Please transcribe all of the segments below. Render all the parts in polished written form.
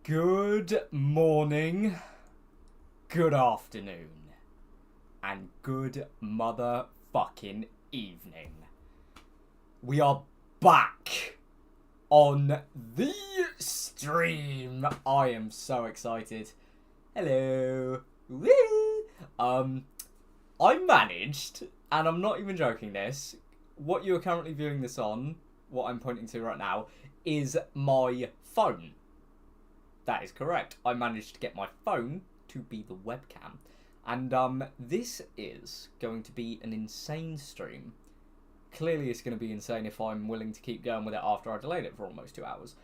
Good morning, good afternoon, and good motherfucking evening. We are back on the stream. I am so excited. Hello. Woo. I managed, and I'm not even joking this, what you are currently viewing this on, what I'm pointing to right now, is my phone. That is correct. I managed to get my phone to be the webcam. And this is going to be an insane stream. Clearly it's going to be insane if I'm willing to keep going with it after I delayed it for almost 2 hours.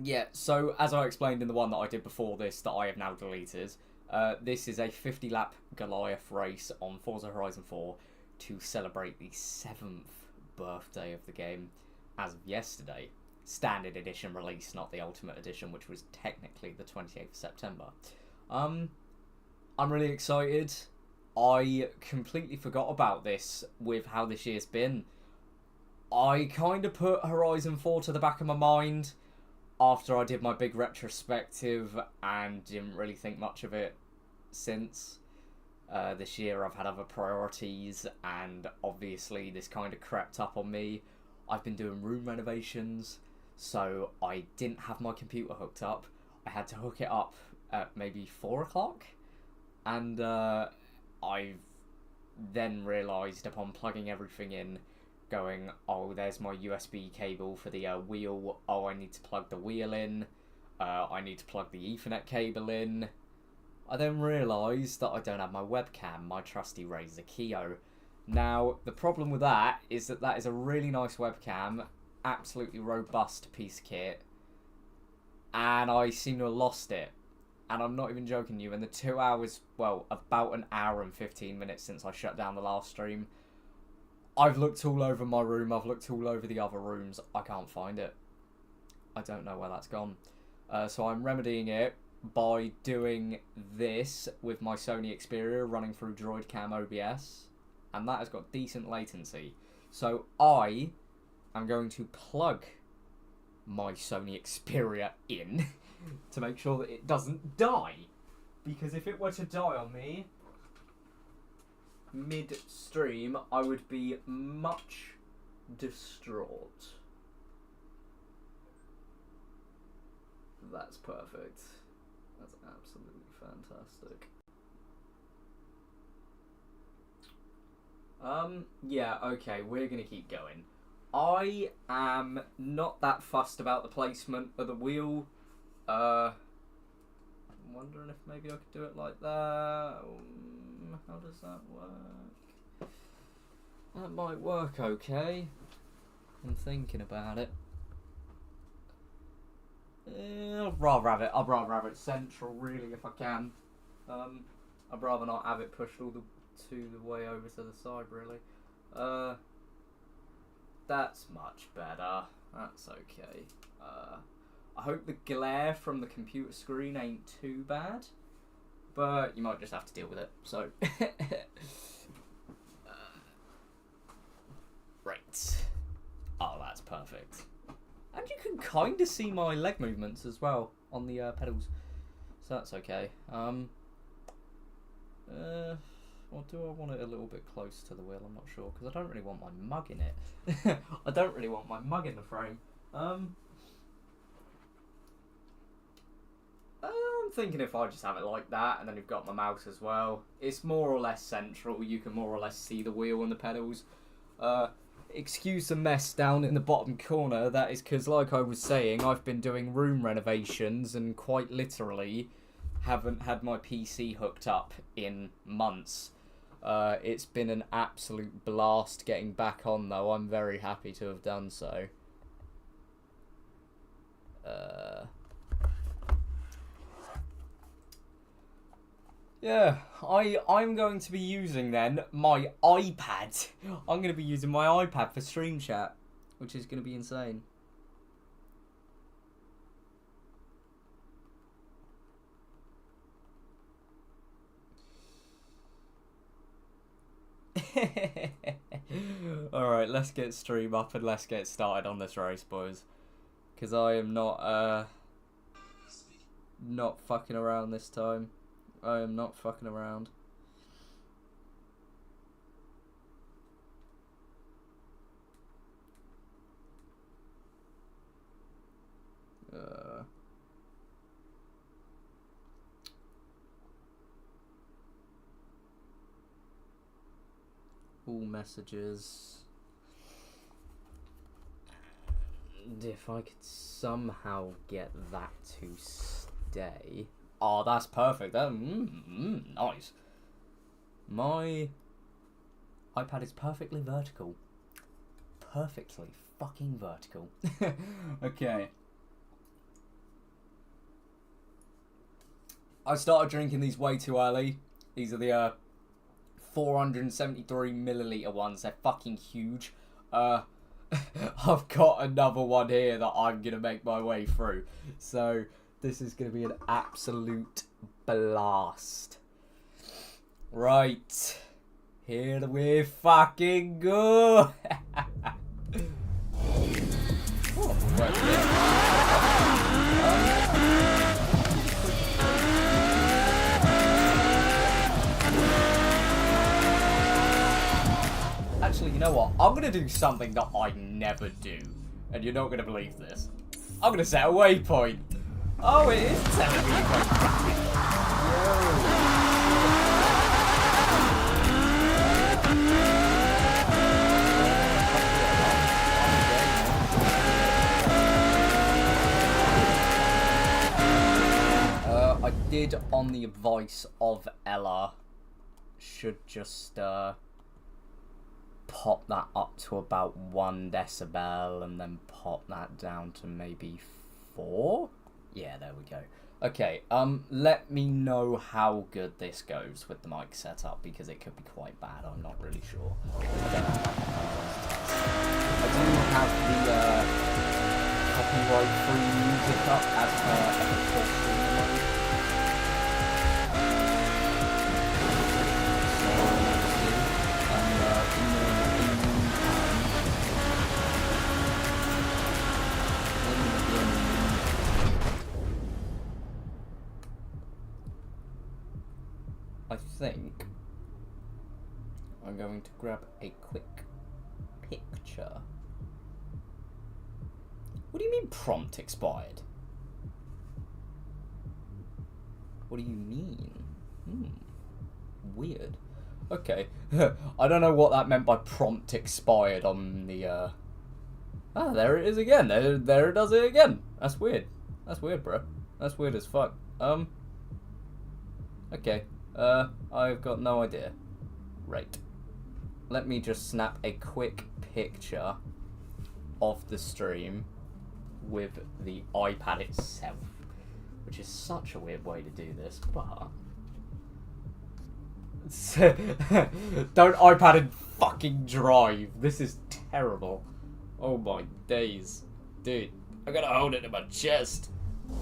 Yeah, so as I explained in the one that I did before this that I have now deleted, this is a 50-lap Goliath race on Forza Horizon 4 to celebrate the 7th birthday of the game as of yesterday. Standard edition release, not the ultimate edition, which was technically the 28th of September. I'm really excited. I completely forgot about this with how this year's been. I kind of put Horizon 4 to the back of my mind after I did my big retrospective and didn't really think much of it since. This year I've had other priorities and obviously this kind of crept up on me. I've been doing room renovations, so I didn't have my computer hooked up. I had to hook it up at maybe 4 o'clock, and I've then realised upon plugging everything in, going, oh, there's my USB cable for the wheel, oh, I need to plug the wheel in, I need to plug the Ethernet cable in. I then realised that I don't have my webcam, my trusty Razer Kiyo. Now, the problem with that is that is a really nice webcam, absolutely robust piece of kit, and I seem to have lost it. And I'm not even joking you, in the 2 hours, well, about an hour and 15 minutes since I shut down the last stream, I've looked all over my room, I've looked all over the other rooms, I can't find it. I don't know where that's gone. So I'm remedying it by doing this with my Sony Xperia running through DroidCam OBS, and that has got decent latency. So I am going to plug my Sony Xperia in to make sure that it doesn't die, because if it were to die on me mid-stream, I would be much distraught. That's perfect. That's absolutely fantastic. Yeah, okay, we're gonna keep going. I am not that fussed about the placement of the wheel. I'm wondering if maybe I could do it like that. How does that work? That might work okay. I'm thinking about it. I'd rather have it central, really, if I can. I'd rather not have it pushed all the way over to the side, really. That's much better. That's okay. I hope the glare from the computer screen ain't too bad, but you might just have to deal with it, so. Right. Oh, that's perfect. And you can kind of see my leg movements as well on the pedals, so that's okay. Or do I want it a little bit close to the wheel? I'm not sure, because I don't really want my mug in it. I don't really want my mug in the frame. I'm thinking if I just have it like that, and then you've got my mouse as well. It's more or less central. You can more or less see the wheel and the pedals. Excuse the mess down in the bottom corner. That is because, like I was saying, I've been doing room renovations and quite literally haven't had my PC hooked up in months. It's been an absolute blast getting back on, though. I'm very happy to have done so. Yeah, I'm going to be using then my iPad. I'm going to be using my iPad for stream chat, which is going to be insane. Alright, let's get stream up and let's get started on this race, boys. Because I am not, not fucking around this time. I am not fucking around. All messages. And if I could somehow get that to stay. Oh, that's perfect. Nice. My iPad is perfectly vertical. Perfectly fucking vertical. Okay. I started drinking these way too early. These are the 473 milliliter ones. They're fucking huge. I've got another one here that I'm gonna make my way through. So this is gonna be an absolute blast. Right. Here we fucking go. Oh, right Actually, you know what? I'm going to do something that I never do. And you're not going to believe this. I'm going to set a waypoint. Oh, it is telling me to go back. I did, on the advice of Ella, should just pop that up to about 1 decibel and then pop that down to maybe 4. Yeah, there we go. Okay, let me know how good this goes with the mic setup, because it could be quite bad. I'm not really sure. I do have the copyright-free music up as per episode 3. I think I'm going to grab a quick picture. What do you mean prompt expired? What do you mean? Weird. Okay. I don't know what that meant by prompt expired on the Ah, there it is again. There it does it again. That's weird. That's weird, bro. That's weird as fuck. Okay. I've got no idea. Right. Let me just snap a quick picture of the stream with the iPad itself, which is such a weird way to do this, but don't iPad and fucking drive. This is terrible. Oh my days. Dude, I gotta hold it in my chest.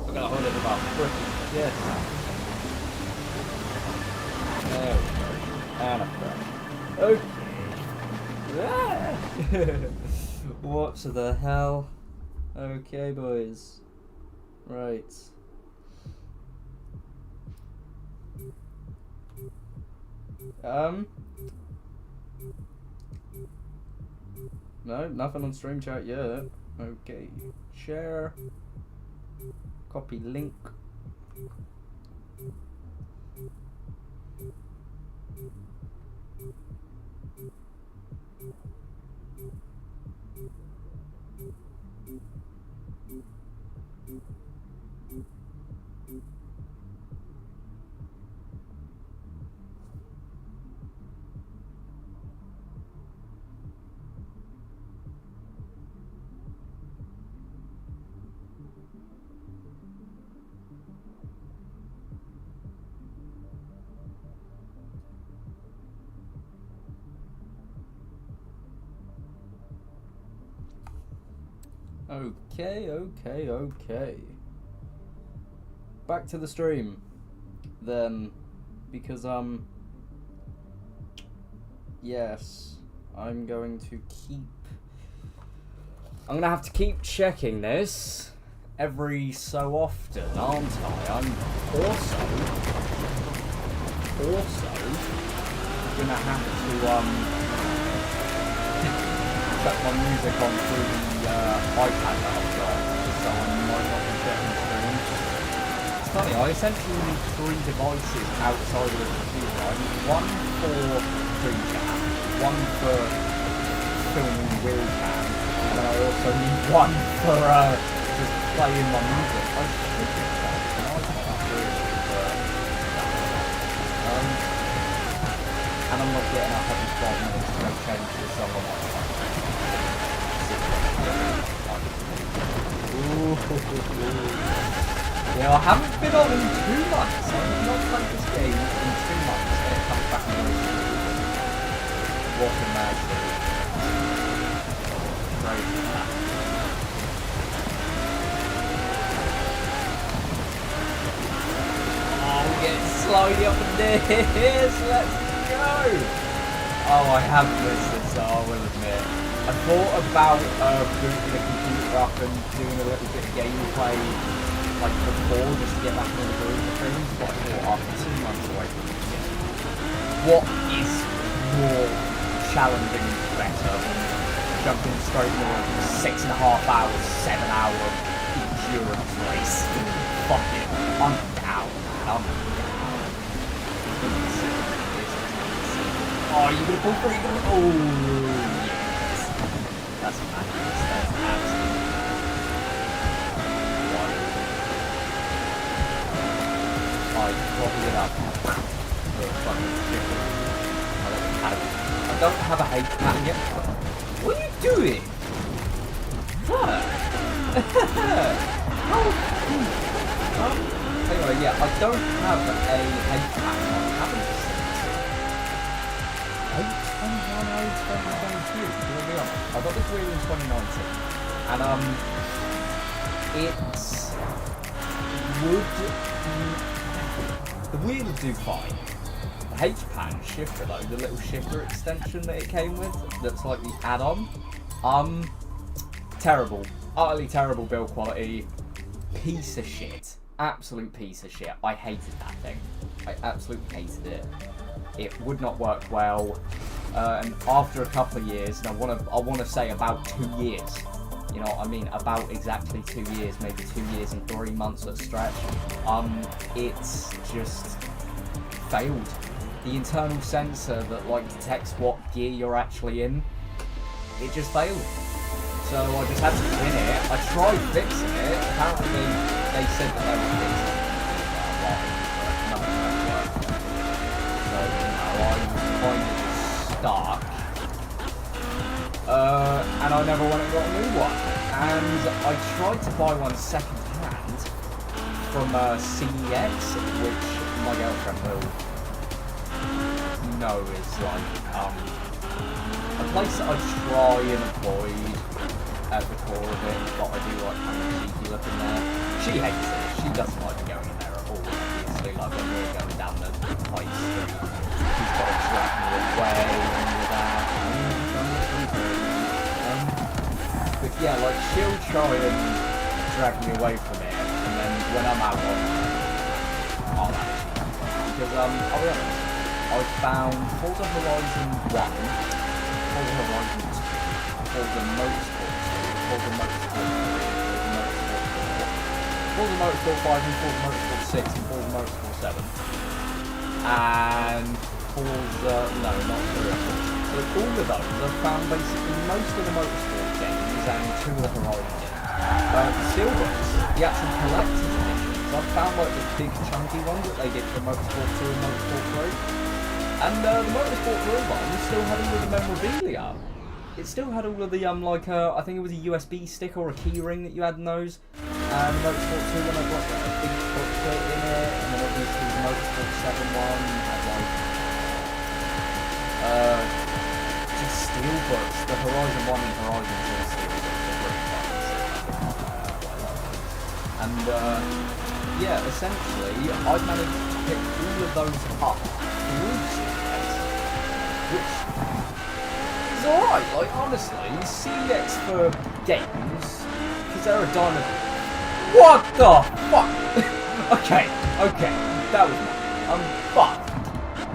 I gotta hold it in my freaking chest. There we go. And a crash. Okay. What the hell? Okay, boys. Right. No, nothing on stream chat yet. Okay. Share. Copy link. Okay. Back to the stream, then, because, yes, I'm gonna have to keep checking this, every so often, aren't I? I'm also gonna have to put my music on through the iPad that I've got, so I might not be getting streamed. It's funny, I essentially need 3 devices outside of the computer. I need one for screen chat, one for filming wheelcam, and then I also need one for just playing my music. I should get that, and I can't really, but and I'm not getting up every 5 minutes to go change the song on my phone. Yeah, I haven't been on in 2 months. I have not played this game in 2 months, and it comes back in what a mad thing. Crazy that. Oh, we're getting slowly up in this. Let's go. Oh, I have missed this, so I will admit. I thought about booting the computer up and doing a little bit of gameplay like before, just to get back into the groove of things, but I thought after 2 months away from the game, what is more challenging and better than jumping straight into a 6.5 hours, 7-hour endurance race? Fuck it, I'm down, man, I'm down. Oh, you're gonna pull through, oh, yes. That's madness, that's absolutely I probably it up. I don't have a hate pattern yet. What are you doing? What? Anyway, yeah, I don't have a hate pattern. I haven't since 2022. To be honest, I got this wheel in 2019, and the wheel would do fine. The H-pan shifter though, the little shifter extension that it came with, that's like the add-on, terrible, utterly terrible build quality, piece of shit, absolute piece of shit. I hated that thing. I absolutely hated it. It would not work well, and after a couple of years, and I want to say about 2 years. You know what I mean? About exactly 2 years, maybe 2 years and 3 months at a stretch. It's just failed. The internal sensor that like detects what gear you're actually in, it just failed. So I just had to spin it. I tried fixing it. Apparently they said that they were fixing it. But nothing worked. So I was kind of just stuck. And I never went and got a new one. And I tried to buy one second hand from CEX, which my girlfriend will know is like a place that I try and avoid at the core of it, but I do like kind of cheeky looking there. She hates it. She doesn't like me going in there at all, obviously. Like when we're going down the high street, she's got to drag me away and all of that. But yeah, like she'll try and drag me away from it, and then when I'm out on I'll actually because I'll be honest, I found Forza Horizon 1, Forza Horizon 2, Forza Motorsport 2, Forza Motorsport 3, Forza Motorsport 5 and Forza Motorsport 6 and Forza Motorsport 7. And Forza, no, not 3. So all of those, I've found basically most of the Motorsport games and 2 of the Horizon games. Silvers, the actual collector's editions, I've found like the big chunky ones that they did for Motorsport 2 and Motorsport 3. And the Motorsport 3 one still had all of the memorabilia. It still had all of the, I think it was a USB stick or a key ring that you had in those. And the Motorsport 2 one had like a big booklet in it, and then obviously the Motorsport 7 one had like, just steel books. The Horizon 1 and Horizon 2 steel books are really fun. And, yeah, essentially, I've managed to pick all of those up through CEX, which is alright, like, honestly, CEX for games, because they're a dime What the fuck? okay, that was but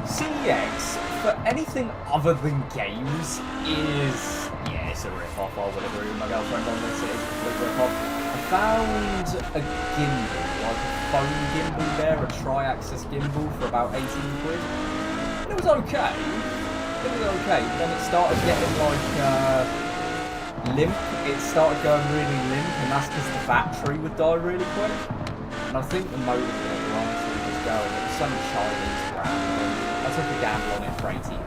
CEX, for anything other than games, is, yeah, it's a rip-off. I would agree with my girlfriend on this, it is a complete rip-off. I found a gimbal, like a phone gimbal there, a tri-axis gimbal for about 18 quid. And it was okay. Then it started getting like, limp. It started going really limp, and that's because the battery would die really quick. And I think the motor was honestly just going. It was some Chinese brand, and I took a gamble on it for £18,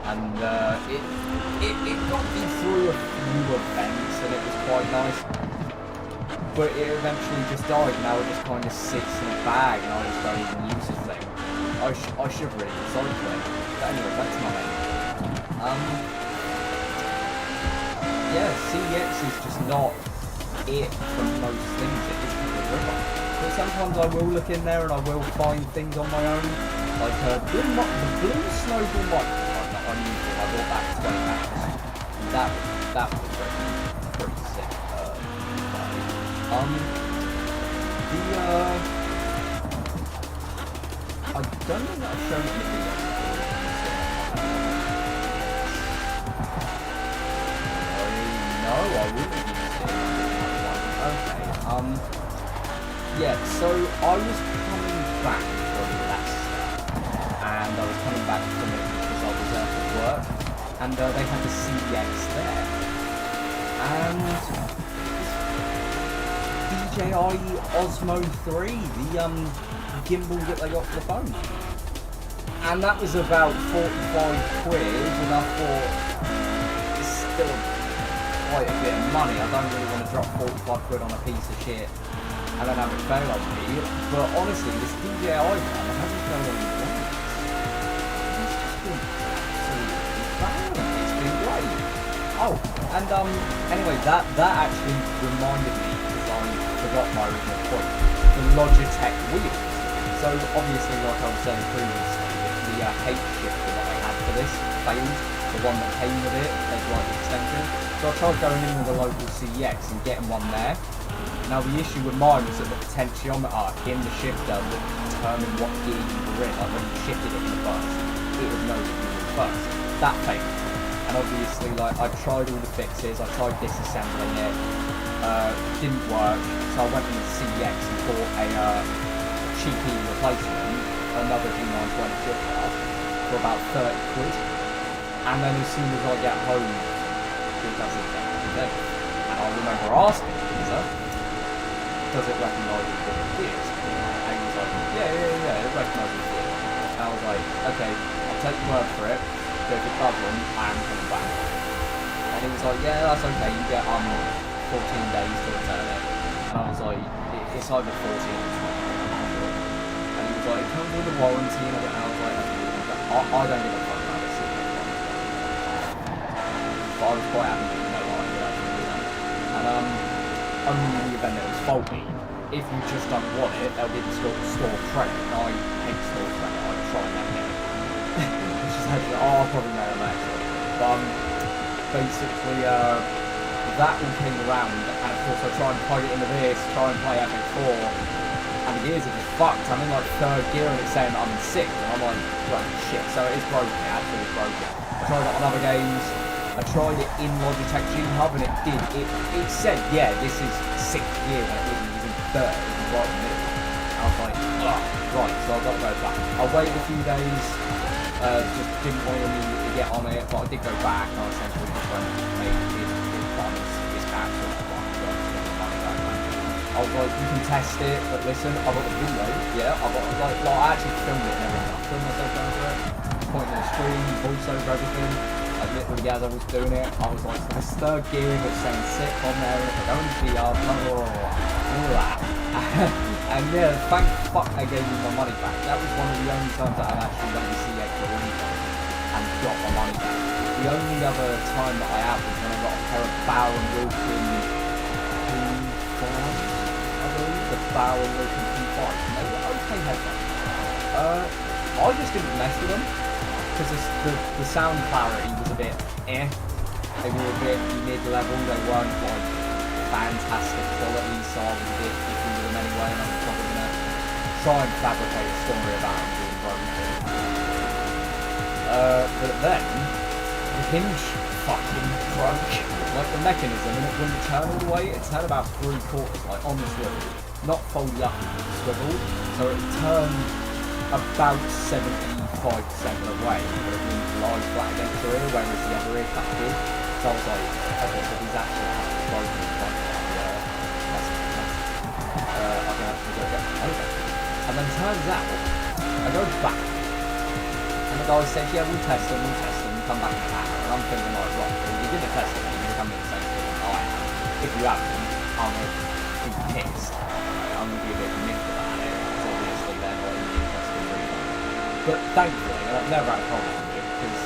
and it got me through a few events, and it was quite nice. But it eventually just died. Now it just kind of sits in a bag, and I just don't even use the thing. I should really recycle it. But anyway, that's my name. Yeah, CEX is just not it for most things. It is kind of rip-off. But sometimes I will look in there and I will find things on my own. Like the blue snowball microphone that I'm using, I bought that for £20. That was pretty sick. I don't think I've shown anything else. No, I wouldn't use it. Okay, yeah, so I was coming back from Leicester, and I was coming back from it because I was out of work, and they had the CEX there, and DJI Osmo 3, the gimbal that they got for the phone, and that was about 45 quid, and I thought, it's still quite a bit of money. I don't really want to drop 45 quid on a piece of shit and then have it fail on me. But honestly, this DJI one, I haven't failed on me once. It's just been absolutely banging. It's been great. Oh, and anyway, that actually reminded me, because I forgot my original point, the Logitech wheels. So obviously, like I was saying previously, the H shifter that I had for this failed. The one that came with it, there's like the extension. So I tried going in with the local CEX and getting one there. Now the issue with mine was that the potentiometer in the shifter would determine what gear you were in. Like when you shifted it in the first, it would know that you were in first. That failed. And obviously, like, I tried all the fixes, I tried disassembling it, didn't work. So I went in the CEX and bought a cheapy replacement, another G920 shifter, for about 30 quid. And then as soon as I get home, it does exactly the same. And I remember asking Lisa, does it recognise the different gears? And he was like, yeah, it recognises the gears. And I was like, okay, I'll take your word for it, but if it doesn't, I am coming back. And he was like, yeah, that's okay, you get 14 days to return it. And I was like, it's either 14 or 20. And he was like, it comes with a warranty, and I was like, I don't give a fuck about this. But I was quite happy that you know what I could actually do that. And only in the event that it was faulty, if you just don't want it, they'll give you store credit. And I hate store credit, I try and get it. Which is actually, I'll probably know that actually. But basically, that all came around, and of course I tried and plug it into this, try and play FX4, and the gears are just fucked. I'm in like third gear and it's saying that I'm in sixth, and I'm like, well, shit, so it is broken, it actually is broken. I tried it on other games, I tried it in Logitech G Hub, and it said, yeah, this is sixth gear, when it wasn't, it was in third, it was right in the middle. I was like, ugh, right, so I've got to go back. I waited a few days, just didn't want to immediately get on it, but I did go back, and I essentially just went, mate, it's cancelled, I was like, you can test it, but listen, I've got the video, yeah, I've got, like I actually filmed it and everything, I filmed myself going through it, pointing at the screen, voice over everything, like literally as I was doing it, I was like, so this third gear was saying sick on there, and if I go into the blah, blah, blah, all that, and yeah, thank fuck they gave me my money back. That was one of the only times that I've actually done the CX or anything, and got my money back. The only other time that I have was when I got a pair of Bow & Wilson the Bow & Wilson P5, and they were okay headphones. I just didn't mess with them, because the sound clarity was a bit eh. They were a bit mid-level, they weren't like fantastic quality, so I was a bit iffy with them anyway, and I'm probably going to try and fabricate a story about them being broken. But then, the hinge fucking broke. Like the mechanism, and it wouldn't turn all the way, it turned about 3/4, like on the swivel, not folded up into the swivel, so it turned about 75% of the way, but it wouldn't lie flat against the rear, whereas the other ear cut did. So I was like, okay, so he's actually broken in front of I can actually go get over. And then turns out, I go back, and the guy says, yeah, we'll test them, come back in an hour. And I'm thinking, like, right, well, you did a test of it, you're going to come in the same thing I am. If you haven't, I'm going to be pissed. I'm going to be a bit miffed about it, because obviously they're not really interested in reading. But thankfully, and I've never had a problem with it, because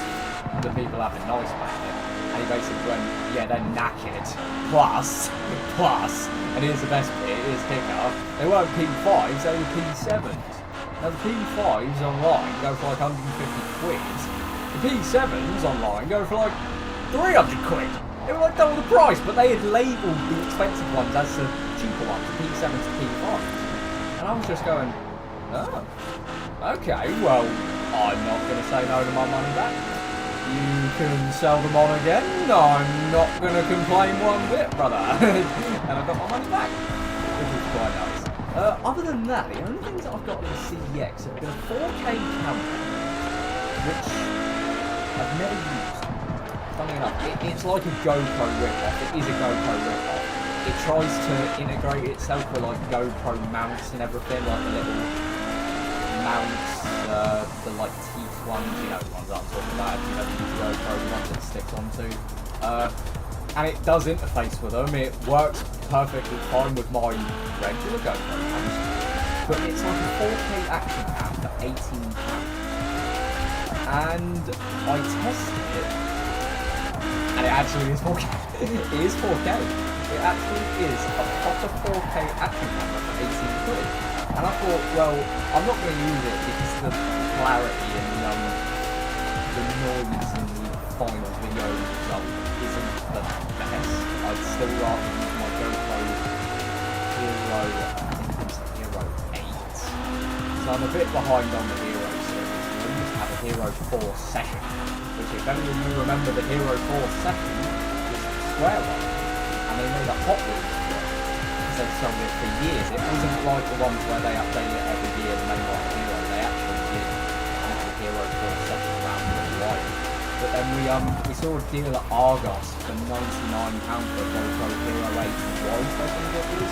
the people have been nice about it. And he basically went, yeah, they're knackered. Plus, and here's the best bit, here's the kicker, they weren't P5s, they were P7s. Now the P5s online go for like 150 quid. The P7s online go for like 300 quid. They were like double the price, but they had labelled the expensive ones as the cheaper ones, the P7s to P5s. And I was just going, oh, okay, well, I'm not going to say no to my money back. You can sell them on again. I'm not going to complain one bit, brother. And I got my money back, which was quite nice. Other than that, the only things that I've got with the CEX have been a 4K camera, which I've never used. Funny enough, it's like a GoPro rip-off. It is a GoPro rip-off. It tries to integrate itself with like GoPro mounts and everything, like the little mounts, the like teeth ones, you know the ones that I'm talking about, you know, the GoPro ones that it sticks onto. And it does interface with them, it works perfectly fine with my regular GoPro mounts, but it's like a 4K action cam for £18. And I tested it, and it actually is 4K. It is 4K. It actually is a proper 4K action camera for 18 quid. And I thought, well, I'm not going to use it because the clarity and the noise in the final video result isn't the best. I'd still rather use my GoPro Hero, I think it's Hero 8. So I'm a bit behind on the Hero series. We used to have a Hero 4 second, which if any of you remember the Hero 4 second was the square one. And they made a Hot Wheels because they sold it for years. It wasn't like the ones where they update it every year and then like Hero. They actually did have a Hero 4 second around for a while. But then we saw a deal at Argos for £99 for a GoPro Hero 8 Wide, I think it was.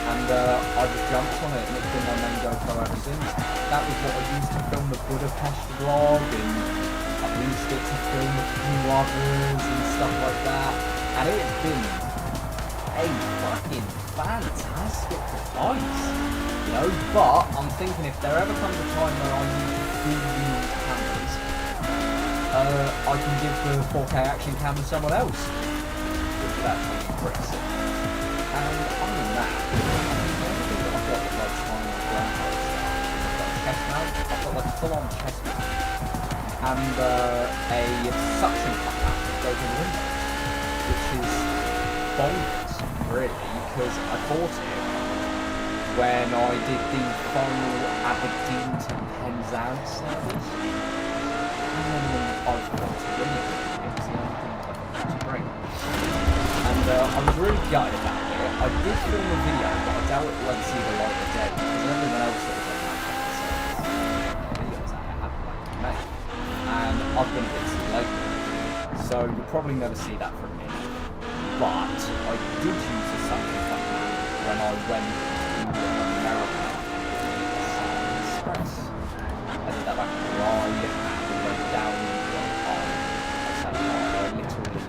And I just jumped on it and it's been my main GoPro ever since. That was what I used to film the Budapest vlog, and I've used it to film a few others and stuff like that. And it's been a fucking fantastic device, you know, but I'm thinking if there ever comes a time where I need to use cameras, I can give the 4K action cam to someone else, which would actually be pretty sick. And other than that, the only thing that I've got that like time on ground stuff is I've got a chest mount, I've got like a full-on chest mount, and a suction cup mount that goes in the window, which is bonkers, really, because I bought it when I did the final Aberdeen to Penzance service. I forgot to bring it, it's the only thing I forgot to bring. And I was really gutted about it. I did film a video, but I doubt it won't see the light of day, because everyone else that was on that service videos that I haven't like made. And I've been a bit too late, so you'll probably never see that from me. But I did use a suction cup when I went to America Express. I did that back in July, and we went down I literally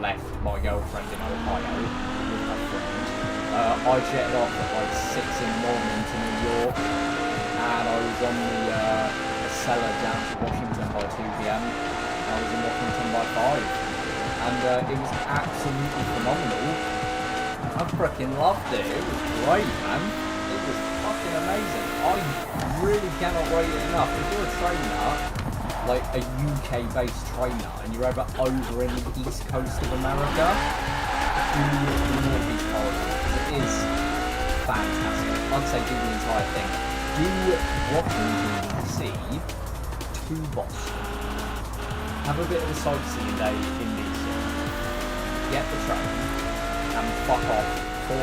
left my girlfriend in Ohio with my friend. I jetted off at like 6 in the morning to New York, and I was on the cellar down to Washington by 2 PM. I was in Washington by 5. And it was absolutely phenomenal. I freaking loved it. It was great, man. It was fucking amazing. I really cannot rate it enough. If you're a trainer, like a UK-based trainer, and you're ever over in the east coast of America, do the Northeast Corridor, because it is fantastic. I'd say do the entire thing. Do Washington DC to Boston. Have a bit of a sightseeing day in DC. Get the train and fuck off 457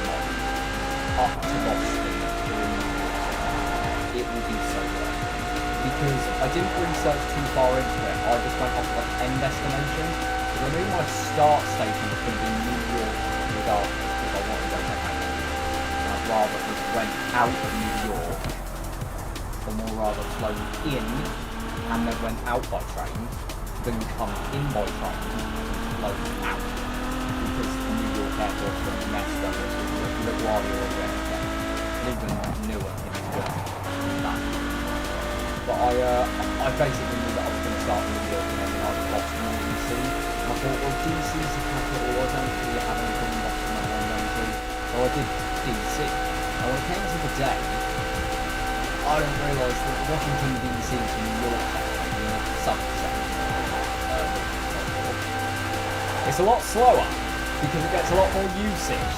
miles up to Boston. It will be so good. Because I didn't research too far into it. I just went off like end destination. Because I knew my start station was going to be New York regardless, because I wanted to go to Canada. And I'd rather just went out of New York, or more rather flown in, and then went out by train, than come in by train and flown out. Because New York airport's going to mess up with LaGuardia or whatever. Even Newark in New York. But I basically knew that I was going to start in New York and then I was Boston and DC. And I thought, well, DC's the capital, I don't really have anything in Boston that I'm going to. So I did DC. And when it came to the day, I didn't realise that Washington DC to New York, the southern section, it's a lot slower because it gets a lot more usage.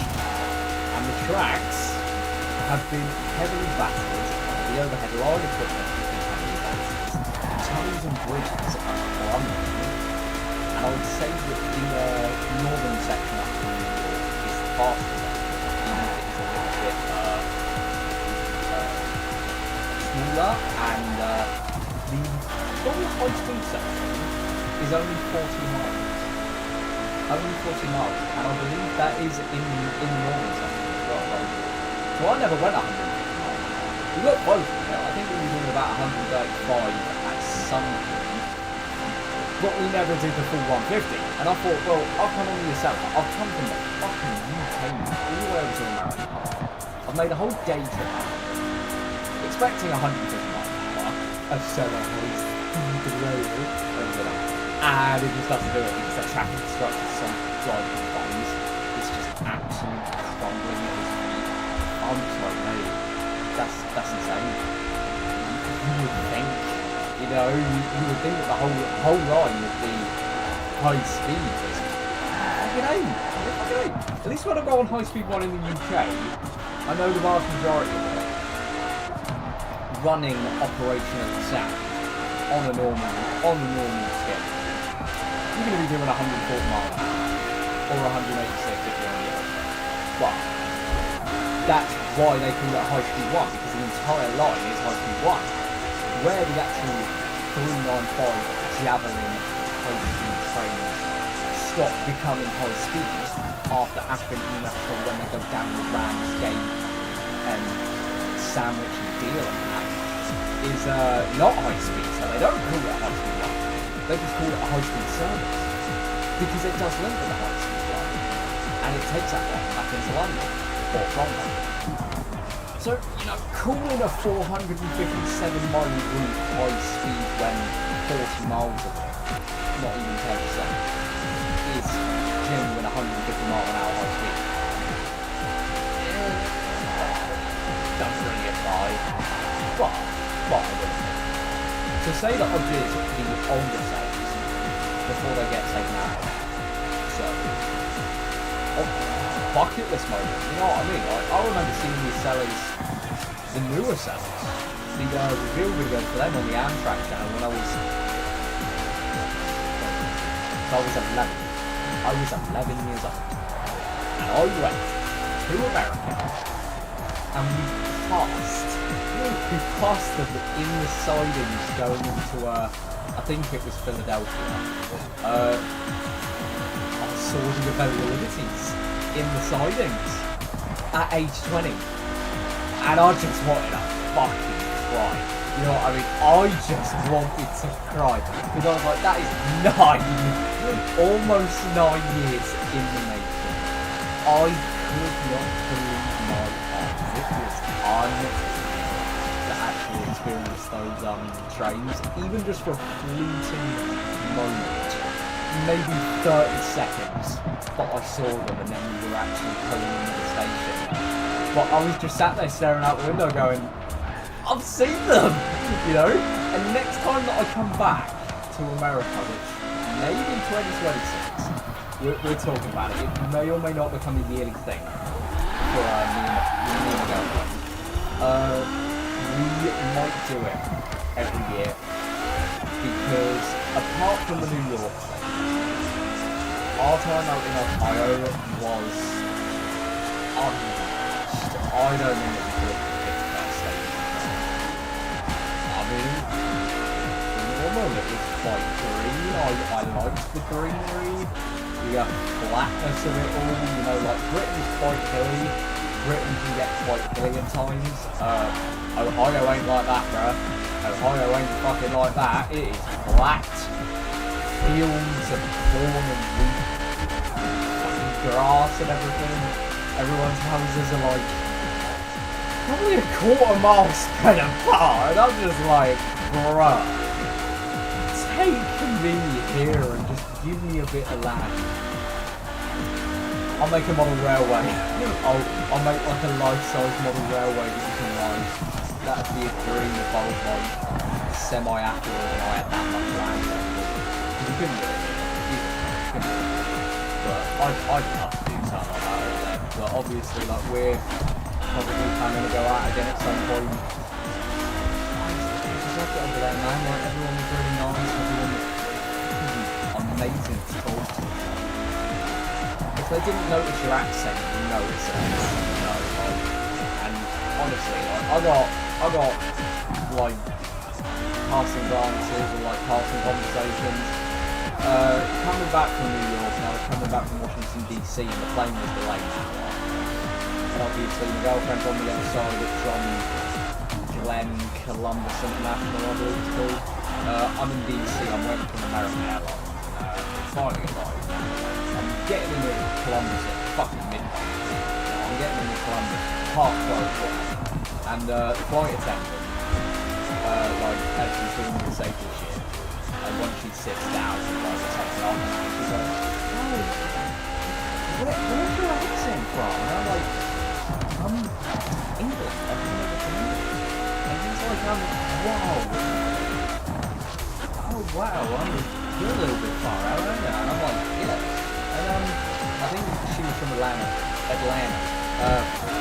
And the tracks have been heavily battered. The overhead line equipment has been heavily battered. Tunnels and bridges are crumbling. And I would say that the northern section up to New York is the fastest section, even if it's a little bit smaller. And the full high-speed section is only 40 miles. Only 40 miles. And I believe that is in the northern section as well. So I never went 100 miles. We got close, I think we were doing about 135 at some point, but we never did the full 150. And I thought, well, I'll come on yourself. I've come from the fucking UK all the way over to America. I've made a whole day trip out of it, expecting 150 miles an hour, a seller host, and it just doesn't do it because the traffic structure is so driving bombs. It's just absolutely crumbling at his feet. I'm just like, mate, that's insane. You would think, you would think that the whole line would be high speed. At least when I go on high speed one in the UK, I know the vast majority of it running operational sound on a normal schedule. You're going to be doing 140 miles an hour or 186 if you're on the road. But that's why they call it high speed 1, because the entire line is high speed 1. Where the actual 395 Javelin high speed trains stop becoming high speed after Ashford Newcastle when they go down the Ramsgate and Sandwich and Deal and that is not high speed, so they don't call it high speed 1. They just call it a high speed service because it does link with the high speed line and it takes that line back into London or from London. So, calling a 457 mile route high speed when 40 miles of it, not even 10%, is genuine 150 mile an hour high speed. Doesn't really apply, but I would think. To say that I did the older cells before they get taken out, so bucket list moment, you know what I mean? I remember seeing these sellers, the newer sellers, the reveal videos for them on the Amtrak channel when I was 11. I was 11 years old, and I went to America, and we passed them in the sidings going into I think it was Philadelphia. I saw the availabilities in the sidings at age 20, and I just wanted to fucking cry. You know what I mean? I just wanted to cry because I was like, that is almost 9 years in the making. I could not believe my eyes. It was to actually experience those trains, even just for a fleeting moment, maybe 30 seconds, but I saw them and then we were actually pulling into the station. But I was just sat there staring out the window going, I've seen them, and next time that I come back to America, which maybe 2026, we're talking about it. It may or may not become a yearly thing for me and my girlfriend. We might do it every year because apart from the New York thing, our time out in Ohio was unmatched. I don't think it was the best state. I mean, normal it was quite green. I liked the greenery. The flatness of it all. You know, like Britain's quite hilly. Britain can get quite hilly at times. Ohio ain't like that, bruh. Ohio ain't fucking like that. It is flat. Fields of corn and wheat. Grass and everything. Everyone's houses are like probably a quarter-mile spread apart. And I'm just like, bruh, take me here and just give me a bit of land. I'll make a model railway. I'll make like a life-size model railway that you can ride. That'd be a dream if I was like semi-affluent and I had that much land. You couldn't do it. But I'd love to do something like that over there. But obviously, like we're probably planning to go out again at some point. I just loved it over there, man. Like everyone was really nice. Everyone was amazing to talk to. If they didn't notice your accent, you notice it. You know, like, and honestly, like I got like passing glances or like passing conversations. Coming back from New York, and I was coming back from Washington DC, and the plane was delayed that long. And obviously, my girlfriend's on the other side. It's on Glen Columbus International, I believe it's called. I'm in DC. I'm waiting for an American airline. Finally arrived. I'm getting into Columbus at fucking midnight. I'm getting into Columbus half 12, and the flight attendant, like, as she's doing all the safety shit, and once she sits down, she's like, taking off, and she's like, oh, where's your accent from? And I'm like, I'm English. I've never been English. And he's like, wow. Oh, wow, you're a little bit far out, aren't you? And I'm like, yeah. And I think she was from Atlanta.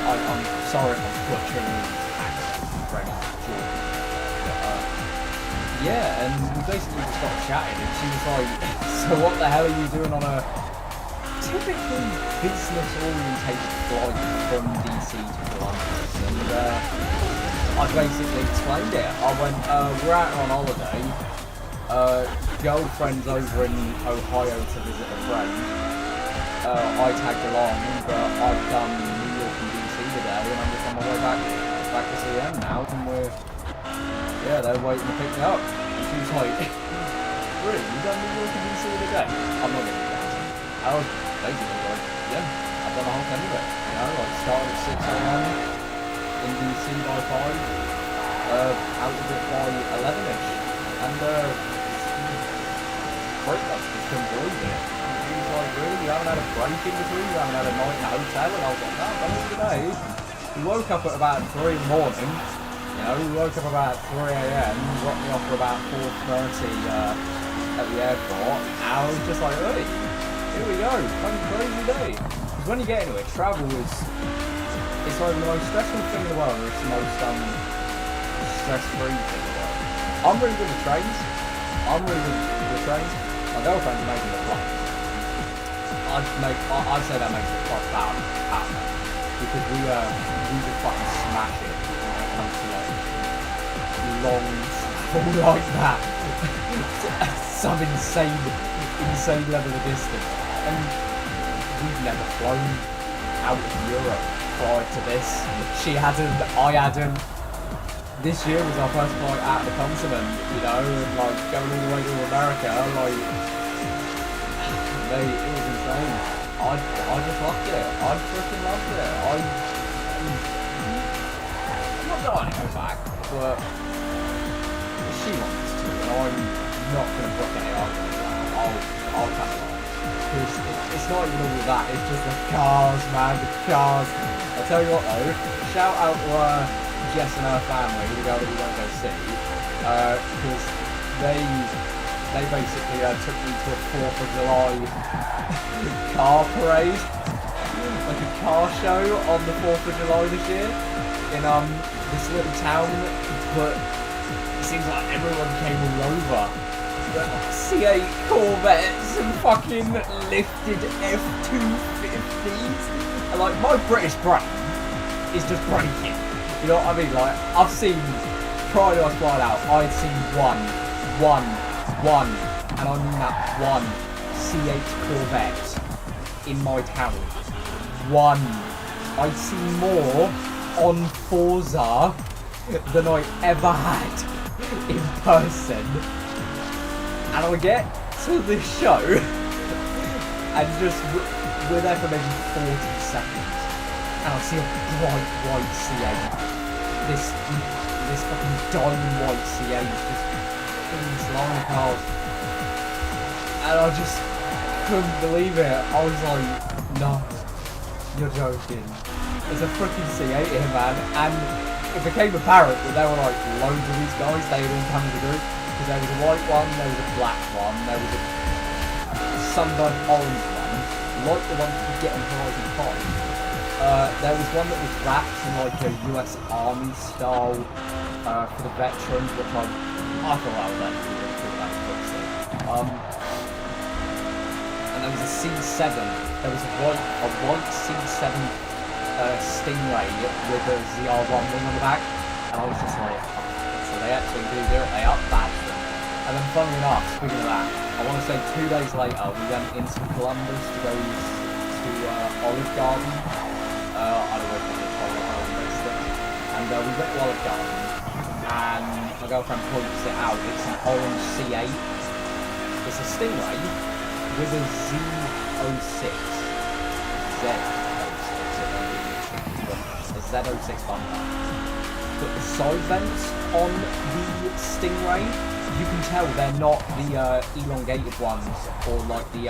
I'm sorry if I'm butchering the accent, French, George. But, yeah, and we basically just got chatting, and she was like, so what the hell are you doing on a typically business-orientated flight from DC to Columbus? And I basically explained it. I went, we're out on holiday. Girlfriend's over in Ohio to visit a friend. I tagged along, but I've done New York and DC today, and I'm just on my way back to see them now, and they're waiting to pick me up. And she was like, really, you done New York and DC today? I'm not going to do that. I was basically like, yeah, I've done the whole thing anyway. You know, I started at 6 a.m. in DC by 5, out of it by 11ish, and breakups just couldn't believe it. He was like, really? You haven't had a break in between? You haven't had a night in a hotel? And I was like, no, I've done it today. We woke up at about 3 in the morning. You know, we woke up about 3 a.m, dropped me off for about 4:30 at the airport. And I was just like, hey, here we go. Fucking crazy day. Because when you get into it, travel is, it's like the most stressful thing in the world, or it's the most stress-free thing in the world. I'm really good with trains. My girlfriend's amazing at flights. I'd say that makes it quite bad, because we just fucking smash it when it comes to like long travel like that. Some insane level of distance. And we've never flown out of Europe prior to this. She hadn't, I hadn't. This year was our first flight out of the continent, you know, and like going all the way to America, like, mate, it was insane. I just loved it. I freaking loved it. I'm not dying to go back, but she wants to, and I'm not going to book any argument. I'll come along. Because it's not even all of that, it's just the cars, man, the cars. I'll tell you what though, shout out to Jess and her family, the girl that we won't go see, because they they basically took me to a 4th of July car parade, like a car show on the 4th of July this year in this little town, but it seems like everyone came all over. C8 Corvettes and fucking lifted F250s, and like my British brain is just breaking. You know what I mean? Like I've seen, prior to us flying out, I'd seen one, and I mean that one C8 Corvette in my town. One. I'd seen more on Forza than I ever had in person. And I get to this show, and just, we're there for maybe 40 seconds, and I see a bright white C8. This fucking diamond white C8 just in this line of cars. And I just couldn't believe it. I was like, no, you're joking. There's a freaking C8 here, man. And it became apparent that there were like loads of these guys, they had all come to the group. Because there was a white one, there was a black one, there was a sunburned orange one, like the one that you get in Horizon 5. There was one that was wrapped in like a US Army style for the veterans, which I thought that was actually really cool, that was pretty. And there was a C7, there was a white C7 Stingray with a ZR1 wing on the back, and I was just like, so they actually do it, they up badge them. And then funnily enough, speaking of that, I want to say 2 days later we went into Columbus to go to Olive Garden. I don't know if it's Olive Garden, and we went to Olive Garden, and my girlfriend points it out. It's an orange C8. It's a Stingray with a Z06. Z06 bumper. But the side vents on the Stingray, you can tell they're not the elongated ones or like the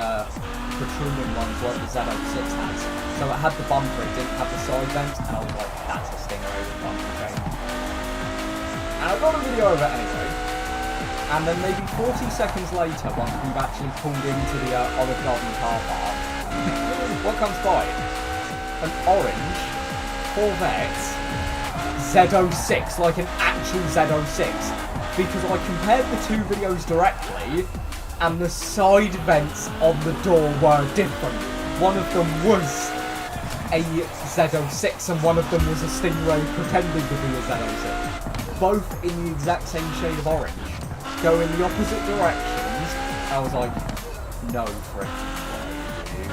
protruding ones like the Z06 has. So it had the bumper, it didn't have the side vents, and I was like, that's a Stingray with bumper change. And I got a video of it anyway. And then maybe 40 seconds later, once we've actually pulled into the Olive Garden car park, what comes by? An orange Corvette Z06, like an actual Z06, because I compared the two videos directly, and the side vents on the door were different. One of them was a Z06, and one of them was a Stingray pretending to be a Z06. Both in the exact same shade of orange, go in the opposite directions. I was like, no freaking way, dude.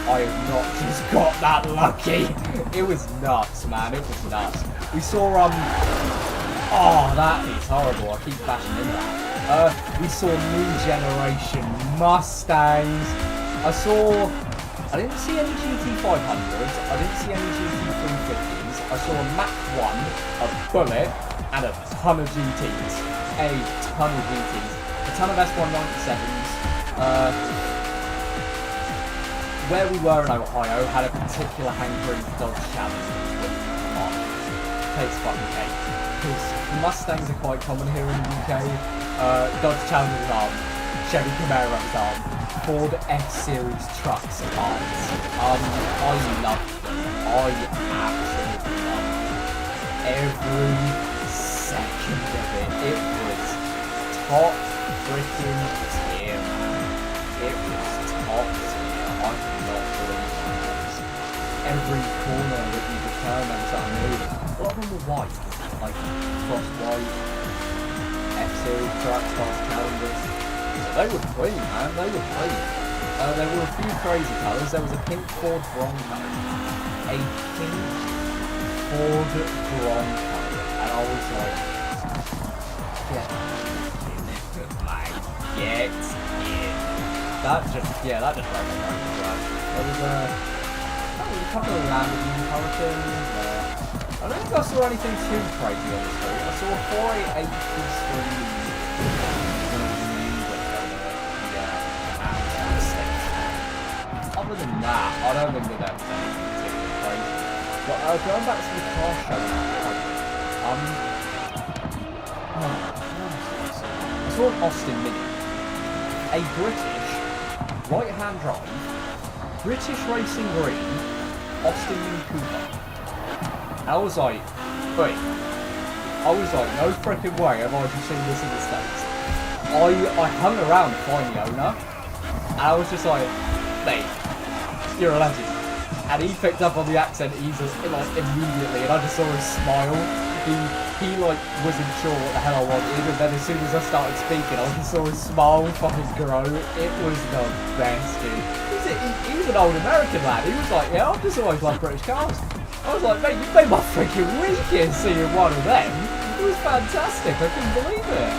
I have not just got that lucky. It was nuts, man. It was nuts. We saw, oh, that is horrible. I keep bashing into that. We saw new generation Mustangs. I didn't see any GT500s. I didn't see any GT350s. I saw a Mach 1, a Bullet, and a ton of GTs. A ton of GTs. A ton of S197s. Where we were in Ohio had a particular hankering for Dodge Challengers, which takes fucking cake. Because Mustangs are quite common here in the UK. Dodge Challengers aren't. Chevy Camaros aren't. Ford F-Series trucks aren't. I loved them. I absolutely loved them. Every second of it. It was top freaking tier, man. It was top tier. I cannot believe it. Every corner that you could turn, there was something moving. A lot of them were white, like cross white, F-Series trucks, Dodge Challengers. So they were clean, man. They were clean. There were a few crazy colours. There was a pink Ford Bronco, a pink Ford Bronco, and I was like, get in, man, get in. That just broke my brain as well. There was a couple of Lamborghini Hurricanes. I don't think I saw anything too crazy on the street. I saw a 488 Street. Other than that, I don't think that there was anything particularly crazy. But going back to the car show now, I saw an Austin Mini. a British right-hand drive, British Racing Green, Austin Mini Cooper. And I was like, wait. I was like, no freaking way have I just seen this in the States. I hung around to find the owner, and I was just like, mate, you're a legend. And he picked up on the accent like immediately, and I just saw him smile. He like wasn't sure what the hell I wanted, and then as soon as I started speaking, I just saw his smile fucking grow. It was the best, dude. He was an old American lad. He was like, yeah, I've just always loved British cars. I was like, mate, you made my freaking weekend seeing one of them. It was fantastic. I couldn't believe it.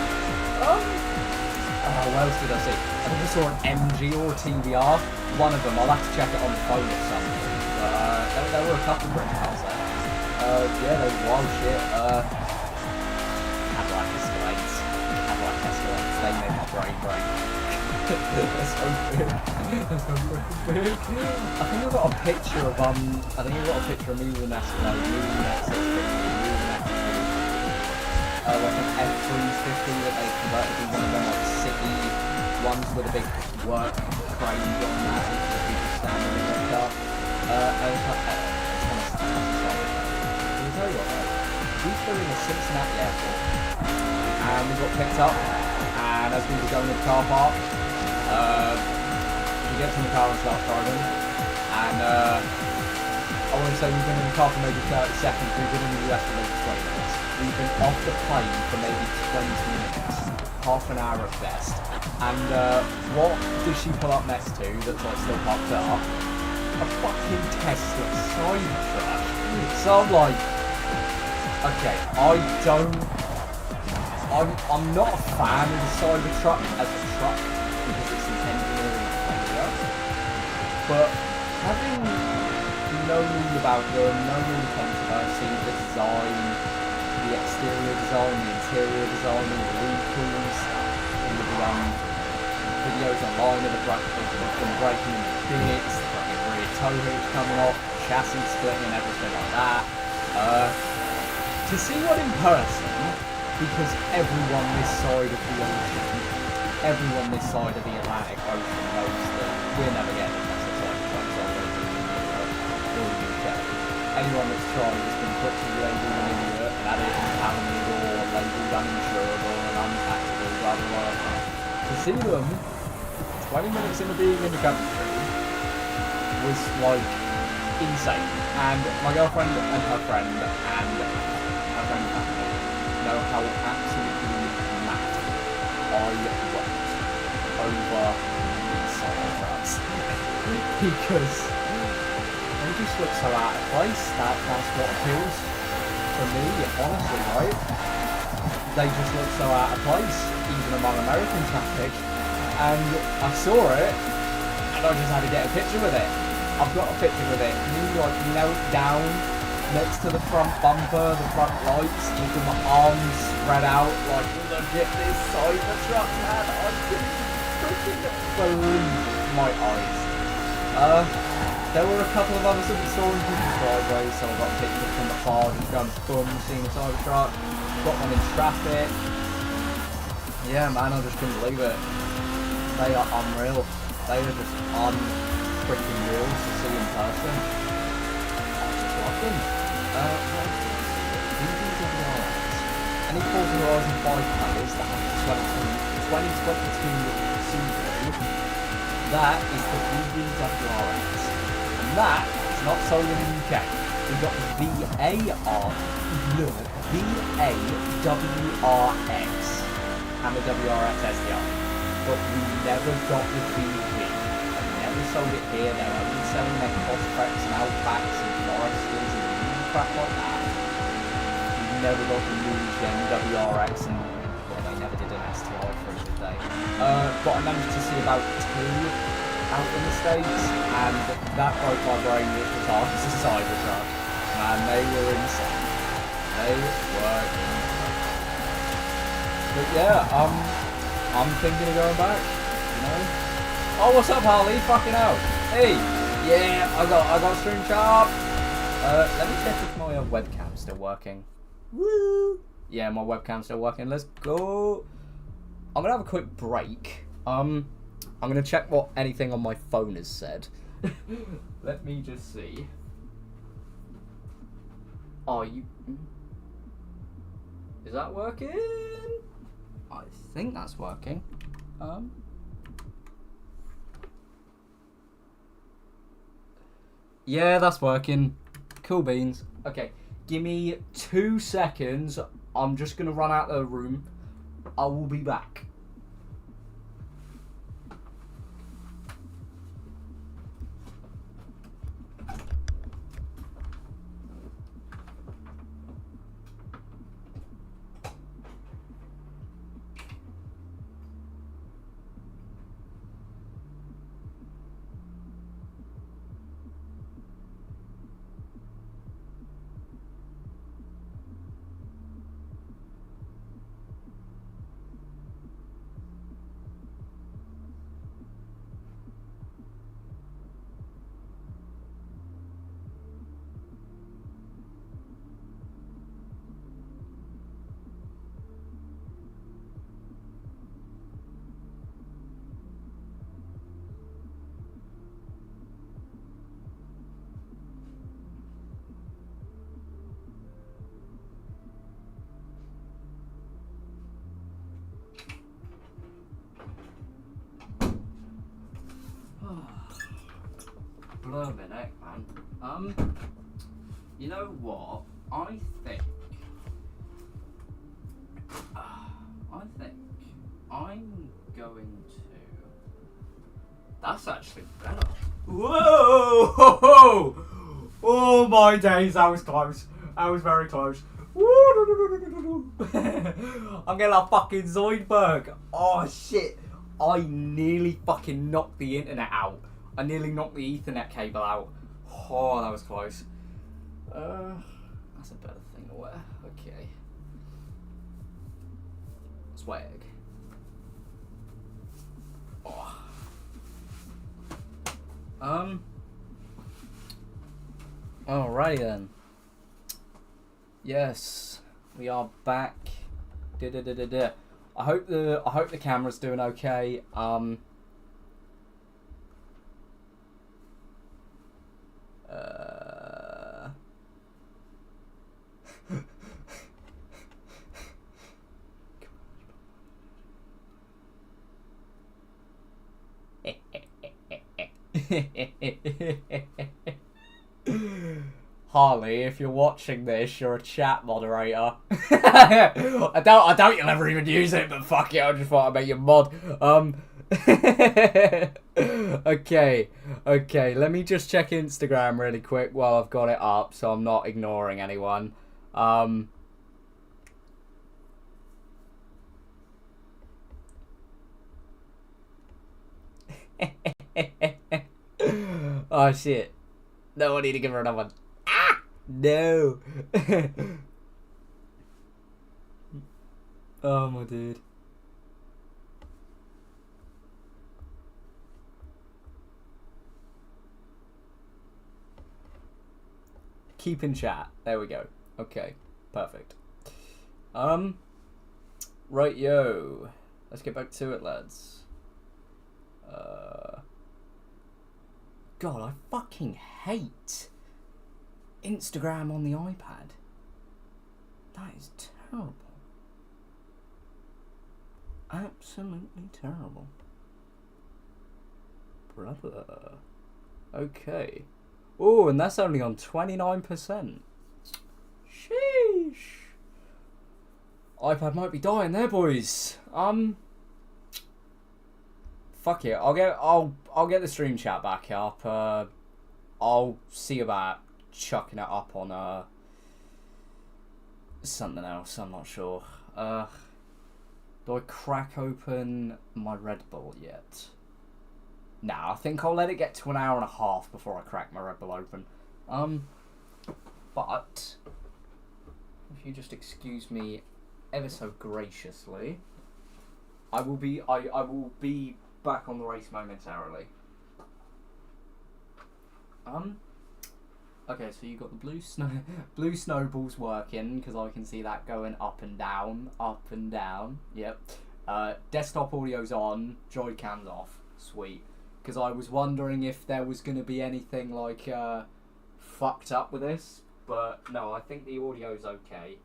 What else did I see? I think I saw an MG or a TVR. One of them. I'll have to check it on the phone or something. But there were a couple of British cars there. Yeah, they were wild shit. Cadillac Escalades. They made my brain break. They're so big. They're so big. I think I got a picture of me with an Escalade, me with an X650, me with an X2. Like an F350 that they converted to one of them like city ones with a big work crane on that for people standing in their car. And it's like, I'll tell you what, we flew in the Cincinnati airport and we got picked up, and as we were going to the car park, we get in the car and start driving, and I want to say we've been in the car for maybe 30 seconds, we've been in the US for maybe 20 minutes. We've been off the plane for maybe 20 minutes, half an hour at best. And what does she pull up next to that's like still parked up? A fucking Tesla Cybertruck. So I'm like, okay, I'm not a fan of the Cybertruck as a truck because it's an engineering failure. But having known about them, known all the controversy, the design, the exterior design, the interior design, the recalls, all of the videos online of them breaking into bits, the fucking rear tow hitch coming off, chassis splitting and everything like that. To see one in person, because everyone this side of the ocean, everyone this side of the Atlantic Ocean knows that we're never getting a Tesla Cybertruck over in Europe or the UK. Anyone that's tried has been put to the label in India and had it impounded or labelled uninsurable and untaxable, blah blah blah. To see them 20 minutes into being in the country was like insane. And my girlfriend and her friend family know how absolutely mad I went over these Cybertrucks because they just look so out of place. That's what appeals for me, honestly, right? They just look so out of place, even among American traffic. And I saw it, and I just had to get a picture with it. I've got a picture with it. Me like knelt down next to the front bumper, the front lights, with my arms spread out, like, look at this Cybertruck, man. I couldn't freaking believe my eyes. There were a couple of others that we saw in people's driveways, so I got pictures from the car, just going boom, seeing a Cybertruck, got one in traffic. Yeah, man, I just couldn't believe it. They are unreal. They are just unfreaking real to see in person. I just love them. Any Forza Horizon 5 players that have the 2022 Subaru, that is the VW-WRX. And that is not sold in the UK. We've got the VAWRX and the WRX SDR. But we never got the VW. We never sold it here. They're only selling their Crosstreks and Outbacks and Foresters and crap like that. We never got the new gen WRX, and well, they never did an STI for it, did they? But I managed to see about 2 out in the States, and that broke my brain with the car. It's a Cybertruck. Man, they were insane. They were insane. But yeah, I'm thinking of going back, you know. Oh, what's up, Harley? Fucking hell. Hey, yeah, I got stream sharp. Let me check if my webcam's still working. Woo! Yeah, my webcam's still working. Let's go. I'm gonna have a quick break. I'm going to check what anything on my phone has said. Let me just see. Are you... Is that working? I think that's working. Yeah, that's working. Cool beans. Okay, give me 2 seconds. I'm just going to run out of the room. I will be back. Blimey heck, man. You know what? I think I'm going to... That's actually better. Whoa! Oh my days, that was close. That was very close. I'm getting a fucking Zoidberg. Oh shit. I nearly fucking knocked the internet out. I nearly knocked the Ethernet cable out. Oh, that was close. That's a better thing to wear. Okay. Swag. Oh. Alrighty then. Yes, we are back. I hope the camera's doing okay. Harley, if you're watching this, you're a chat moderator. I doubt you'll ever even use it, but fuck it, I just thought I'd make you mod. Okay, let me just check Instagram really quick while I've got it up, so I'm not ignoring anyone. Oh shit. No, I need to give her another one. Ah! No. Oh my dude. Keep in chat. There we go. Okay. Perfect. Right, yo. Let's get back to it, lads. God, I fucking hate Instagram on the iPad. That is terrible. Absolutely terrible. Brother. Okay. Oh, and that's only on 29%. Sheesh. iPad might be dying there, boys. Fuck it. I'll get the stream chat back up. I'll see about chucking it up on something else. I'm not sure. Do I crack open my Red Bull yet? Nah, I think I'll let it get to an hour and a half before I crack my Red Bull open. But if you just excuse me ever so graciously, I will be back on the race momentarily. Okay, so you got the blue snowballs working, because I can see that going up and down. Yep. Desktop audio's on, Joy-Can's off. Sweet. Because I was wondering if there was going to be anything like fucked up with this, but no, I think the audio's okay.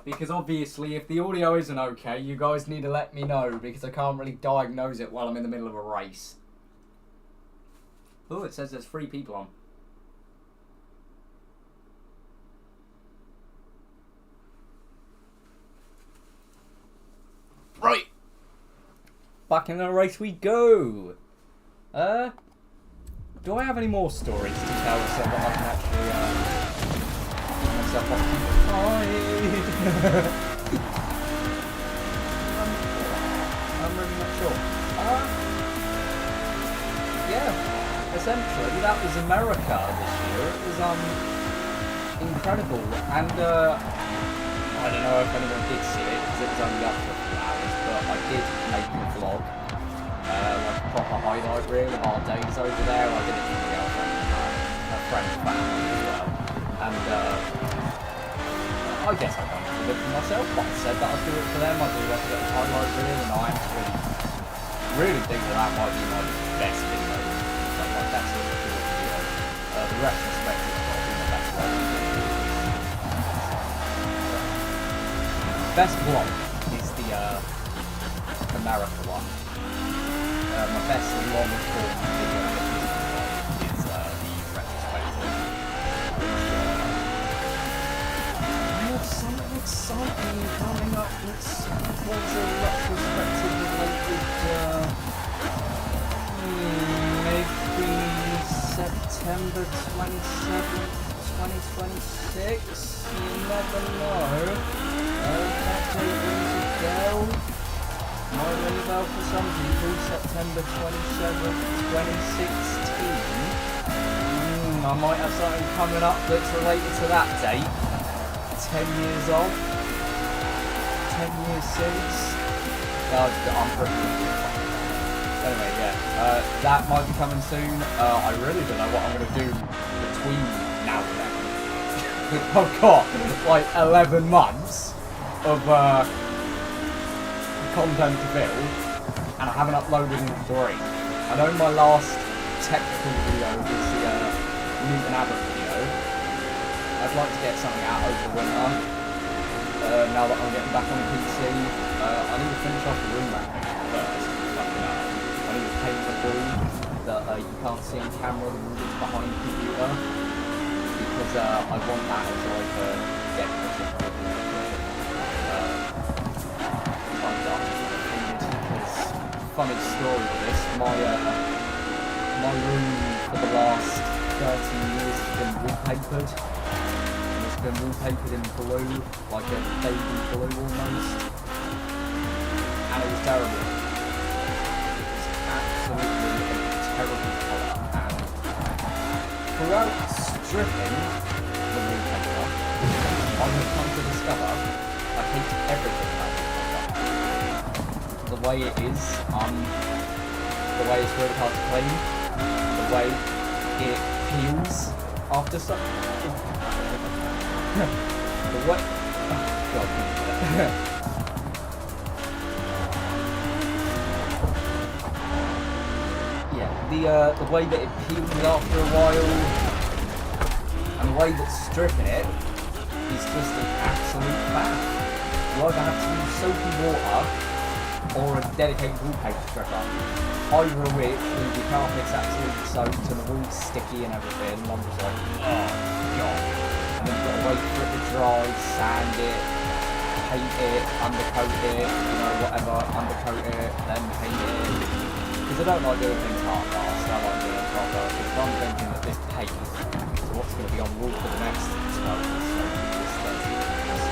Because obviously, if the audio isn't okay, you guys need to let me know, because I can't really diagnose it while I'm in the middle of a race. Oh, it says there's 3 people on. Right! Back in the race we go! Do I have any more stories to tell so that I can actually, keep myself occupied? I'm really not sure. Yeah, essentially, that was America this year. It was, incredible, and, I don't know if anyone did see it, because it was only up for a few hours, but I did make a vlog, like a proper highlight reel of our days over there. I did it for my girlfriend and her friend's family as well, and, I guess I don't have to do it for myself, but I said that I'd do it for them. I do like a little highlight reel, and I actually really think that that might be my best video, like my best little video. The retrospective is probably my best one. Best vlog is the America one. My best long form video is the retrospective. I have something exciting coming up that's Forza retrospective related. Maybe September 27th, 2026. You never know. That date rings a bell. Might ring a bell for some people. September 27th, 2016. I might have something coming up that's related to that date. 10 years old. 10 years since. I'm pretty good. Anyway, yeah. That might be coming soon. I really don't know what I'm going to do between now and then. I've got like 11 months of content to build, and I haven't uploaded in 3. I know my last technical video was the Newton Abbott video. I'd like to get something out over the winter. Now that I'm getting back on the PC, I need to finish off the room mapping first. I need to paint the room that you can't see on camera, the room that's behind the computer. Because I want that as like a decorative because funny story with this, my room for the last 13 years has been wallpapered. And it's been wallpapered in blue, like a baby blue almost. And it was terrible. It was absolutely a terrible colour, and throughout stripping the wallpaper, I have come to discover I hate everything about wallpaper. The way it is, the way it's really hard to clean, the way it peels after something. The way. Oh, God. Yeah, the way that it peels after a while, and the way that stripping it is just an absolute bath. You either have to use soapy water or a dedicated wallpaper stripper. Either of which means your carpet's absolutely soaked and the wall's sticky and everything, and I'm just like, oh God. And then you've got to wait for it to dry, sand it, paint it, undercoat it, whatever, undercoat it, then paint it. Because I don't like doing things half-assed, I like doing it proper. Because I'm thinking that this paint is what's going to be on the wall for the next 12 or so, this 30 years.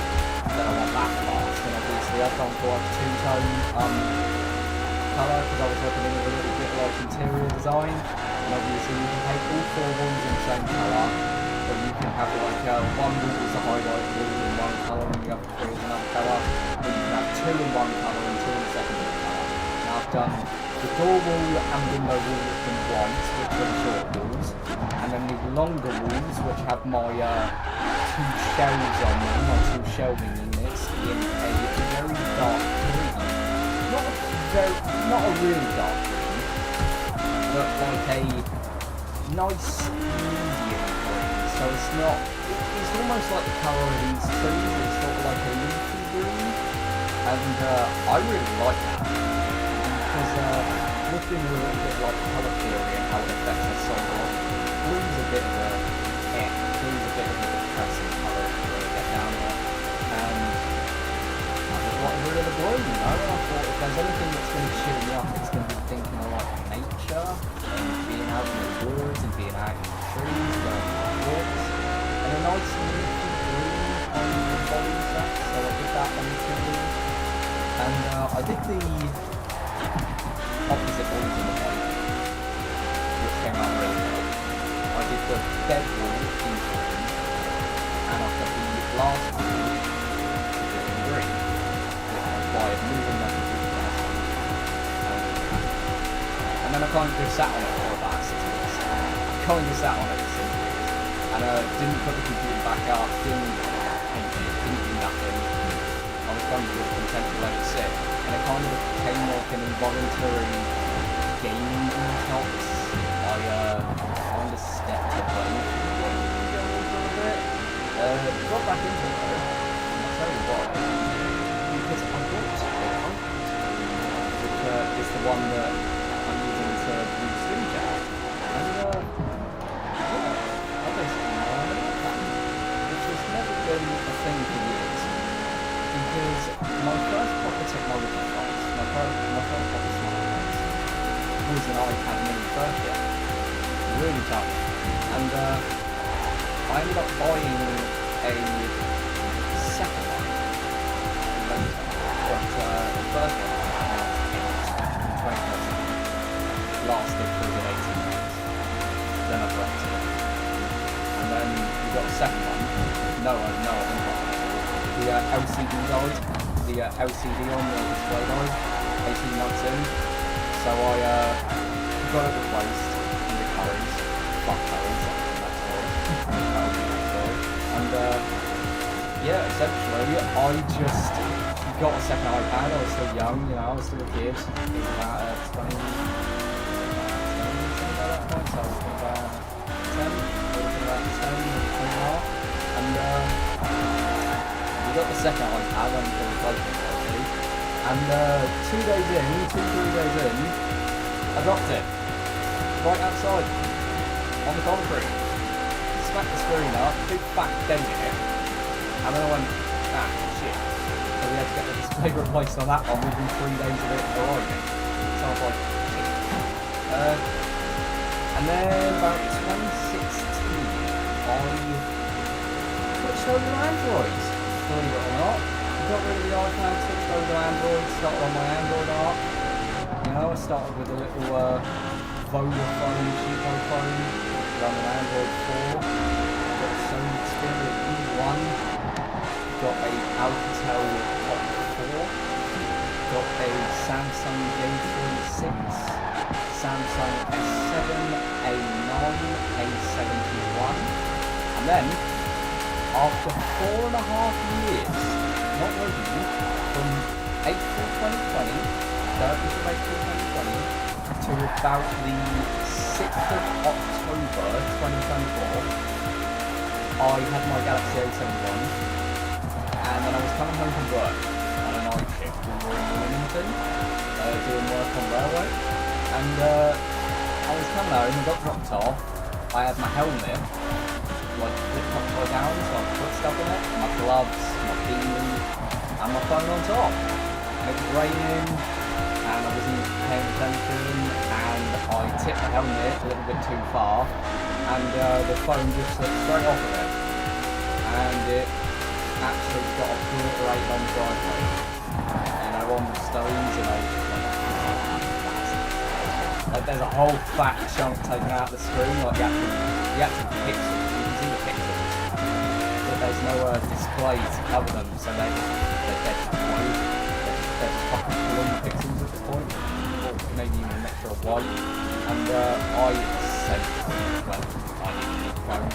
Then I want that fast, and obviously I've gone for like a two-tone colour, because I was looking in a little bit like interior design. And obviously you can paint all 4 walls in the same colour, or you can have like one wall is a highlight wall in one colour, and the other 3 is another colour, or you can have 2 in one colour and 2 in the secondary colour. Now I've done the door wall and window wall in white, which are the short walls, and then the longer walls, which have my 2 shelves on them, my 2 shelving units, in a very dark green. Not a very, not a really dark green, but like a nice medium green. So it's not, it's almost like the colour of these trees. It's sort of like a leafy green, and I really like that because looking a little bit like colour theory and how it affects us so much. Blue's a bit of a blue's a bit of a depressing colour if you really get down there. And I just got rid of the blue, you know, and I thought if there's anything that's going to cheer me up, it's going to be thinking of like nature and being out in the woods and being out in the trees, going on walks, and a nice leafy green on the body set, so I did that on the TV. And I did the opposite ones in the body, which came out really well. I did the bedroom in green, and I got the last one in green, by moving that to the last one. And then I kind of just sat on it for about 6 weeks. Kind of sat on it for 6 weeks. And didn't put the computer back up, didn't paint it, didn't do nothing. I was kind of just content to let it sit. And it kind of became like an involuntary gaming detox. I kind of stepped away from the gaming jungle for a bit. Got back into it though, and I'll tell you why. Because I got a phone, which is the one that I'm using to do StreamJack. And yeah, I basically learned about that, which has never been a thing for years. Because my first proper technology device, my first proper smartphone, was an iPad mini 30. Really tough. And I ended up buying a second one later. But the first one lasted through the 18 months. Then I dropped it. And then we got a second one. No, I didn't buy it. The LCD died. The LCD on the display died 18 months in. So I got it replaced in the Currys. Fuck Currys, that's all. And yeah, essentially I just got a second iPad. I was still young, you know, I was still a kid. It was about 20 something like that point, so I was about 10, I was about 10 and a half. And we got the second iPad and the replacement obviously. And 3 days in, I dropped it. Right outside. On the concrete. Smacked the screen up, big fat dent in it. And then I went, ah, shit. So we had to get the display replaced on that one within 3 days of it arriving. So I was like, shit. And then about 2016, I switched over to Android. Believe it or not. Got rid of the iPad, switched over to Android, started on my Android art. You know, I started with a little Vodafone, cheapo phone, run an Android 4. Got a Sony Xperia E1. Got a Alcatel Hot 4. Got a Samsung J36. Samsung S7, A9, A71. And then, after 4.5 years, not really, from April 2020, 30th of April 2020, to about the 6th of October 2024, I had my Galaxy A71, and then I was coming home from work on a night shift. We were in Wilmington, doing work on railway, and I was coming home and got dropped off. I had my helmet, like flipped upside down, so I put stuff in it, my gloves, my beanie, and my phone on top. It was raining, and I wasn't paying attention, and I tipped the helmet a little bit too far, and the phone just slipped straight off of it, and it actually got obliterated on the driveway, you know, on the stones, and I was just like, there's a whole fat chunk taken out of the screen, like the actual pixels, you can see the pixels, but there's no display to cover them, so they're just white, they're just fucking blue pixels at this point, or maybe even a mixture of white, and I said, well, I need a phone.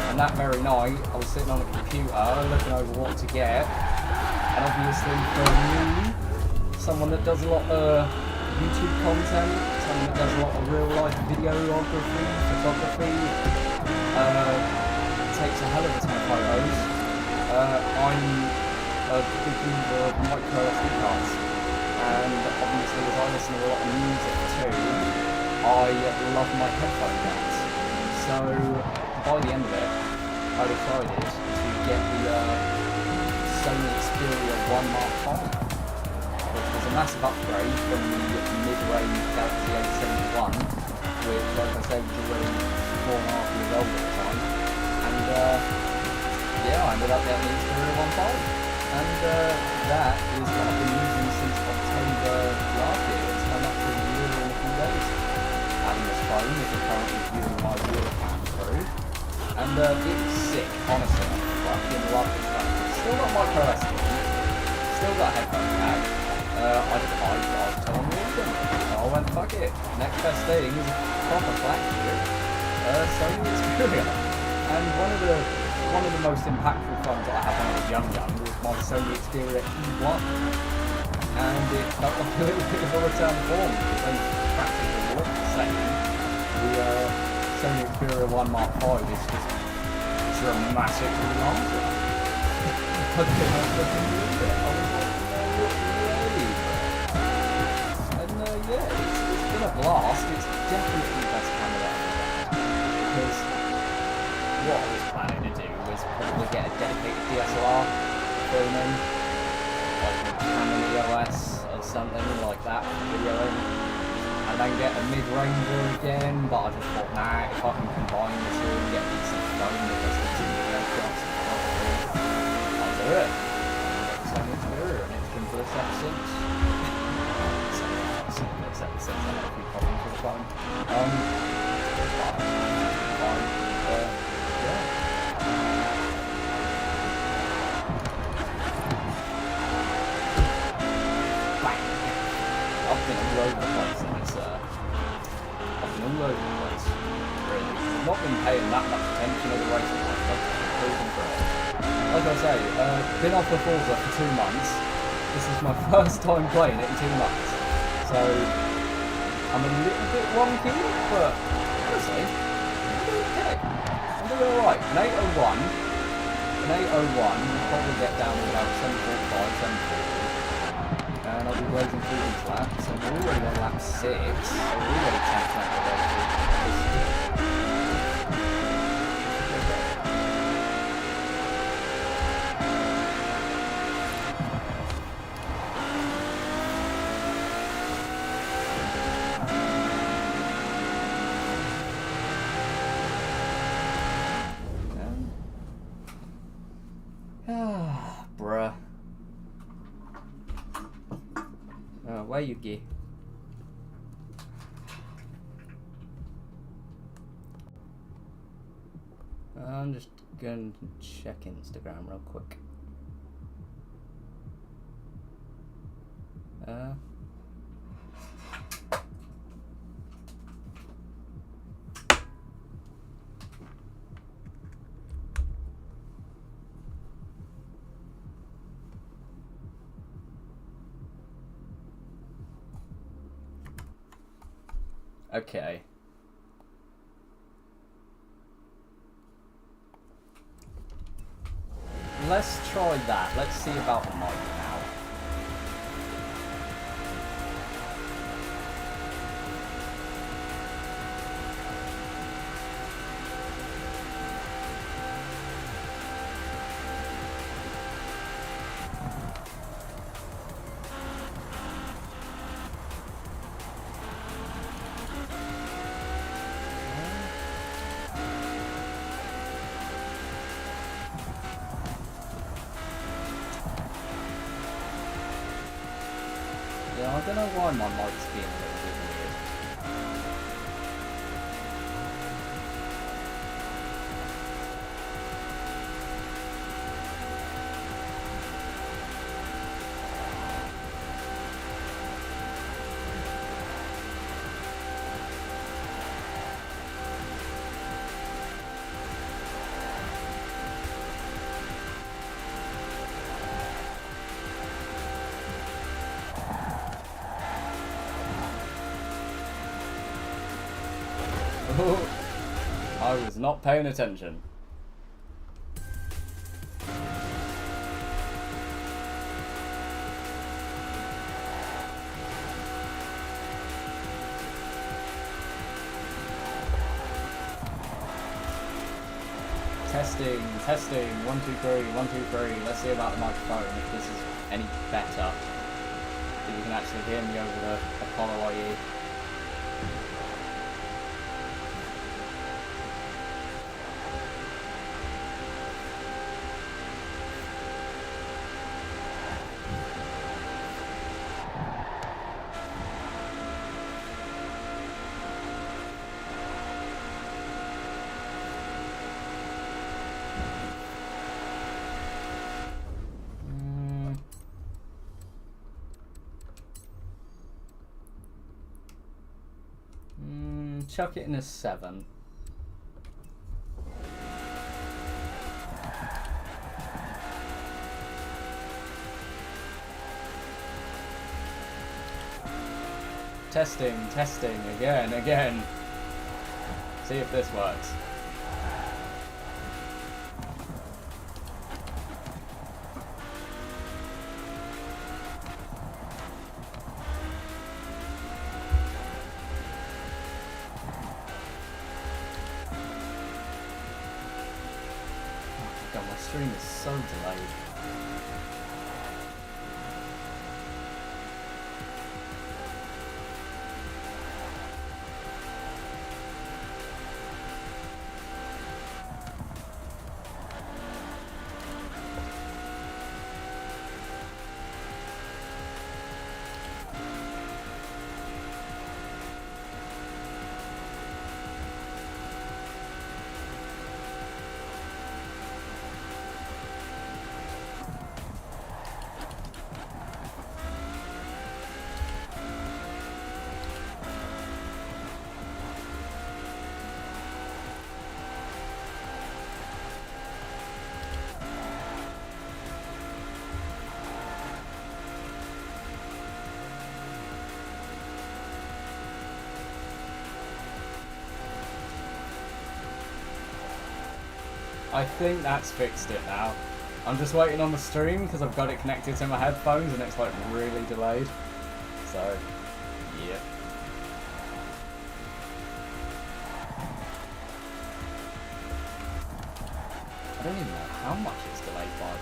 And that very night, I was sitting on the computer, looking over what to get, and obviously for me, someone that does a lot of YouTube content, someone that does a lot of real life videography, photography, takes a hell of a ton of photos. I'm a big user of micro SD cards, and obviously as I listen to a lot of music too, I love my headphone jacks. So by the end of it, I decided to get the Sony Xperia 1 Mark V, which was a massive upgrade from the mid-range Galaxy A71, which, like I said, was already 4.5 years old at the time. And yeah, I ended up getting the Xperia 1 V, and that is what I've been using since October last year. It's come up for a year and a few days. Having this phone is currently viewing my wheelcam through, and it's sick, honestly. I fucking love this phone. Still got micro SD, still got headphone jack. I told me all so I went, fuck it. Next best thing is a proper flagship, Sony Xperia. And one of the most impactful phones that I had when I was young was my Sony Xperia E1. And it felt like a little bit of a return form because they practically look the same. The Sony Xperia 1 Mark V is just dramatically larger. I was looking at it. I was like, no way. And yeah, it's been a blast. It's definitely the best camera I've ever had. Because what I was planning to do was probably get a dedicated DSLR filming, like with Canon EOS or something like that for videoing, and then get a mid-ranger again, but I just thought, nah, if I can combine the two and get a decent phone that does decent video shots and photography, I'll do it. It's Sony Xperia, and it's been bliss ever since. It's been bliss ever since. I had a few problems with the phone. All over the place, and it's I've been all over the place, really. I've not been paying that much attention to the racing like I say, been off the Forza for 2 months. This is my first time playing it in 2 months, so I'm a little bit wonky, but honestly, I'm doing okay. I'm doing alright. An 801 will probably get down to about 745, 740. And I'll be racing through these laps, and we're already on lap 6, so we're already 10% of the race. Bruh. Where you go? I'm just going to check Instagram real quick. Okay. Let's try that. Let's see about the mic now. Yeah, I don't know why my mic's being a little bit weird. I was not paying attention. Testing, testing, 1, 2, 3, 1, 2, 3. Let's see about the microphone, if this is any better. If you can actually hear me over the Apollo IE. Chuck it in a 7. Testing, testing, again. See if this works. God, my stream is so delayed. I think that's fixed it now. I'm just waiting on the stream because I've got it connected to my headphones and it's like really delayed. So, yep. I don't even know how much it's delayed by.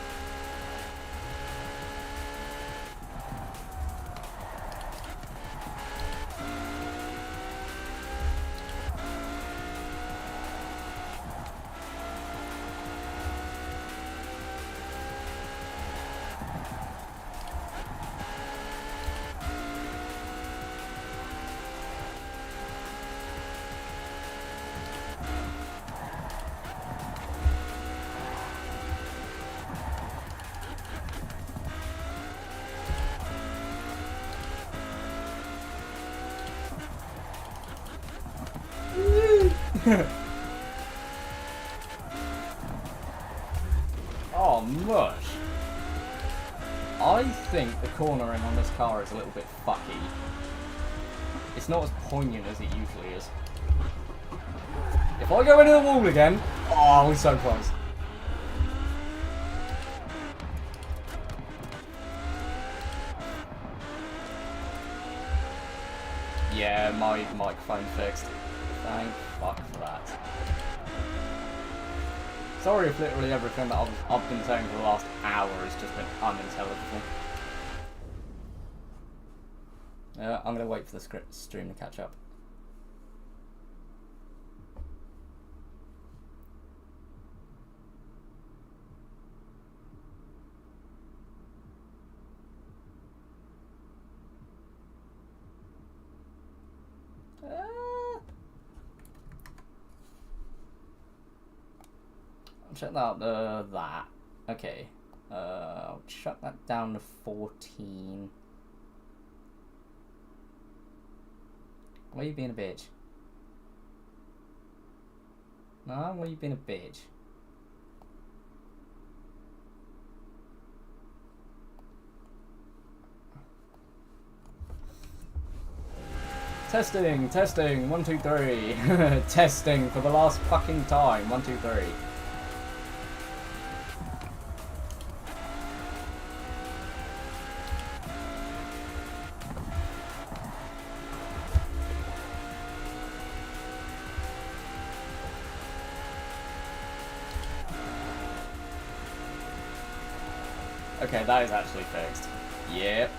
Oh, mush. I think the cornering on this car is a little bit fucky. It's not as poignant as it usually is. If I go into the wall again, oh, we're so close. Yeah, my microphone fixed. Thank fuck for that. Sorry if literally everything that I've been saying for the last hour has just been unintelligible. I'm going to wait for the stream to catch up. Check that out that. Okay. I'll chuck that down to 14. Why are you being a bitch? No, why are you being a bitch? Testing, testing, 1, 2, 3. Testing for the last fucking time. 1, 2, 3. Okay, that is actually fixed. Yep.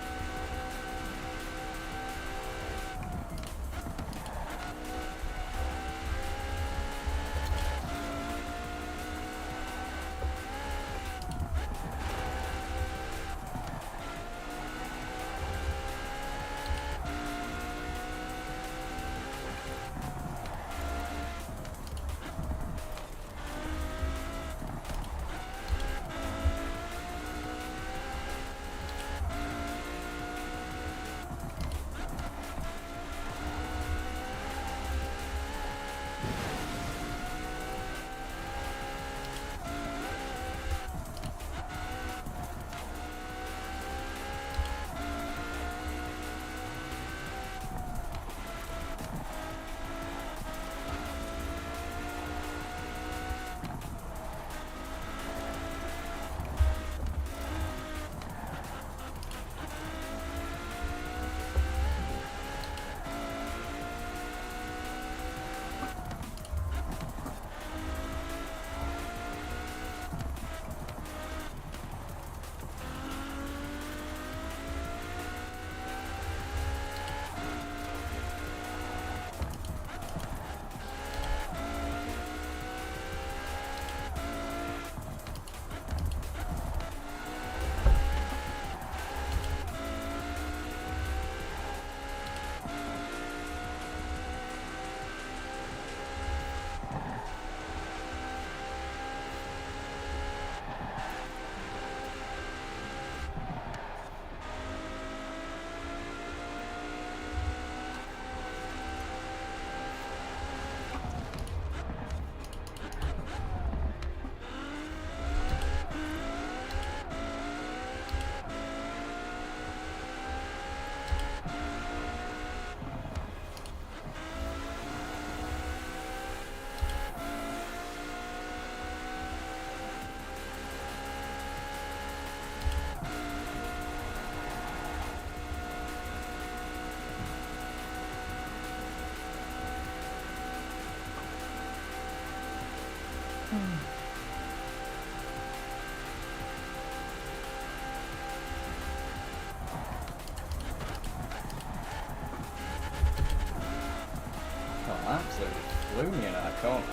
Oh, absolutely flew me in that corner.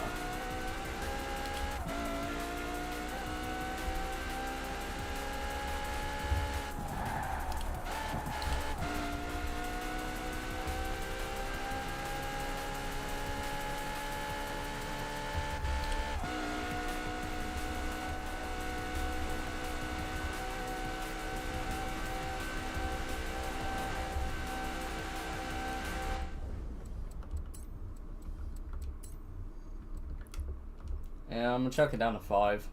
Yeah, I'm gonna chuck it down to 5.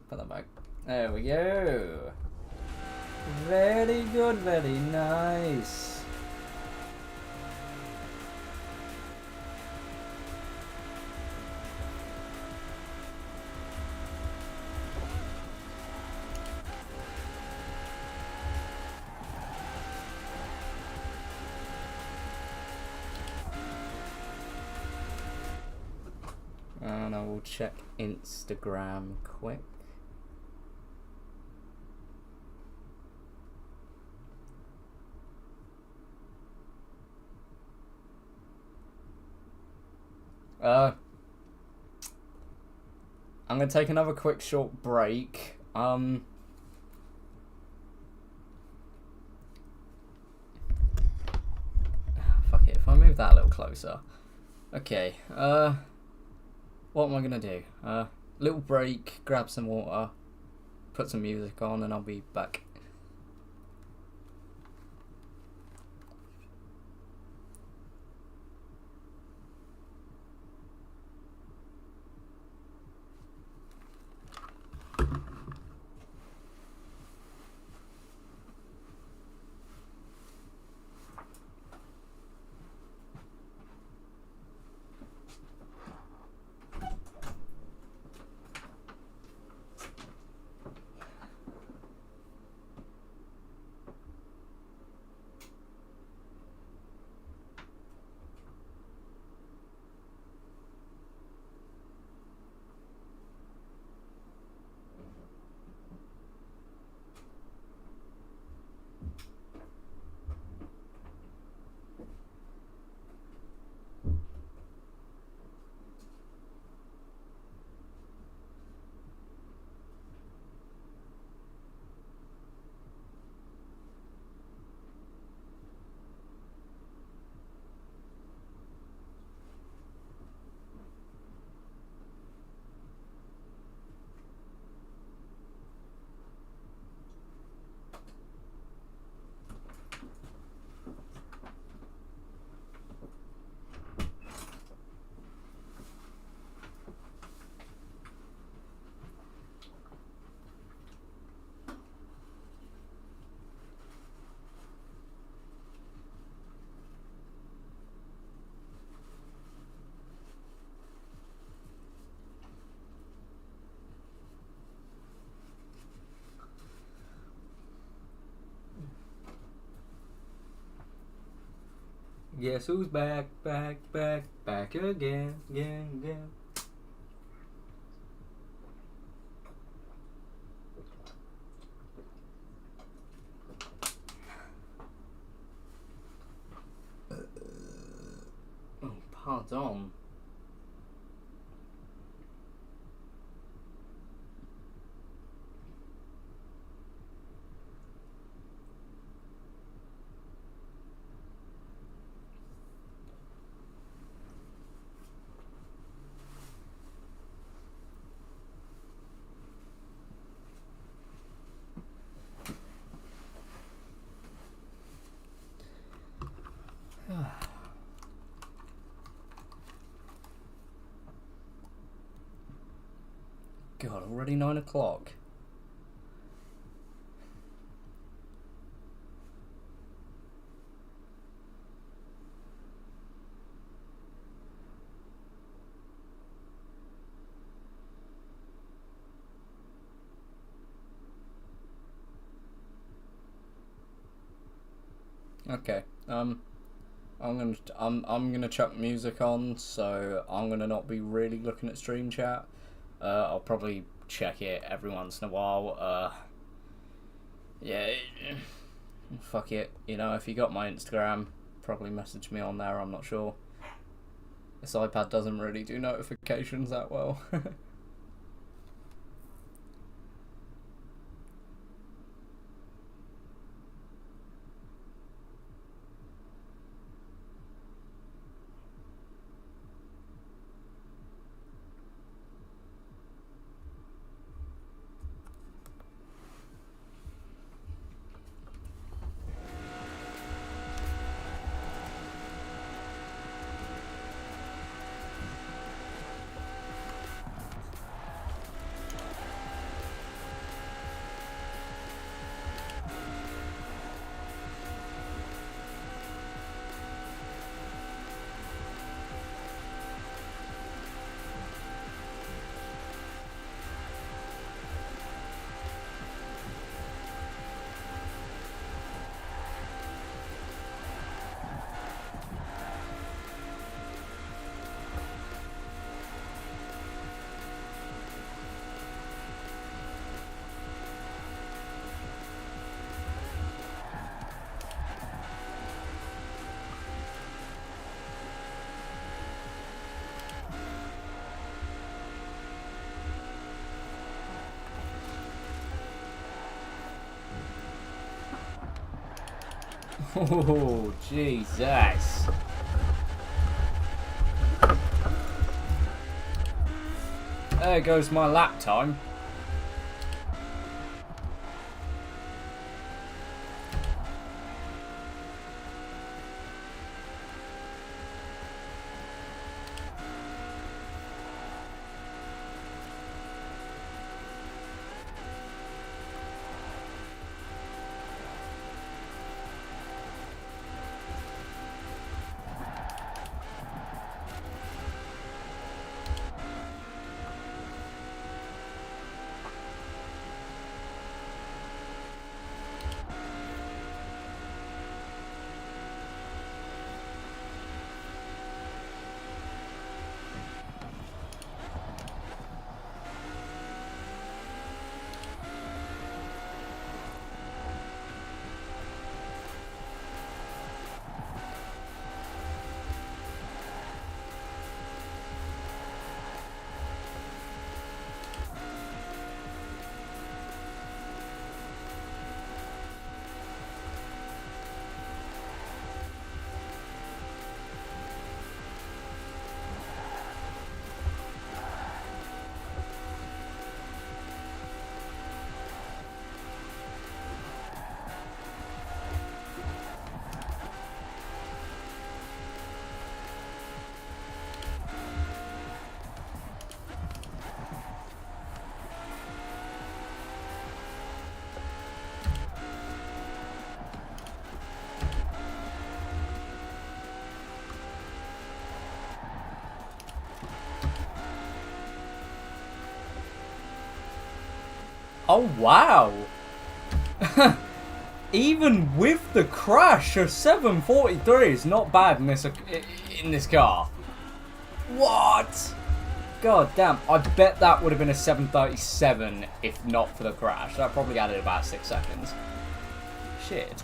Put that back. There we go. Very good, very nice. And I will check Instagram quick. I'm gonna take another quick short break. Fuck it, if I move that a little closer. Okay, what am I gonna do? Little break, grab some water, put some music on and I'll be back. Guess who's back again. Oh, pardon. God, already 9 o'clock. Okay. I'm gonna chuck music on, so I'm gonna not be really looking at stream chat. I'll probably check it every once in a while. Yeah, fuck it. You know, if you got my Instagram, probably message me on there. I'm not sure. This iPad doesn't really do notifications that well. Oh, Jesus. There goes my lap time. Oh, wow. Even with the crash, a 743 is not bad in this car. What? God damn. I bet that would have been a 737 if not for the crash. That probably added about 6 seconds. Shit.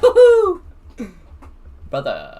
Woohoo! Brother.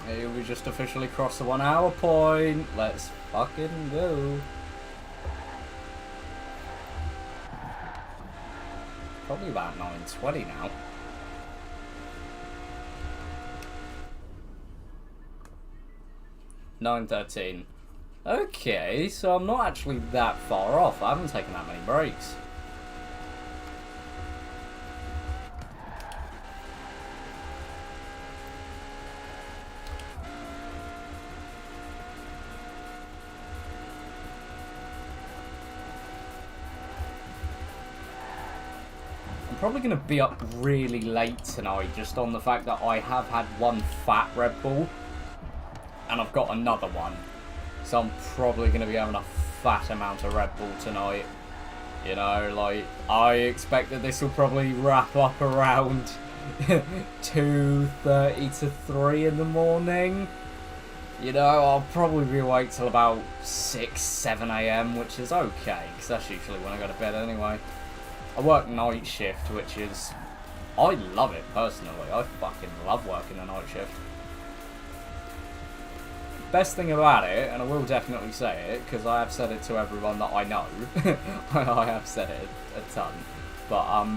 Here we just officially crossed the 1 hour point. Let's fucking go. Probably about 9:20 now. $9:13. Okay, so I'm not actually that far off. I haven't taken that many breaks. I'm probably going to be up really late tonight just on the fact that I have had one fat Red Bull and I've got another one. So I'm probably going to be having a fat amount of Red Bull tonight. You know, like, I expect that this will probably wrap up around 2:30 to 3 in the morning. You know, I'll probably be awake till about 6, 7 a.m, which is okay, because that's usually when I go to bed anyway. I work night shift, which is... I love it, personally. I fucking love working a night shift. Best thing about it, and I will definitely say it, because I have said it to everyone that I know. I have said it a ton. But,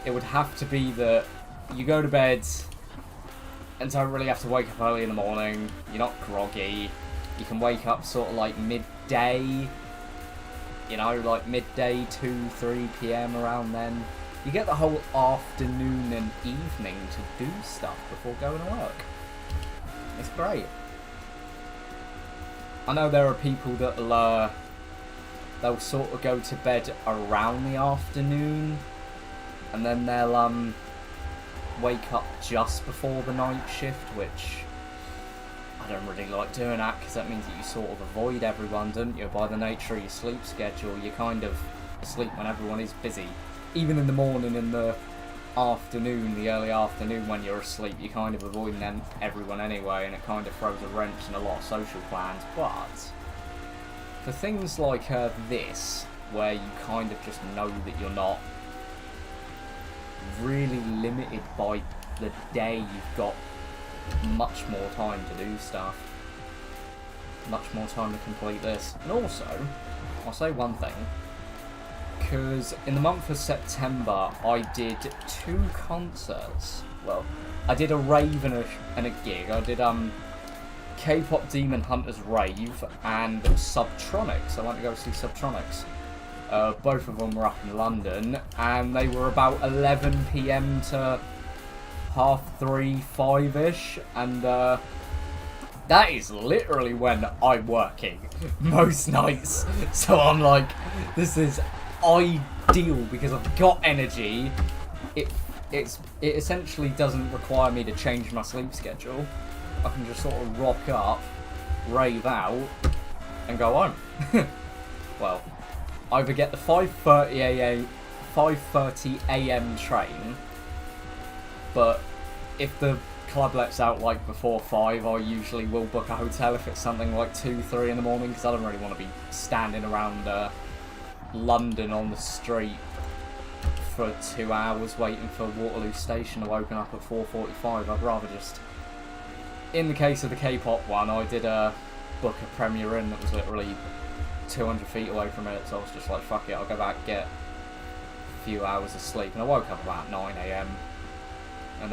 it would have to be that you go to bed and don't really have to wake up early in the morning. You're not groggy. You can wake up sort of like midday. You know, like midday, 2, 3 p.m. around then. You get the whole afternoon and evening to do stuff before going to work. It's great. I know there are people that they'll sort of go to bed around the afternoon, and then they'll wake up just before the night shift, which I don't really like doing that, because that means that you sort of avoid everyone, don't you? By the nature of your sleep schedule, you're kind of asleep when everyone is busy. Even in the morning, in the afternoon, the early afternoon when you're asleep, you're kind of avoiding everyone anyway, and it kind of throws a wrench in a lot of social plans. But for things like this, where you kind of just know that you're not really limited by the day, you've got much more time to do stuff, much more time to complete this. And also, I'll say one thing, because in the month of September I did 2 concerts. Well, I did a rave and a gig. I did K-pop Demon Hunters rave and Subtronics. I went to go see Subtronics. Both of them were up in London, and they were about 11 p.m. to 3:30, 5-ish, and that is literally when I'm working most nights. So I'm like, this is ideal because I've got energy. It essentially doesn't require me to change my sleep schedule. I can just sort of rock up, rave out, and go home. Well, either get the 5:30 a.m. train, but if the club lets out like before 5, I usually will book a hotel if it's something like 2, 3 in the morning, because I don't really want to be standing around London on the street for 2 hours waiting for Waterloo Station to open up at 4:45. I'd rather just... In the case of the K-pop one, I did book a Premier Inn that was literally 200 feet away from it, so I was just like, fuck it, I'll go back, get a few hours of sleep. And I woke up about 9 a.m. and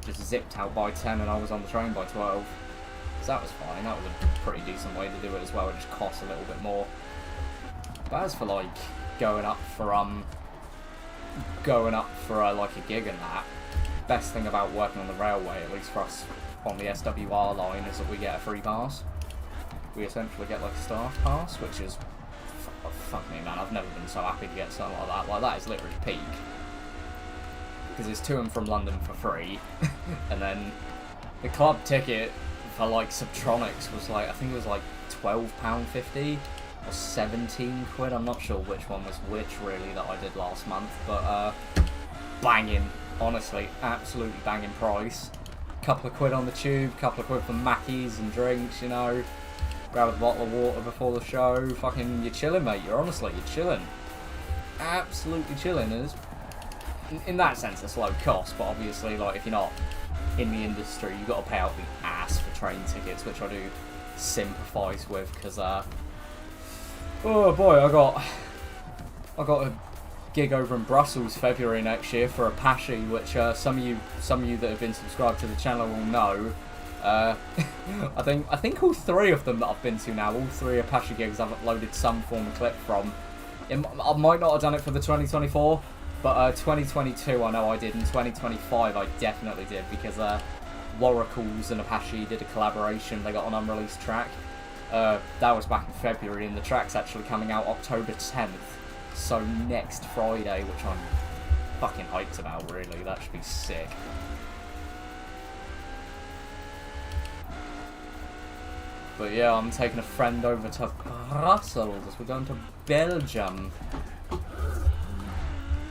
just zipped out by 10, and I was on the train by 12. So that was fine. That was a pretty decent way to do it as well. It just cost a little bit more. But as for like going up for like a gig and that, best thing about working on the railway, at least for us on the SWR line, is that we get a free pass. We essentially get like a staff pass, which is fuck me, man. I've never been so happy to get something like that. Like, that is literally peak. Because it's to and from London for free, and then the club ticket for like Subtronics was like, I think it was like £12.50 or 17 quid. I'm not sure which one was which really that I did last month, but banging, honestly, absolutely banging price. Couple of quid on the tube, couple of quid for Mackies and drinks, you know. Grab a bottle of water before the show. Fucking, you're chilling, mate. You're chilling. Absolutely chilling. In that sense, it's low cost, but obviously, like, if you're in the industry, you got to pay out the ass for train tickets, which I do sympathise with, because oh boy, I got a gig over in Brussels February next year for Apache, which some of you that have been subscribed to the channel will know. I think all three of them that I've been to now, all three Apache gigs, I've uploaded some form of clip from. I might not have done it for the 2024, but 2022 I know I did, and 2025 I definitely did, because Waracles and Apache did a collaboration. They got an unreleased track. That was back in February, and the track's actually coming out October 10th. So next Friday, which I'm fucking hyped about, really. That should be sick. But yeah, I'm taking a friend over to Brussels. We're going to Belgium.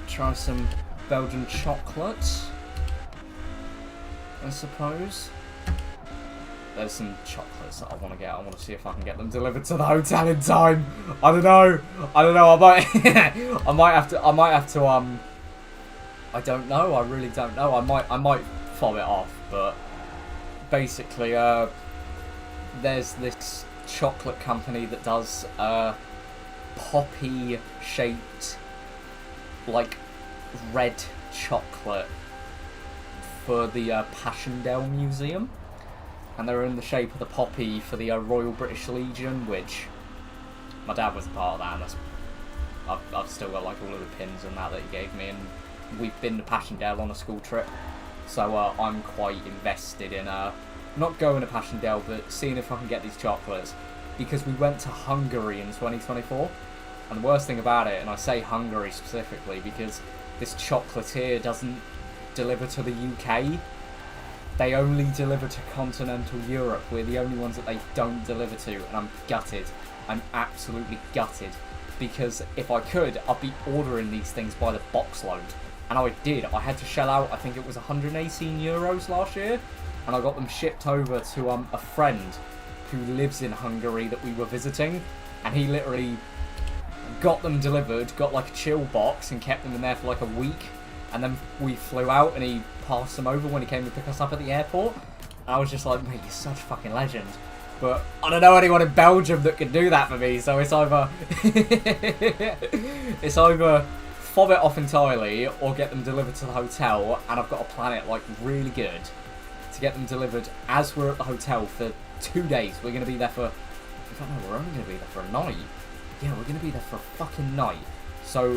Try some Belgian chocolate, I suppose. There's some chocolates that I want to get. I want to see if I can get them delivered to the hotel in time. I don't know. I might I might have to I don't know. I really don't know. I might fob it off, but basically there's this chocolate company that does poppy shaped, like, red chocolate for the Passchendaele Museum, and they're in the shape of the poppy for the Royal British Legion, which my dad was a part of that, and that's, I've still got like all of the pins and that he gave me, and we've been to Passchendaele on a school trip, so I'm quite invested in not going to Passchendaele, but seeing if I can get these chocolates, because we went to Hungary in 2024, and the worst thing about it, and I say Hungary specifically because this chocolatier doesn't deliver to the UK. They only deliver to continental Europe. We're the only ones that they don't deliver to, and I'm gutted. I'm absolutely gutted, because if I could, I'd be ordering these things by the box load, and I did. I had to shell out, I think it was 118 euros last year, and I got them shipped over to a friend who lives in Hungary that we were visiting, and he literally got them delivered, got like a chill box, and kept them in there for like a week, and then we flew out and he passed them over when he came to pick us up at the airport. And I was just like, mate, you're such a fucking legend. But I don't know anyone in Belgium that could do that for me, so it's either it's either fob it off entirely or get them delivered to the hotel, and I've got to plan it like really good to get them delivered as we're at the hotel for 2 days. We're going to be there for, I don't know, we're only going to be there for a night. Yeah, we're going to be there for a fucking night. So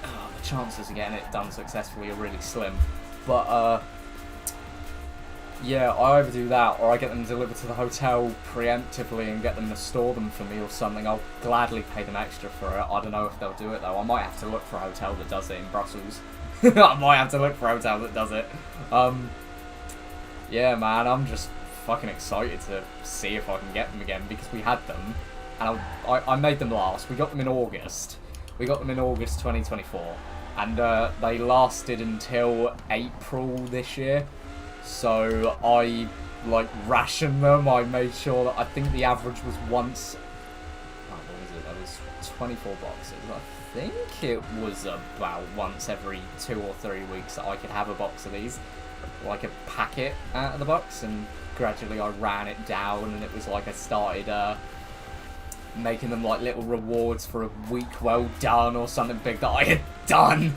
the chances of getting it done successfully are really slim. But yeah, I either do that or I get them delivered to the hotel preemptively and get them to store them for me or something. I'll gladly pay them extra for it. I don't know if they'll do it though. I might have to look for a hotel that does it in Brussels. I might have to look for a hotel that does it. Yeah, man, I'm just fucking excited to see if I can get them again, because we had them, and I made them last. We got them in August. We got them in August 2024, and they lasted until April this year. So I like rationed them. I made sure that, I think the average was once. Oh, what was it? That was 24 boxes. I think it was about once every 2 or 3 weeks that I could have a box of these, like a packet out of the box, and gradually I ran it down, and it was like I started making them like little rewards for a week well done or something big that I had done.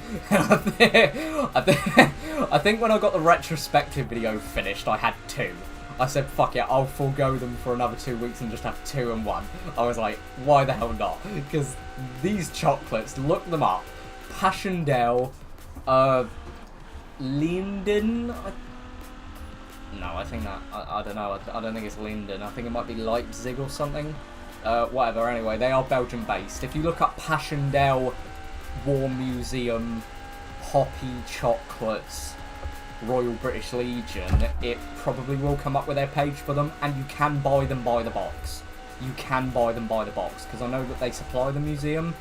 I think when I got the retrospective video finished, I had 2. I said, fuck it, I'll forego them for another 2 weeks and just have 2 in 1. I was like, why the hell not? Because these chocolates, look them up. Passchendaele, Linden? No, I think that, I don't know, I don't think it's Linden. I think it might be Leipzig or something. Whatever, anyway, they are Belgian based. If you look up Passchendaele War Museum Poppy Chocolates Royal British Legion, it probably will come up with their page for them, and you can buy them by the box. You can buy them by the box, because I know that they supply the museum,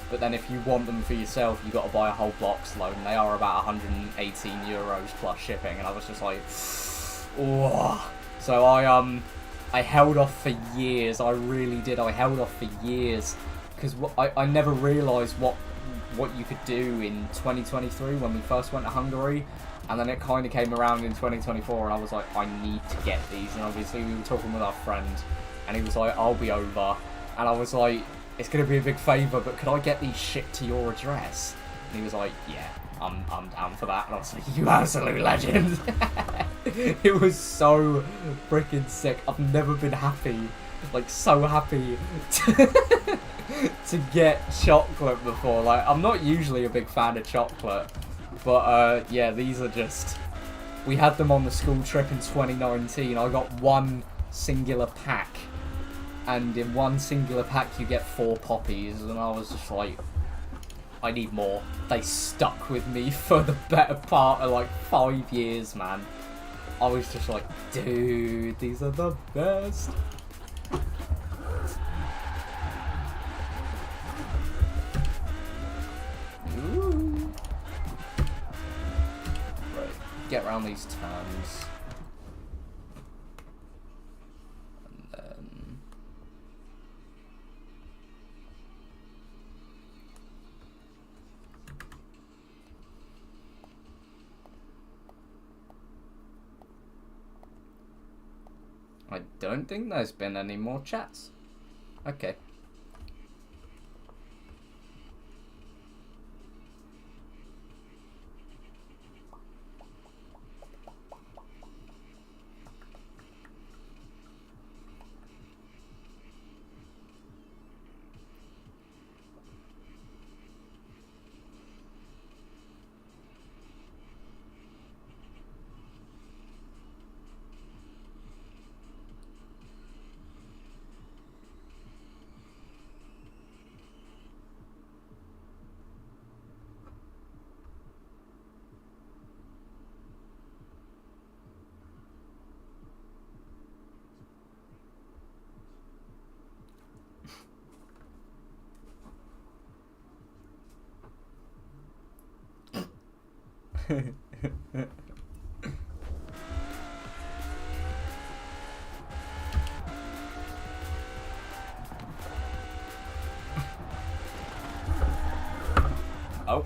but then if you want them for yourself, you got to buy a whole box load, and they are about 118 euros plus shipping, and I was just like, oh. So I held off for years. I really did. I held off for years because I never realised what what you could do in 2023 when we first went to Hungary, and then it kind of came around in 2024, and I was like, I need to get these, and obviously we were talking with our friend, and he was like, I'll be over, and I was like, it's going to be a big favour, but could I get these shipped to your address? And he was like, yeah, I'm down for that, and I was like, you absolute legend. It was so freaking sick. I've never been happy, like so happy to get chocolate before. Like, I'm not usually a big fan of chocolate, but yeah, these are just, we had them on the school trip in 2019. I got one singular pack, and in one singular pack you get 4 poppies, and I was just like, I need more. They stuck with me for the better part of like 5 years, man. I was just like, dude, these are the best. Ooh. Right, get around these turns. And then... I don't think there's been any more chats. Okay. Oh.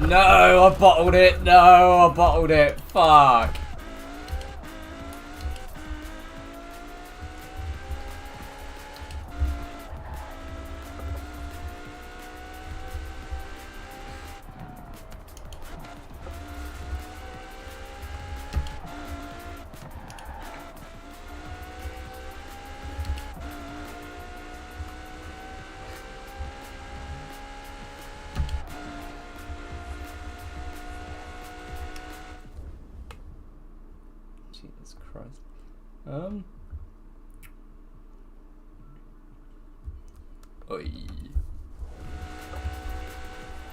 No, I bottled it. No, I bottled it. Fuck. Jesus Christ. Oi.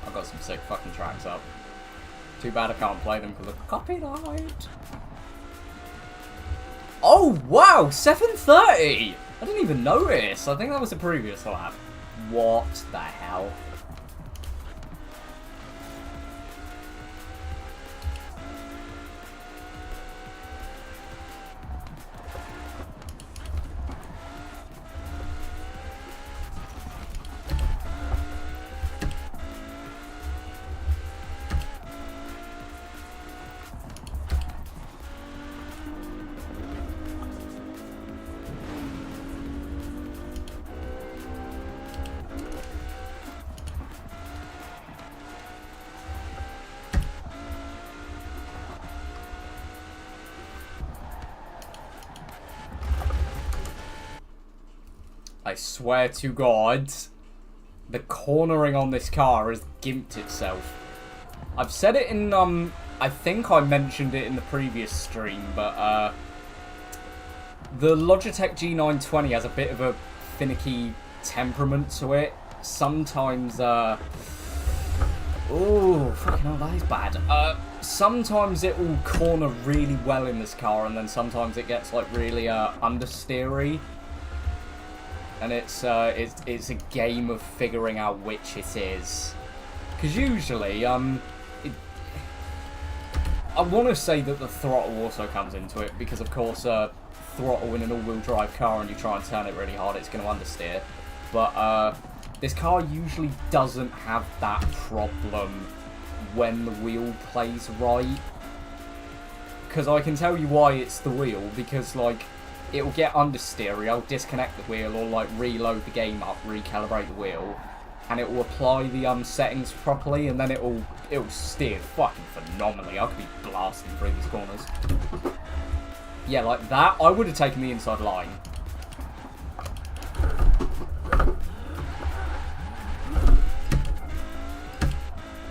I've got some sick fucking tracks up. Too bad I can't play them because of copyright. Oh, wow! 7:30! I didn't even notice. I think that was the previous lap. What the hell? I swear to God, the cornering on this car has gimped itself. I've said it in, I think I mentioned it in the previous stream, but, the Logitech G920 has a bit of a finicky temperament to it. Sometimes, oh, fucking hell, that is bad. Sometimes it will corner really well in this car, and then sometimes it gets, like, really, understeery. And it's a game of figuring out which it is. Because usually, I want to say that the throttle also comes into it, because of course, throttle in an all-wheel drive car and you try and turn it really hard, it's going to understeer. But This car usually doesn't have that problem when the wheel plays right. Because I can tell you why it's the wheel, because, like, it'll get understeery, I'll disconnect the wheel, or, like, reload the game up, recalibrate the wheel, and it will apply the settings properly, and then it'll steer fucking phenomenally. I could be blasting through these corners. Yeah, like that, I would have taken the inside line.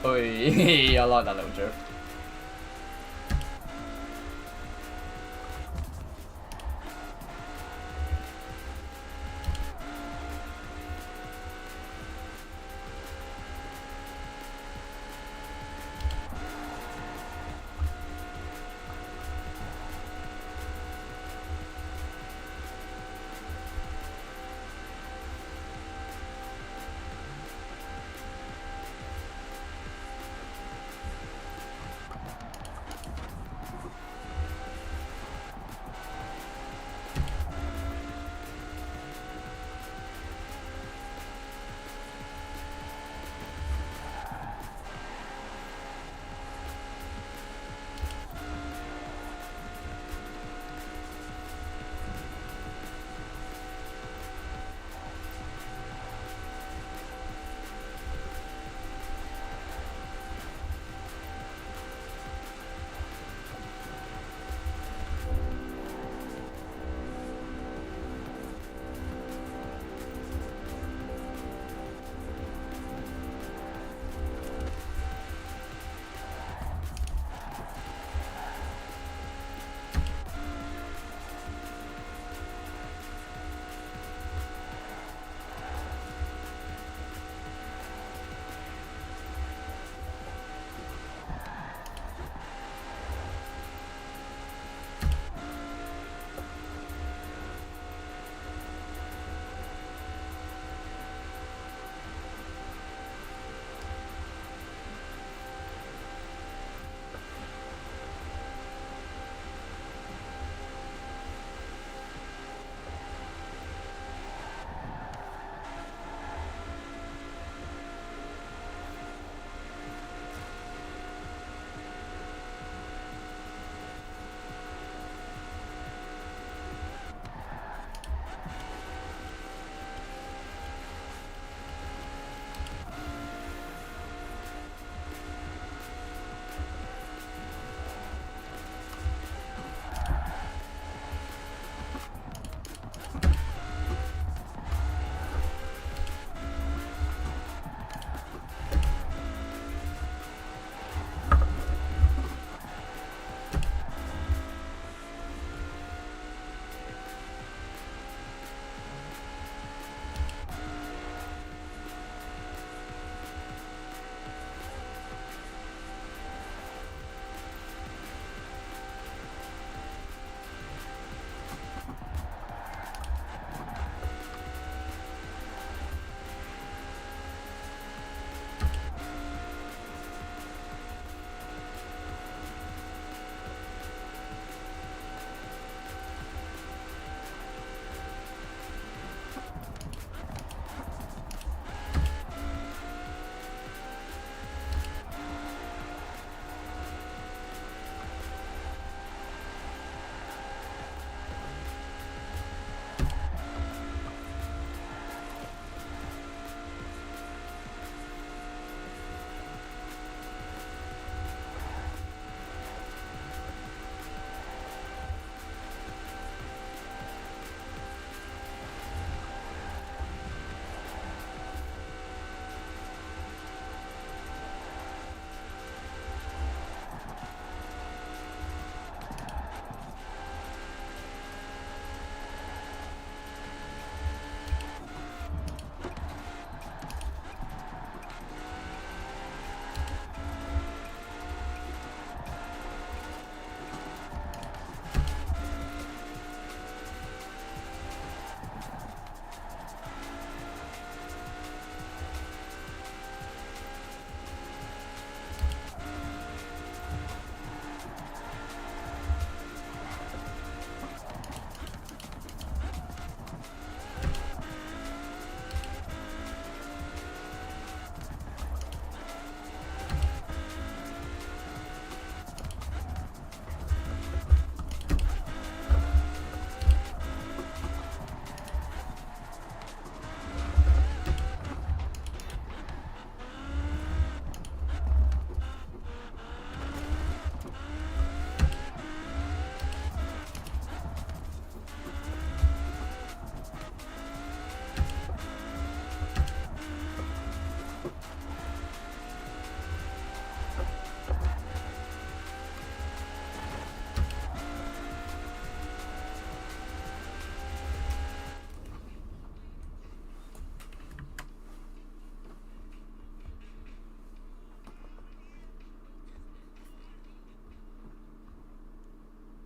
Oi, I like that little drift.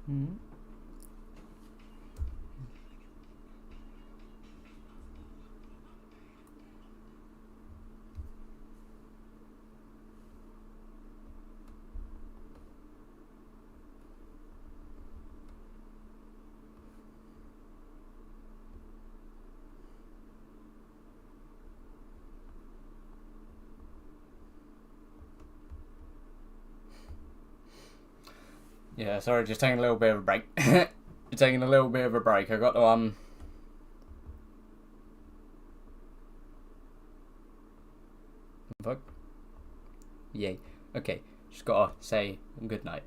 Hmm. Yeah, sorry, just taking a little bit of a break. Taking a little bit of a break. I got to fuck. Yay. Okay, just gotta say good night.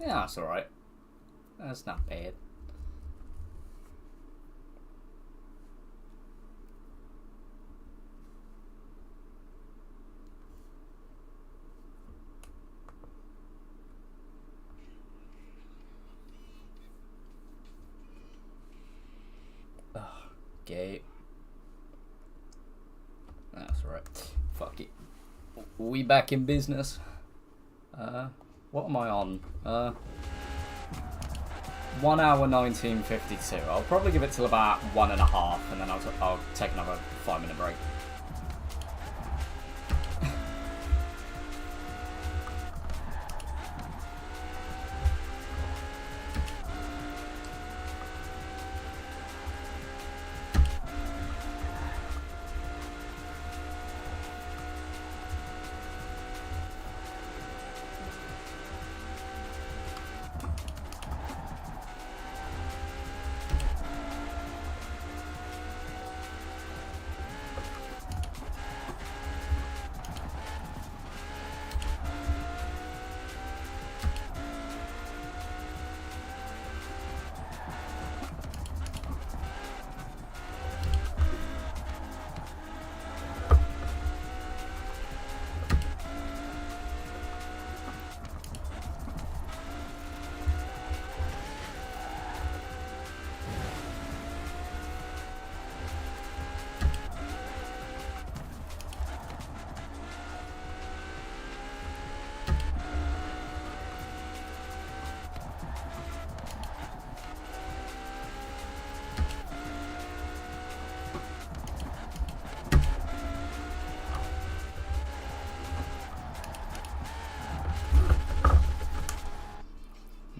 Yeah, that's alright. That's not bad. Okay. That's right. Fuck it. We back in business. What am I on? 1 hour 19:52. I'll probably give it till about 1.5, and then I'll take another 5-minute break.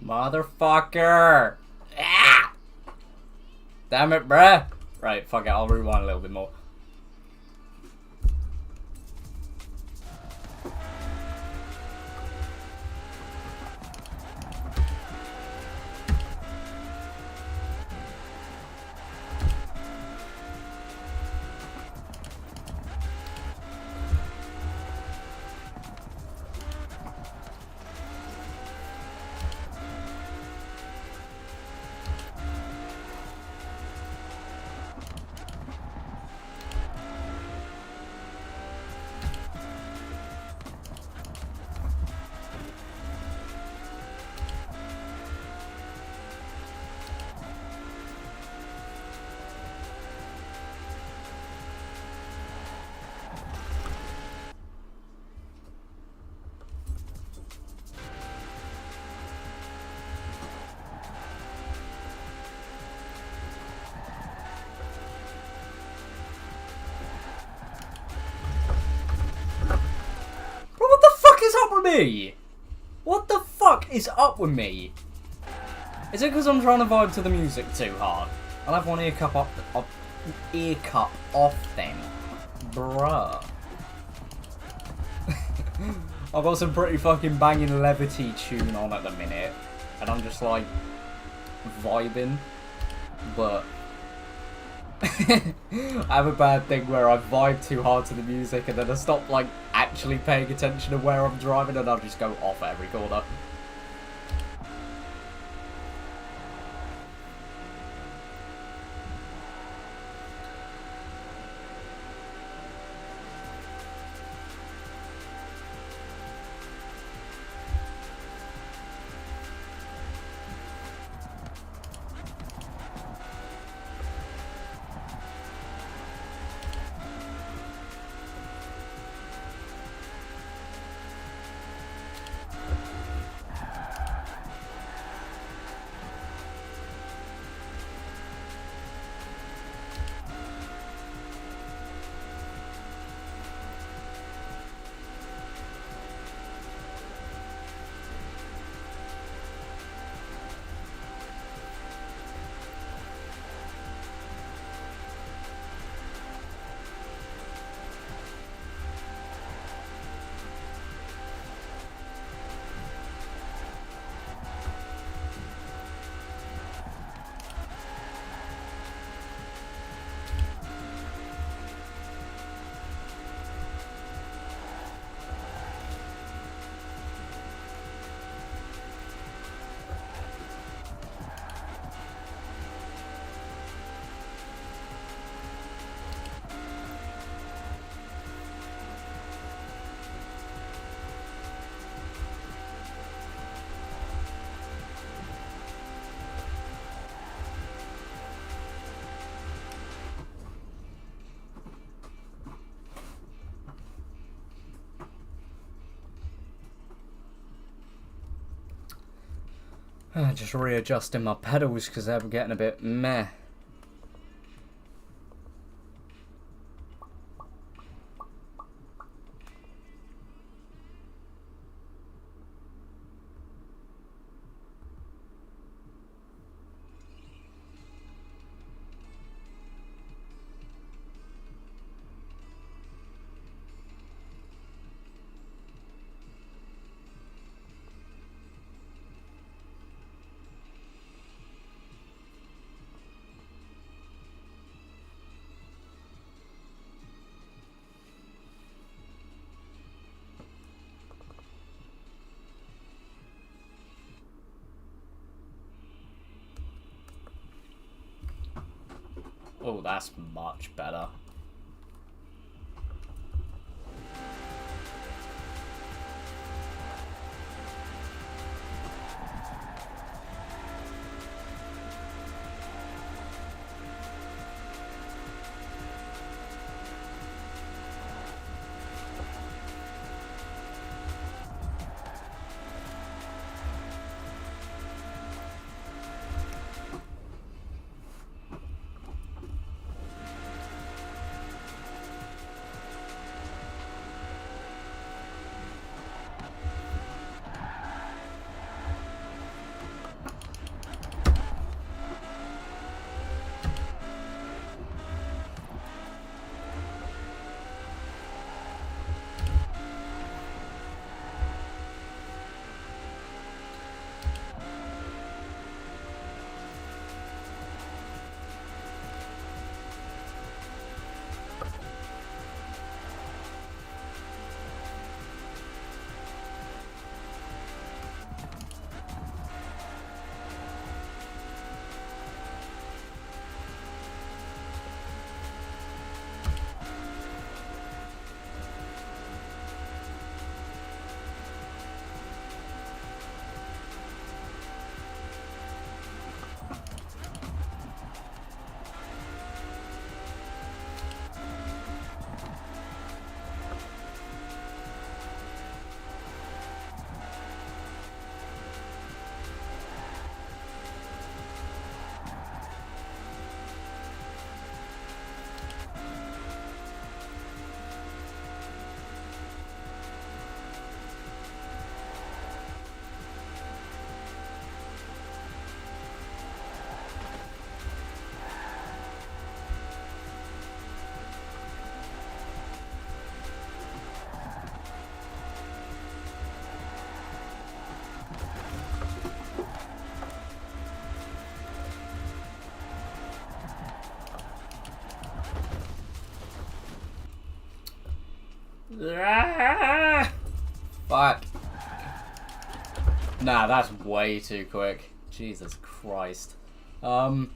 Motherfucker! Ah! Damn it, bruh! Right, fuck it, I'll rewind a little bit more. Me? What the fuck is up with me? Is it because I'm trying to vibe to the music too hard? I'll have one ear cup off then. Bruh. I've got some pretty fucking banging Levity tune on at the minute, and I'm just like vibing, but I have a bad thing where I vibe too hard to the music and then I stop like actually paying attention to where I'm driving and I'll just go off at every corner. Just readjusting my pedals because they're getting a bit meh. Oh, that's much better. Fuck. Nah, that's way too quick. Jesus Christ. Bruh.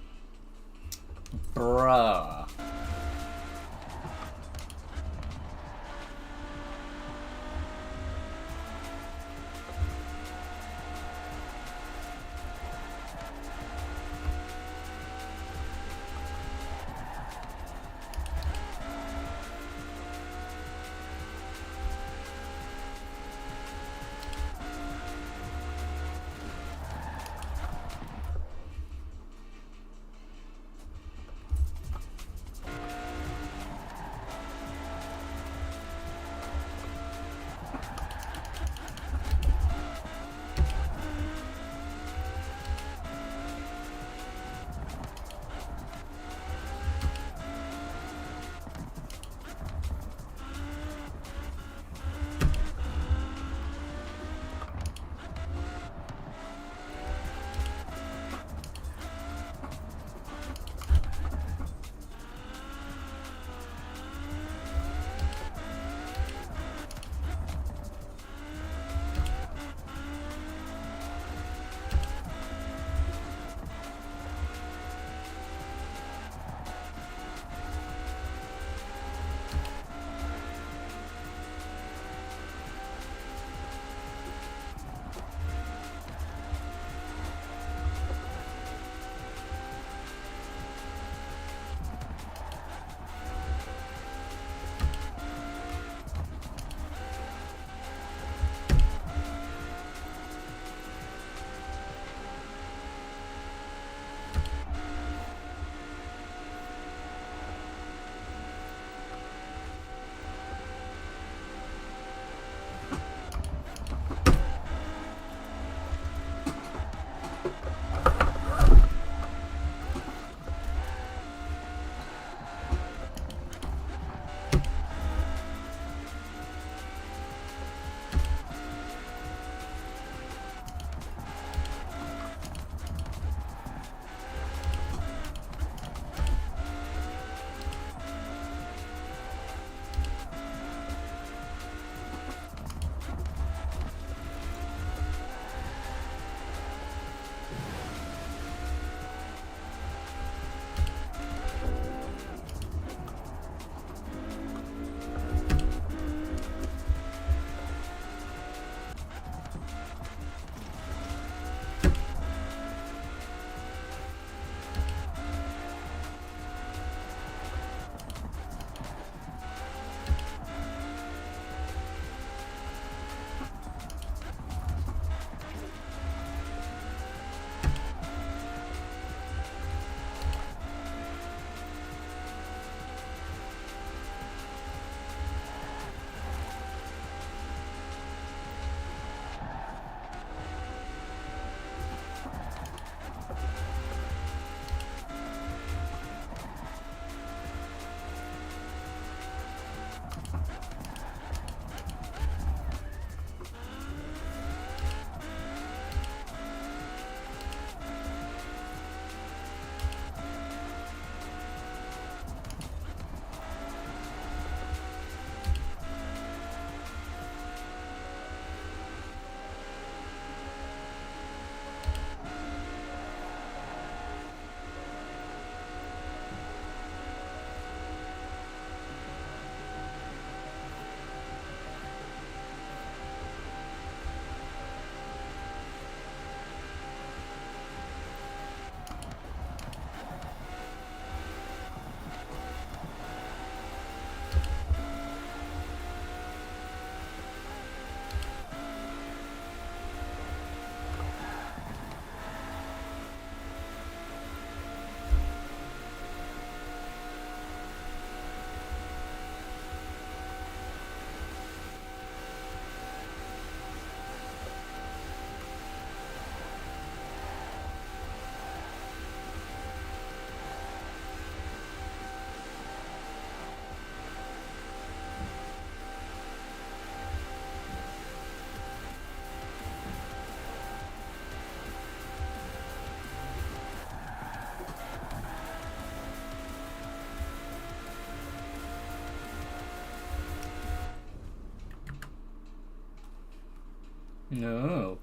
No.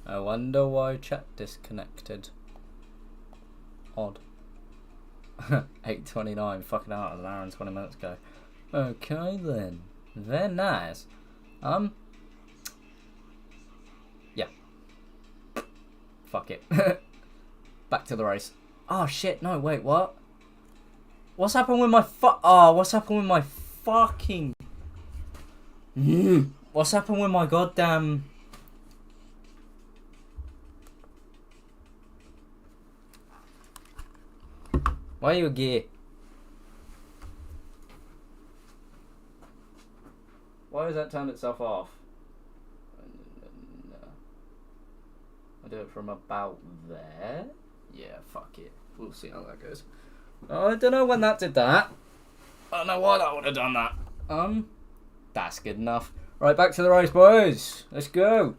I wonder why chat disconnected. Odd. 8:29, fucking out of an hour and 20 minutes ago. Okay then. Very nice. Yeah. Fuck it. Back to the race. Oh shit, no, wait, what? What's happened with my what's happened with my fucking... What's happened with my goddamn... Why are you gay? Why has that turned itself off? I do it from about there. Yeah, fuck it. We'll see how that goes. I don't know when that did that. I don't know why that would have done that. That's good enough. Right, back to the race, boys. Let's go.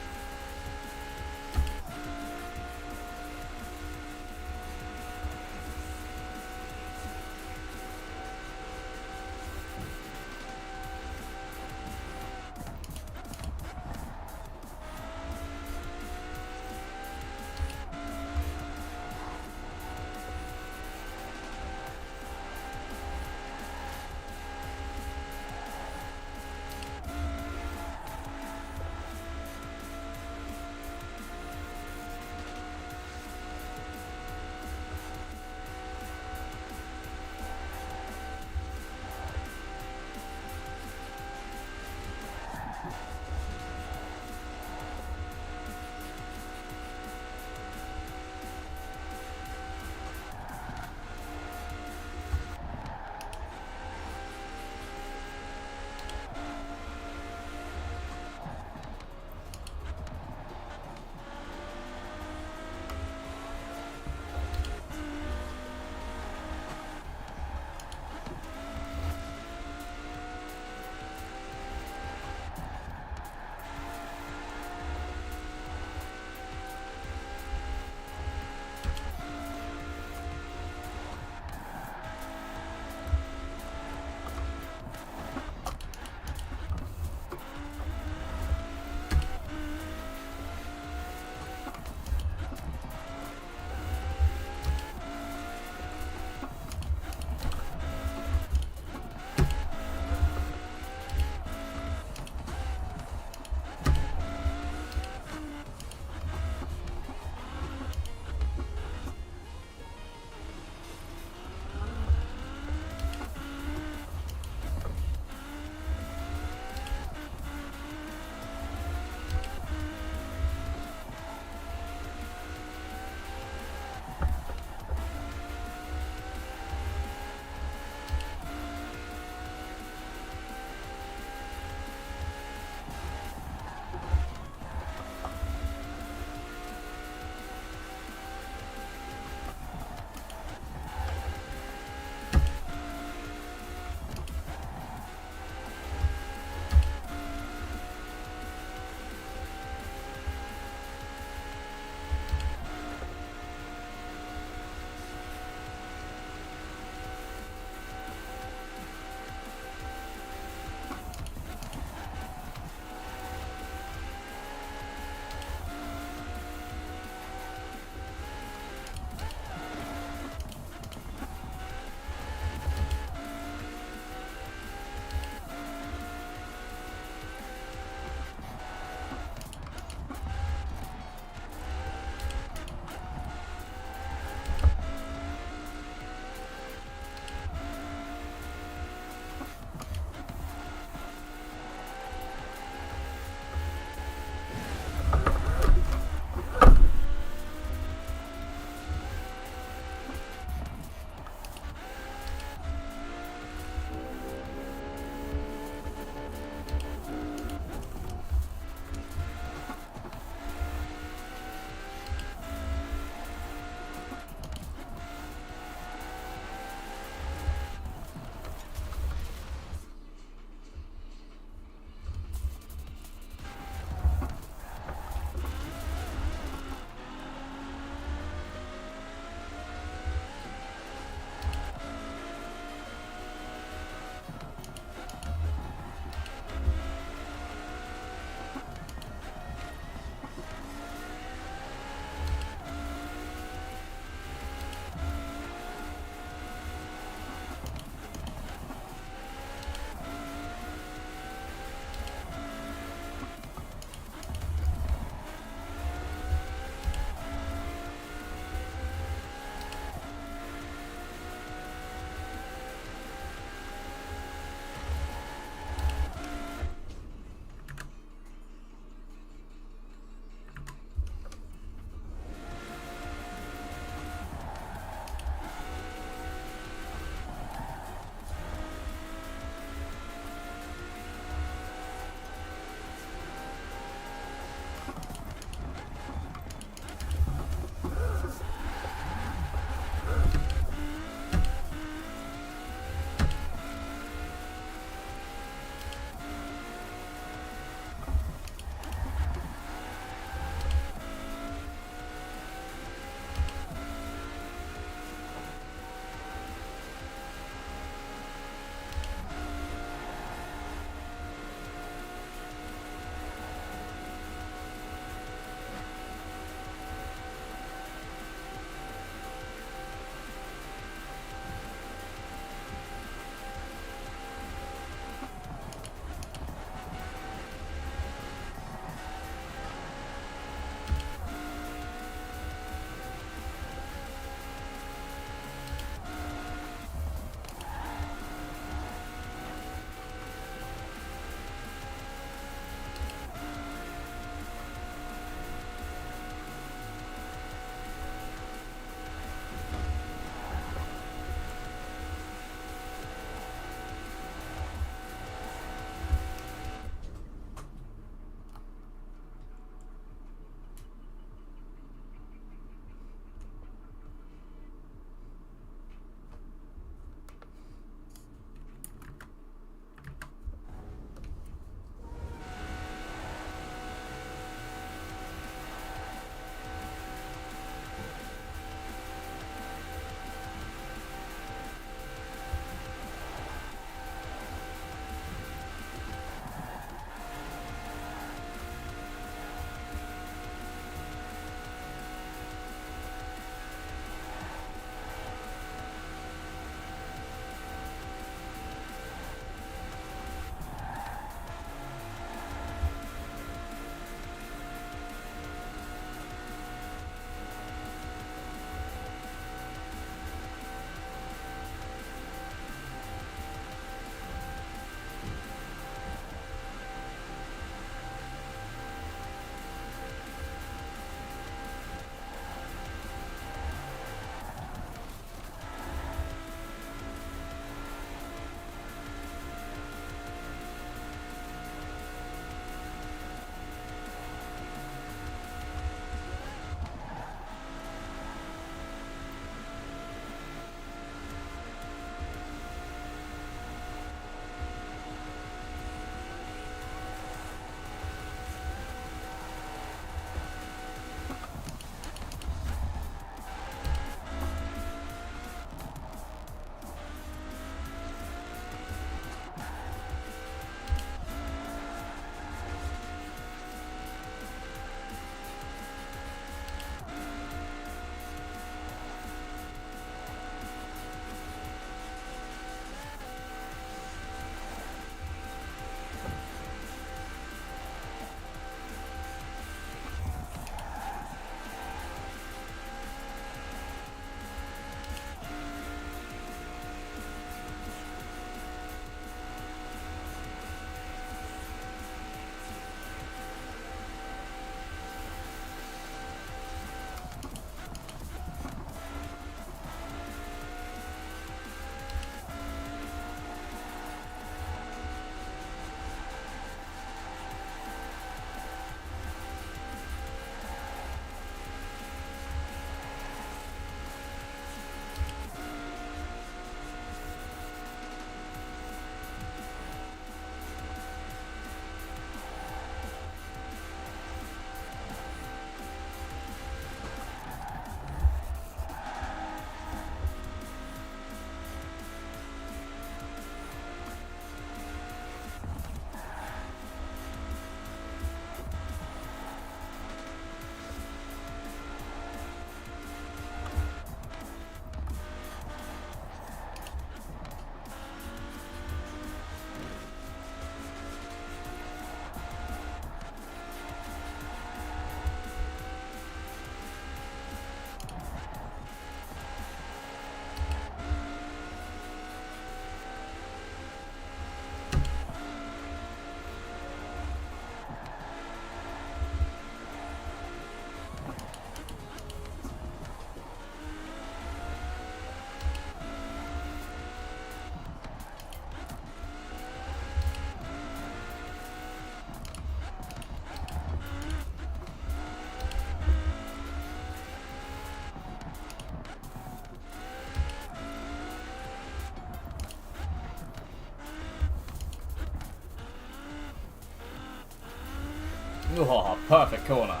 Oh, perfect corner.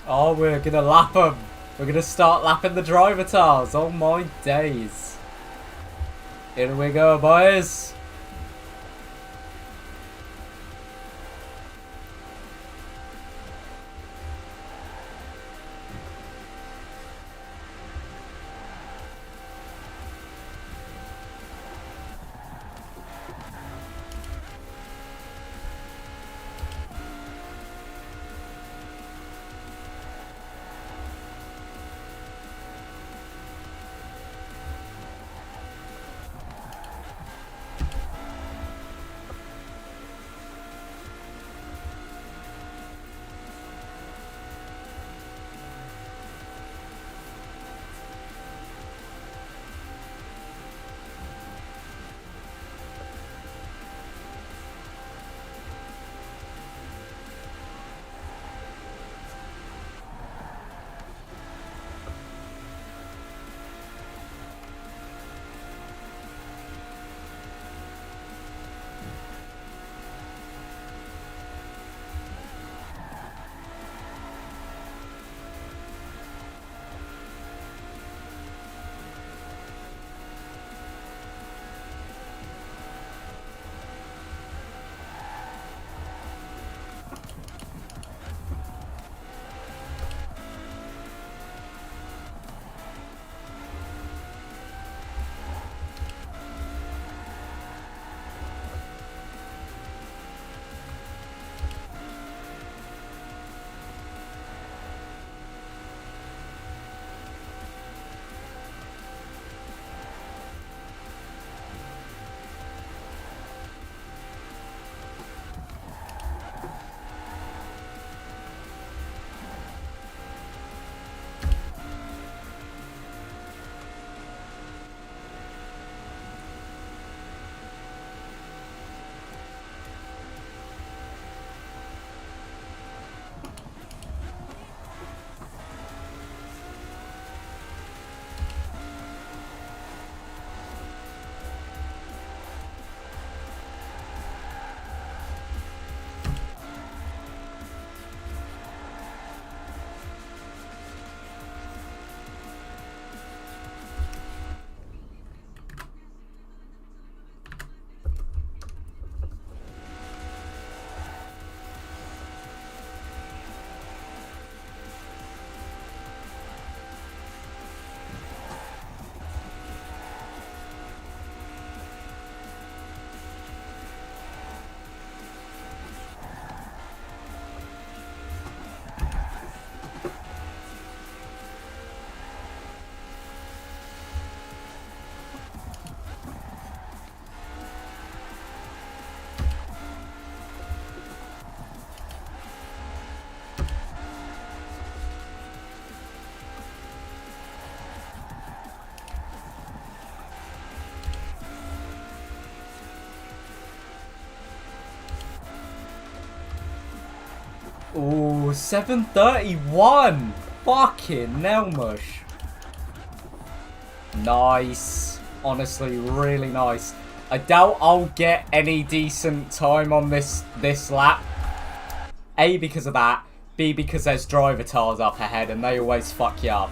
Oh, we're gonna lap them. We're gonna start lapping the driver tires. Oh my days. Here we go, boys. Ooh, 731. Fucking Nelmush. Nice. Honestly, really nice. I doubt I'll get any decent time on this lap. A, because of that. B, because there's driver tires up ahead and they always fuck you up.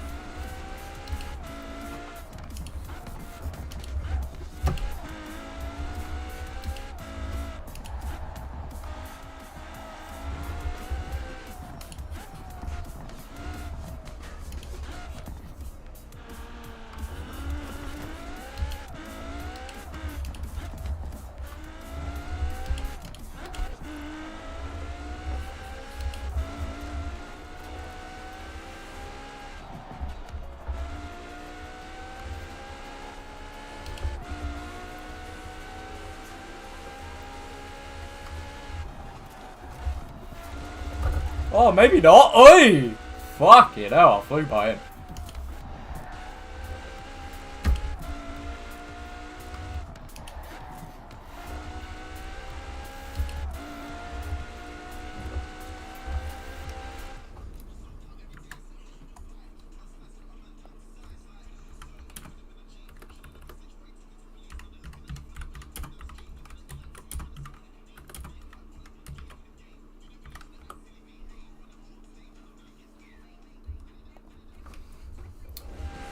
Oh, maybe not. Oi! Fucking hell, I flew by it.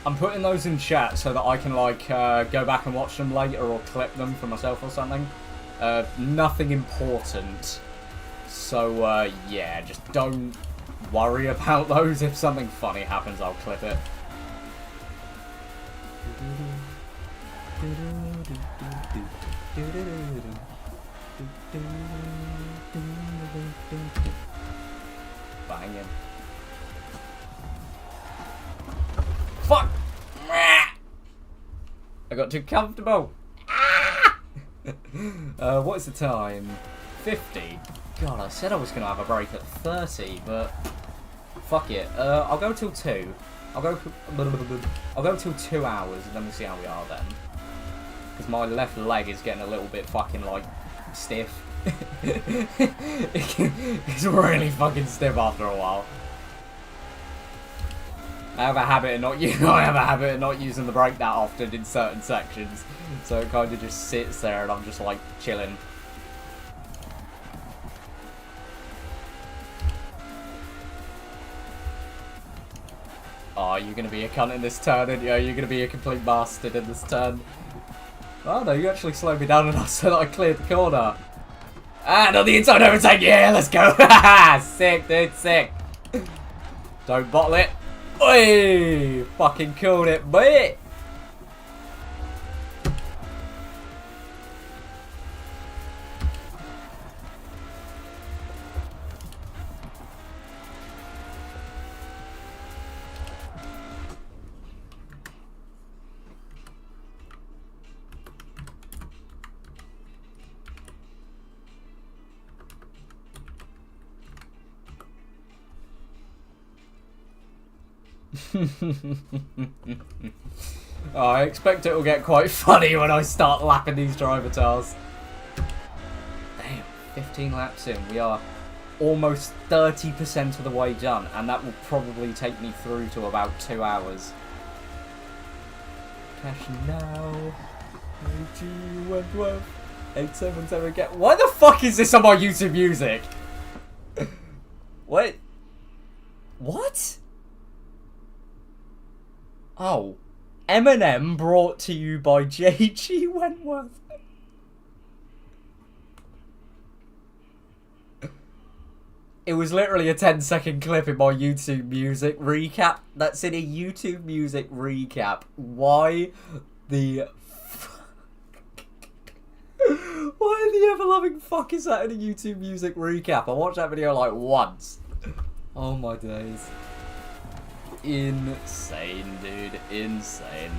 I'm putting those in chat so that I can, like, go back and watch them later or clip them for myself or something. Nothing important. So, yeah, just don't worry about those. If something funny happens, I'll clip it. Banging. Fuck! I got too comfortable. What is the time? 50. God, I said I was gonna have a break at 30, but fuck it. I'll go till 2. I'll go till 2 hours, and then we'll see how we are then. Because my left leg is getting a little bit fucking like stiff. It's really fucking stiff after a while. I have a habit of not using the brake that often in certain sections, so it kind of just sits there and I'm just like chilling. Oh, you're gonna be a cunt in this turn, aren't you? You're gonna be a complete bastard in this turn. Oh no, you actually slowed me down enough so that I cleared the corner. And on the inside overtake, yeah, let's go. Sick, dude, sick. Don't bottle it. Oi! Fucking killed it, boy! Oh, I expect it will get quite funny when I start lapping these driver tires. Damn, 15 laps in. We are almost 30% of the way done, and that will probably take me through to about 2 hours. Cash now. 877 get. Why the fuck is this on my YouTube Music? Wait. What? Oh, Eminem brought to you by J.G. Wentworth. It was literally a 10-second clip in my YouTube Music recap. That's in a YouTube Music recap. Why the why the ever-loving fuck is that in a YouTube Music recap? I watched that video like once. Oh my days. Insane, dude. Insane.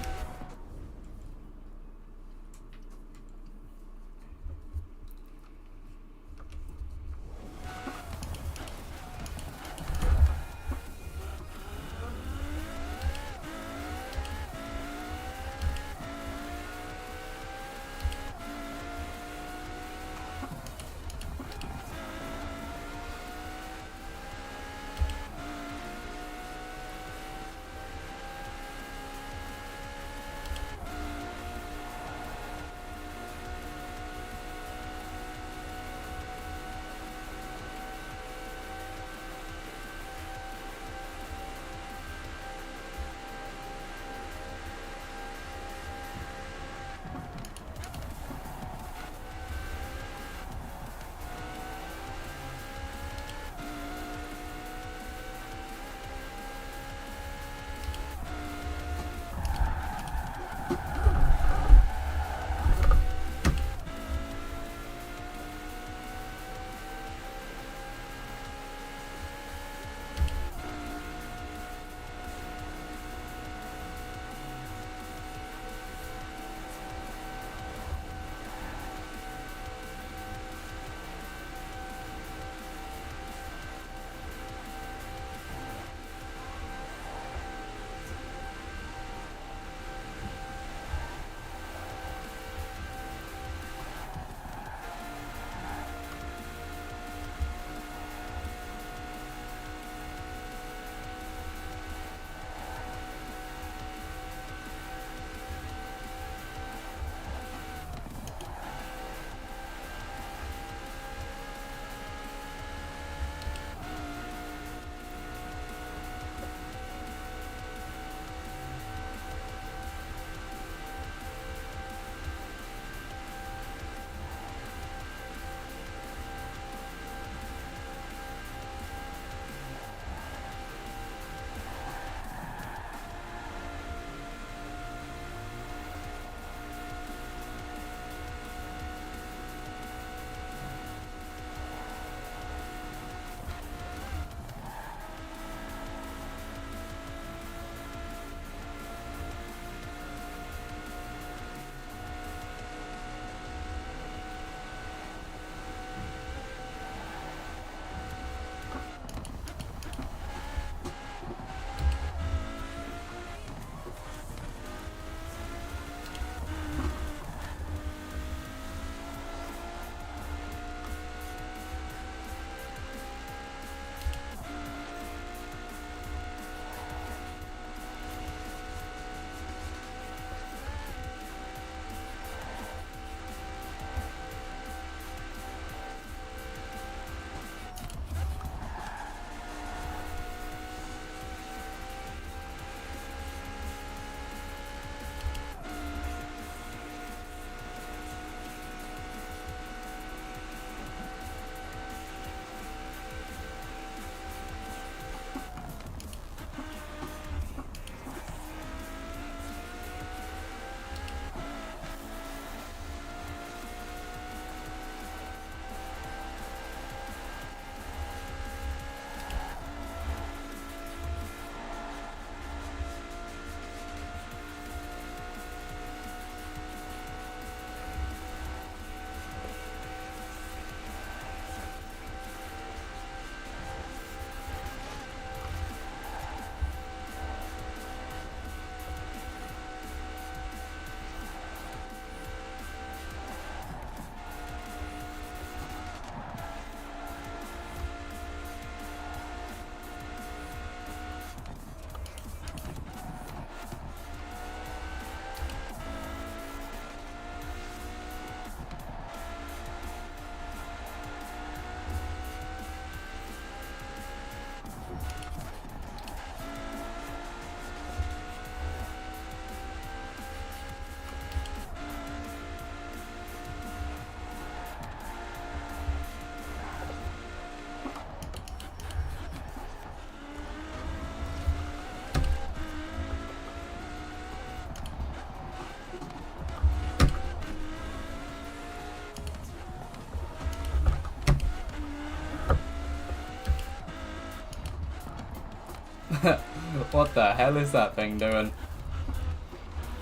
What the hell is that thing doing?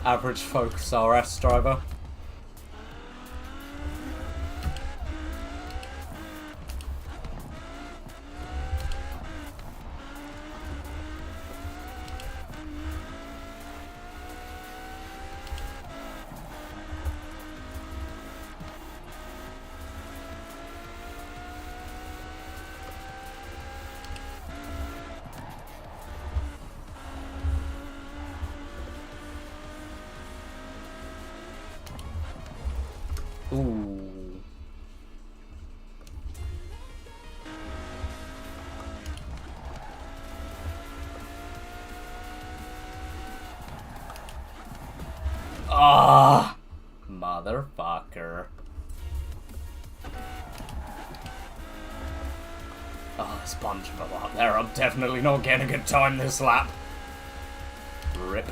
Average Focus RS driver. Ooh. Ah, motherfucker. Oh, there's a bunch of them out there. I'm definitely not getting a good time this lap. Rip.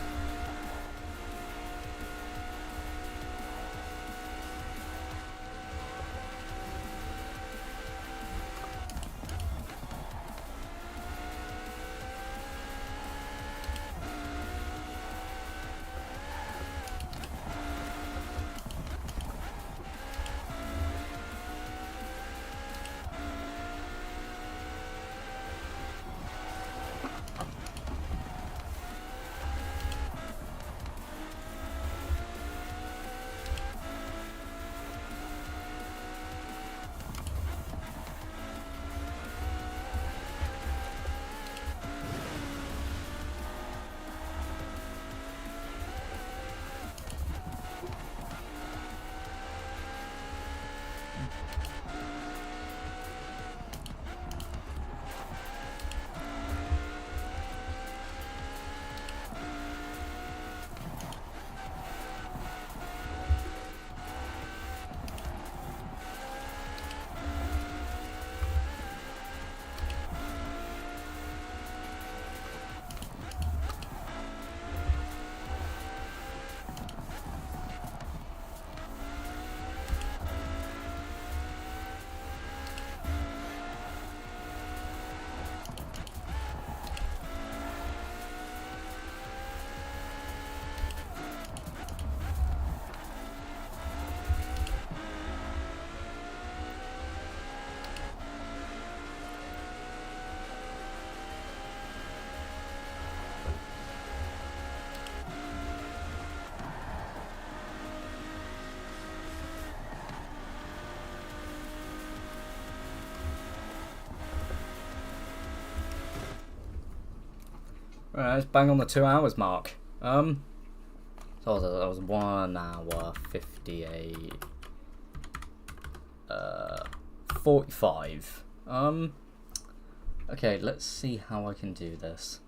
Alright, let's bang on the 2 hours mark. So that was 1 hour 58. 45. Okay, let's see how I can do this.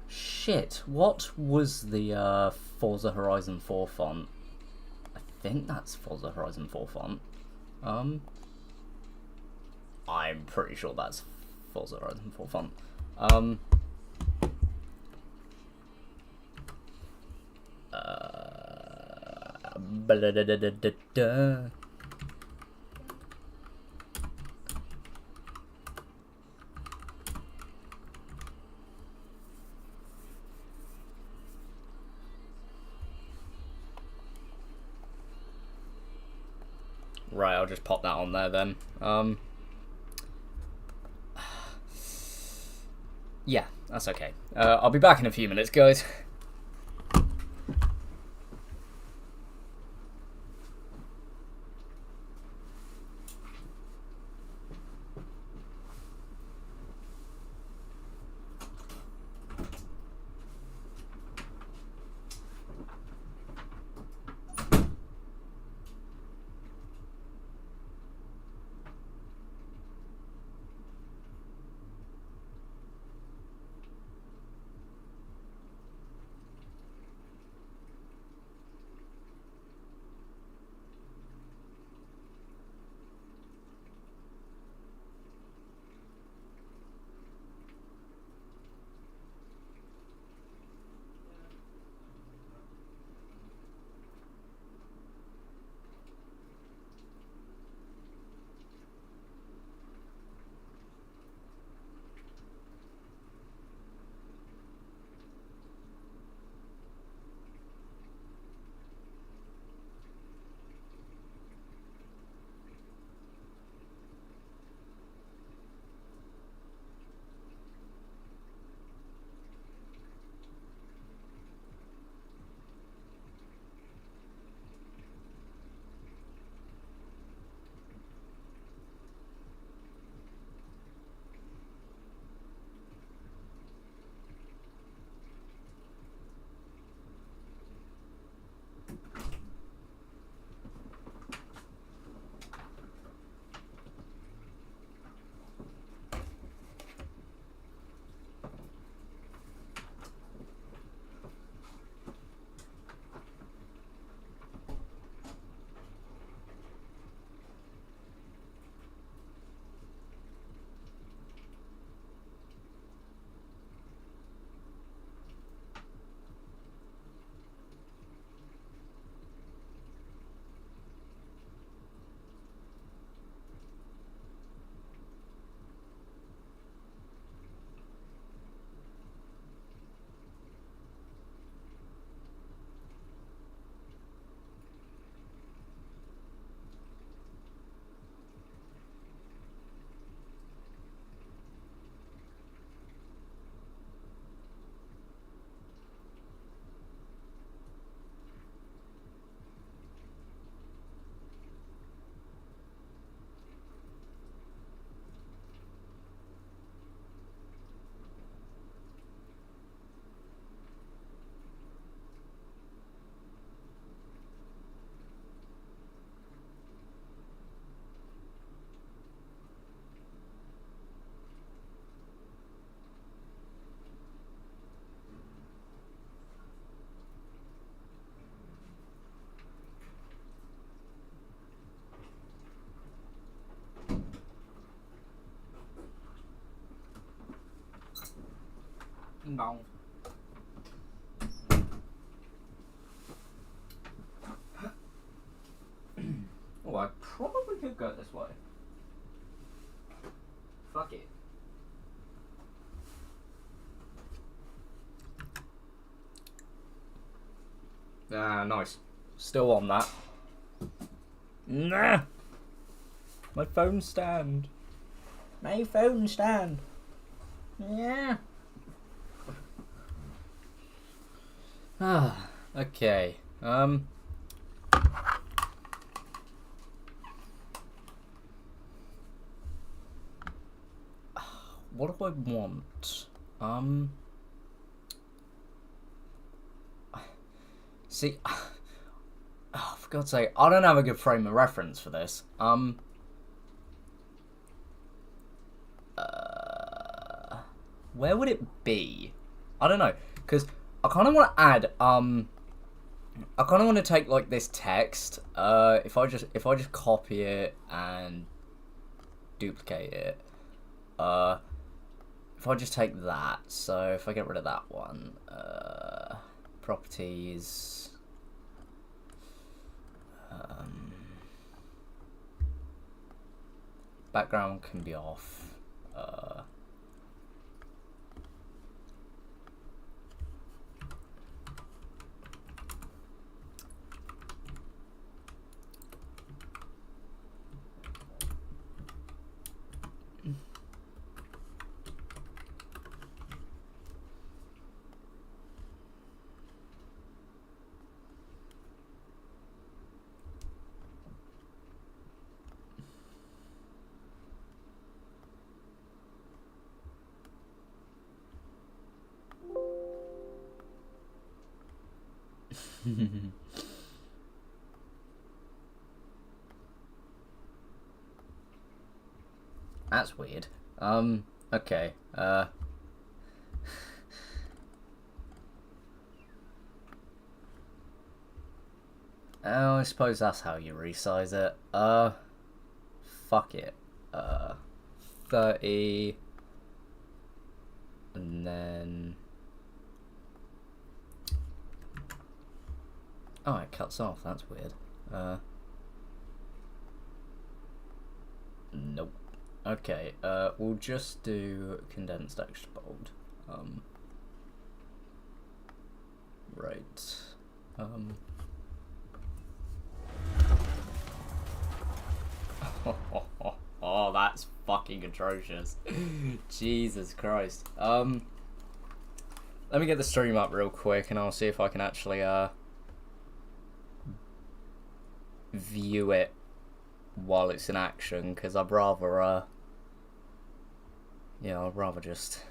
Shit, what was the Forza Horizon 4 font? I think that's Forza Horizon 4 font. I'm pretty sure that's Forza Horizon 4 font. Right, I'll just pop that on there then. Yeah, that's okay. I'll be back in a few minutes, guys. go this way. Fuck it. Ah, nice. Still on that. Nah! My phone stand. My phone stand. Yeah. Ah, okay. What do I want? See, oh, for God's sake, I don't have a good frame of reference for this. Where would it be? I don't know, because I kind of want to add, I kind of want to take, like, this text, if I just copy it and duplicate it, if I just take that, so if I get rid of that one, properties, background can be off, That's weird. Okay, oh, I suppose that's how you resize it. Fuck it. 30, and then, oh, it cuts off, that's weird. Nope. Okay, we'll just do condensed extra bold. Right. Oh, that's fucking atrocious. Jesus Christ. Let me get the stream up real quick and I'll see if I can actually, view it while it's in action, because I'd rather, yeah, I'd rather just...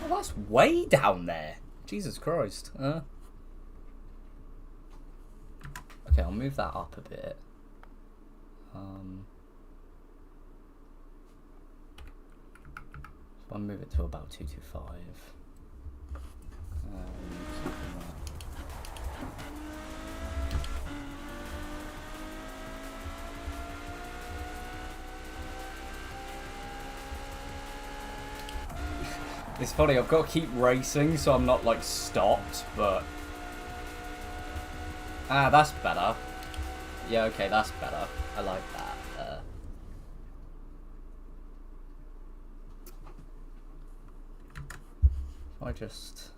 Oh, that's way down there. Jesus Christ. Okay, I'll move that up a bit. So I'll move it to about 225. It's funny, I've got to keep racing so I'm not, like, stopped, but... Ah, that's better. Yeah, okay, that's better. I like that. I just...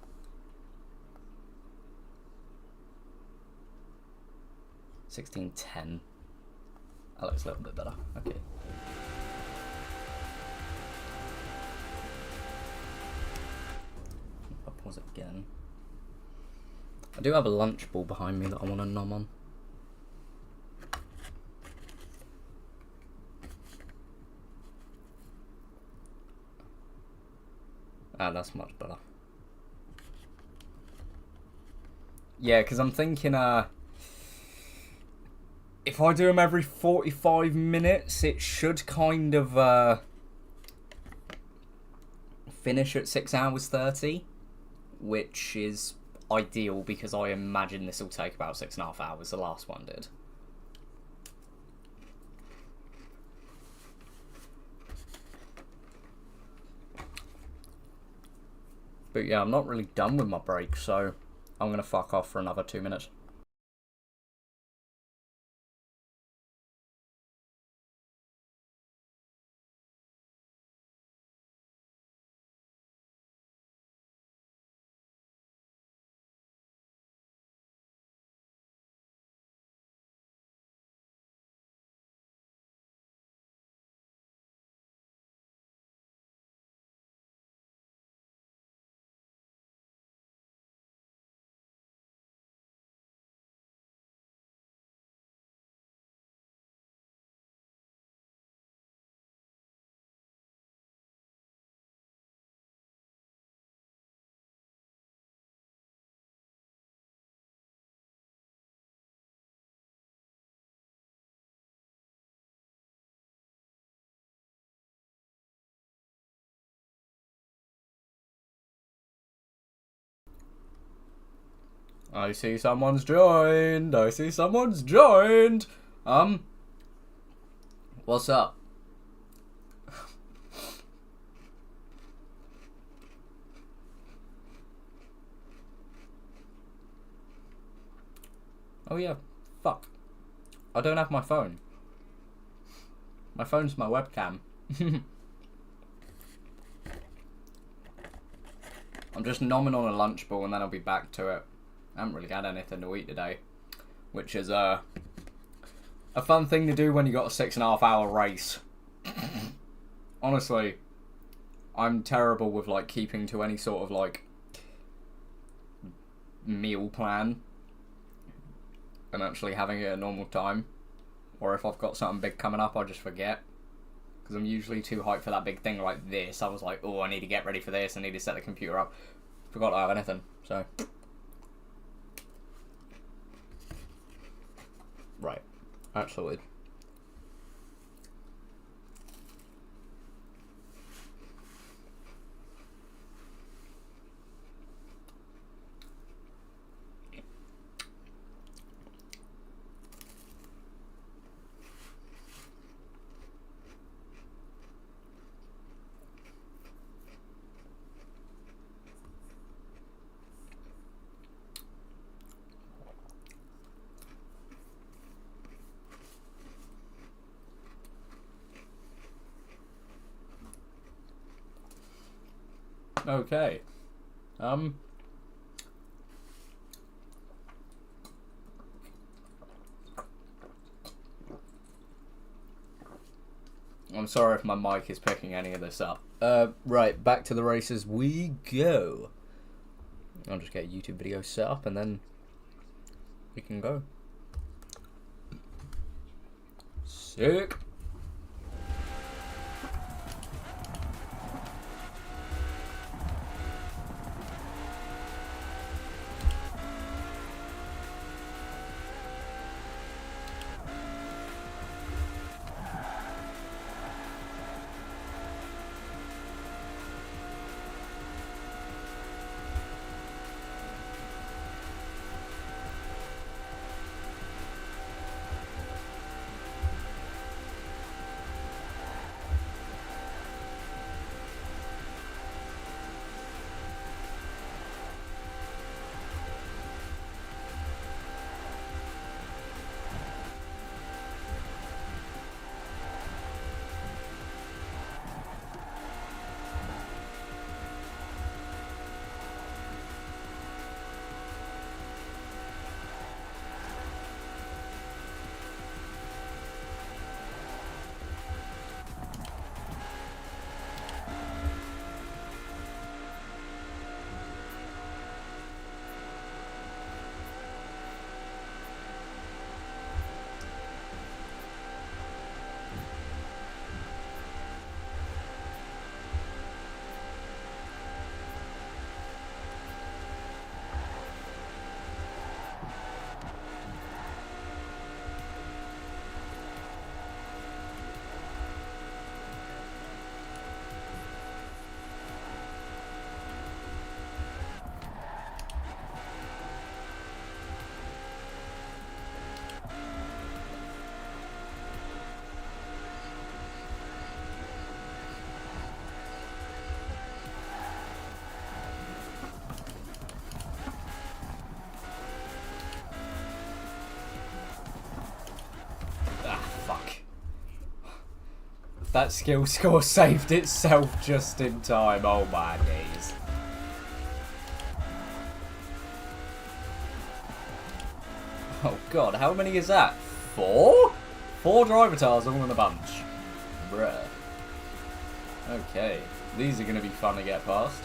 $16.10. That looks a little bit better. Okay. I'll pause it again. I do have a lunch ball behind me that I want to nom on. Ah, that's much better. Yeah, because I'm thinking, if I do them every 45 minutes, it should kind of finish at 6 hours 30, which is ideal because I imagine this will take about 6.5 hours. The last one did. But yeah, I'm not really done with my break, so I'm going to fuck off for another 2 minutes. I see someone's joined. I see someone's joined. What's up? Oh yeah, fuck. I don't have my phone. My phone's my webcam. I'm just nomming on a lunch ball and then I'll be back to it. I haven't really had anything to eat today, which is a fun thing to do when you got a 6.5 hour race. Honestly, I'm terrible with like keeping to any sort of like meal plan and actually having it at a normal time. Or if I've got something big coming up, I just forget. Because I'm usually too hyped for that big thing like this. I was like, oh, I need to get ready for this. I need to set the computer up. Forgot to have anything, so. Right. That's sorted. Okay. I'm sorry if my mic is picking any of this up. Right, back to the races we go. I'll just get a YouTube video set up and then we can go. Sick. That skill score saved itself just in time. Oh my days. Oh god, how many is that? 4? 4 driver tires all in a bunch. Bruh. Okay, these are going to be fun to get past.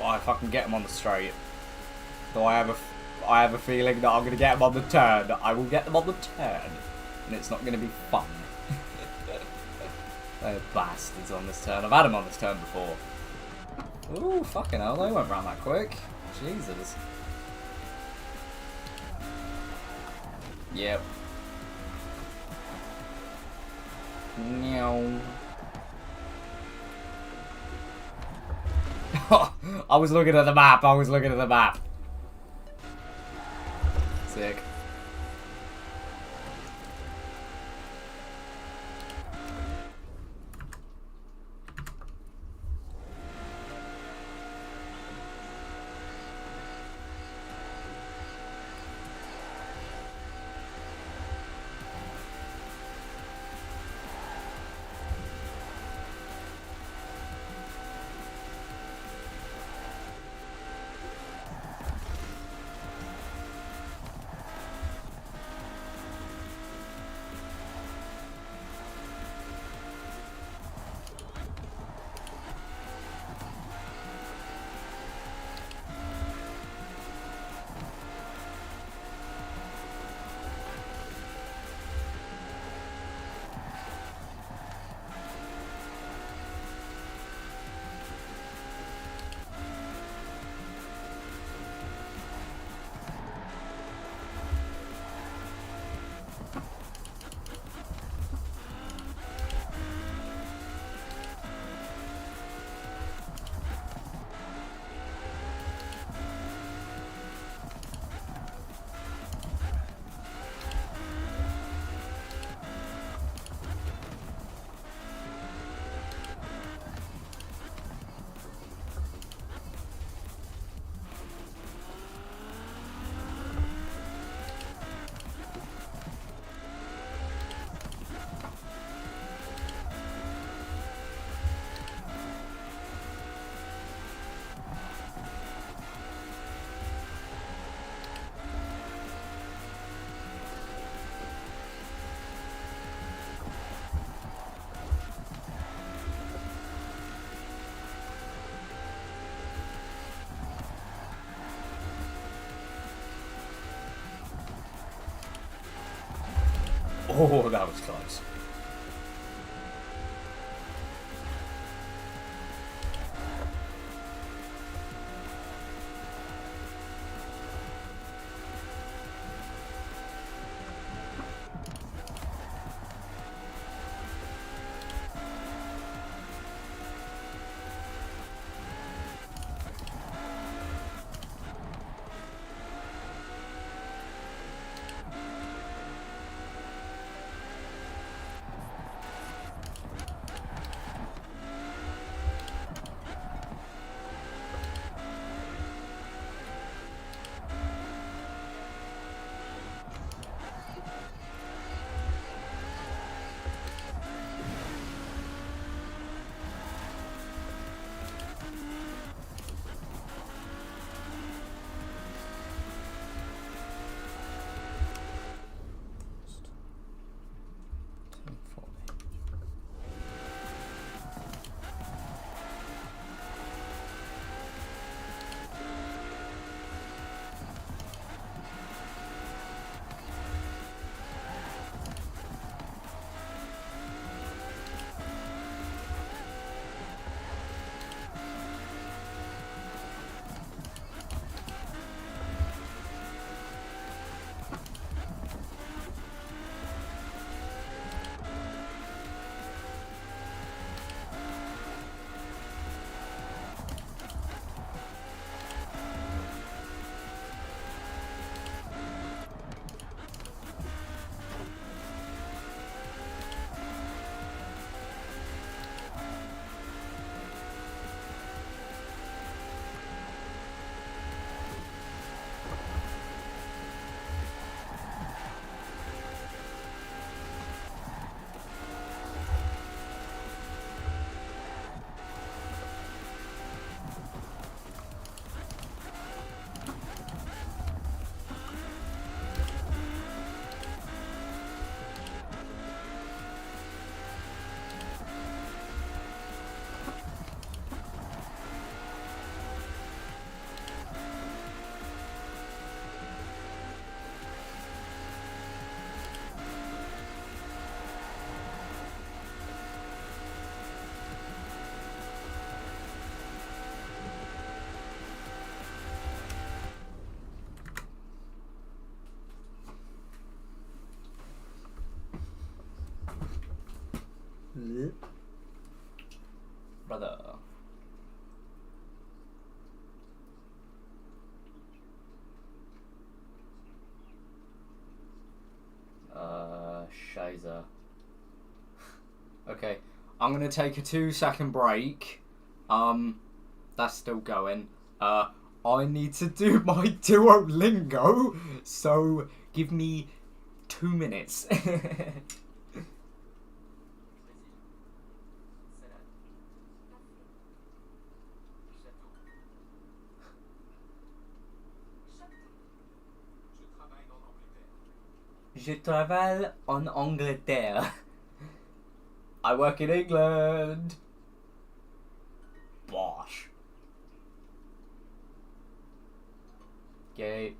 Oh, I fucking get them on the straight. So I have a feeling that I'm going to get them on the turn. I will get them on the turn. And it's not going to be fun. They're bastards on this turn. I've had them on this turn before. Ooh, fucking hell, they went round that quick. Jesus. Yep. Meow. I was looking at the map, Sick. Oh, that was close. Brother. Shizer. Okay, I'm gonna take a 2-second break. That's still going. I need to do my Duolingo, so give me 2 minutes. Je travaille en Angleterre. I work in England. Bosh. Okay.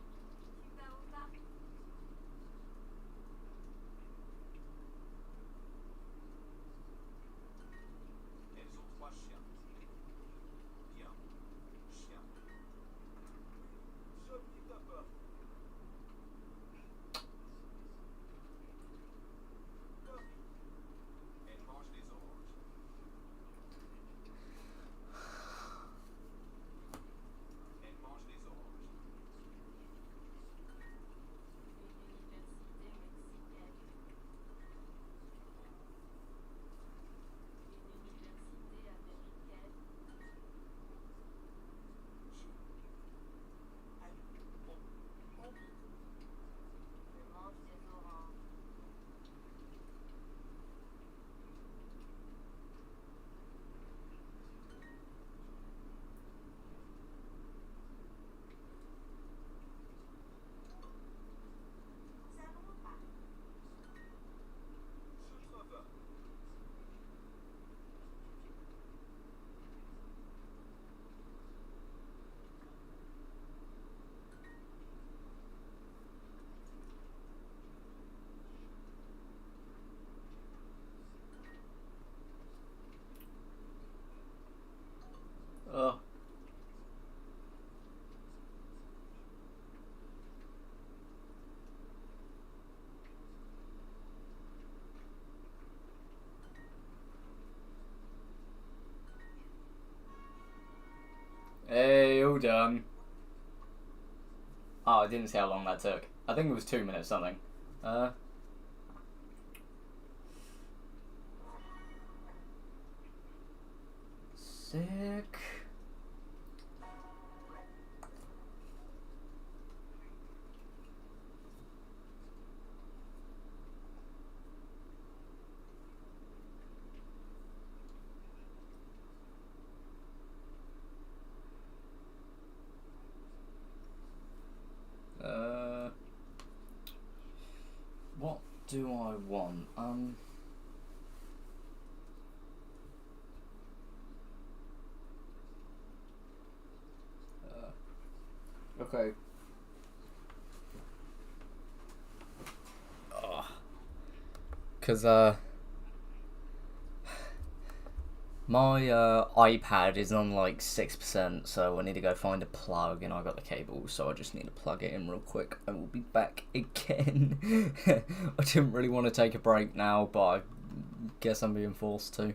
Hey, all done. Oh, I didn't see how long that took. I think it was 2 minutes something. Sick. What do I want? Okay. Because, my iPad is on like 6%, so I need to go find a plug, and I got the cable, so I just need to plug it in real quick. I will be back again. I didn't really want to take a break now, but I guess I'm being forced to.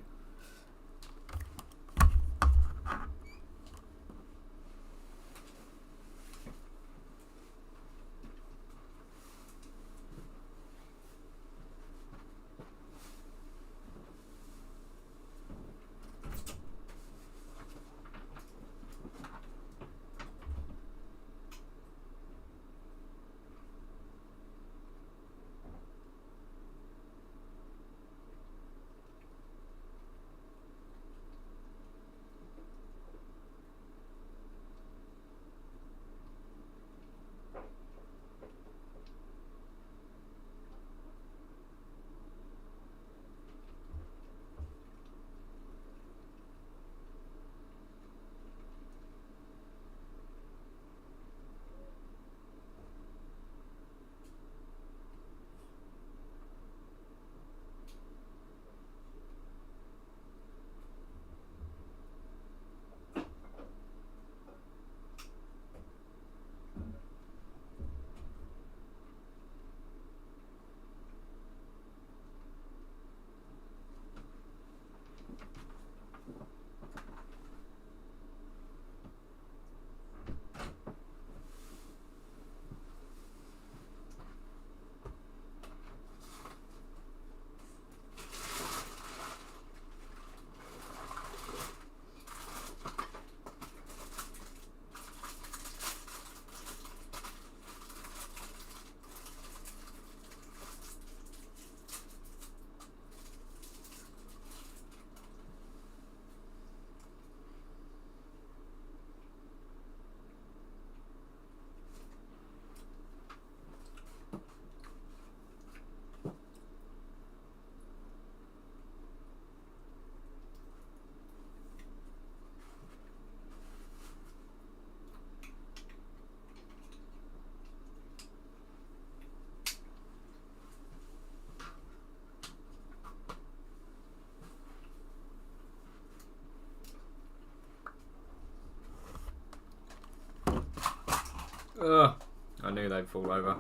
Ugh, I knew they'd fall over.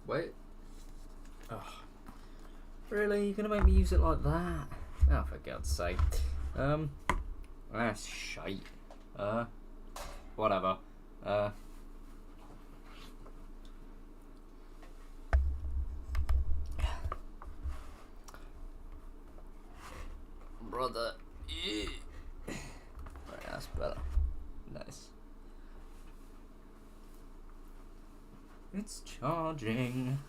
Wait. Ugh. Really? You're gonna make me use it like that? Oh, for God's sake. That's shite. Whatever. Brother. Right, that's better. Nice. It's charging.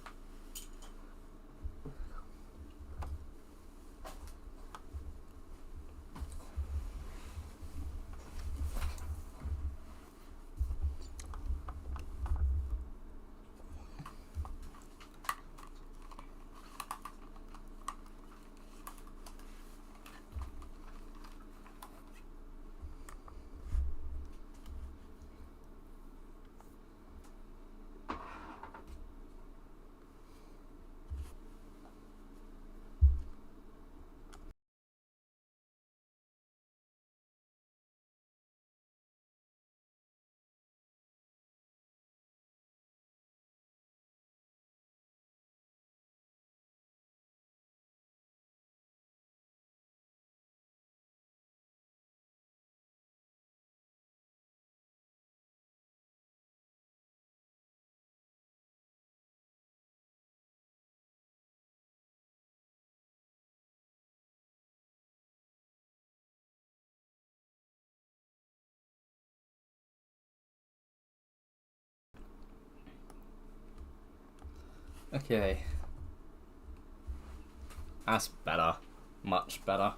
Okay. That's better. Much better.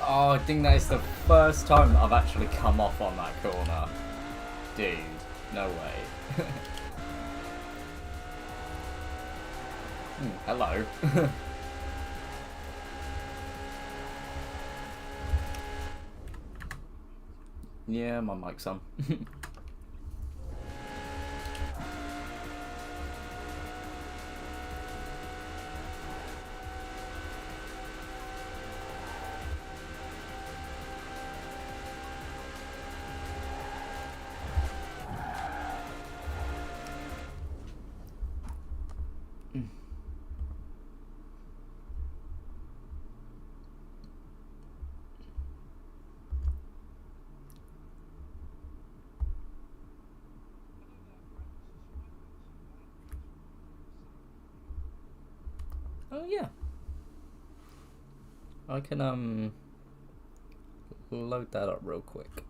Oh, I think that is the first time that I've actually come off on that corner. Dude, no way. Hello. Yeah, my mic's on. Oh yeah. I can load that up real quick.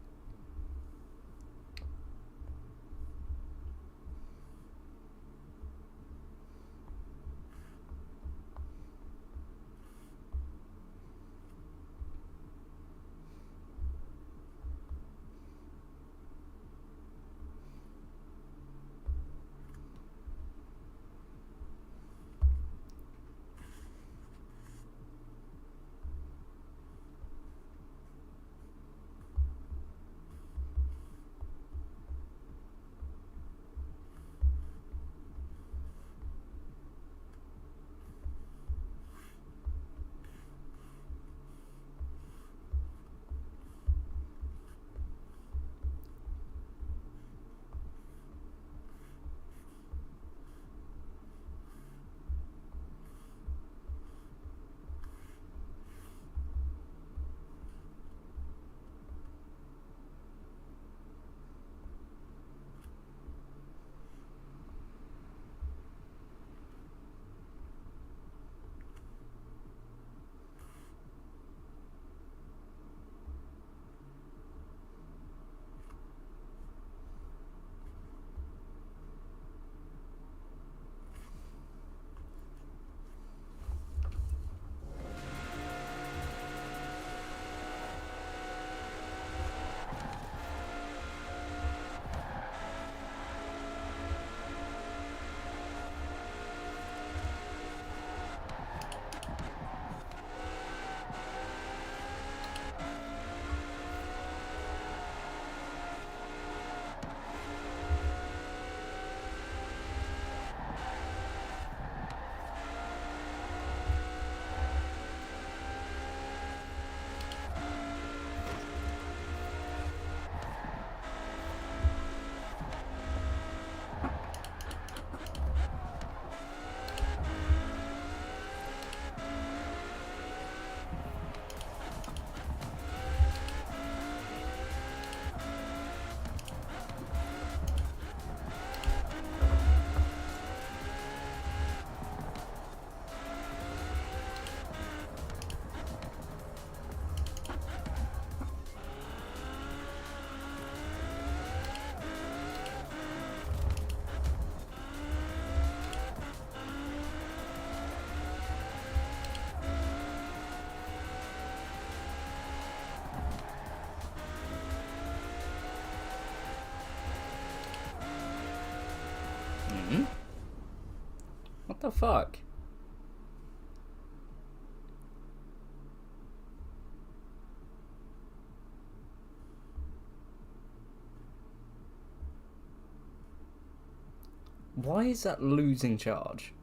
What the fuck? Why is that losing charge?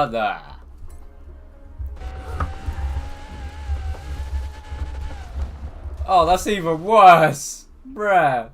brother. Oh, that's even worse. Bruh.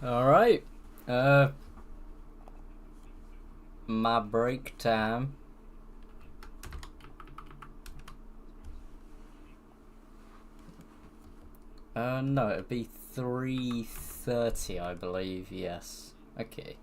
Alright. My break time. No, it'd be 3:30, I believe, yes. Okay.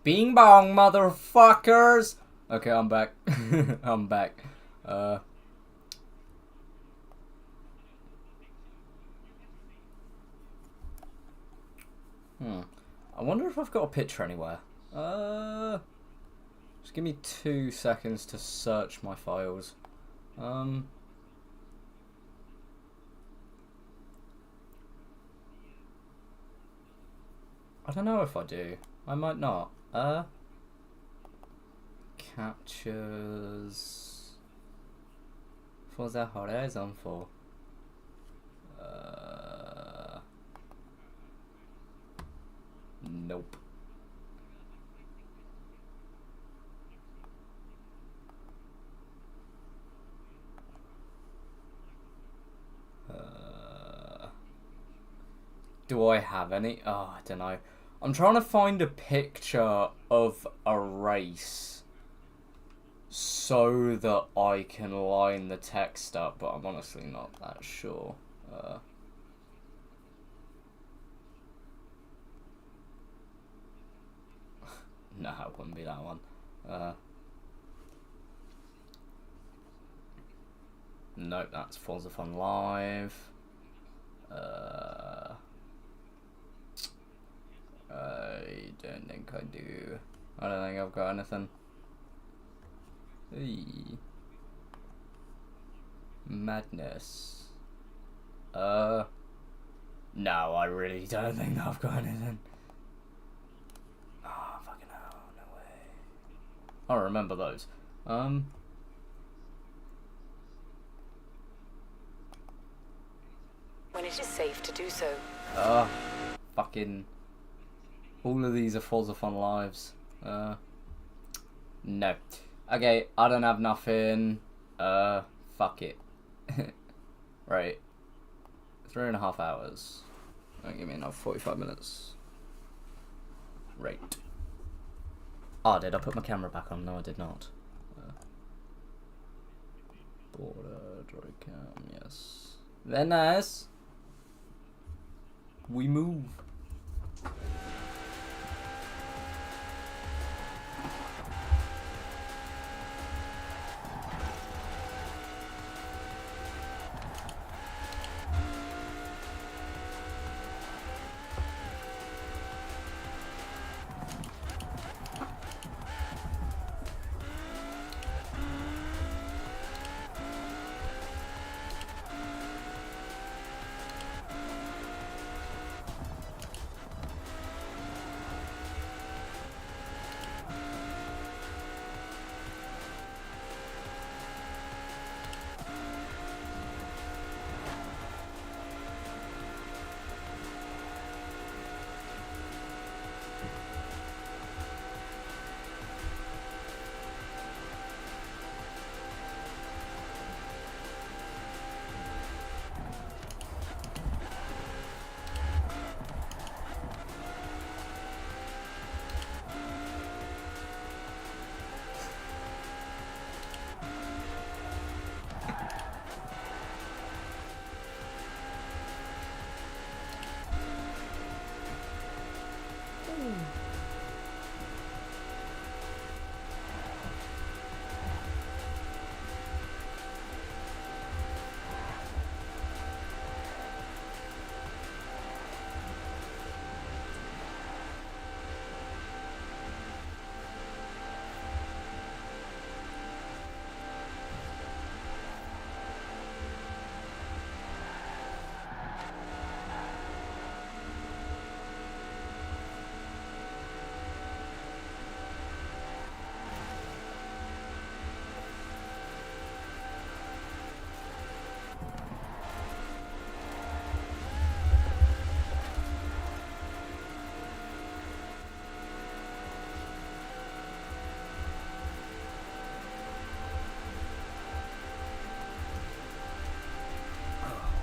Bing bong, motherfuckers! Okay, I'm back. I'm back. I wonder if I've got a picture anywhere. Just give me 2 seconds to search my files. I don't know if I do. I might not. Captures Forza Horizon 4. Nope. Do I have any? Oh, I don't know. I'm trying to find a picture of a race so that I can line the text up, but I'm honestly not that sure. No, it wouldn't be that one. Nope, that's Forza Fun Live. I don't think I do. I don't think I've got anything. Eee. Madness. No, I really don't think I've got anything. Oh, fucking hell, no way. I remember those. When it is safe to do so. Fucking... All of these are Forza Fun Lives. No. Okay, I don't have nothing. Fuck it. Right. 3.5 hours. Don't give me another 45 minutes. Right. Oh, did I put my camera back on? No, I did not. Border, dry cam, yes. Very nice. We move.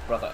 Brother.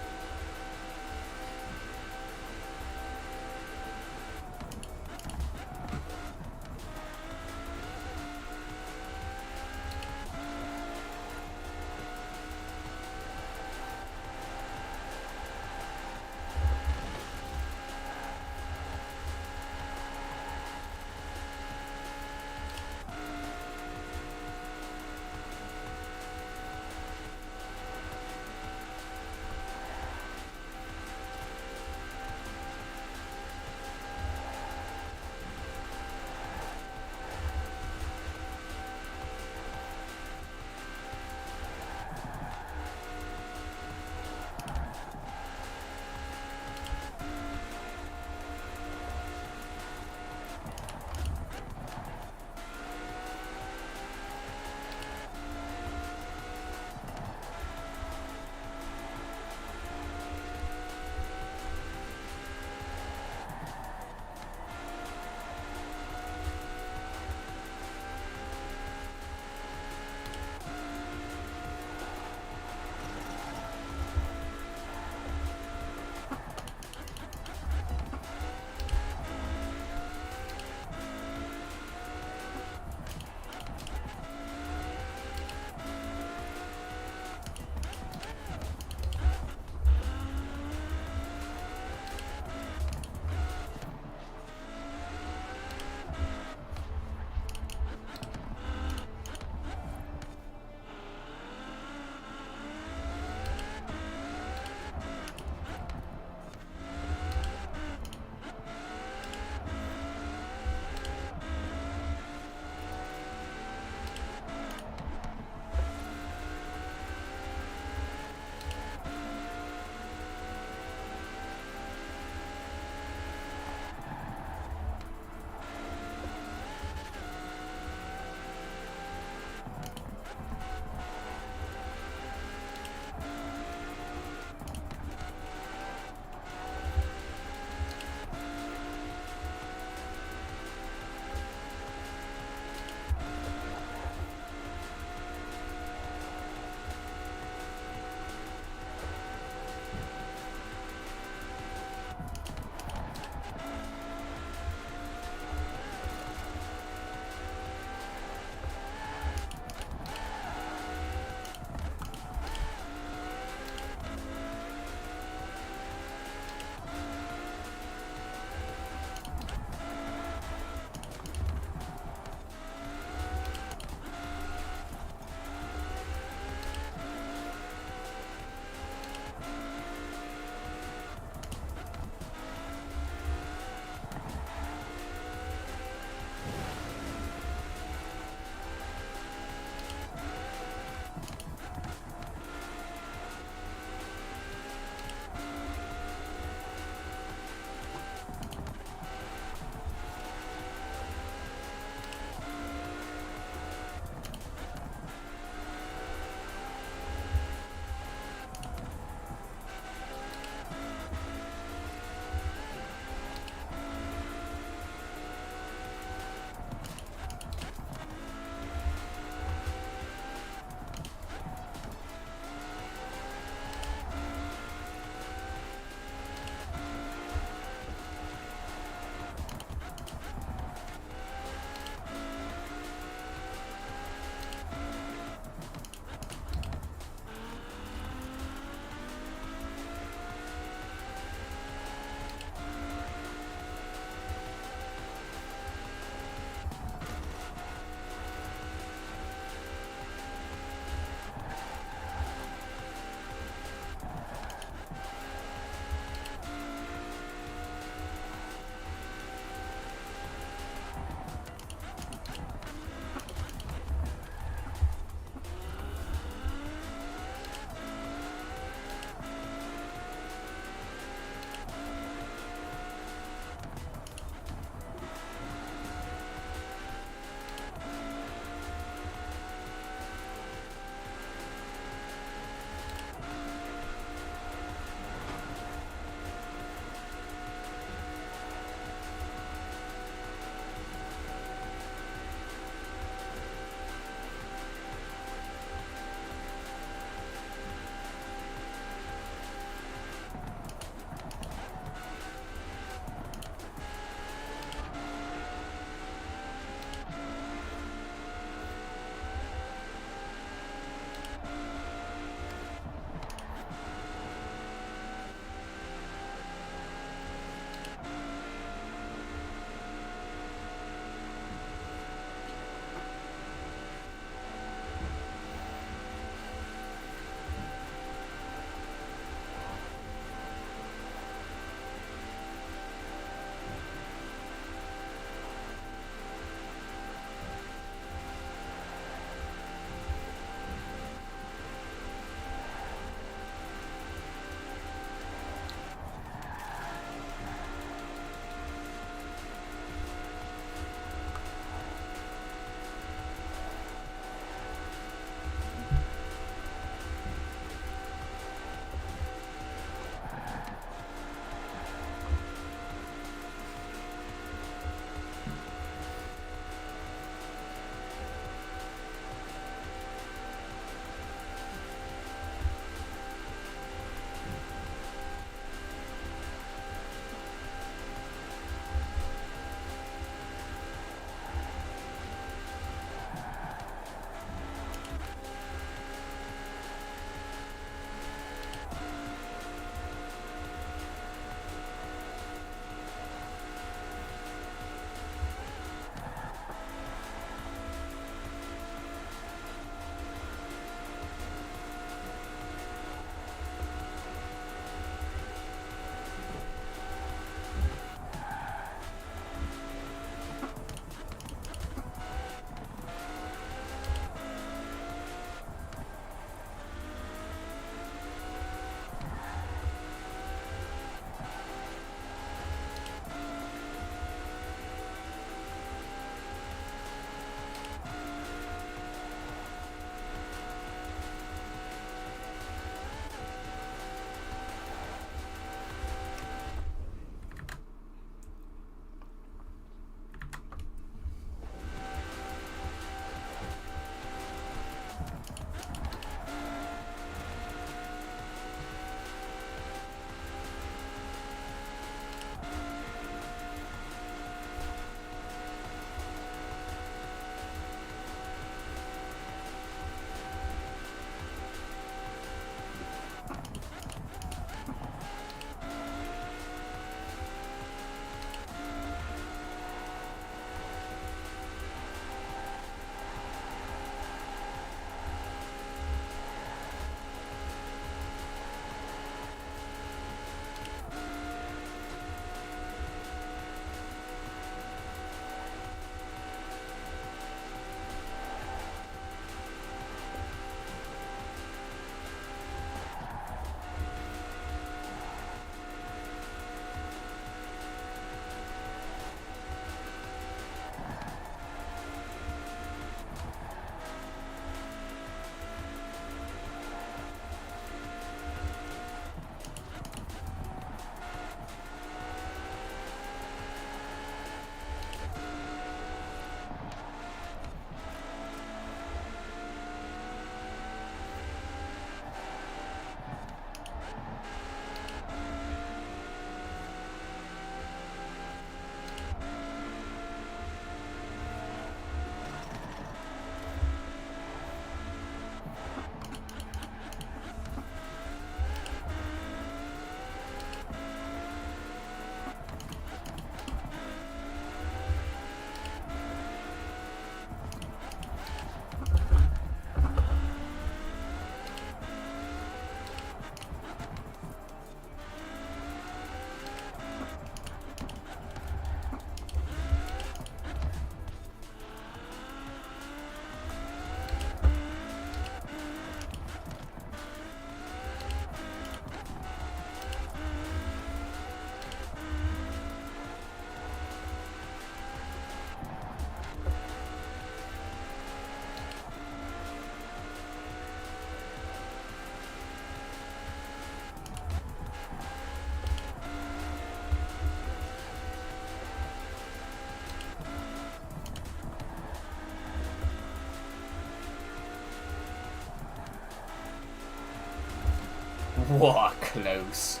What close.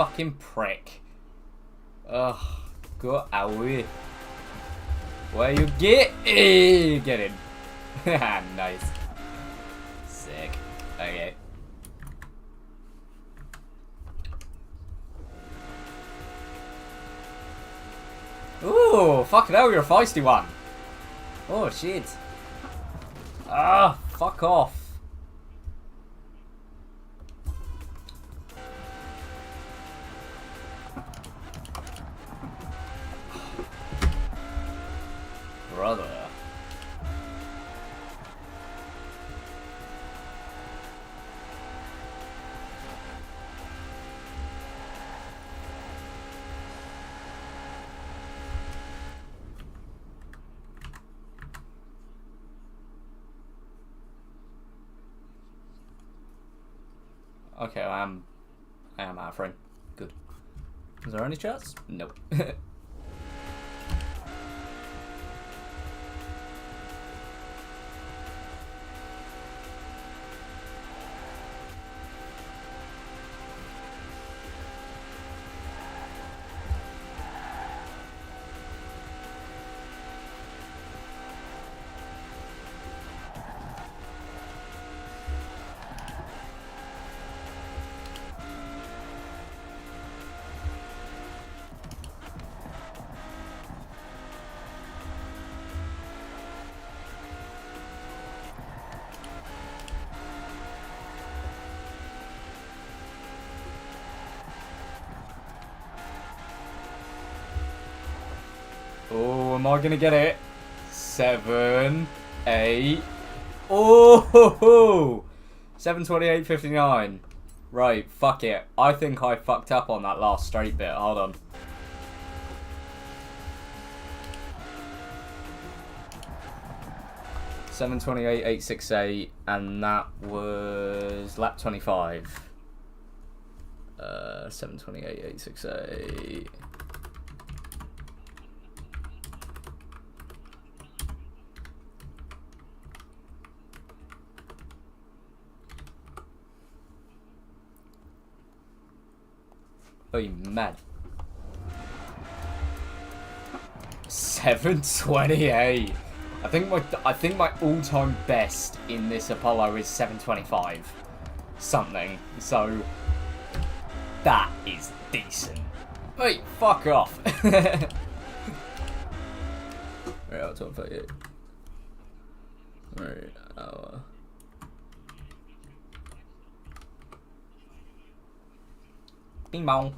fucking prick. Ugh. Go away. Where you get? Get in. Nice. Sick. Okay. Ooh, fucking hell, you're a feisty one. Oh, shit. Ah, fuck off. Brother. Okay, I am out of frame. Good. Is there any chats? Nope. Oh, am I gonna get it? 7, 8. Oh, 7:28:59. Right, fuck it. I think I fucked up on that last straight bit. Hold on. (7:28:868), and that was lap 25. 7:28:868. Oh, you mad? 7:28. I think my all-time best in this Apollo is 7:25 something. So that is decent. Wait, fuck off. Right, I'll talk about it. Right, Bing bong.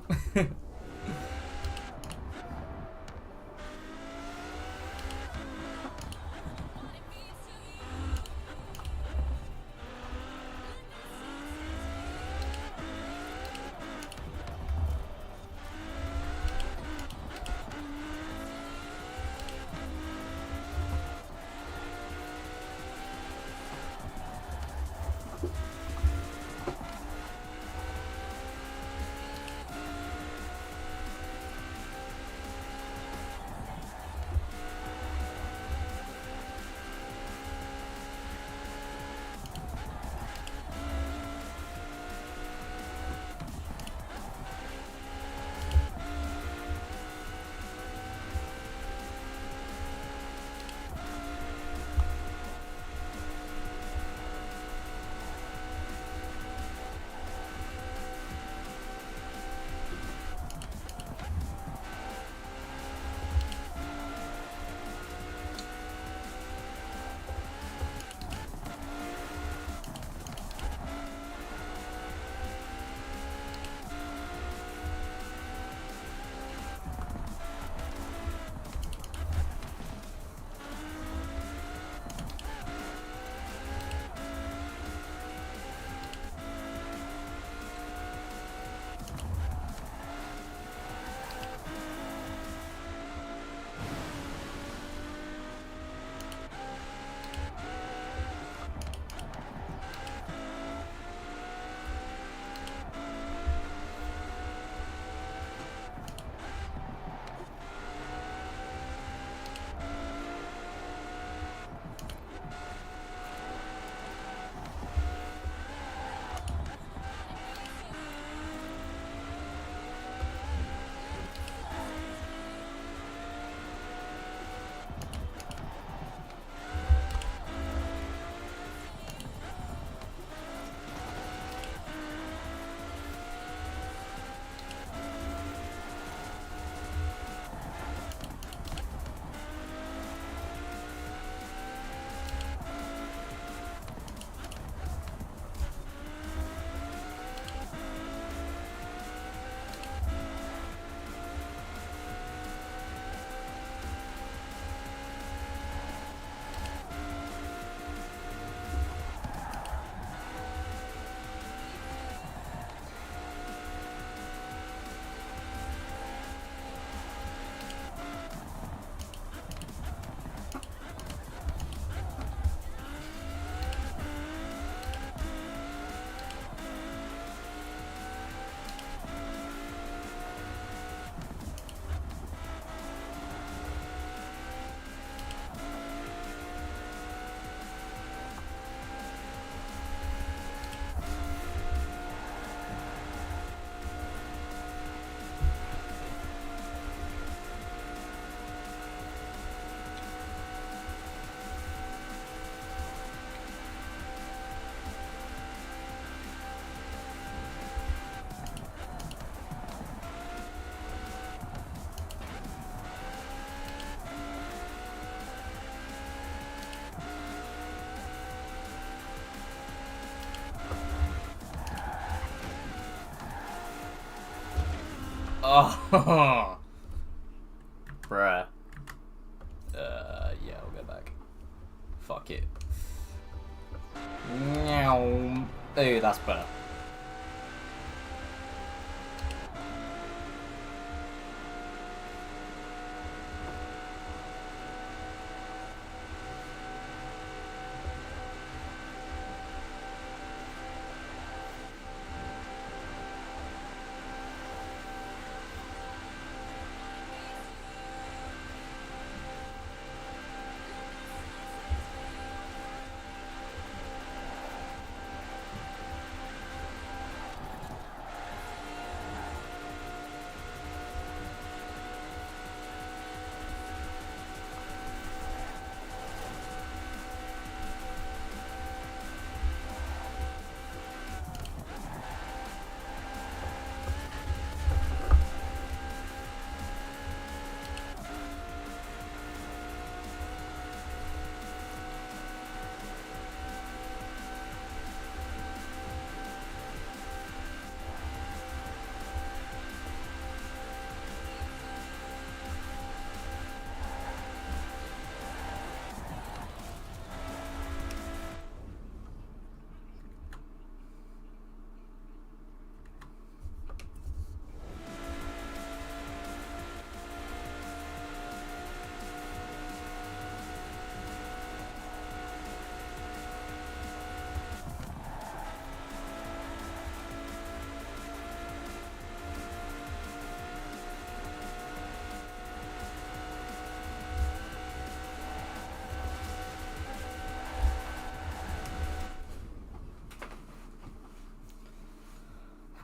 Oh, bruh. Yeah, I'll go back. Fuck it. Meow. Oh, that's better.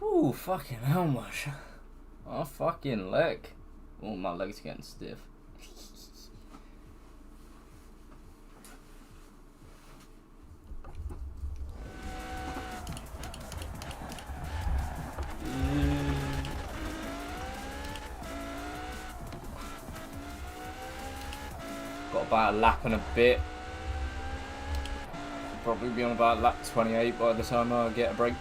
Ooh, fucking how much? Oh, fucking leg. Oh, my leg's getting stiff. Got about a lap and a bit. Probably be on about lap 28 by the time I get a break.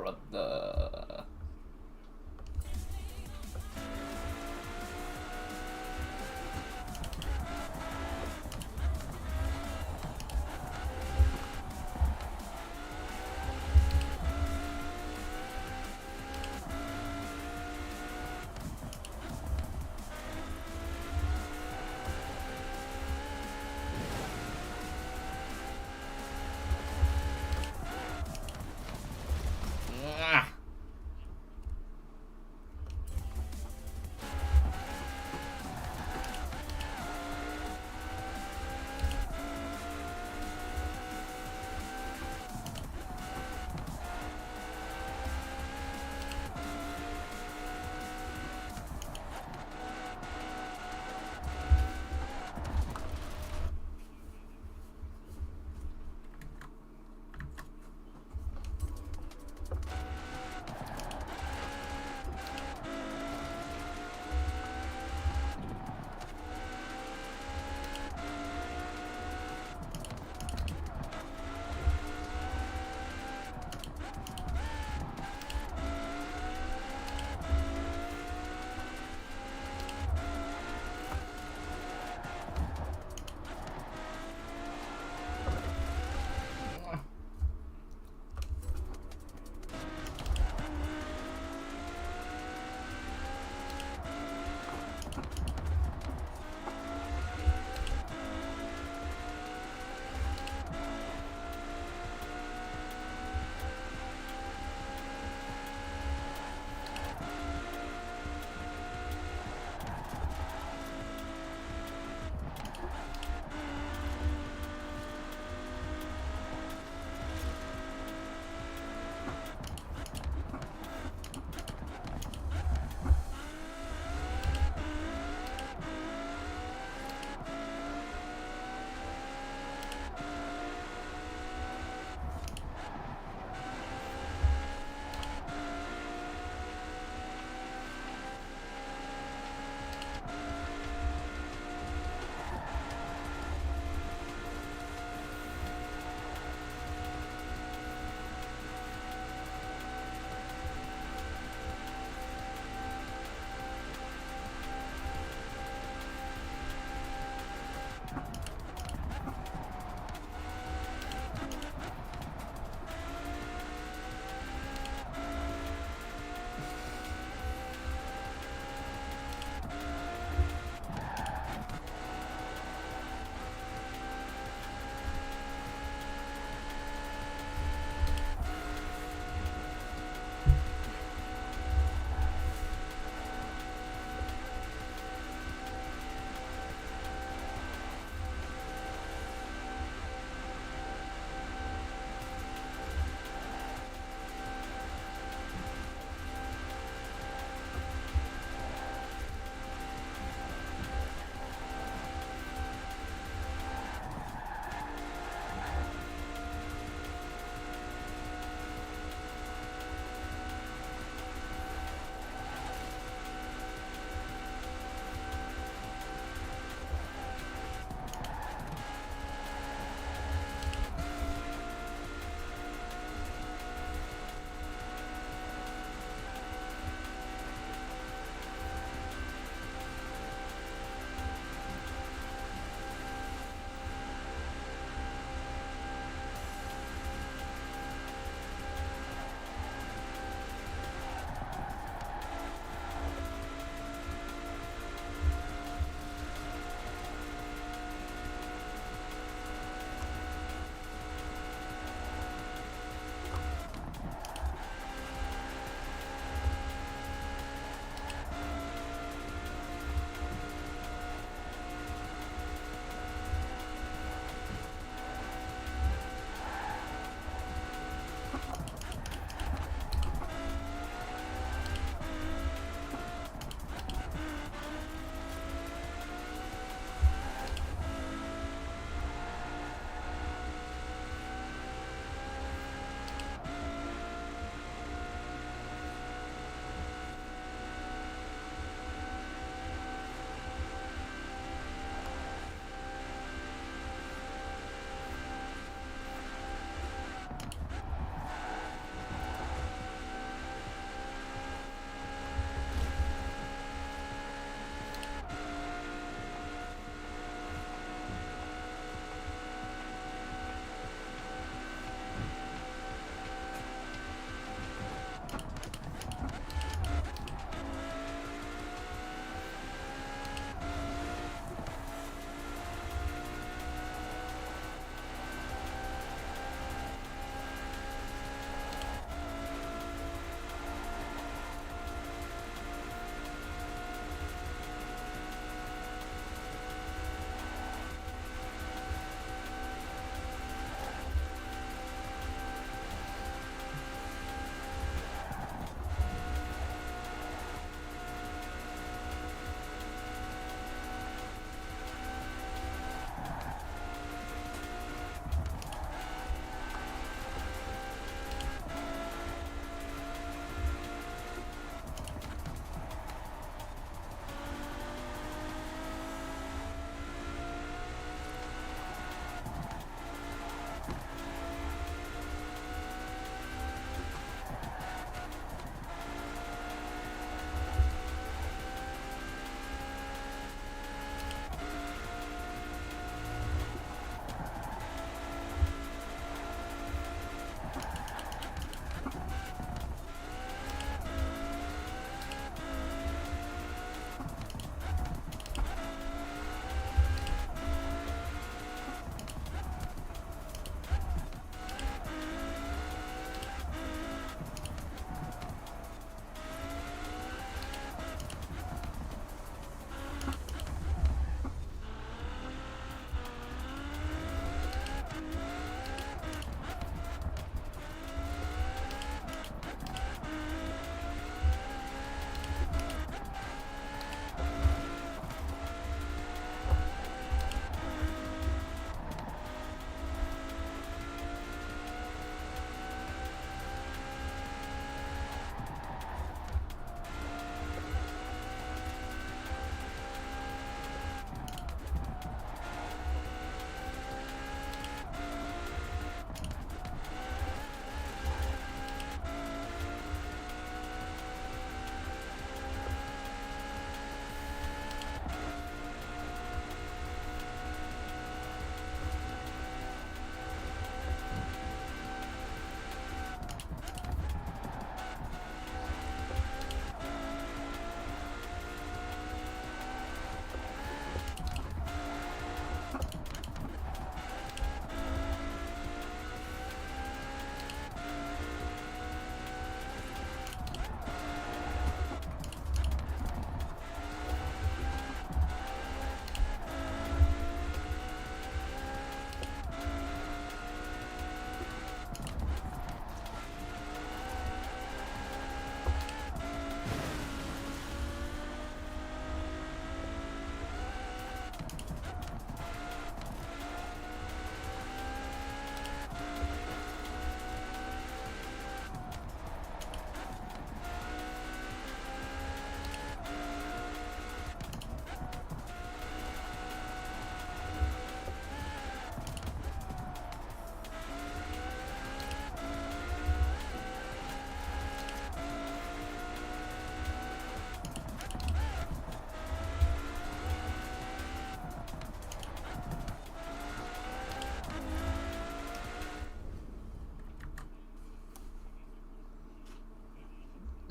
brother.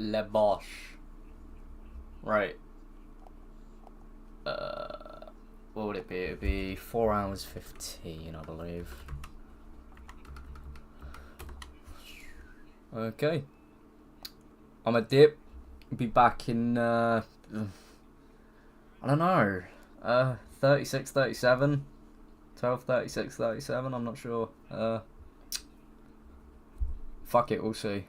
Le Bosch. Right. What would it be? It would be 4 hours 15, I believe. Okay. I'm a dip. Be back in, I don't know, 36, 37. 12, 36, 37, I'm not sure. Fuck it, we'll see.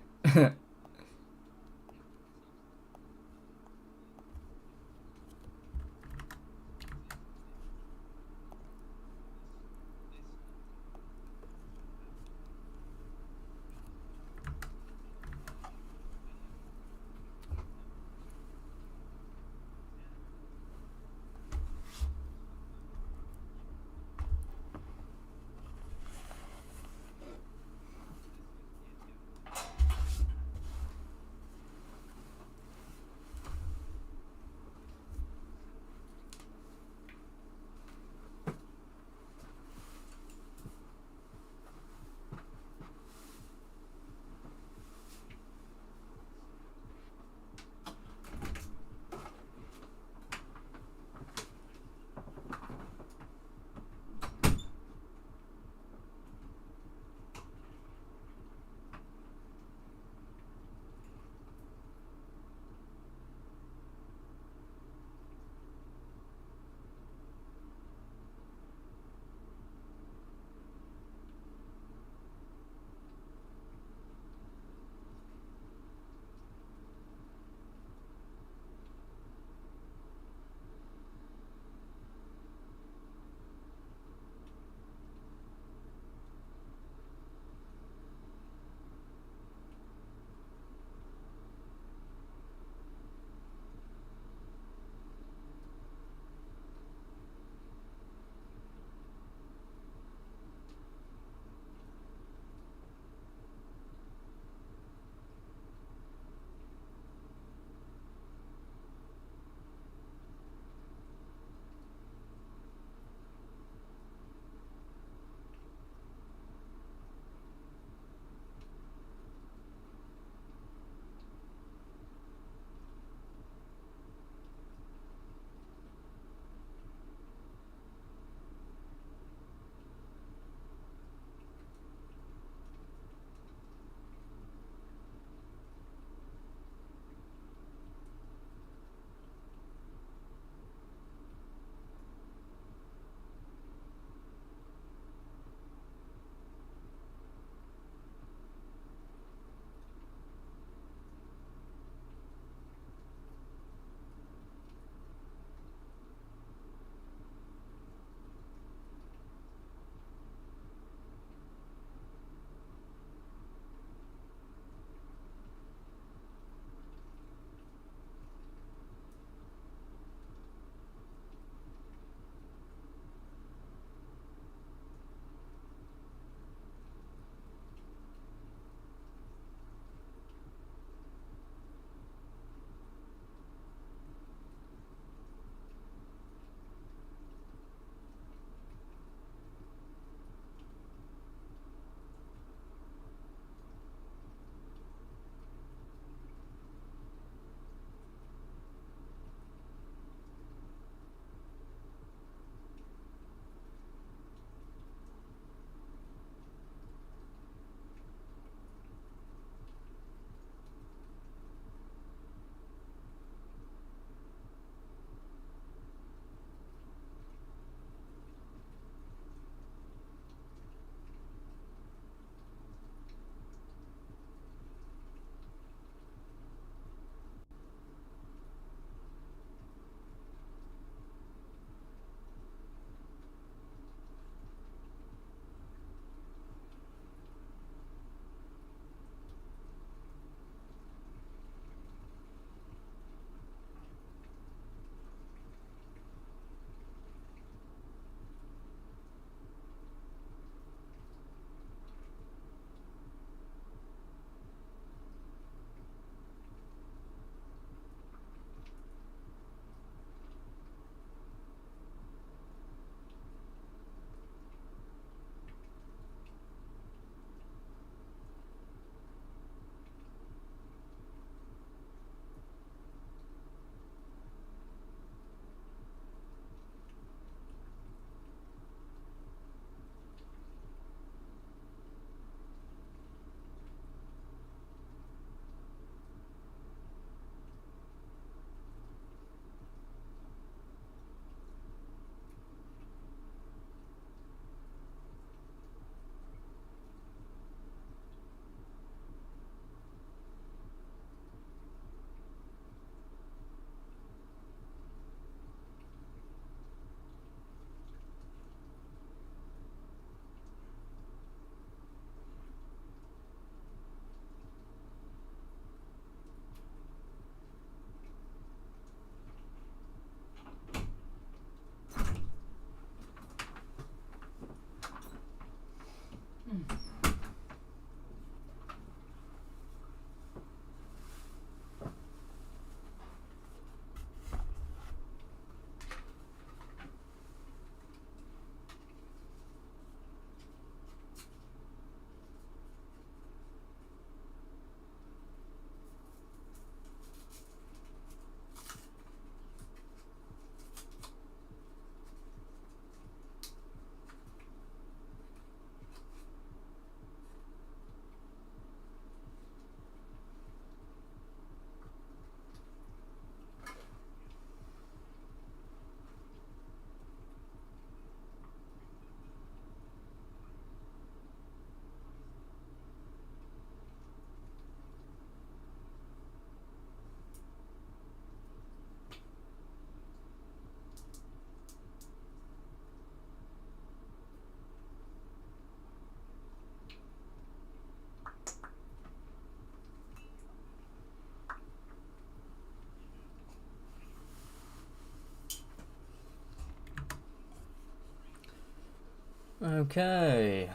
Okay.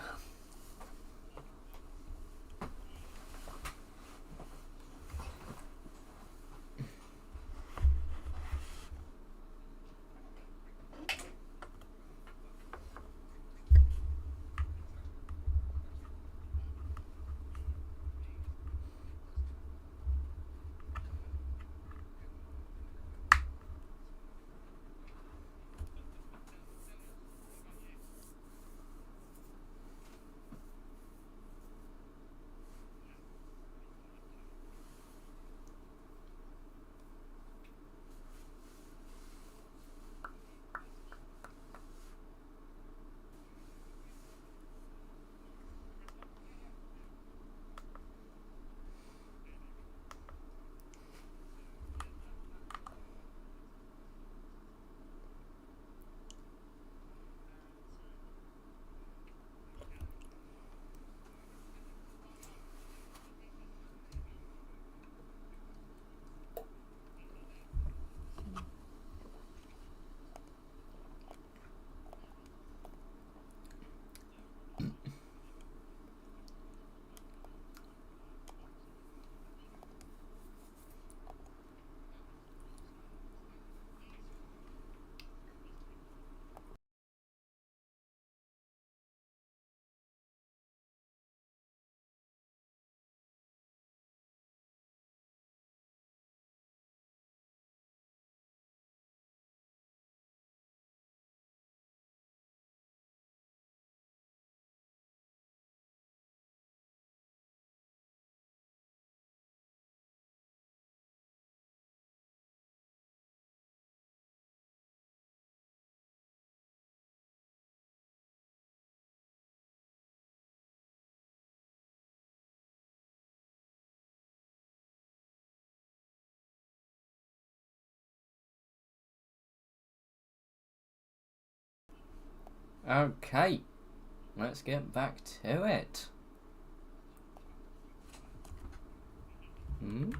Okay, let's get back to it. Hmm?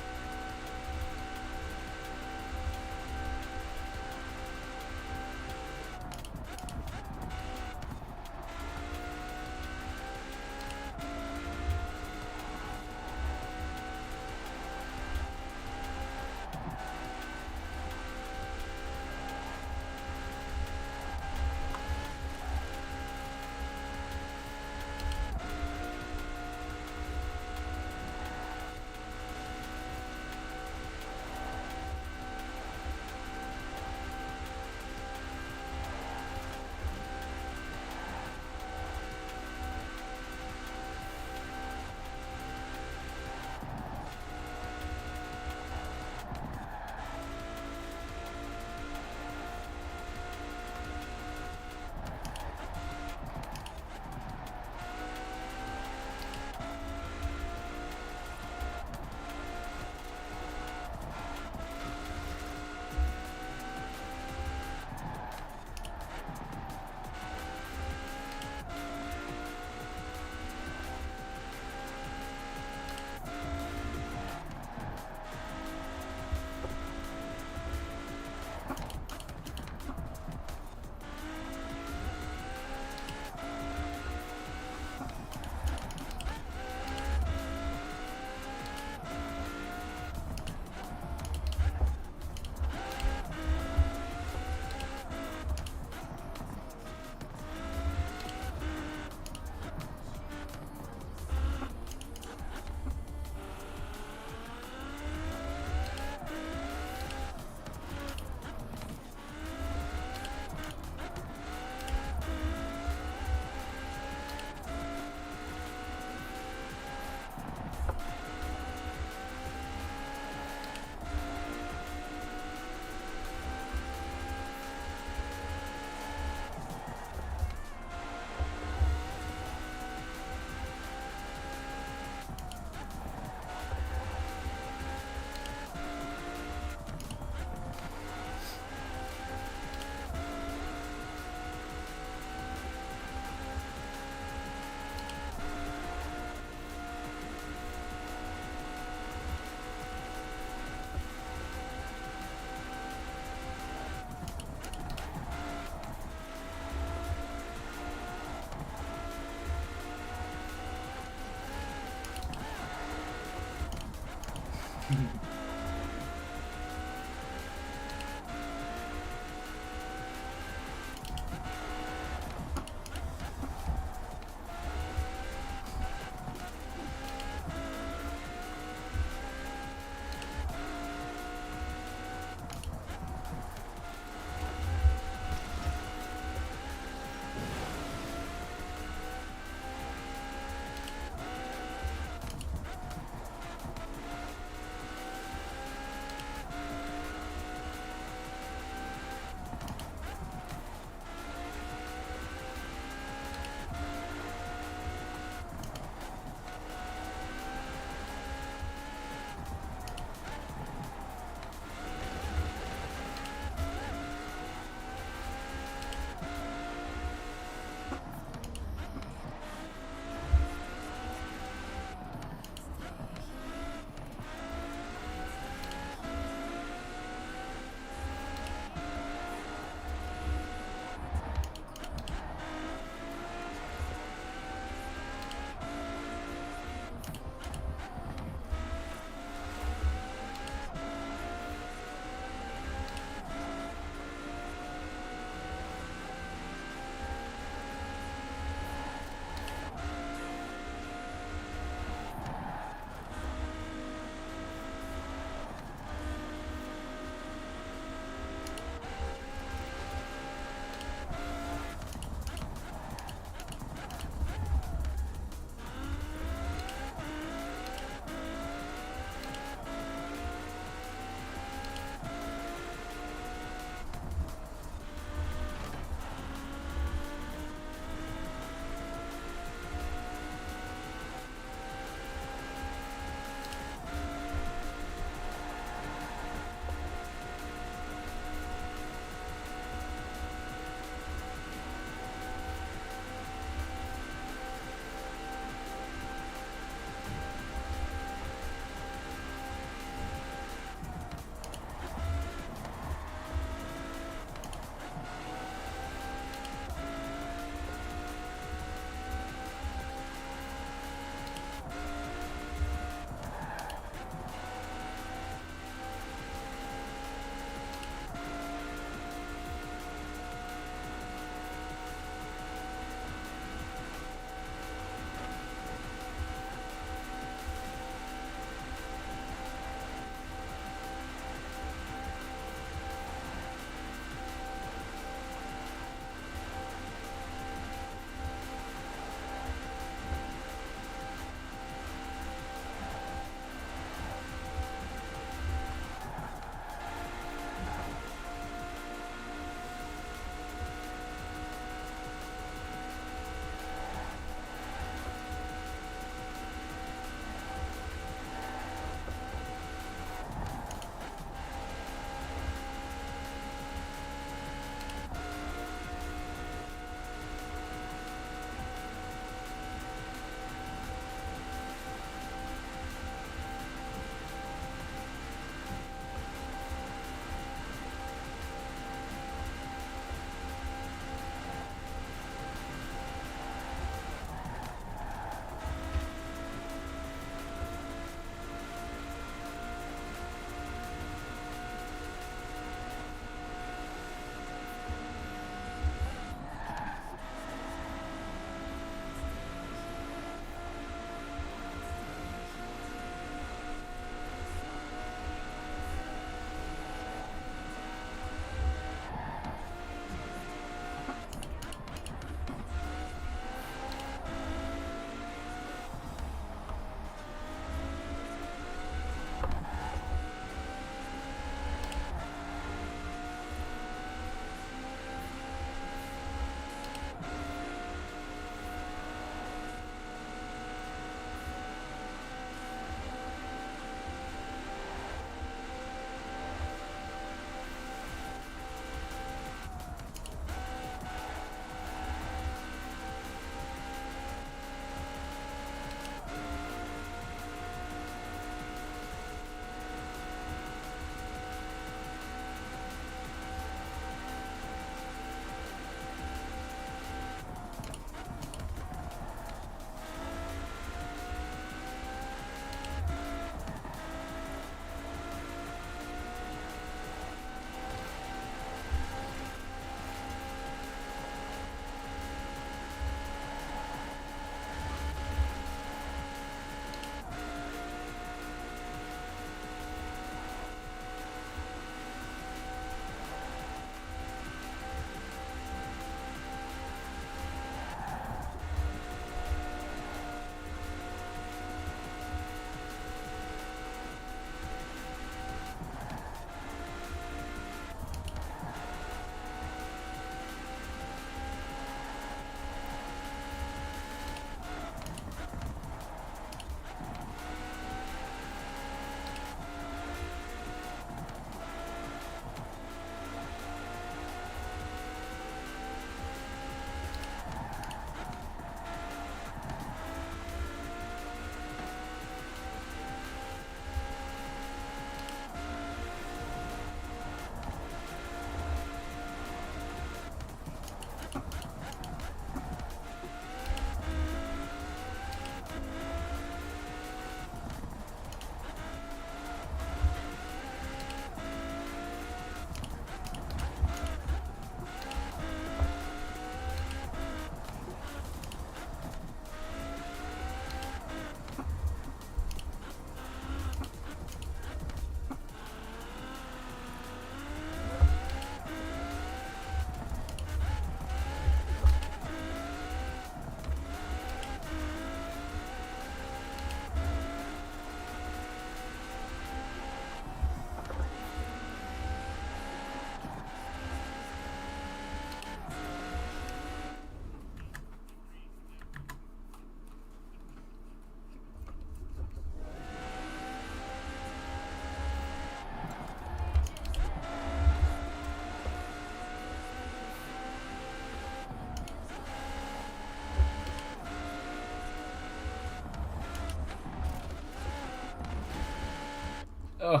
Ugh.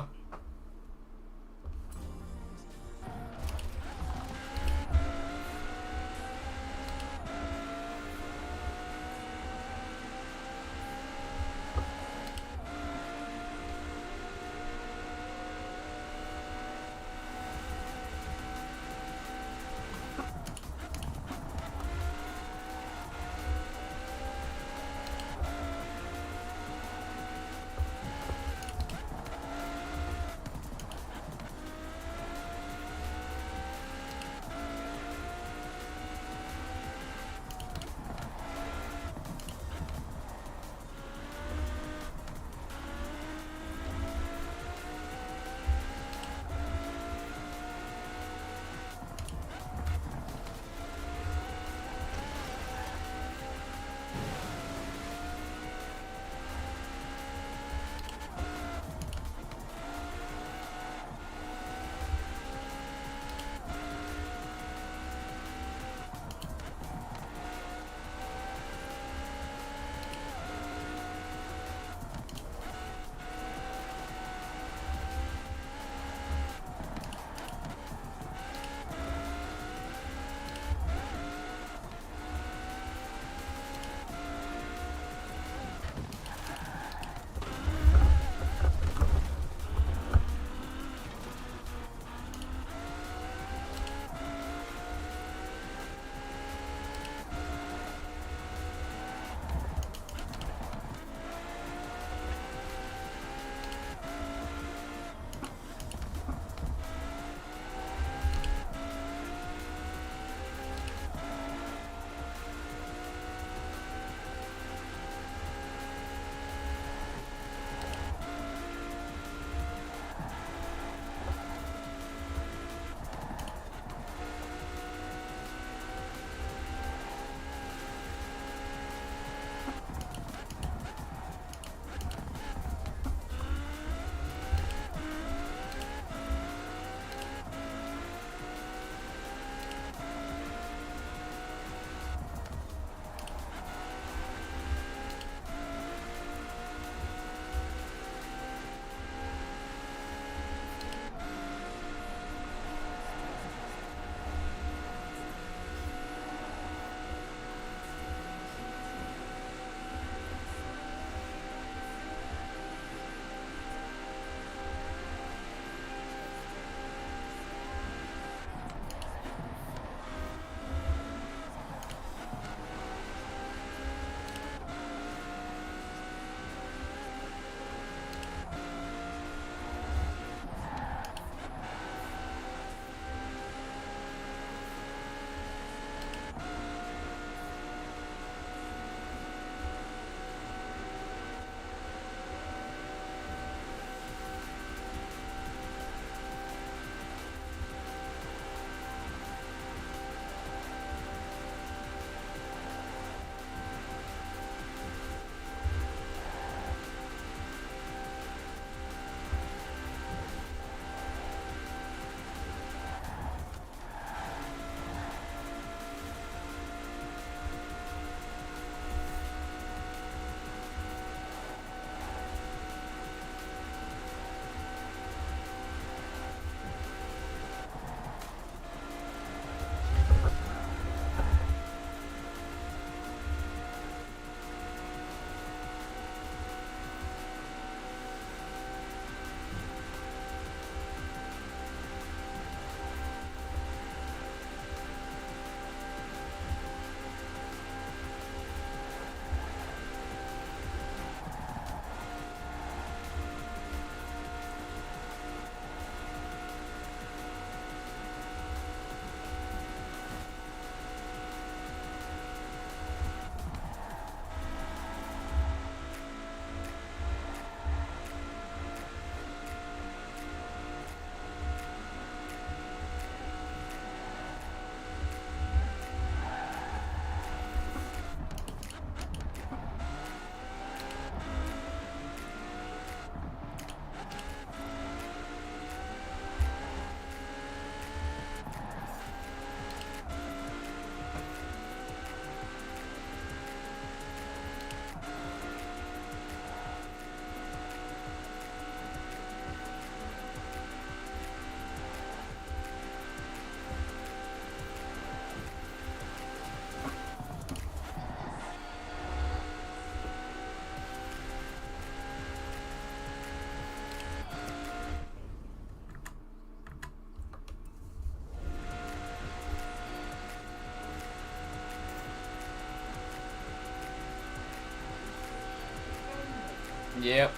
Yep.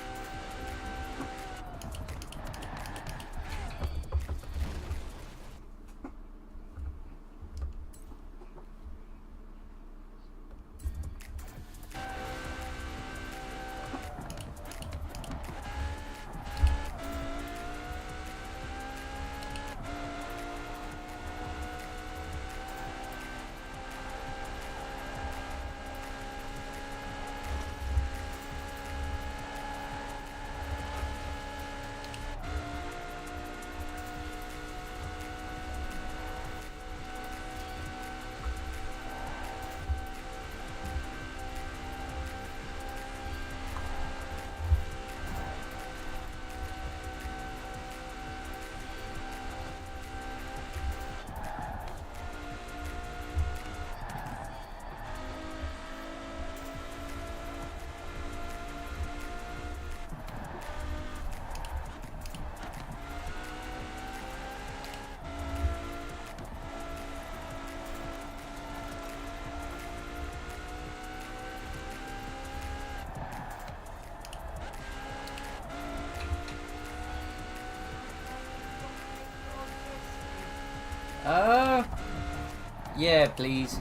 Yeah, please.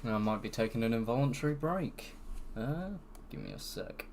I might be taking an involuntary break. Give me a sec.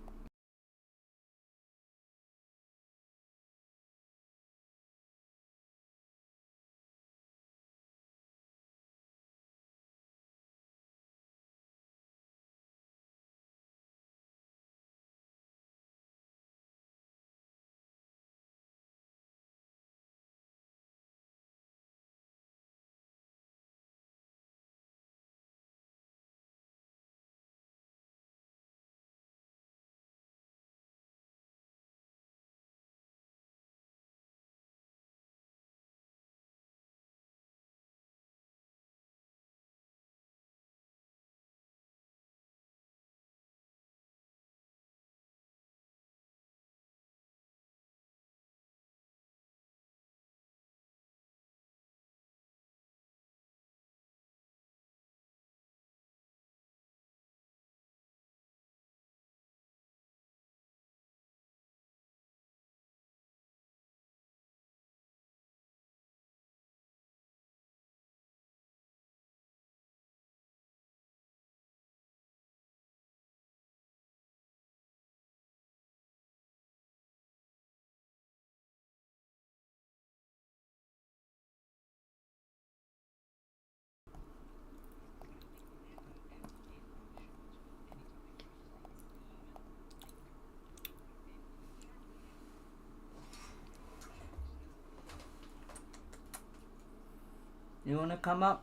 You wanna come up?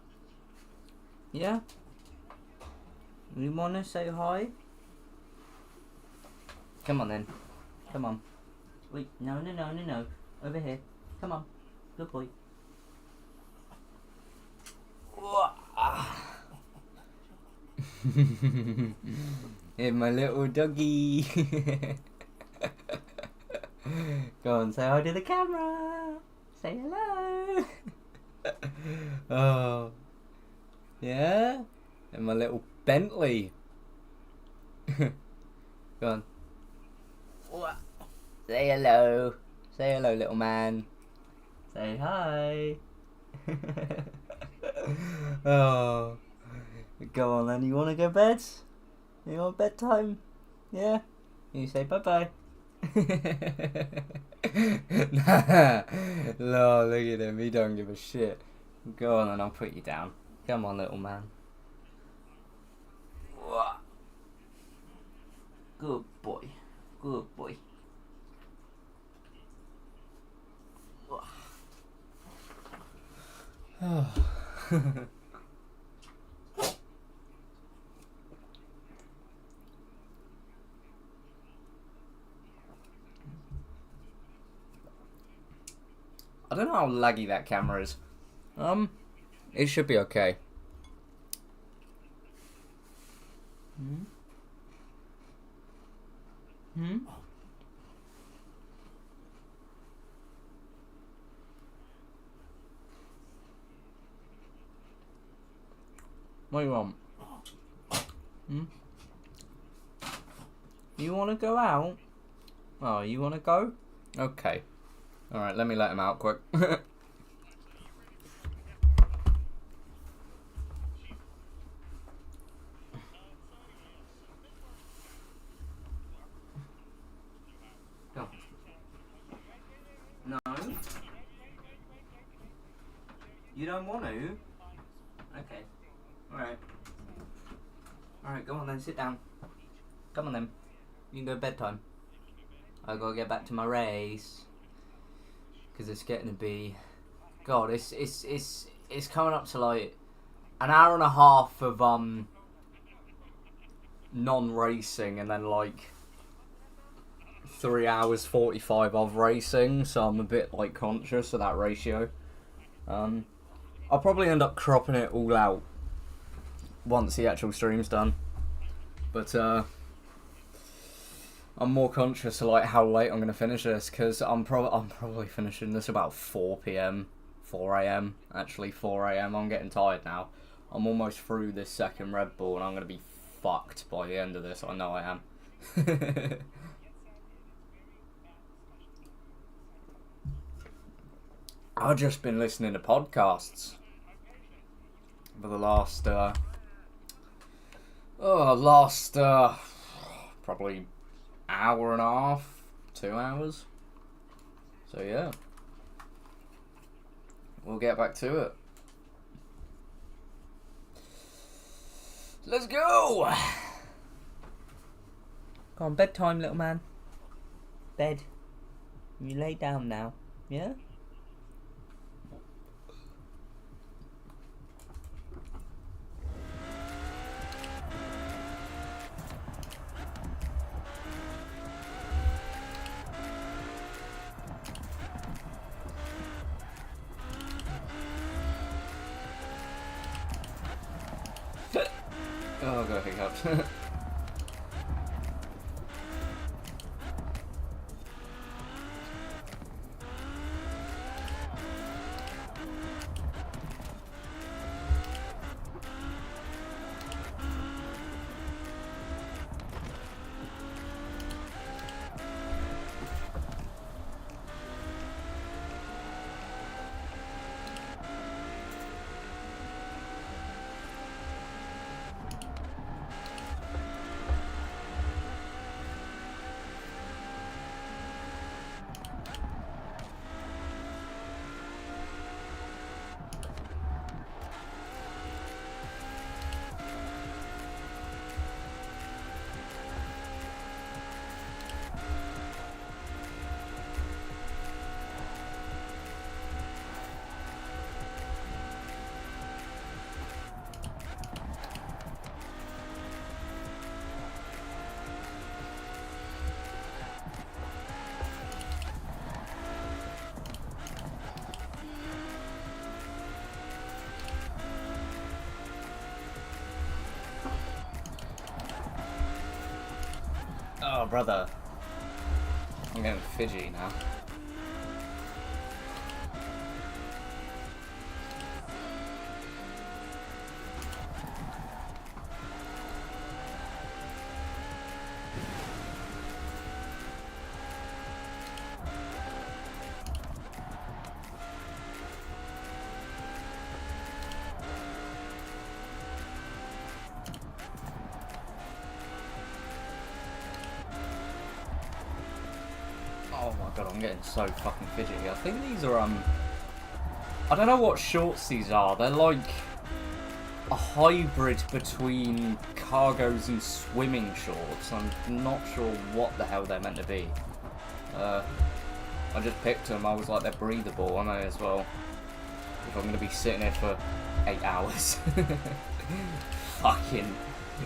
Yeah? You wanna say hi? Come on then. Come on. Wait, no. Over here. Come on. Good boy. Hey, my little doggy. Go on, say hi to the camera. Say hello. Oh. Yeah? And my little Bentley. Go on. Say hello. Say hello, little man. Say hi. Oh. Go on then, you wanna go bed? You want bedtime? Yeah? You say bye-bye. Nah. No, look at him, he don't give a shit. Go on then, I'll put you down. Come on, little man. Good boy. Good boy. I don't know how laggy that camera is. It should be okay. What do you want? You want to go out? Oh, you want to go? Okay. Alright, let me let him out quick. Go. No? You don't want to? Okay. Alright. Alright, go on then, sit down. Come on then. You can go bedtime. I gotta get back to my race. Because it's getting to be... God, it's coming up to like an hour and a half of non-racing and then like 3 hours 45 of racing, so I'm a bit like conscious of that ratio. I'll probably end up cropping it all out once the actual stream's done, but I'm more conscious of like how late I'm gonna finish this, because I'm probably finishing this about 4 p.m. 4 a.m. Actually 4 a.m. I'm getting tired now. I'm almost through this second Red Bull and I'm gonna be fucked by the end of this. I know I am. I've just been listening to podcasts for the last probably hour and a half, 2 hours. So yeah, we'll get back to it. Let's go! Go on, bedtime, little man. Bed. You lay down now, yeah? Oh, go hiccups. Oh, brother. I'm getting fidgety now. Oh my god, I'm getting so fucking fidgety. I think these are, I don't know what shorts these are. They're like a hybrid between cargos and swimming shorts. I'm not sure what the hell they're meant to be. I just picked them. I was like, they're breathable. I may as well. If I'm going to be sitting here for 8 hours. Fucking.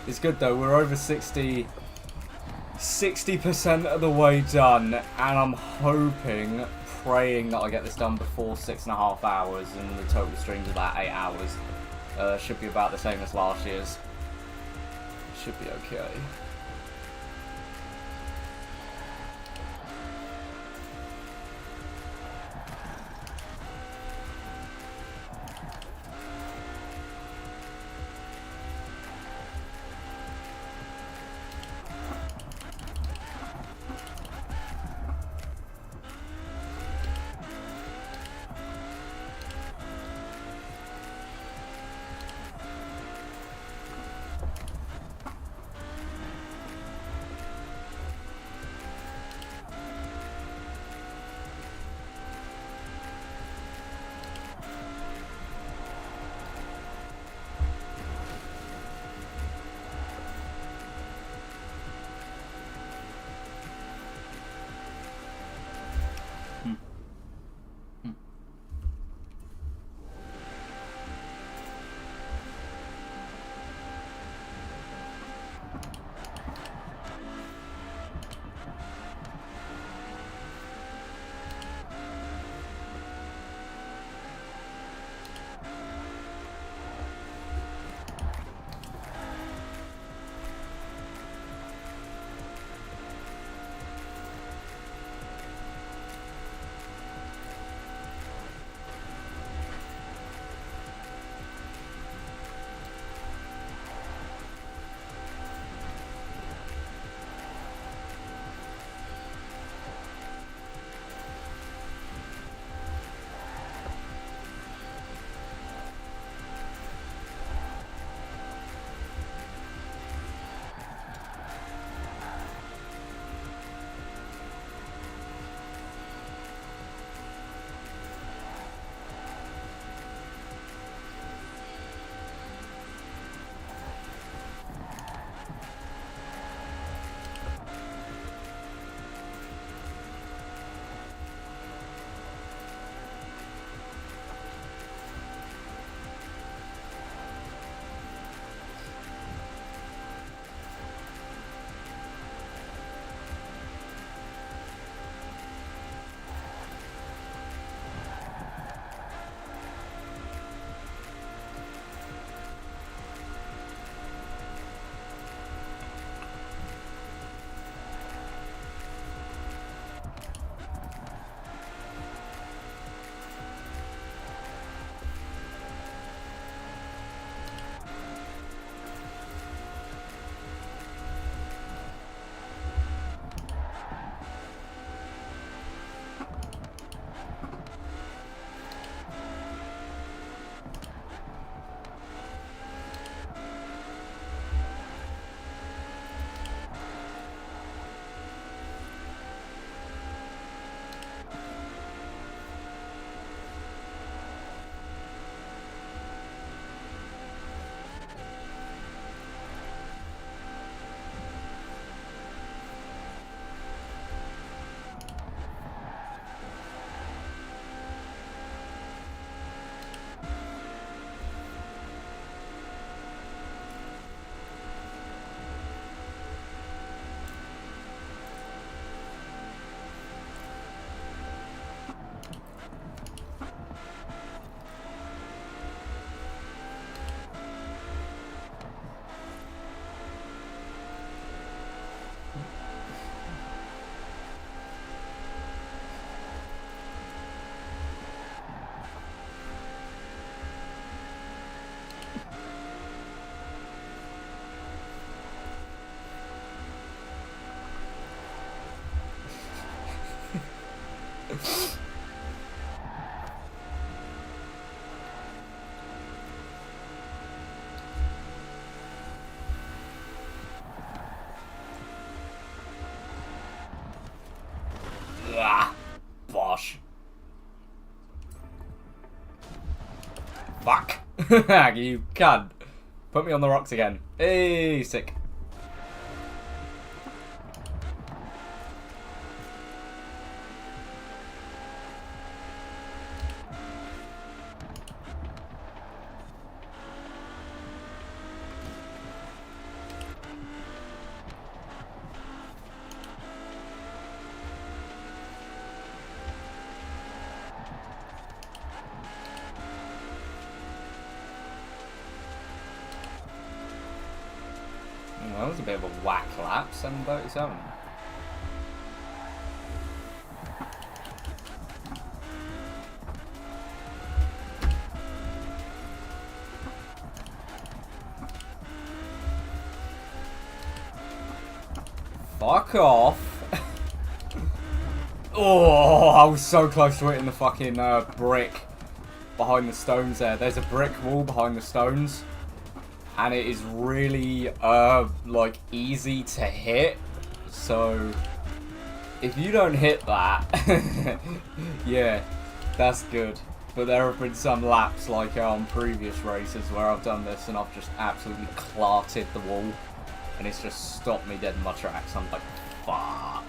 It's good though. We're over 60% of the way done, and I'm hoping, praying that I get this done before 6.5 hours, and the total stream's about 8 hours. Should be about the same as last year's. Should be okay. Fuck. You cunt. Put me on the rocks again. Hey, sick. That was a bit of a whack lap, 7:37. Fuck off. Oh, I was so close to hitting the fucking brick behind the stones there. There's a brick wall behind the stones. And it is really, like, easy to hit. So, if you don't hit that, yeah, that's good. But there have been some laps, like on previous races, where I've done this and I've just absolutely clarted the wall. And it's just stopped me dead in my tracks. I'm like, fuck.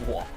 What?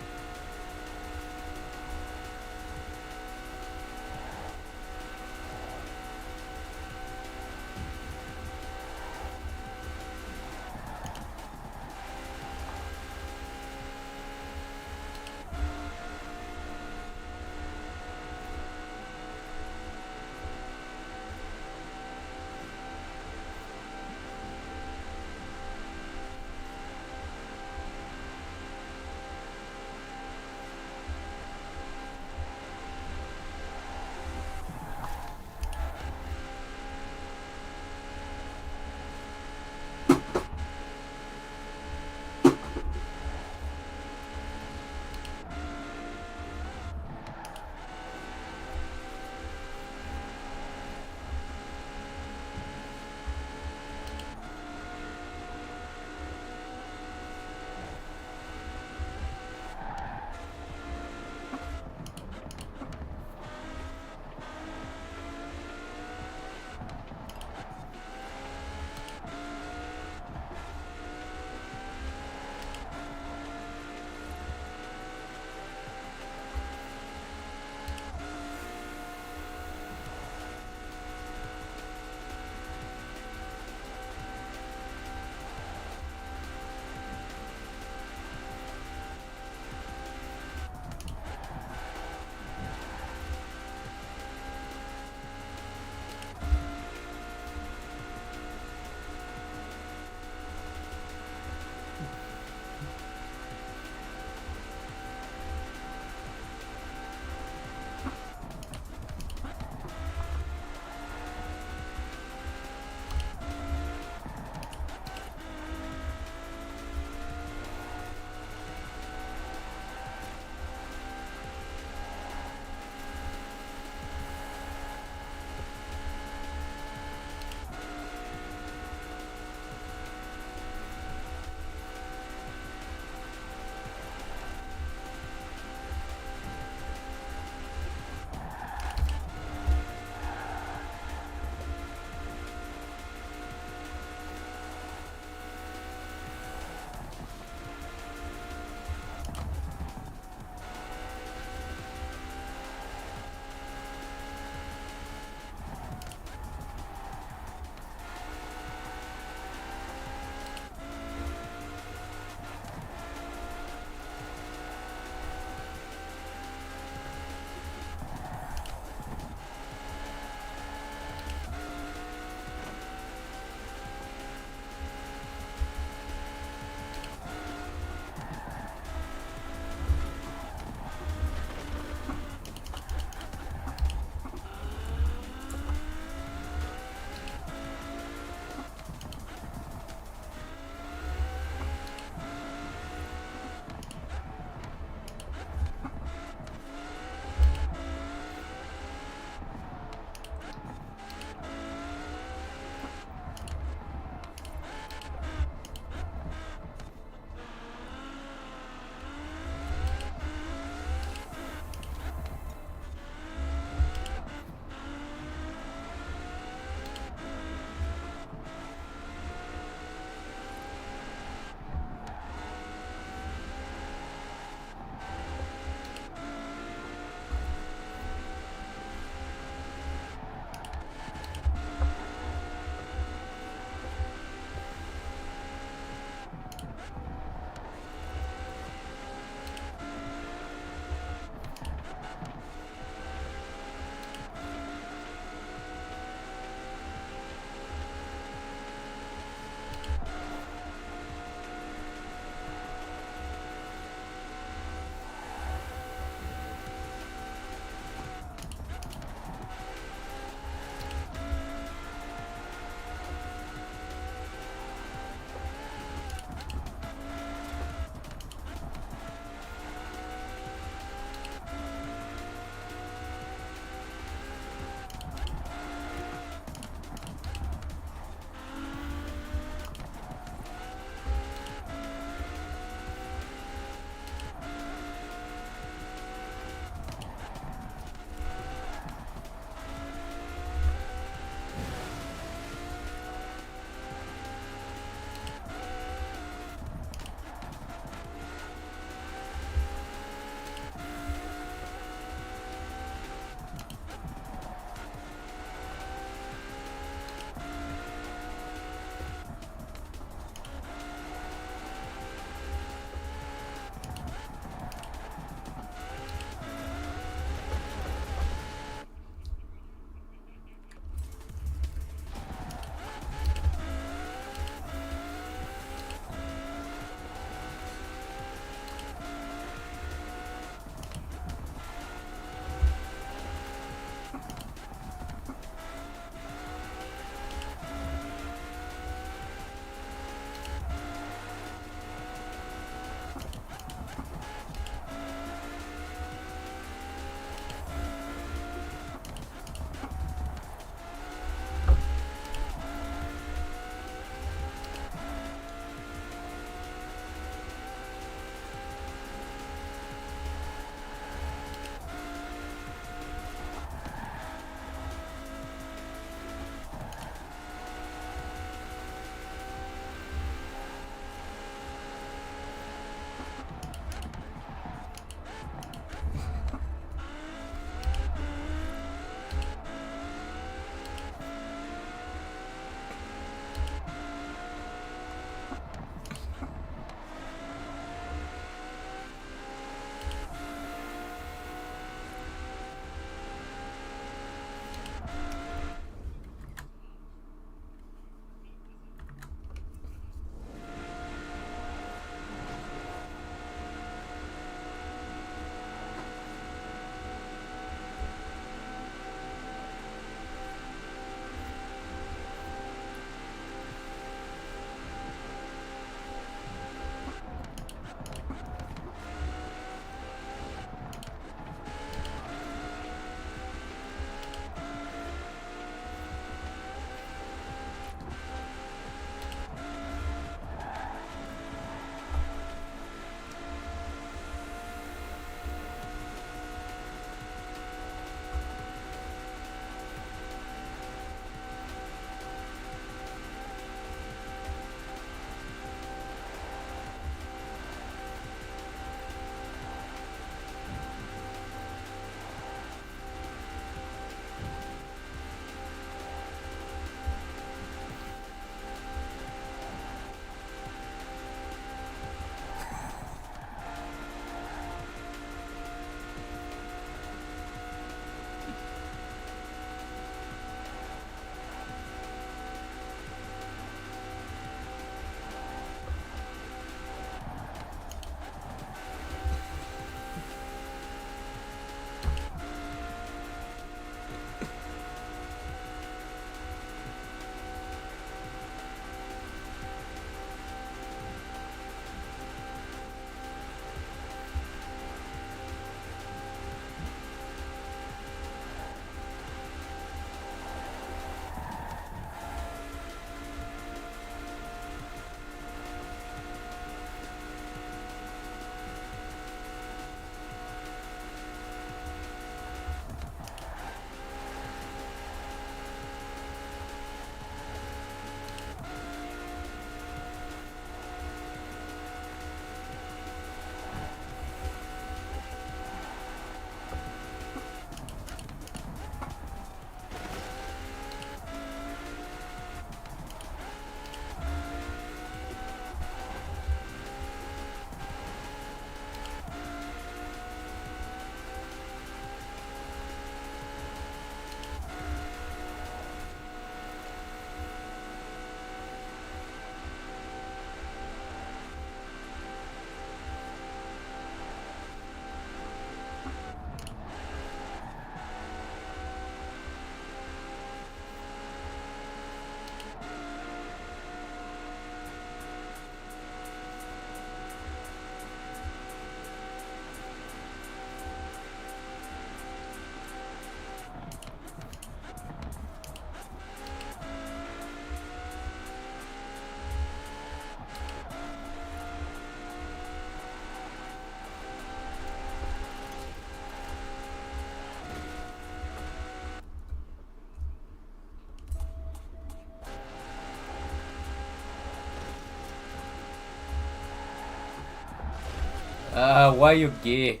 Where your gear?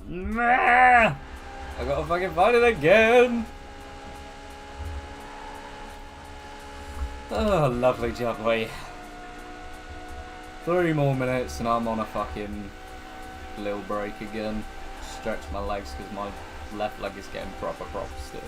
Nah! I gotta fucking find it again! Oh, lovely jubbly. 3 more minutes and I'm on a fucking little break again. Stretch my legs because my left leg is getting proper stiff.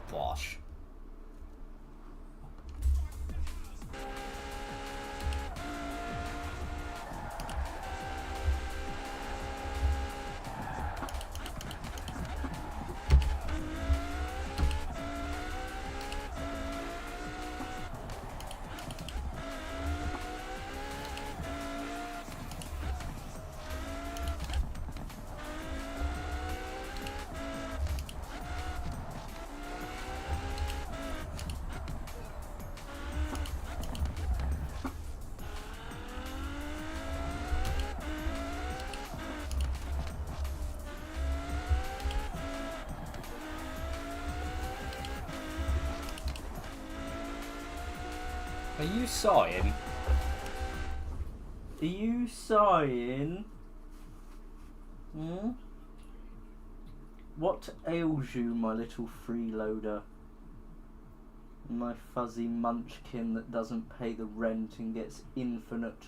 Wash. Are you sighing? Are you sighing? Hmm? What ails you, my little freeloader? My fuzzy munchkin that doesn't pay the rent and gets infinite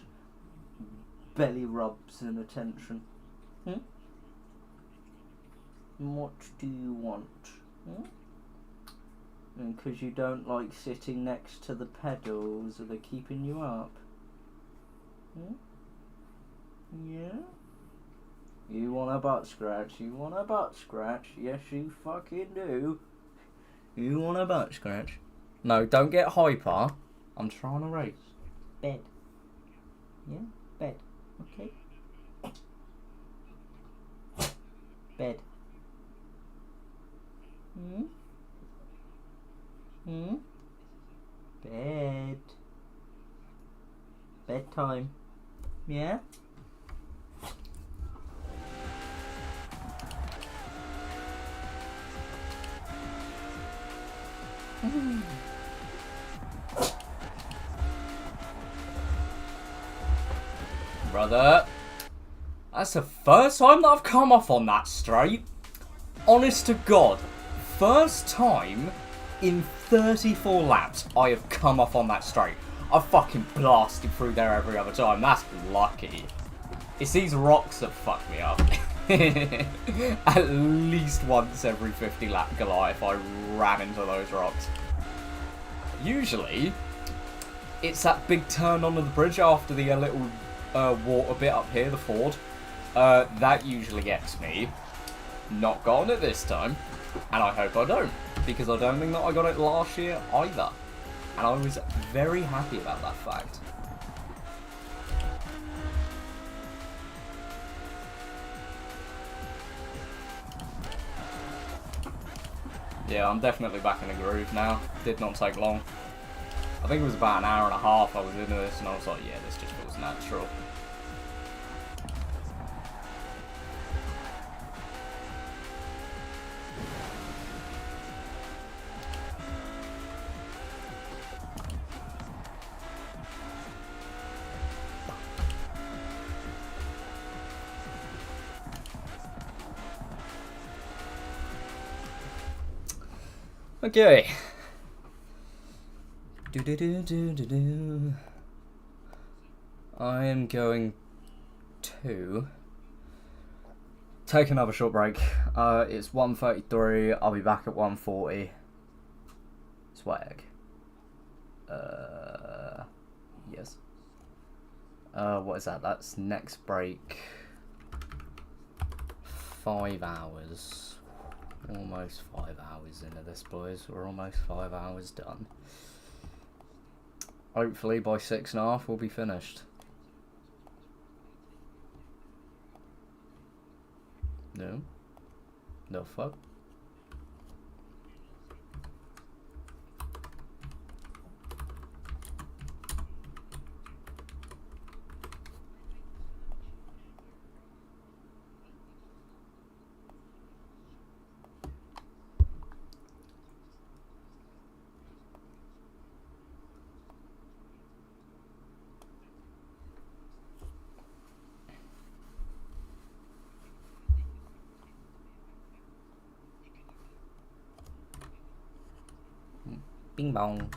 belly rubs and attention. Hmm? What do you want? Hmm? Because you don't like sitting next to the pedals, are they keeping you up? Hmm? Yeah? You want a butt scratch? You want a butt scratch? Yes, you fucking do. You want a butt scratch? No, don't get hyper. I'm trying to race. Bed. Yeah? Bed. Okay? Bed. Hmm? Hmm? Bed. Bedtime. Yeah? Brother, that's the first time that I've come off on that straight. Honest to God, first time in 34 laps I have come off on that straight. I've fucking blasted through there every other time. That's lucky. It's these rocks that fuck me up. At least once every 50 lap Goliath I ran into those rocks. Usually, it's that big turn onto the bridge after the little water bit up here, the ford. That usually gets me. Not gotten it this time, and I hope I don't, because I don't think that I got it last year either. And I was very happy about that fact. Yeah, I'm definitely back in the groove now. Did not take long. I think it was about an hour and a half I was into this, and I was like, yeah, this just feels natural. Okay. I am going to take another short break. It's 1:33. I'll be back at 1:40. Swag. Yes. What is that? That's next break. 5 hours. Almost 5 hours into this, boys. We're almost 5 hours done. Hopefully by 6.5 we'll be finished. No? The fuck? Bing bong.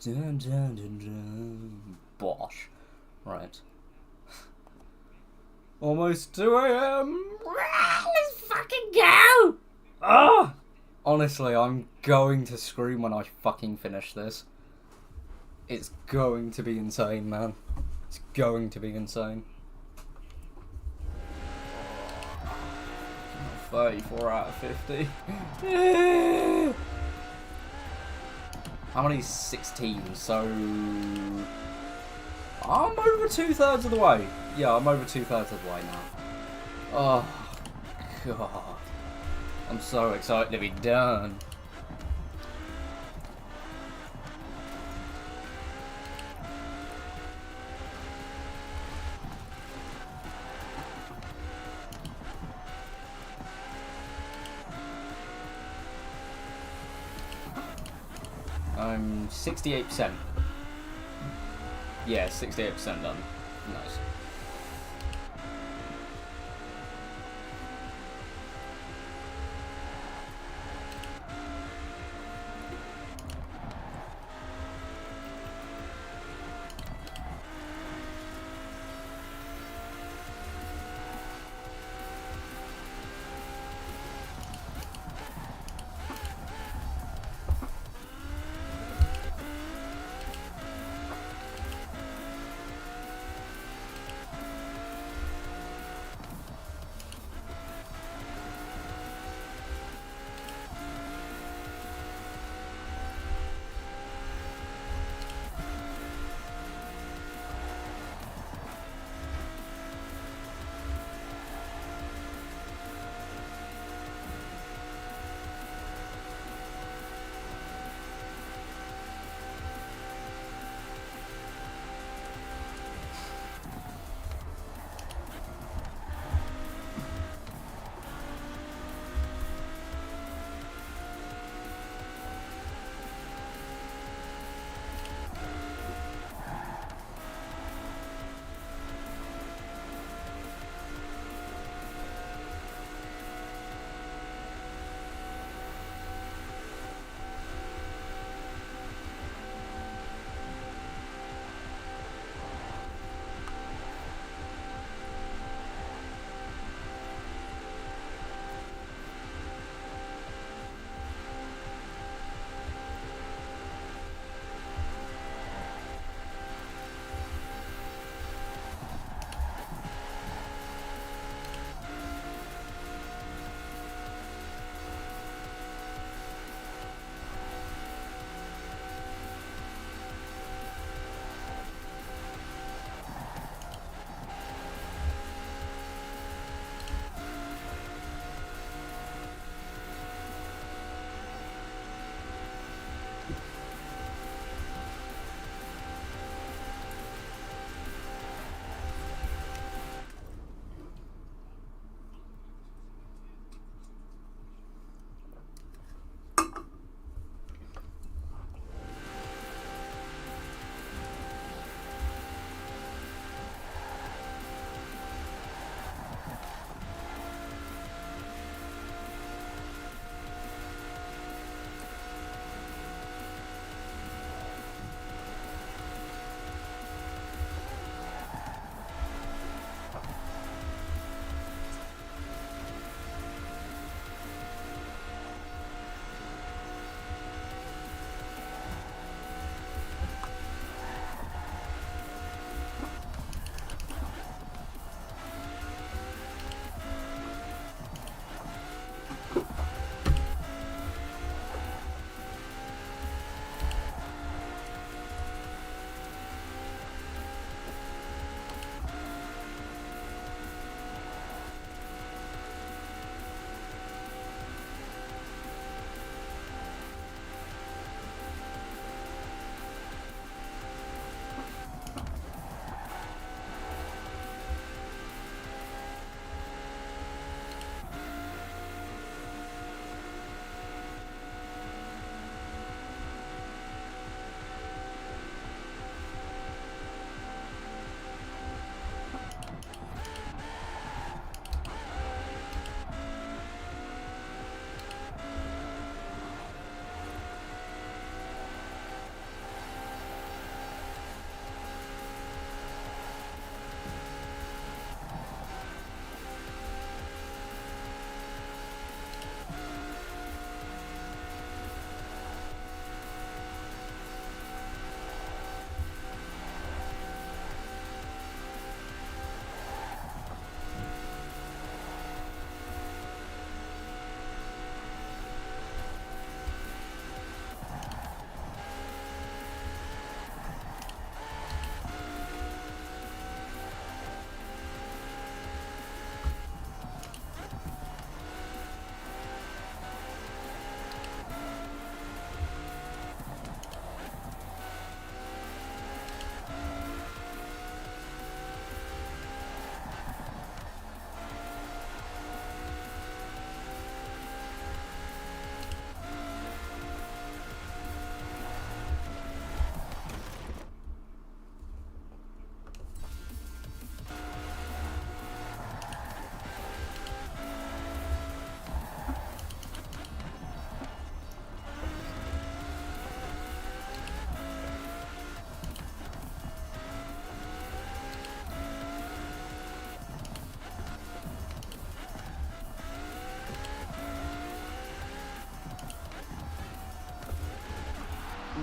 Dun, dun, dun, dun. Bosh. Right. Almost 2 a.m. Let's fucking go! Ah! Honestly, I'm going to scream when I fucking finish this. It's going to be insane, man. It's going to be insane. 34 out of 50. How many? 16, so... I'm over 2/3 of the way. Yeah, I'm over 2/3 of the way now. Oh, God. I'm so excited to be done. I'm 68%. Yeah, 68% done. Nice.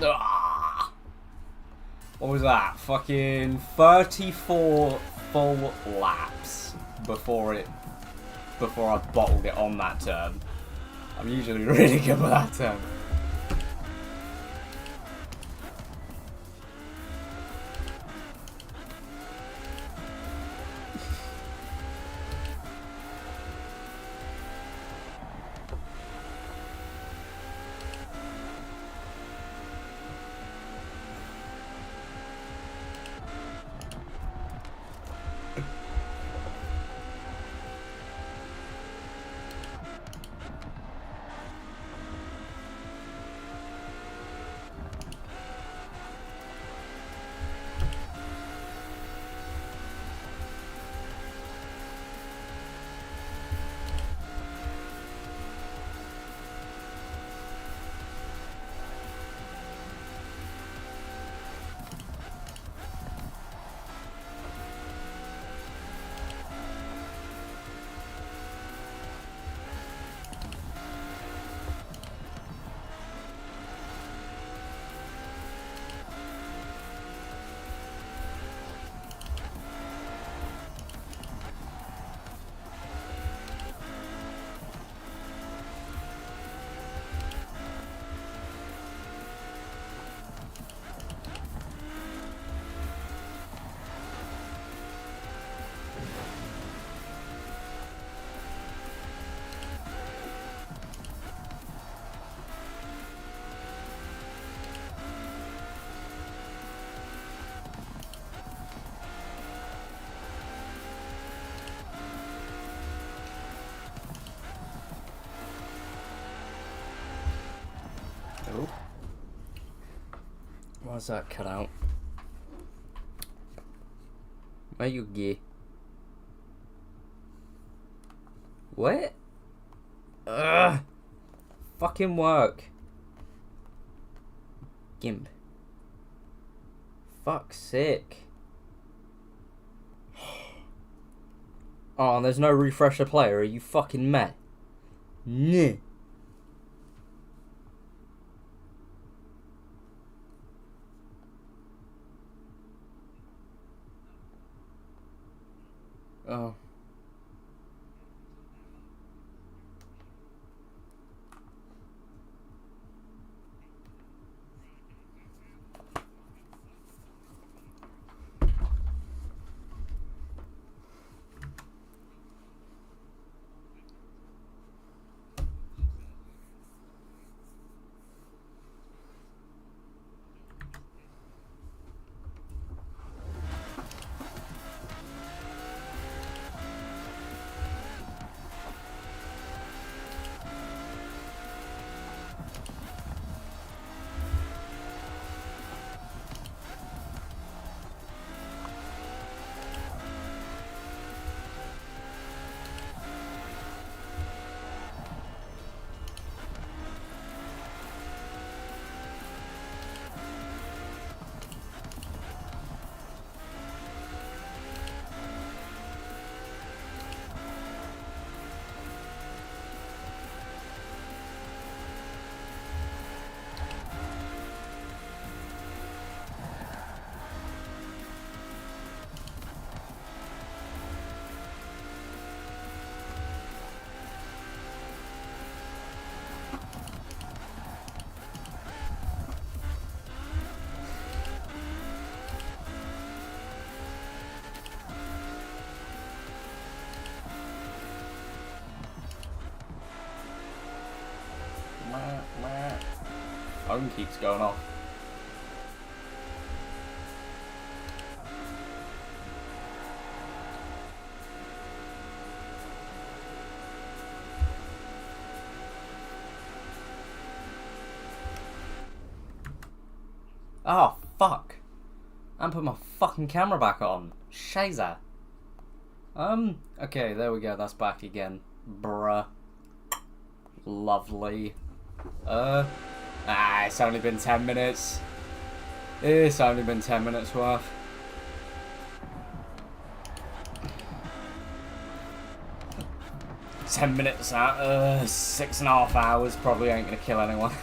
Ah. What was that? Fucking 34 full laps before I bottled it on that turn. I'm usually really good with that turn. Oh. Why's that cut out? Where you gay? What? Ugh! Fucking work. Gimp. Fuck's sake. Oh, and there's no refresher player. Are you fucking mad? Nah. Oh. Phone keeps going off. Oh, fuck. I haven't put my fucking camera back on. Shazer. Okay, there we go. That's back again. Bruh. Lovely. It's only been 10 minutes. It's only been 10 minutes worth. Ten minutes out, 6.5 hours probably ain't gonna kill anyone.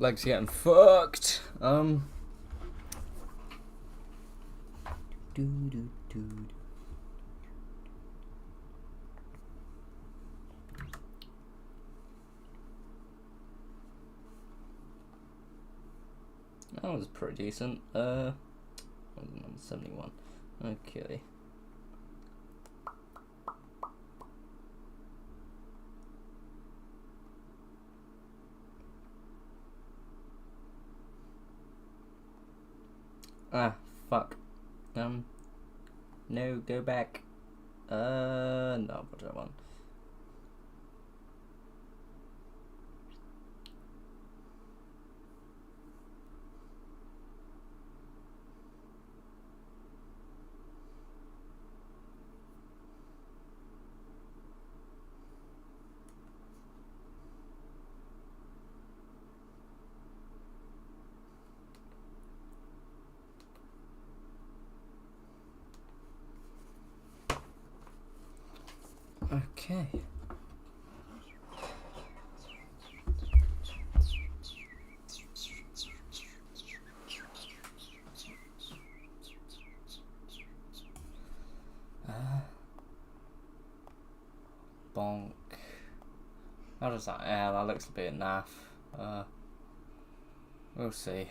Legs getting fucked. That was pretty decent. Number 71. Okay. Ah, fuck. No, go back. No, what do I want? Okay. Bonk. How does that? Yeah, that looks a bit naff. We'll see.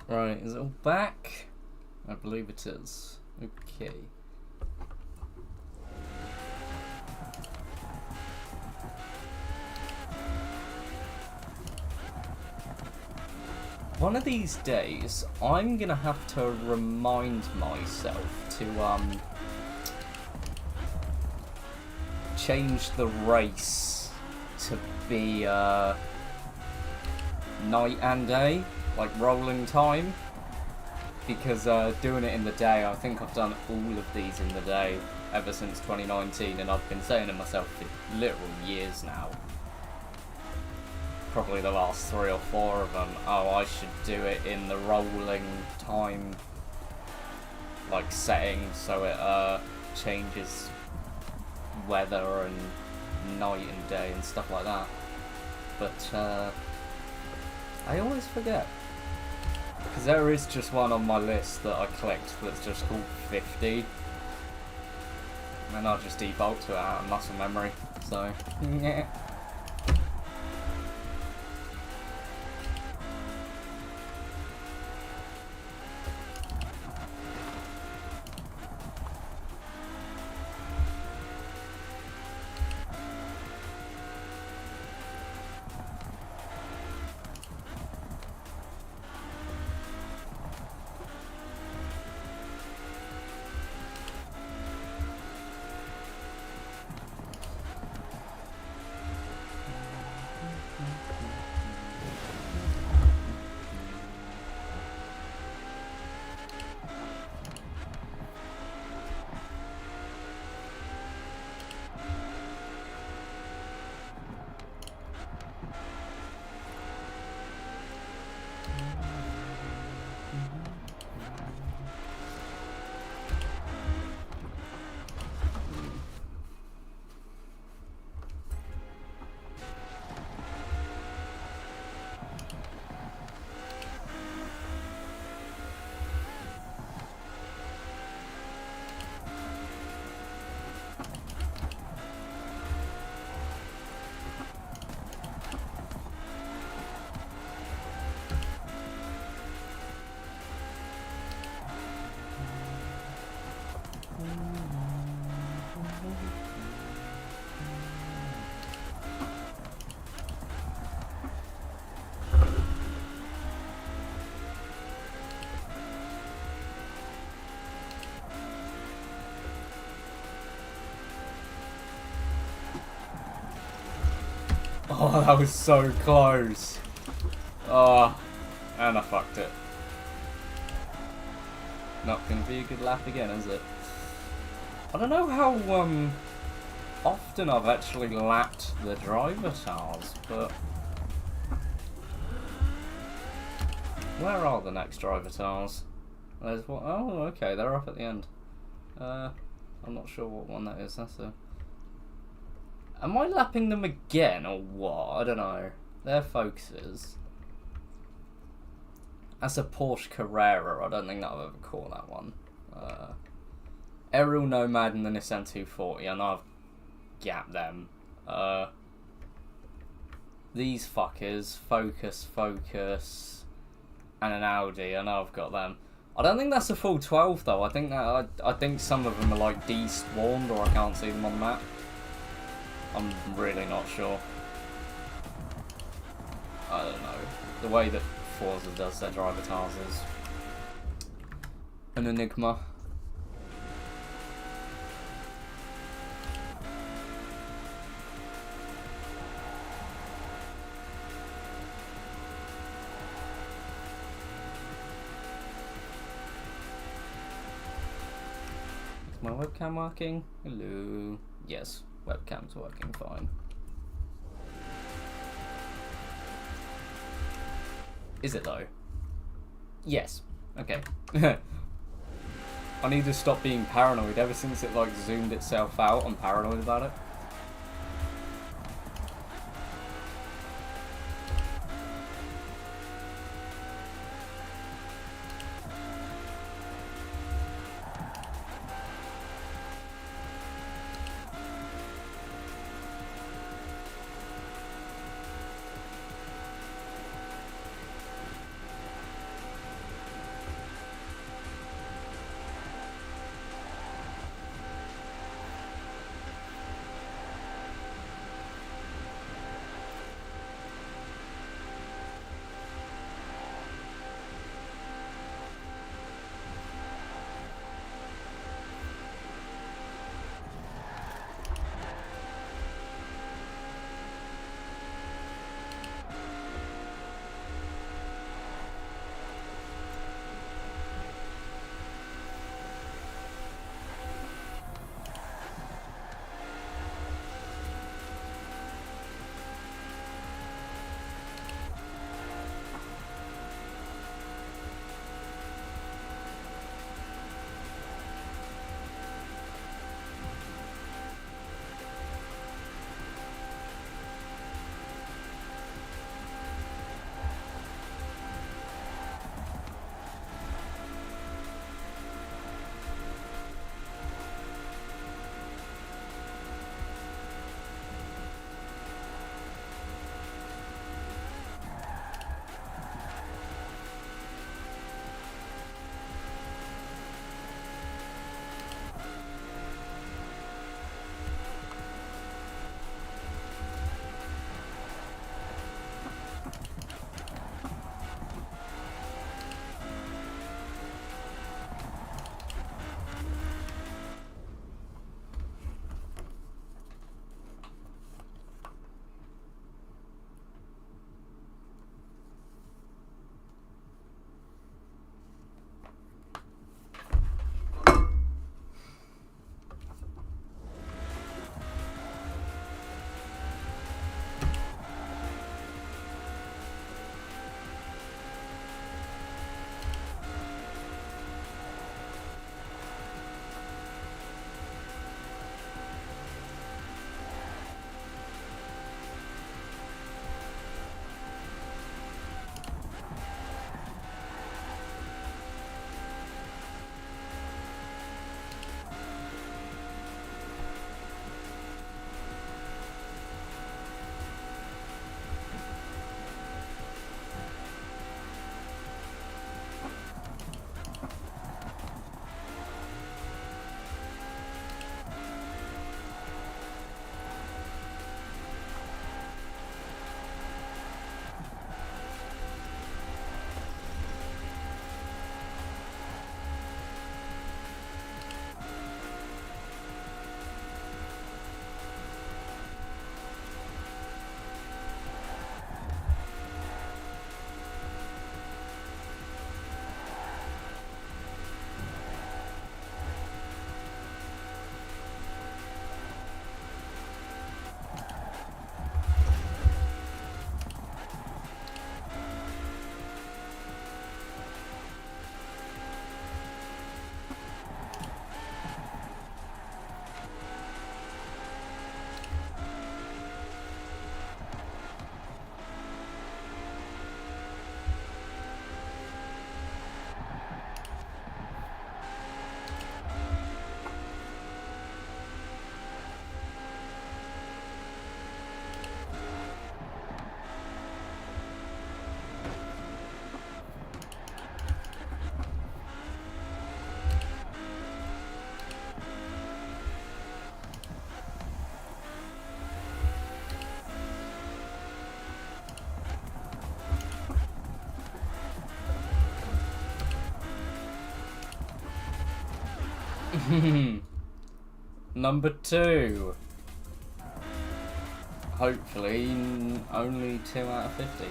Right, is it all back? I believe it is. Okay. One of these days, I'm gonna have to remind myself to change the race to be night and day, like rolling time, because doing it in the day, I think I've done all of these in the day ever since 2019, and I've been saying to myself for literal years now, probably the last 3 or 4 of them, oh, I should do it in the rolling time like setting, so it changes weather and night and day and stuff like that. But I always forget, because there is just one on my list that I collect that's just called 50, and I'll just default to it out of muscle memory, so yeah. Oh, that was so close. Oh, and I fucked it. Not gonna be a good lap again, is it? I don't know how often I've actually lapped the driver tires, but where are the next driver tires? There's what? Oh, okay, they're up at the end. I'm not sure what one that is. That's a. Am I lapping them again or what? I don't know. They're Focuses. That's a Porsche Carrera. I don't think that I've ever caught that one. Aerial Nomad and the Nissan 240. I know I've gapped them. These fuckers, Focus, and an Audi. I know I've got them. I don't think that's a full 12 though. I think that I think some of them are like despawned or I can't see them on the map. I'm really not sure. I don't know. The way that Forza does their driver tires is an enigma. Is my webcam working? Hello. Yes, webcam's working fine. Is it though? Yes. Okay. I need to stop being paranoid. Ever since it like zoomed itself out, I'm paranoid about it. Number 2. Hopefully, only 2 out of 50.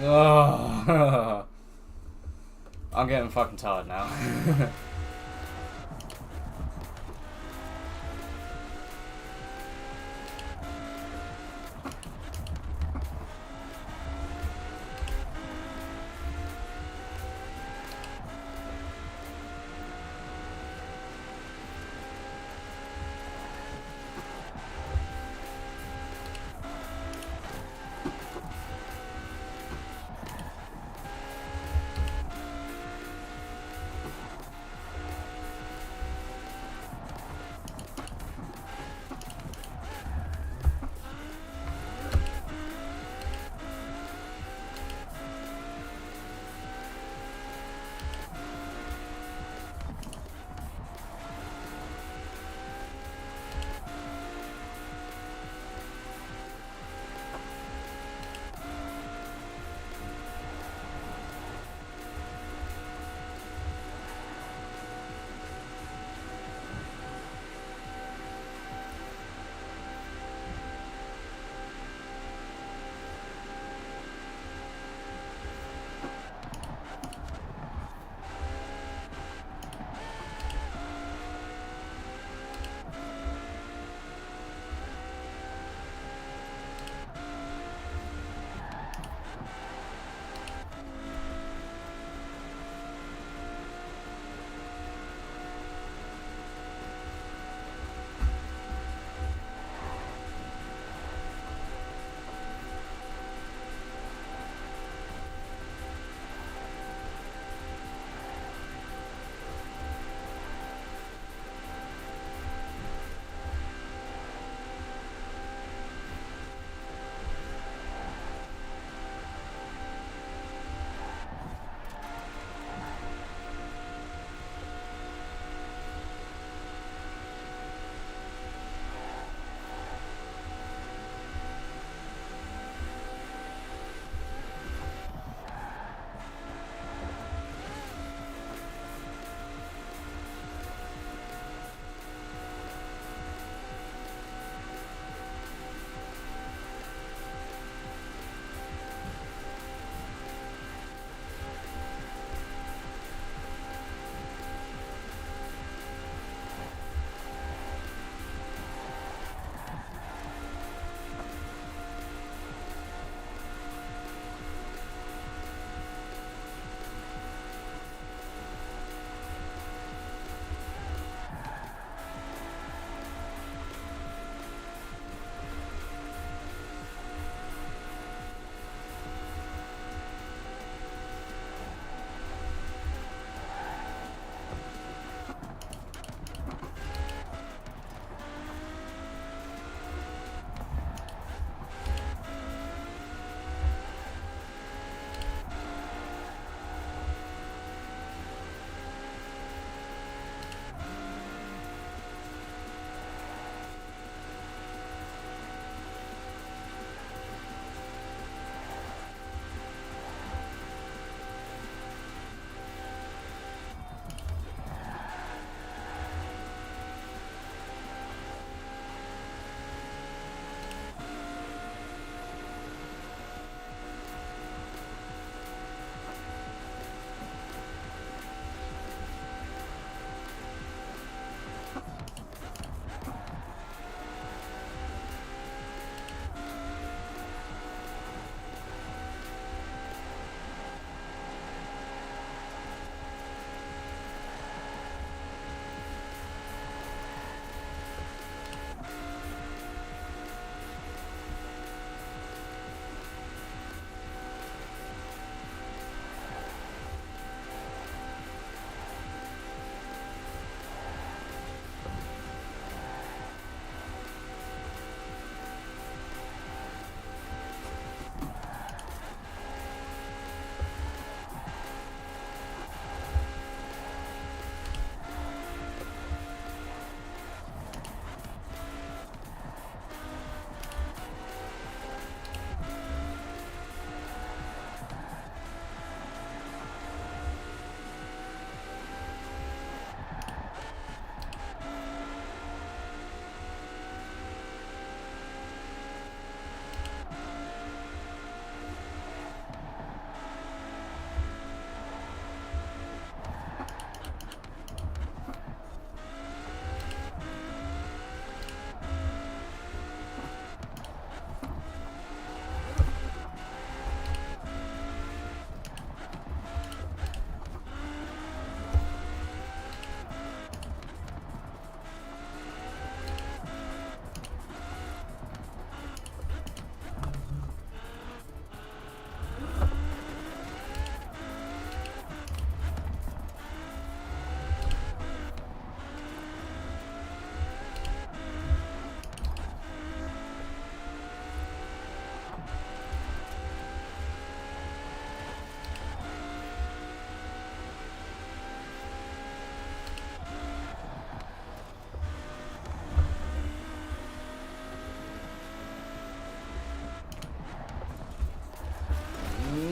Oh, I'm getting fucking tired now.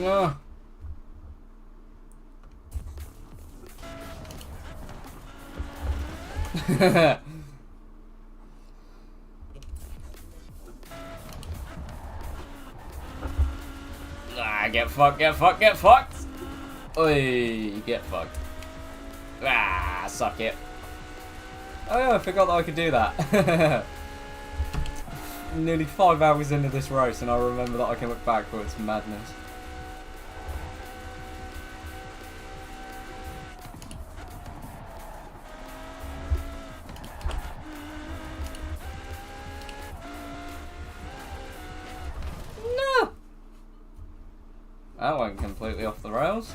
Ugh. Ah, get fucked, get fucked, get fucked! Oi, get fucked. Ah, suck it. Oh yeah, I forgot that I could do that. Nearly 5 hours into this race and I remember that I can look backwards. Madness. No! That went completely off the rails.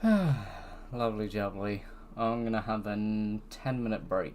Lovely jubbly. I'm gonna have a 10-minute break.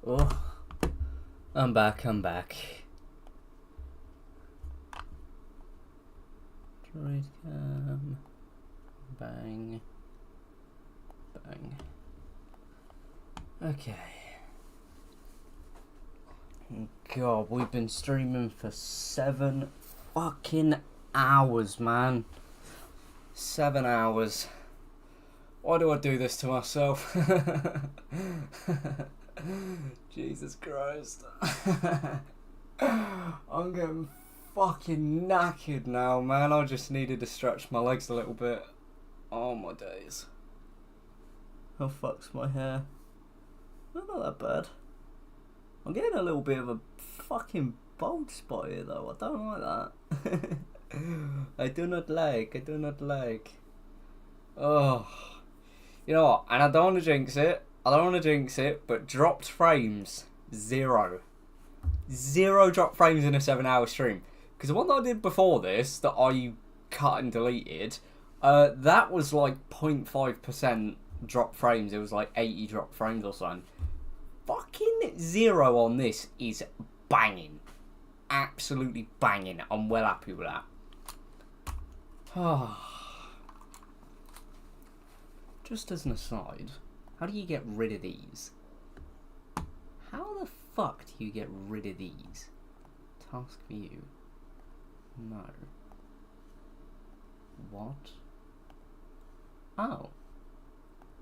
Oh, I'm back. Droid cam. Bang. Okay. God, we've been streaming for 7 fucking hours, man. 7 hours. Why do I do this to myself? Jesus Christ. I'm getting fucking knackered now, man. I just needed to stretch my legs a little bit. Oh my days. How fuck's my hair? Not that bad. I'm getting a little bit of a fucking bald spot here though. I don't like that. I do not like. Oh. You know what? And I don't want to jinx it. But dropped frames, 0. 0 drop frames in a 7-hour stream. Because the one that I did before this, that I cut and deleted, that was like 0.5% drop frames. It was like 80 drop frames or something. Fucking 0 on this is banging. Absolutely banging. I'm well happy with that. Just as an aside, how do you get rid of these? How the fuck do you get rid of these? Task view. No. What? Oh.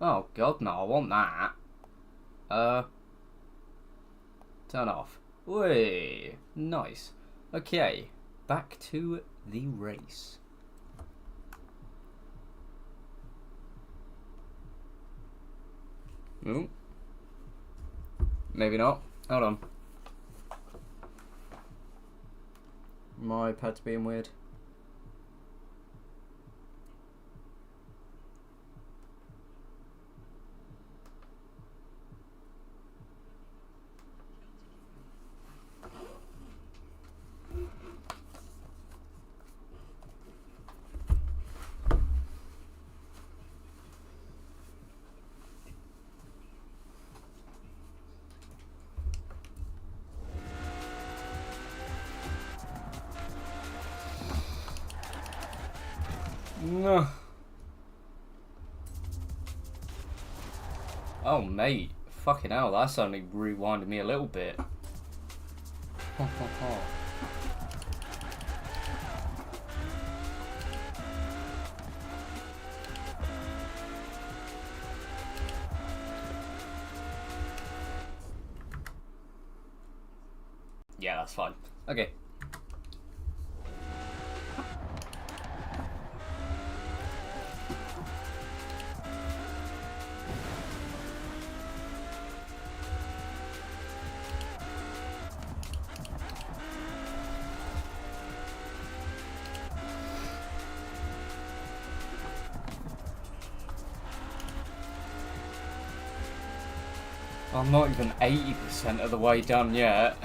Oh god, no, I want that. Turn off. Whey, nice. Okay, back to the race. Ooh. Maybe not. Hold on. My iPad's being weird. No. Oh, mate. Fucking hell, that's only rewinded me a little bit. Yeah, that's fine. Okay. I'm not even 80% of the way done yet.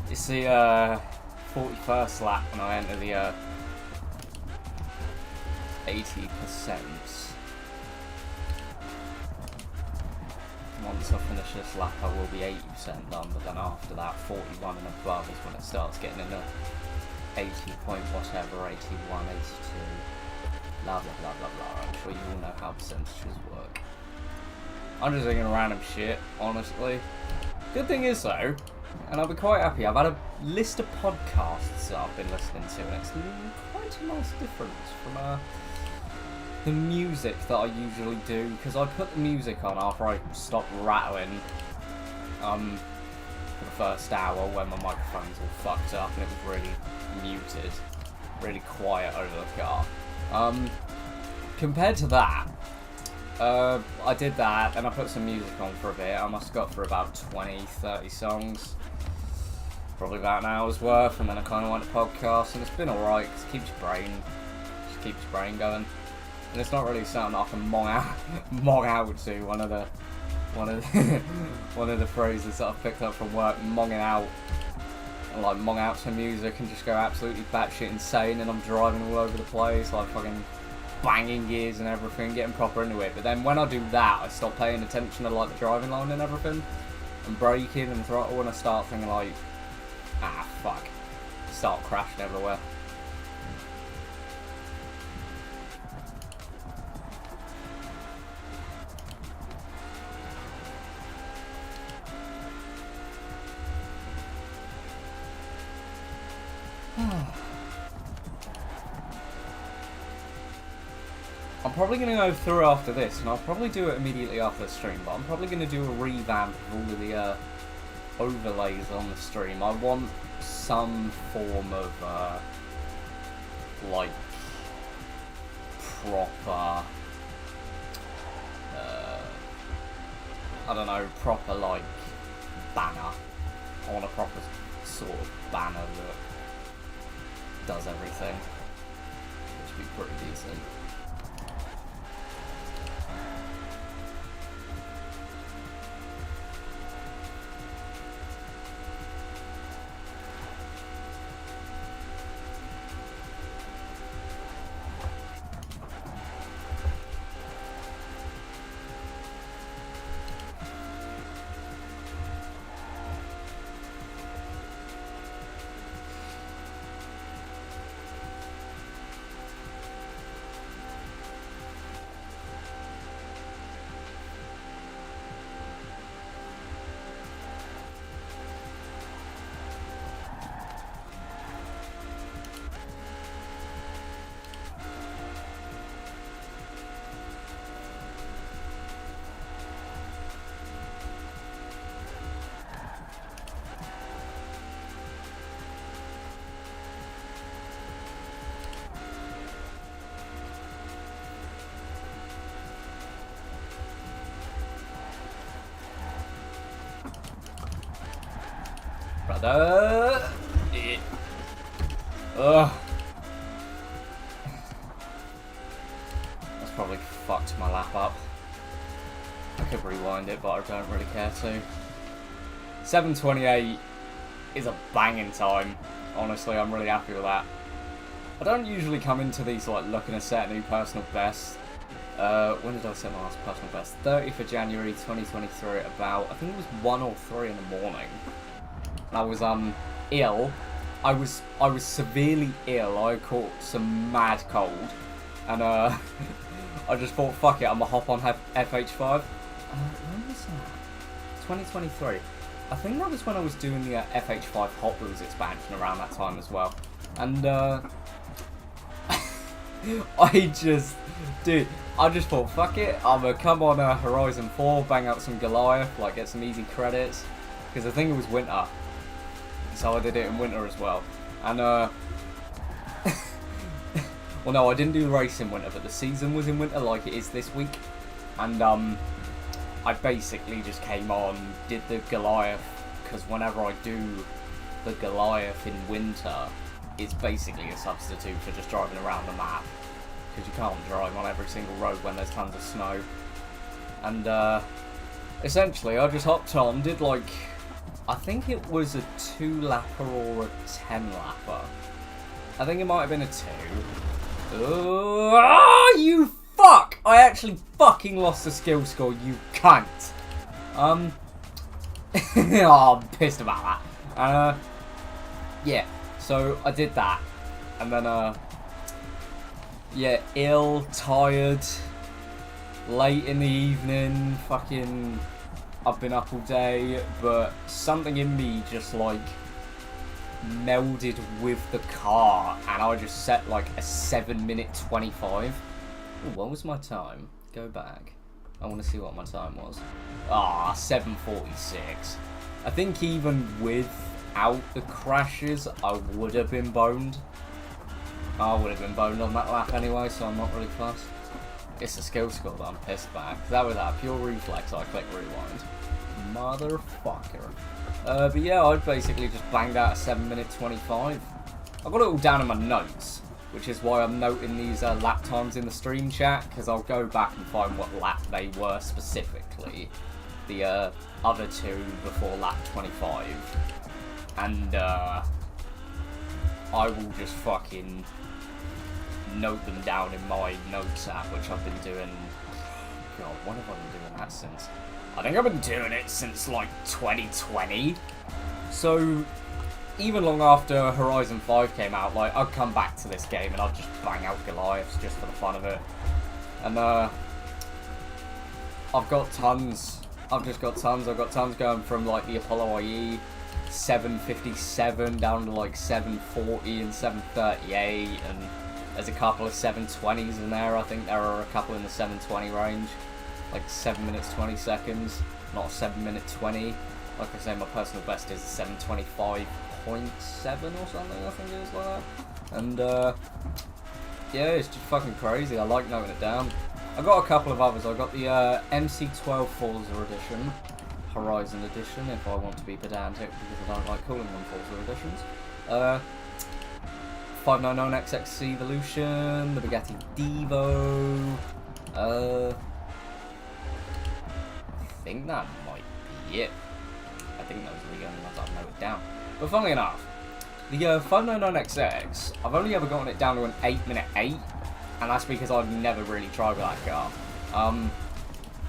It's the 41st lap when I enter the 80%. Once I finish this lap I will be 80% done, but then after that 41 and above is when it starts getting in the 80 point whatever, 81, 82, blah blah blah blah blah. I'm sure you all know how percentages work. I'm just thinking random shit, honestly. Good thing is though, and I'll be quite happy, I've had a list of podcasts that I've been listening to, and it's quite a nice difference from the music that I usually do, because I put the music on after I stopped rattling for the first hour when my microphone's all fucked up and it was really muted, really quiet over the car. Compared to that, I did that and I put some music on for a bit. I must have got through about 20-30 songs, probably about an hour's worth, and then I kind of went to podcasts, and it's been alright because it keeps your brain going. And it's not really something I can mong out to. One of the phrases that I've picked up from work, mong out to music and just go absolutely batshit insane, and I'm driving all over the place, like fucking banging gears and everything, getting proper into it. But then when I do that, I stop paying attention to like the driving line and everything, and braking and throttle, and I start thinking like, ah, fuck, start crashing everywhere. I'm probably going to go through after this, and I'll probably do it immediately after the stream, but I'm probably going to do a revamp of all of the overlays on the stream. I want some form of, like, proper, I don't know, proper, like, banner. I want a proper sort of banner that does everything, which would be pretty decent. Brother! Ugh. That's probably fucked my lap up. I could rewind it, but I don't really care to. 7:28 is a banging time. Honestly, I'm really happy with that. I don't usually come into these like looking to set a new personal best. When did I set my last personal best? 30th of January 2023 at about, I think it was 1 or 3 in the morning. And I was ill. I was severely ill. I caught some mad cold, and I just thought, fuck it, I'm gonna hop on FH5. When was that? 2023. I think that was when I was doing the FH5 Hot Wheels expansion around that time as well. And I just thought, fuck it, I'm gonna come on Horizon 4, bang out some Goliath, like get some easy credits, because I think it was winter. So I did it in winter as well. And, well no, I didn't do the race in winter, but the season was in winter like it is this week. And, I basically just came on, did the Goliath, because whenever I do the Goliath in winter, it's basically a substitute for just driving around the map. Because you can't drive on every single road when there's tons of snow. And, essentially, I just hopped on, did like, I think it was a 2-lapper or a 10-lapper. I think it might have been a 2. Oh, you fuck! I actually fucking lost the skill score, you cunt. Oh, I'm pissed about that. Yeah, so I did that. And then, yeah, ill, tired, late in the evening, fucking, I've been up all day, but something in me just, like, melded with the car, and I just set, like, a 7:25. Ooh, what was my time? Go back. I want to see what my time was. Ah, 7:46. I think even without the crashes, I would have been boned. I would have been boned on that lap anyway, so I'm not really fussed. It's the skill score that I'm pissed about. That was that pure reflex, I click rewind. Motherfucker. But yeah, I basically just banged out a 7:25. I got it all down in my notes, which is why I'm noting these lap times in the stream chat, because I'll go back and find what lap they were specifically. The other two before lap 25. And I will just fucking note them down in my notes app, which I've been doing. God, when have I been doing that since? I think I've been doing it since like 2020. So even long after Horizon 5 came out, like I'd come back to this game and I'd just bang out Goliaths just for the fun of it. And I've got tons. I've got tons going from like the Apollo IE 757 down to like 740 and 738, and there's a couple of 720s in there. I think there are a couple in the 720 range, like 7 minutes 20 seconds, not 7 minute 20. Like I say, my personal best is 725.7 or something, I think it is like that. And yeah, it's just fucking crazy. I like noting it down. I got a couple of others. I got the MC12 Forza Edition, Horizon Edition, if I want to be pedantic, because I don't like calling them Forza Editions. 599XX Evolution, the Bugatti Devo. I think that might be it. I think those are the only ones I've noted down. But funnily enough, the 599XX, I've only ever gotten it down to an 8-minute 8, and that's because I've never really tried with that car.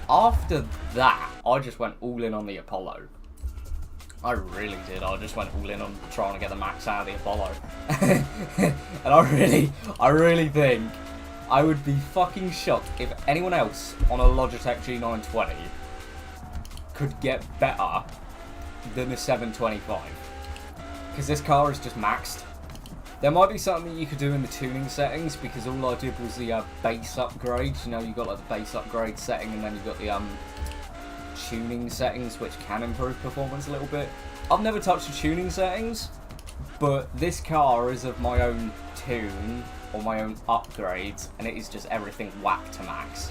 After that, I just went all in on the Apollo. I really did. I just went all in on trying to get the max out of the Apollo. And I really think I would be fucking shocked if anyone else on a Logitech G920 could get better than a 725. Because this car is just maxed. There might be something that you could do in the tuning settings, because all I did was the base upgrade. You know, you've got like the base upgrade setting, and then you've got the tuning settings, which can improve performance a little bit. I've never touched the tuning settings, but this car is of my own tune, or my own upgrades, and it is just everything whacked to max.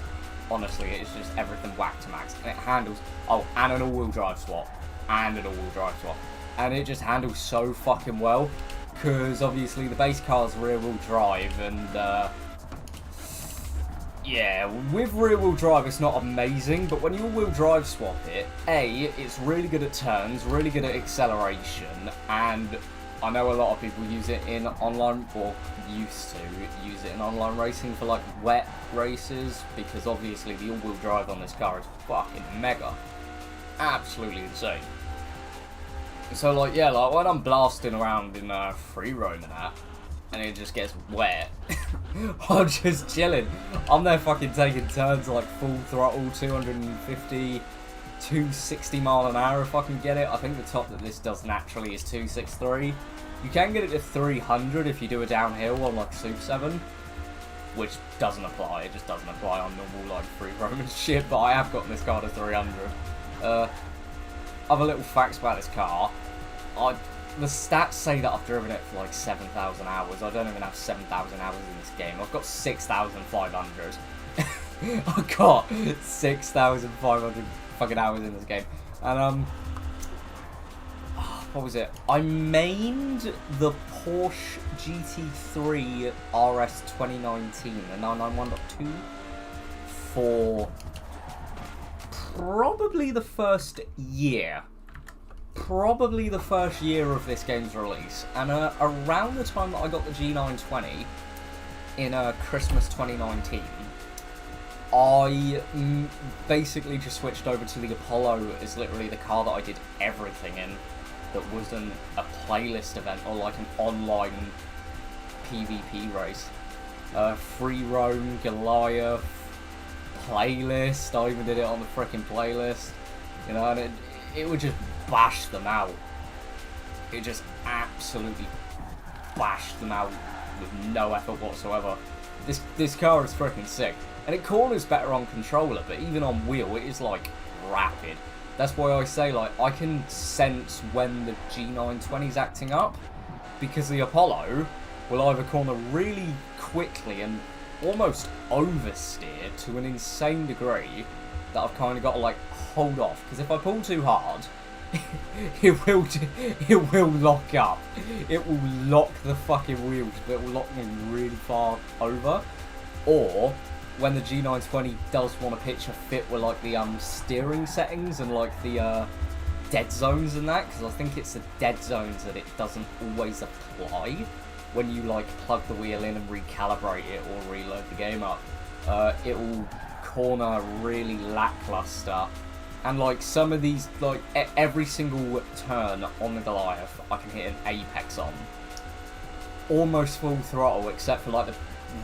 Honestly, it is just everything whacked to max, and it handles, oh, and an all-wheel drive swap, and it just handles so fucking well. Because obviously the base car's rear-wheel drive, and yeah, with rear-wheel drive it's not amazing, but when you all-wheel drive swap it, it's really good at turns, really good at acceleration, and I know a lot of people use it in online, or used to use it in online racing for like wet races, because obviously the all-wheel drive on this car is fucking mega, absolutely insane. So like, yeah, like when I'm blasting around in free roam and that, and it just gets wet, I'm just chilling. I'm there fucking taking turns like full throttle, 250, 260 mile an hour if I can get it. I think the top that this does naturally is 263. You can get it to 300 if you do a downhill on like Super 7, which doesn't apply. It just doesn't apply on normal like free roam and shit, but I have gotten this car to 300. Other little facts about this car. The stats say that I've driven it for like 7,000 hours. I don't even have 7,000 hours in this game. I've got 6,500. I've got 6,500 fucking hours in this game. And what was it? I mained the Porsche GT3 RS 2019, the 991.2, for probably the first year. Probably the first year of this game's release. And around the time that I got the G920 in Christmas 2019, I basically just switched over to the Apollo as literally the car that I did everything in that wasn't a playlist event or like an online PvP race. Free roam, Goliath, playlist, I even did it on the frickin' playlist, you know, and it would just bash them out. It just absolutely bashed them out with no effort whatsoever. This car is freaking sick, and it corners better on controller, but even on wheel it is like rapid. That's why I say like I can sense when the G920's acting up, because the Apollo will either corner really quickly and almost oversteer to an insane degree that I've kind of got to like hold off, because if I pull too hard it will lock up. It will lock the fucking wheels, but it will lock me really far over. Or when the G920 does want to pitch a fit with like the steering settings and like the dead zones and that, because I think it's the dead zones that it doesn't always apply. when you like plug the wheel in and recalibrate it or reload the game up, it will corner really lackluster. And like some of these, like every single turn on the Goliath, I can hit an apex on. Almost full throttle, except for like the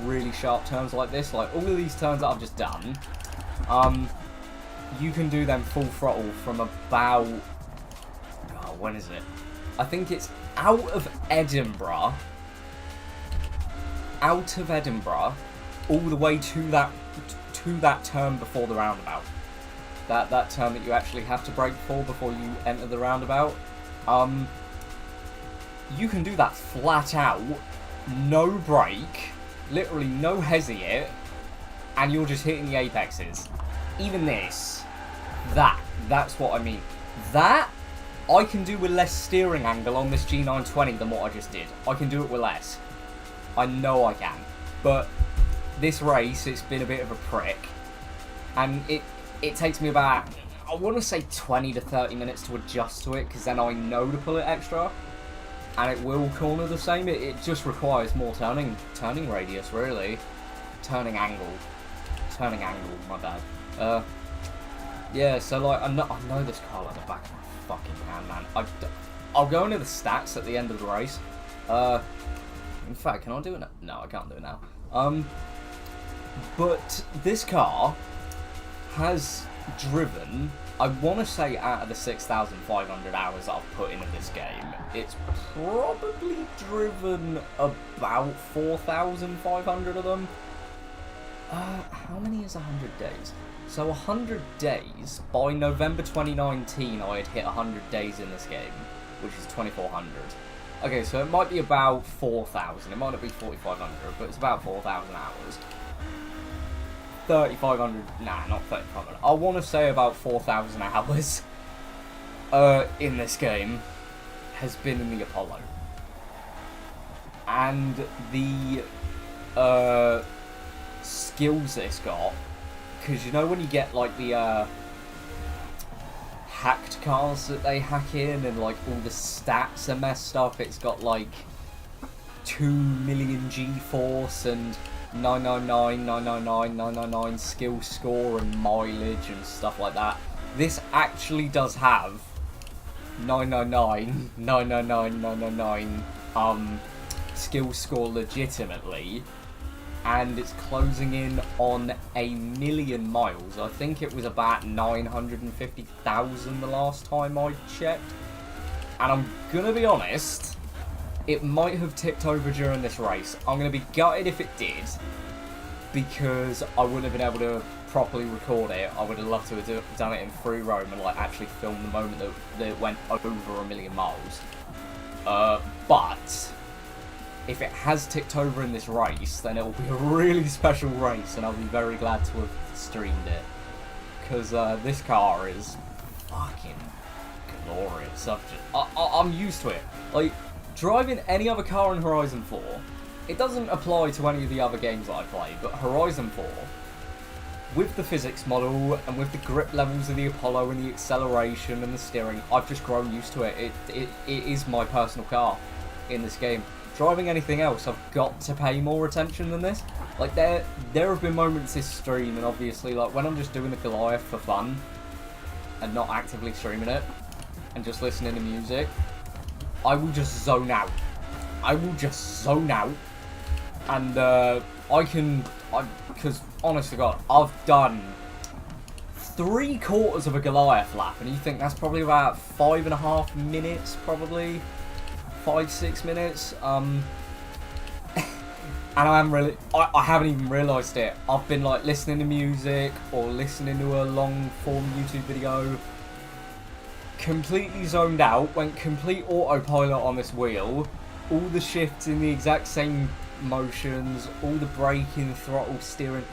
really sharp turns like this. Like all of these turns that I've just done, you can do them full throttle from about, oh, when is it? I think it's out of Edinburgh, all the way to that turn before the roundabout. That turn that you actually have to brake for before you enter the roundabout. You can do that flat out, no brake, literally no hesitate, and you're just hitting the apexes. Even this, that's what I mean. That, I can do with less steering angle on this G920 than what I just did. I can do it with less. I know I can. But this race, it's been a bit of a prick. And it takes me about, I want to say 20 to 30 minutes to adjust to it, because then I know to pull it extra. And it will corner the same. It just requires more turning radius, really. Turning angle, my bad. Yeah, so like, I know this car like the back of my fucking hand, man. I'll go into the stats at the end of the race. In fact, can I do it now? No, I can't do it now. But this car has driven, I want to say out of the 6,500 hours that I've put into this game, it's probably driven about 4,500 of them. How many is 100 days? So 100 days, by November 2019 I had hit 100 days in this game, which is 2,400. Okay, so it might be about 4,000, it might not be 4,500, but it's about 4,000 hours. 3,500, nah, not 3,500. I want to say about 4,000 hours in this game has been in the Apollo. And the skills that it's got, because you know when you get like the hacked cars that they hack in and like all the stats are messed up, it's got like 2 million G-force and 999, 999, 999 skill score and mileage and stuff like that. This actually does have 999, 999, 999 skill score legitimately, and it's closing in on 1,000,000 miles. I think it was about 950,000 the last time I checked. And I'm gonna be honest, it might have ticked over during this race. I'm going to be gutted if it did, because I wouldn't have been able to properly record it. I would have loved to have done it in free roam and like actually film the moment that it went over 1,000,000 miles. But if it has ticked over in this race, then it will be a really special race, and I'll be very glad to have streamed it, because this car is fucking glorious. I'm used to it. Like, driving any other car in Horizon 4, it doesn't apply to any of the other games that I play, but Horizon 4, with the physics model and with the grip levels of the Apollo and the acceleration and the steering, I've just grown used to it. It is my personal car in this game. Driving anything else, I've got to pay more attention than this. Like, there have been moments this stream, and obviously, like, when I'm just doing the Goliath for fun and not actively streaming it and just listening to music, I will just zone out. And because honest to God, I've done 3/4 of a Goliath lap, and you think that's probably about 5.5 minutes, probably 5-6 minutes. And I haven't even realised it. I've been like listening to music or listening to a long form YouTube video, completely zoned out, went complete autopilot on this wheel, all the shifts in the exact same motions, all the braking, throttle, steering,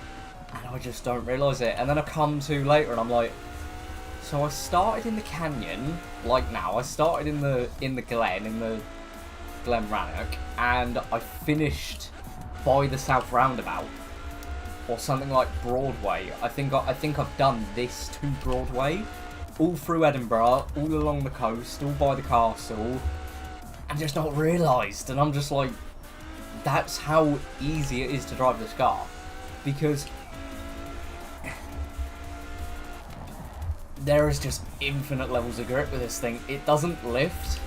and I just don't realise it. And then I come to later and I'm like, so I started in the canyon, like now, I started in the glen, in the Glen Rannoch, and I finished by the South Roundabout, or something like Broadway. I think I've done this to Broadway, all through Edinburgh, all along the coast, all by the castle, and just not realised. And I'm just like, that's how easy it is to drive this car. Because there is just infinite levels of grip with this thing. It doesn't lift.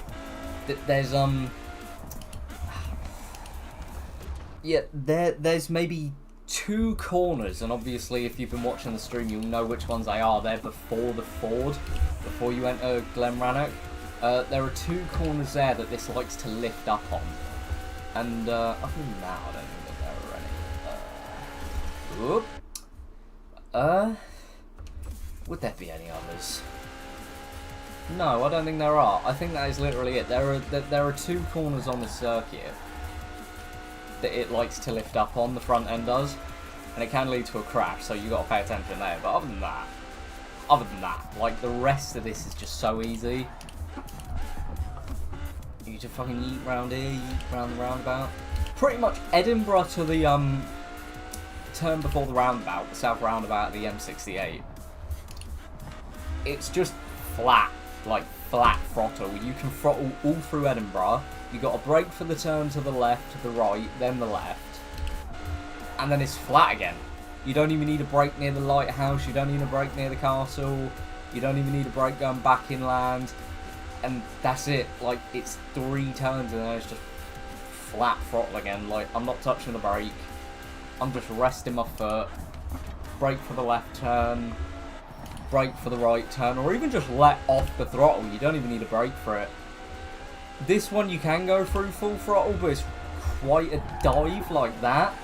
There's yeah, there's maybe 2 corners, and obviously if you've been watching the stream you'll know which ones they are. They're before the Ford, before you enter Glenrannoch. There are 2 corners there that this likes to lift up on. And other than that, I don't think that there are any. Would there be any others? No, I don't think there are. I think that is literally it. There are 2 corners on the circuit that it likes to lift up on, the front end does, and it can lead to a crash, so you got to pay attention there. But other than that, like, the rest of this is just so easy. You just fucking yeet round here, yeet round the roundabout. Pretty much Edinburgh to the turn before the roundabout, the south roundabout of the M68. It's just flat, like flat throttle. You can throttle all through Edinburgh. You got to brake for the turn to the left, to the right, then the left, and then it's flat again. You don't even need a brake near the lighthouse. You don't need a brake near the castle. You don't even need a brake going back inland. And that's it. Like, it's 3 turns and then it's just flat throttle again. Like, I'm not touching the brake. I'm just resting my foot. Brake for the left turn. Brake for the right turn. Or even just let off the throttle. You don't even need a brake for it. This one you can go through full throttle, but it's quite a dive like that.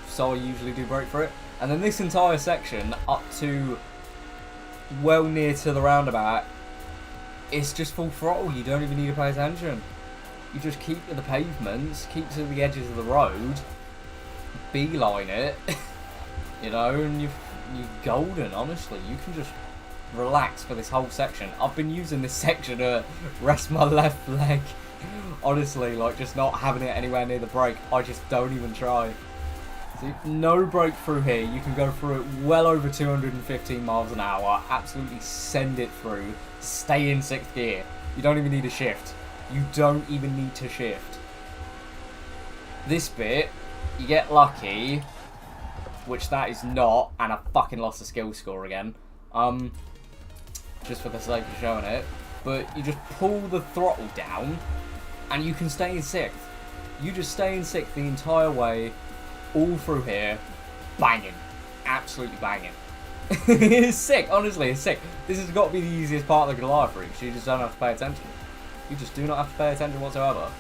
So I usually do brake for it. And then this entire section up to well near to the roundabout, it's just full throttle. You don't even need to pay attention. You just keep to the pavements, keep to the edges of the road, beeline it, you know, and you're golden, honestly. You can just relax for this whole section. I've been using this section to rest my left leg. Honestly, like, just not having it anywhere near the brake. I just don't even try. See, no brake through here. You can go through it well over 215 miles an hour. Absolutely send it through. Stay in 6th gear. You don't even need a shift. You don't even need to shift. This bit, you get lucky, which that is not, and I fucking lost the skill score again. Just for the sake of showing it. But you just pull the throttle down, and you can stay in 6th. You just stay in 6th the entire way, all through here, banging. Absolutely banging. It's sick, honestly, it's sick. This has got to be the easiest part of the Goliath route, so you just don't have to pay attention. You just do not have to pay attention whatsoever.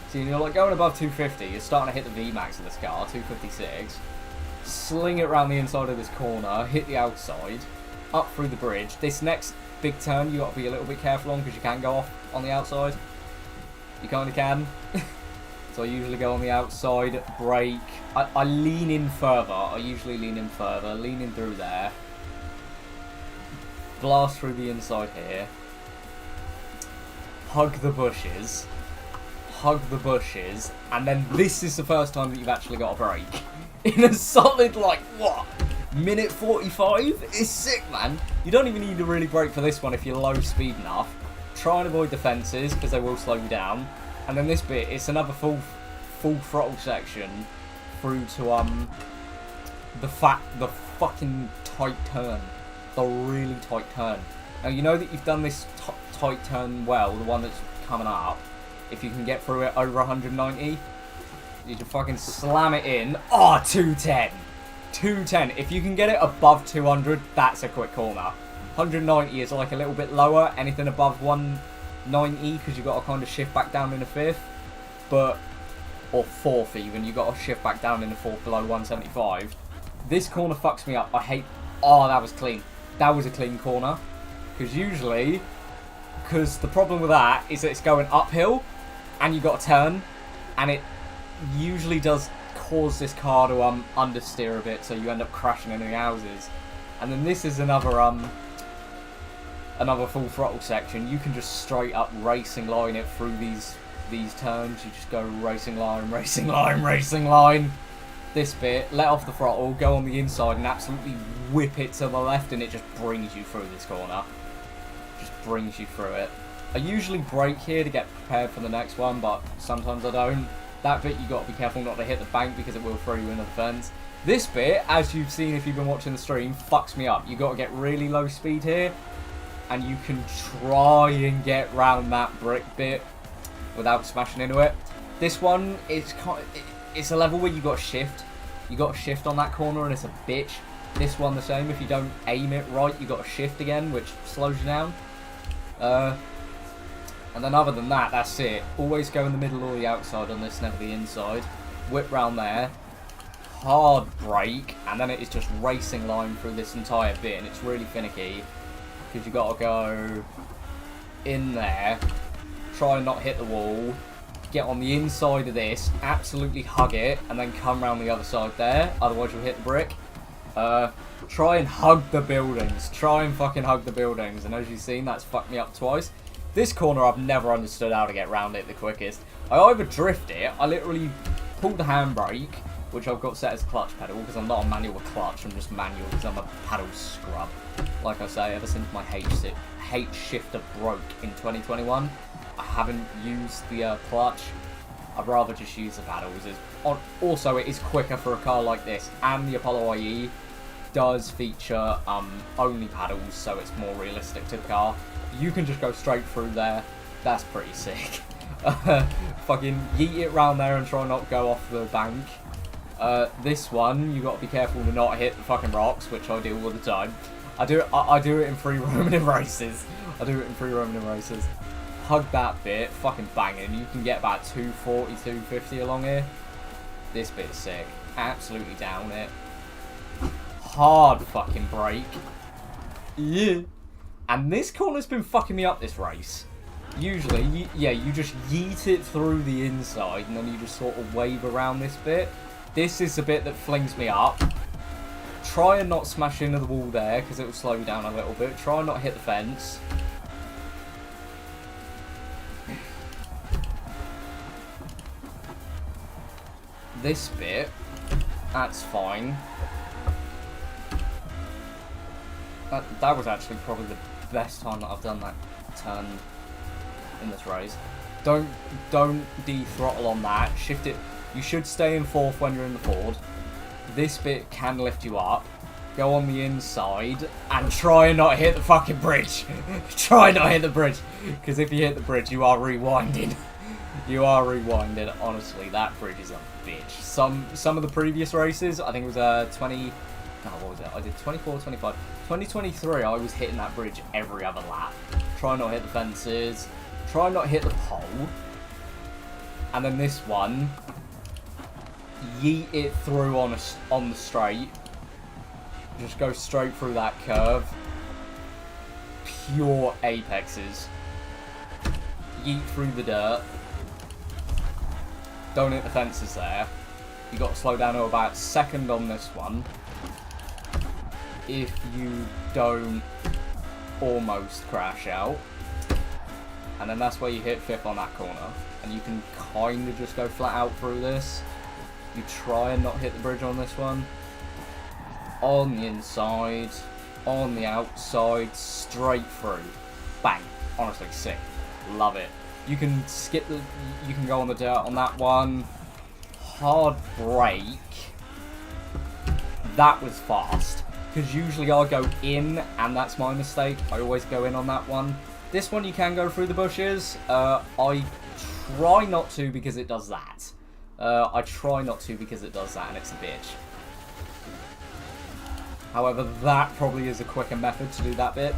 See, you're like going above 250, you're starting to hit the VMAX of this car, 256. Sling it around the inside of this corner, hit the outside, up through the bridge. This next big turn you got to be a little bit careful on because you can go off on the outside. You kind of can. So I usually go on the outside, brake. I lean in further. I usually lean in further, lean in through there. Blast through the inside here. Hug the bushes. Hug the bushes. And then this is the first time that you've actually got a brake. In a solid, like, what? Minute 45? It's sick, man. You don't even need to really brake for this one if you're low speed enough. Try and avoid the fences because they will slow you down. And then this bit, it's another full throttle section through to the fucking tight turn, the really tight turn. Now you know that you've done this tight turn well, the one that's coming up. If you can get through it over 190, you can fucking slam it in. Oh, 210, 210. If you can get it above 200, that's a quick corner. 190 is like a little bit lower. Anything above 190, because you've got to kind of shift back down in the 5th, or 4th even, you've got to shift back down in the 4th below 175. This corner fucks me up. I hate, oh, that was clean. That was a clean corner. Because the problem with that is that it's going uphill, and you've got to turn, and it usually does cause this car to understeer a bit, so you end up crashing into the houses. And then this is another full throttle section. You can just straight up racing line it through these turns. You just go racing line, racing line, racing line. This bit, let off the throttle, go on the inside and absolutely whip it to the left, and it just brings you through this corner. Just brings you through it. I usually brake here to get prepared for the next one, but sometimes I don't. That bit you got to be careful not to hit the bank because it will throw you into the fence. This bit, as you've seen if you've been watching the stream, fucks me up. You got to get really low speed here, and you can try and get round that brick bit without smashing into it. This one, it's a level where you got to shift. You got to shift on that corner, and it's a bitch. This one the same. If you don't aim it right, you got to shift again, which slows you down. And then other than that, that's it. Always go in the middle or the outside on this, never the inside. Whip round there. Hard brake, and then it is just racing line through this entire bit, and it's really finicky because you got to go in there, try and not hit the wall, get on the inside of this, absolutely hug it, and then come around the other side there, otherwise you'll hit the brick. Try and hug the buildings, try and fucking hug the buildings, and as you've seen, that's fucked me up twice. This corner I've never understood how to get round it the quickest. I either drift it, I literally pull the handbrake, which I've got set as clutch pedal because I'm not a manual clutch, I'm just manual because I'm a paddle scrub. Like I say, ever since my H shifter broke in 2021, I haven't used the clutch. I'd rather just use the paddles. Also, it is quicker for a car like this, and the Apollo IE does feature only paddles, so it's more realistic to the car. You can just go straight through there. That's pretty sick. Fucking yeet it round there and try not to go off the bank. This one, you got to be careful to not hit the fucking rocks, which I do all the time. I do it in free roaming races. Hug that bit, fucking banging. You can get about 240, 250 along here. This bit's sick. Absolutely down it. Hard fucking brake. Yeah. And this corner's been fucking me up this race. Usually, you just yeet it through the inside and then you just sort of wave around this bit. This is the bit that flings me up. Try and not smash into the wall there because it will slow you down a little bit. Try and not hit the fence. This bit, that's fine. That was actually probably the best time that I've done that turn in this race. Don't de-throttle on that. Shift it. You should stay in fourth when you're in the Ford. This bit can lift you up. Go on the inside and try and not hit the fucking bridge. Try not hit the bridge, because if you hit the bridge, you are rewinding. You are rewinding. Honestly, that bridge is a bitch. Some of the previous races, I think it was 20. No, what was it? I did 24, 25. 2023, I was hitting that bridge every other lap. Try not hit the fences. Try not hit the pole. And then this one, yeet it through on the straight. Just go straight through that curve. Pure apexes. Yeet through the dirt. Don't hit the fences there. You got to slow down to about second on this one. If you don't almost crash out. And then that's where you hit fifth on that corner. And you can kind of just go flat out through this. You try and not hit the bridge on this one. On the inside, on the outside, straight through. Bang. Honestly, sick. Love it. You can skip the... You can go on the dirt on that one. Hard brake. That was fast. Because usually I go in, and that's my mistake. I always go in on that one. This one you can go through the bushes. I try not to because it does that. I try not to because it does that, and it's a bitch. However, that probably is a quicker method to do that bit.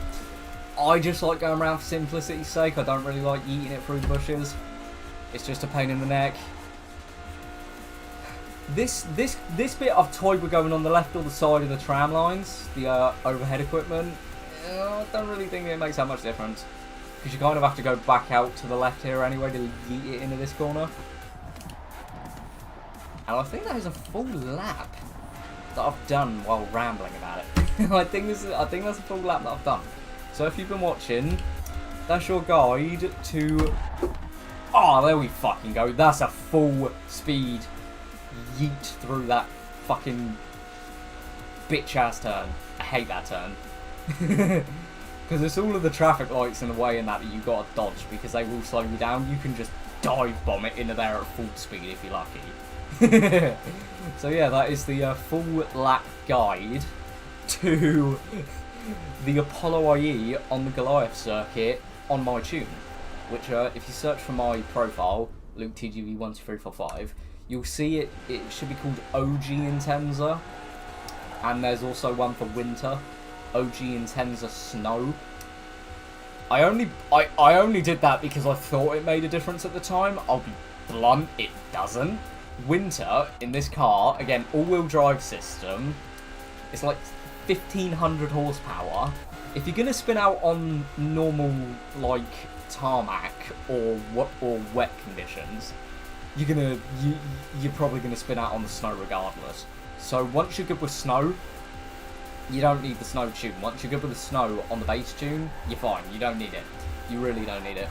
I just like going around for simplicity's sake. I don't really like eating it through the bushes. It's just a pain in the neck. This bit I've toyed with going on the left or the side of the tram lines, the overhead equipment. I don't really think it makes that much difference. Because you kind of have to go back out to the left here anyway to yeet it into this corner. And I think that is a full lap that I've done while rambling about it. I think that's a full lap that I've done. So if you've been watching, that's your guide to... Oh, there we fucking go. That's a full speed yeet through that fucking bitch-ass turn. I hate that turn. Because it's all of the traffic lights in the way and that you got to dodge because they will slow you down. You can just dive bomb it into there at full speed if you're lucky. So yeah, that is the full lap guide to the Apollo IE on the Goliath circuit on my tune. Which, if you search for my profile, LukeTGV12345, you'll see it should be called OG Intensa. And there's also one for winter, OG Intensa Snow. I only did that because I thought it made a difference at the time. I'll be blunt, it doesn't. Winter, in this car, again, all-wheel drive system, it's like 1500 horsepower. If you're going to spin out on normal, like, tarmac or wet conditions, you're probably going to spin out on the snow regardless. So once you're good with snow, you don't need the snow tune. Once you're good with the snow on the base tune, you're fine. You don't need it. You really don't need it.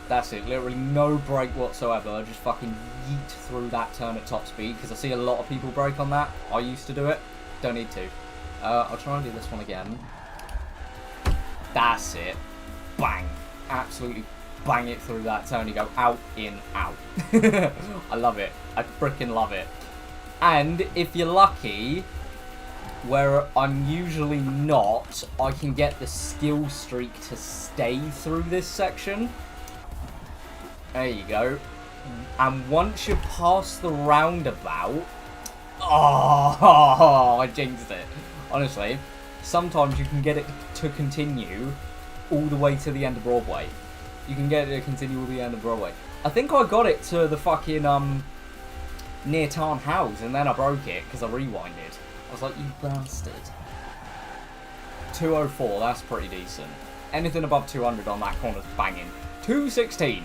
That's it. Literally no brake whatsoever. Just fucking yeet through that turn at top speed. Because I see a lot of people brake on that. I used to do it. Don't need to. I'll try and do this one again. That's it. Bang. Absolutely bang it through that turn. You go out, in, out. I love it. I freaking love it. And if you're lucky, where I'm usually not, I can get the skill streak to stay through this section. There you go. And once you pass the roundabout... Oh, I jinxed it. Honestly, sometimes you can get it to continue all the way to the end of Broadway. You can get it to continue all the end of Broadway. I think I got it to the fucking, near Tarn House, and then I broke it because I rewinded. I was like, you bastard. 204, that's pretty decent. Anything above 200 on that corner's banging. 216.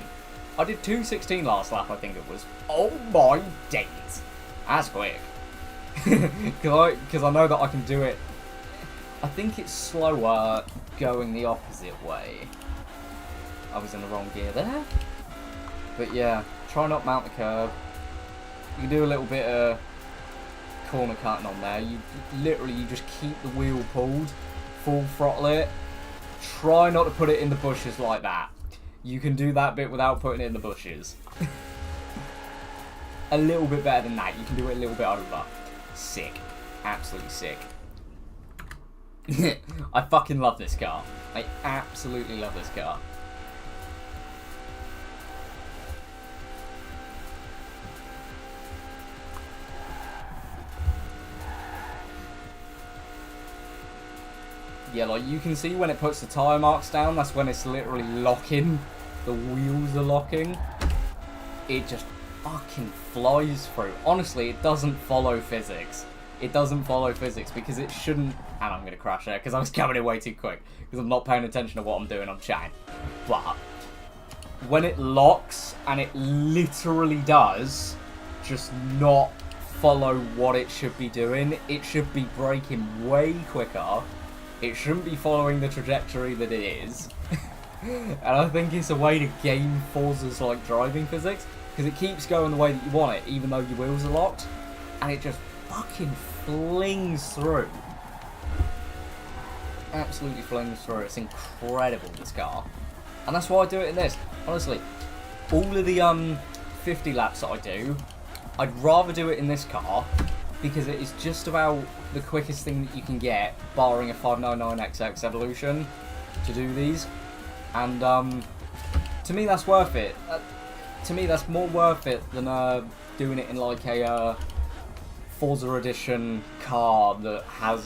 I did 216 last lap, I think it was. Oh my days. That's quick. Because I know that I can do it. I think it's slower going the opposite way. I was in the wrong gear there. But yeah, try not mount the curb. You can do a little bit of corner cutting on there. You just keep the wheel pulled, full throttle it. Try not to put it in the bushes like that. You can do that bit without putting it in the bushes. A little bit better than that. You can do it a little bit over. Sick. Absolutely sick. I fucking love this car. I absolutely love this car. Yeah, like you can see when it puts the tyre marks down, that's when it's literally locking. The wheels are locking. It just fucking flies through. Honestly, it doesn't follow physics. It doesn't follow physics because it shouldn't... And I'm going to crash there because I was coming in way too quick. Because I'm not paying attention to what I'm doing, I'm chatting. But when it locks, and it literally does just not follow what it should be doing, it should be braking way quicker. It shouldn't be following the trajectory that it is. And I think it's a way to game Forza's like driving physics, because it keeps going the way that you want it, even though your wheels are locked, and it just fucking flings through. Absolutely flings through. It's incredible, this car. And that's why I do it in this. Honestly, all of the 50 laps that I do, I'd rather do it in this car, because it is just about the quickest thing that you can get, barring a 599XX Evolution, to do these. And to me, that's worth it. To me, that's more worth it than doing it in like a Forza Edition car that has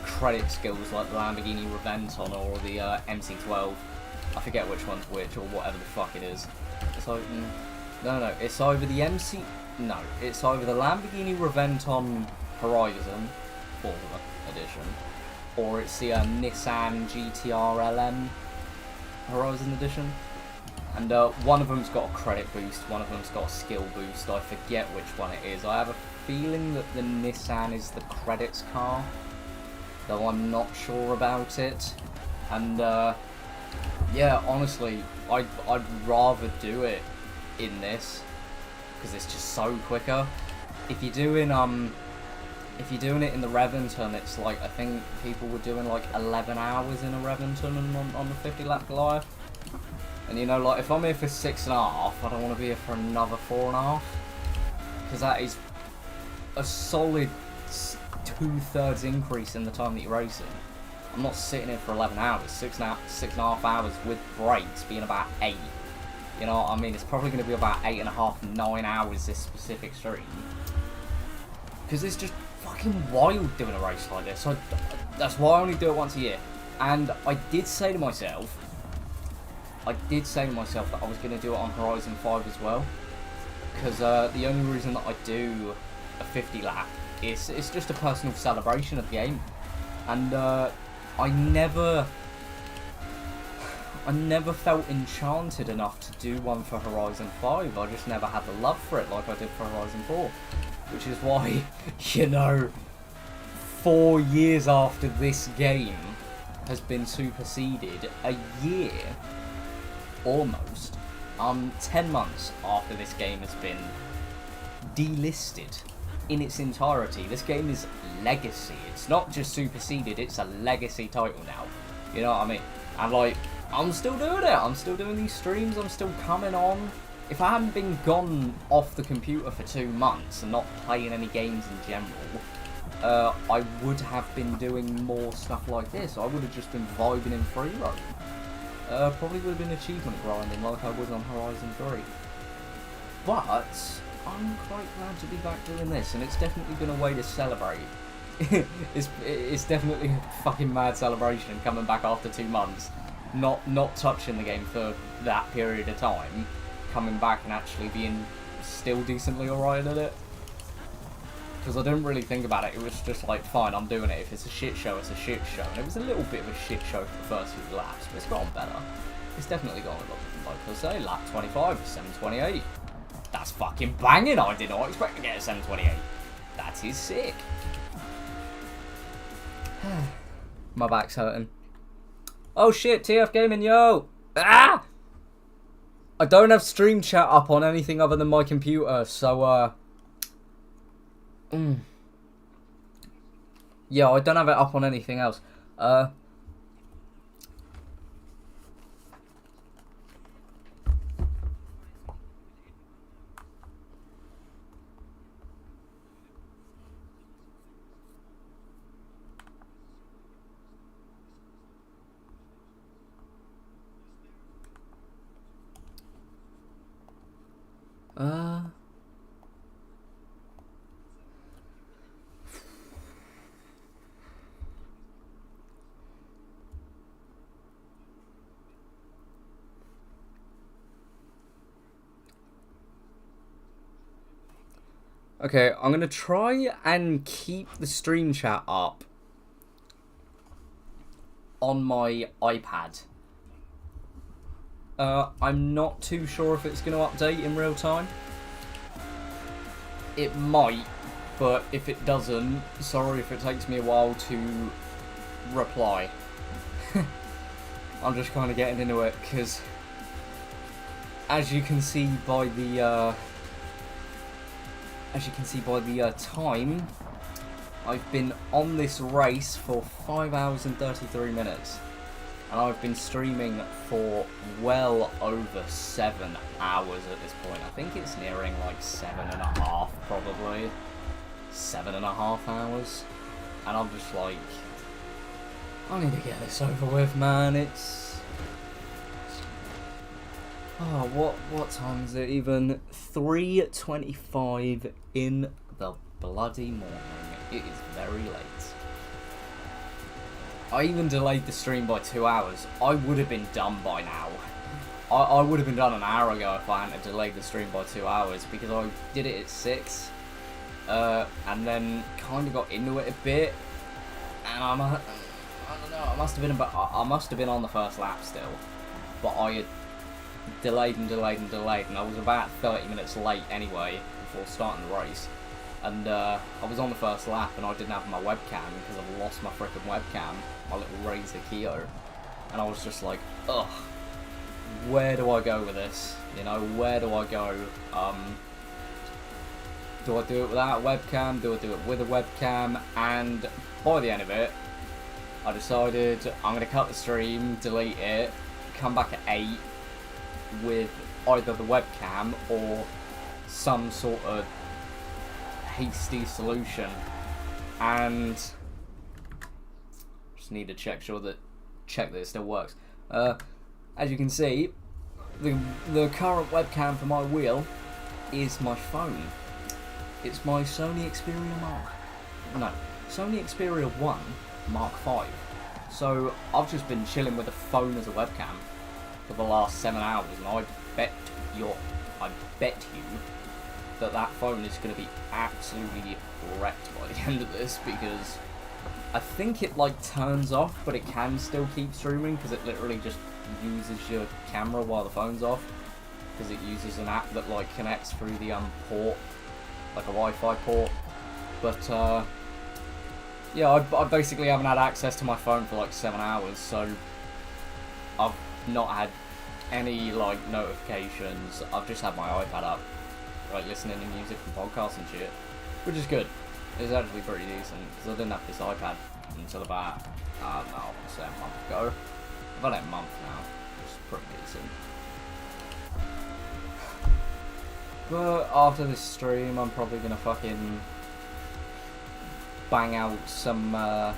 credit skills like the Lamborghini Reventon or the MC12. I forget which one's which, or whatever the fuck it is. It's like, no, it's either the it's either the Lamborghini Reventon Horizon Forza Edition, or it's the Nissan GTR LM Horizon Edition. And one of them's got a credit boost, one of them's got a skill boost. I forget which one it is. I have a feeling that the Nissan is the credits car, though I'm not sure about it. And yeah, honestly, I'd rather do it in this, because it's just so quicker. If you're doing it in the Reventon, it's like, I think people were doing like 11 hours in a Reventon on the 50 lap Goliath. And you know, like, if I'm here for 6.5, I don't want to be here for another 4.5. Because that is a solid 2/3 increase in the time that you're racing. I'm not sitting here for 11 hours. 6.5 hours with breaks being about 8. You know what I mean? It's probably going to be about 8.5, 9 hours this specific stream. Because it's just fucking wild doing a race like this. So that's why I only do it once a year. And I did say to myself that I was going to do it on Horizon 5 as well. Because the only reason that I do a 50 lap is it's just a personal celebration of the game. And I never felt enchanted enough to do one for Horizon 5. I just never had the love for it like I did for Horizon 4. Which is why, you know, 4 years after this game has been superseded, a year, almost, 10 months after this game has been delisted in its entirety. This game is legacy. It's not just superseded, it's a legacy title now. You know what I mean? And like, I'm still doing it. I'm still doing these streams. I'm still coming on. If I hadn't been gone off the computer for 2 months and not playing any games in general, I would have been doing more stuff like this. I would have just been vibing in free roam. Probably would have been achievement grinding like I was on Horizon 3. But I'm quite glad to be back doing this, and it's definitely been a way to celebrate. it's definitely a fucking mad celebration coming back after 2 months, not touching the game for that period of time, coming back and actually being still decently alright at it. Because I didn't really think about it. It was just like, fine, I'm doing it. If it's a shit show, it's a shit show. And it was a little bit of a shit show for the first few laps, but it's gotten better. It's definitely gotten, like I say, lap 25, 7:28. That's fucking banging. I did not expect to get a 7:28. That is sick. My back's hurting. Oh shit, TF Gaming, yo! Ah! I don't have stream chat up on anything other than my computer, so, yeah, I don't have it up on anything else. Okay, I'm going to try and keep the stream chat up on my iPad. I'm not too sure if it's going to update in real time. It might, but if it doesn't, sorry if it takes me a while to reply. I'm just kind of getting into it, because as you can see by the time, I've been on this race for 5 hours and 33 minutes. And I've been streaming for well over 7 hours at this point. I think it's nearing like 7.5, probably. 7.5 hours. And I'm just like, I need to get this over with, man. It's... Oh, what time is it even? 3:25 in the bloody morning. It is very late. I even delayed the stream by 2 hours. I would have been done by now. I would have been done an hour ago if I hadn't delayed the stream by 2 hours, because I did it at 6, and then kind of got into it a bit, and I don't know. I must have been on the first lap still, but I had delayed, and I was about 30 minutes late anyway before starting the race. And I was on the first lap and I didn't have my webcam because I've lost my frickin' webcam, my little Razer Keo. And I was just like, ugh, where do I go with this? You know, where do I go? Do I do it without a webcam? Do I do it with a webcam? And by the end of it, I decided I'm going to cut the stream, delete it, come back at 8, with either the webcam or some sort of hasty solution, and just need to check that it still works. As you can see, the current webcam for my wheel is my phone. It's my Sony Xperia 1 Mark V. So I've just been chilling with the phone as a webcam for the last 7 hours, and I bet you that phone is going to be absolutely wrecked by the end of this, because I think it like turns off, but it can still keep streaming because it literally just uses your camera while the phone's off, because it uses an app that like connects through the port, like a Wi-Fi port. But yeah, I basically haven't had access to my phone for like 7 hours, so I've not had any like notifications. I've just had my iPad up, like listening to music and podcasts and shit, which is good. It's actually pretty decent, because I didn't have this iPad until about, I don't know, say a month ago. I've had it a month now, which is pretty decent. But after this stream, I'm probably gonna fucking bang out some, I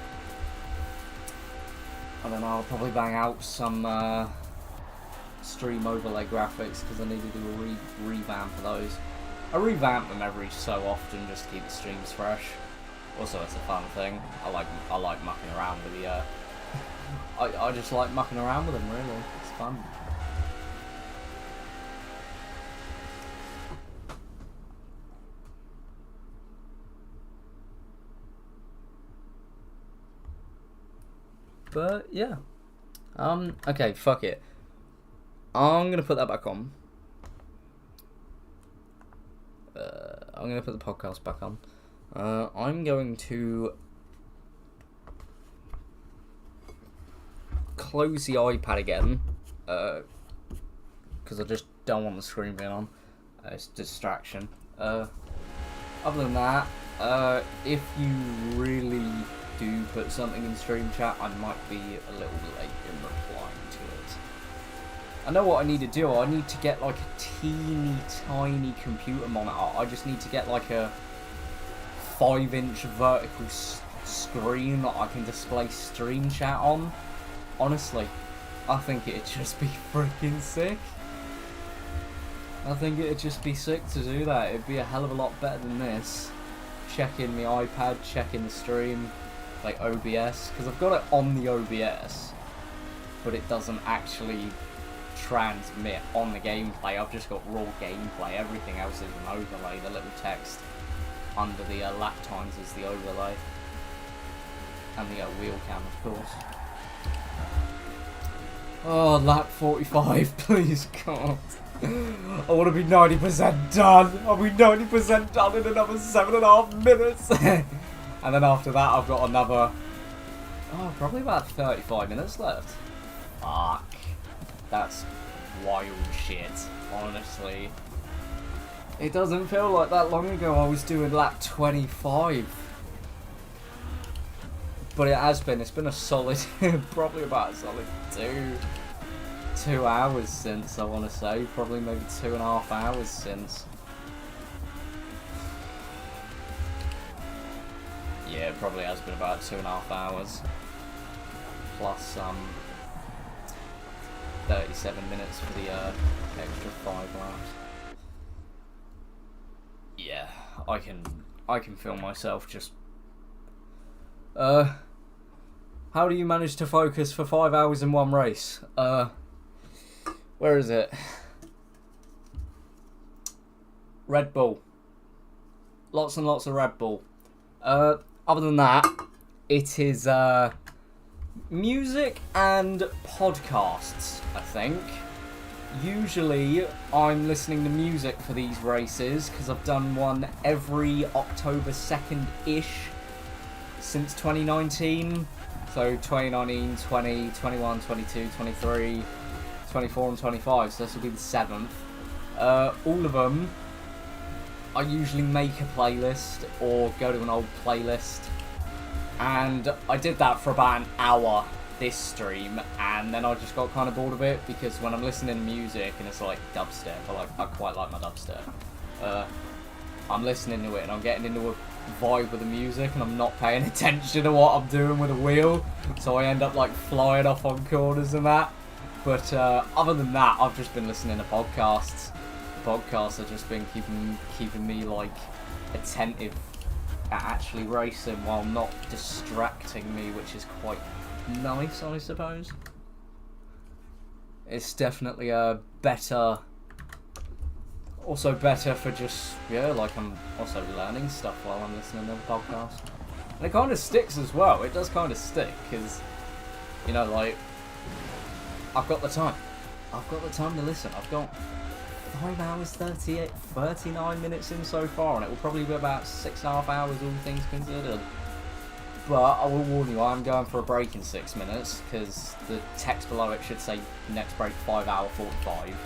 don't know, I'll probably bang out some stream overlay graphics, because I need to do a revamp of those. I revamp them every so often just to keep the streams fresh. Also, it's a fun thing. I like mucking around with the I just like mucking around with them, really. It's fun. But yeah. Okay, fuck it. I'm gonna put that back on. I'm going to put the podcast back on. I'm going to close the iPad again, because I just don't want the screen being on. It's a distraction. Other than that, if you really do put something in stream chat, I might be a little late in replying to it. I know what I need to do. I need to get like a teeny tiny computer monitor. I just need to get like a 5-inch vertical screen that I can display stream chat on. Honestly, I think it'd just be freaking sick. I think it'd just be sick to do that. It'd be a hell of a lot better than this. Checking the iPad, checking the stream, like OBS, because I've got it on the OBS, but it doesn't actually transmit on the gameplay. I've just got raw gameplay. Everything else is an overlay. The little text under the lap times is the overlay, and the wheel cam, of course. Oh, lap 45, please, God. I want to be 90% done. I'll be 90% done in another 7.5 minutes. And then after that, I've got another, probably about 35 minutes left. Fuck. That's wild shit, honestly. It doesn't feel like that long ago I was doing lap 25. But it has been. It's been a solid, probably about a solid 2 hours since, I want to say. Probably maybe 2.5 hours since. Yeah, it probably has been about 2.5 hours. Plus 37 minutes for the extra 5 laps. Yeah, I can feel myself just... How do you manage to focus for 5 hours in one race? Where is it? Red Bull. Lots and lots of Red Bull. Other than that, it is music and podcasts, I think. Usually, I'm listening to music for these races, because I've done one every October 2nd-ish since 2019. So 2019, 20, 21, 22, 23, 24 and 25, so this will be the 7th. All of them, I usually make a playlist or go to an old playlist, and I did that for about an hour this stream, and then I just got kind of bored of it, because when I'm listening to music and it's like dubstep, I quite like my dubstep. I'm listening to it and I'm getting into a vibe with the music, and I'm not paying attention to what I'm doing with the wheel, so I end up like flying off on corners and that. But other than that, I've just been listening to podcasts. Podcasts have just been keeping me like attentive at actually racing while not distracting me, which is quite nice, I suppose. It's definitely a better, also better for just, yeah, like I'm also learning stuff while I'm listening to the podcast. And it kind of sticks as well. It does kind of stick, because, you know, like, I've got the time. I've got the time to listen. I've got 5 hours, 39 minutes in so far, and it will probably be about 6.5 hours, all things considered. But I will warn you, I'm going for a break in 6 minutes, because the text below it should say next break 5 hour 45.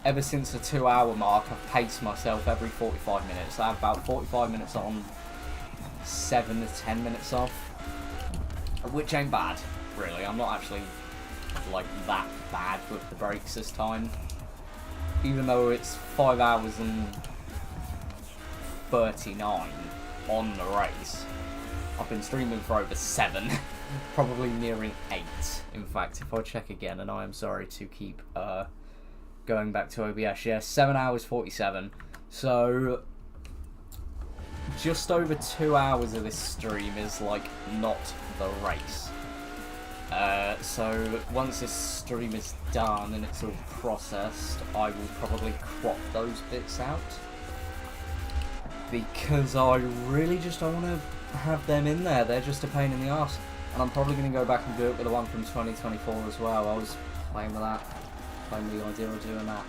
Ever since the 2 hour mark, I've paced myself every 45 minutes. I have about 45 minutes on, 7 to 10 minutes off, which ain't bad, really. I'm not actually like that bad with the breaks this time. Even though it's 5 hours and 39 on the race, I've been streaming for over 7, probably nearing 8. In fact, if I check again, and I am sorry to keep going back to OBS, yeah, 7 hours 47. So just over 2 hours of this stream is like not the race. So once this stream is done and it's all processed, I will probably crop those bits out, because I really just don't want to have them in there. They're just a pain in the arse, and I'm probably going to go back and do it with the one from 2024 as well. I was playing with that, playing the idea of doing that.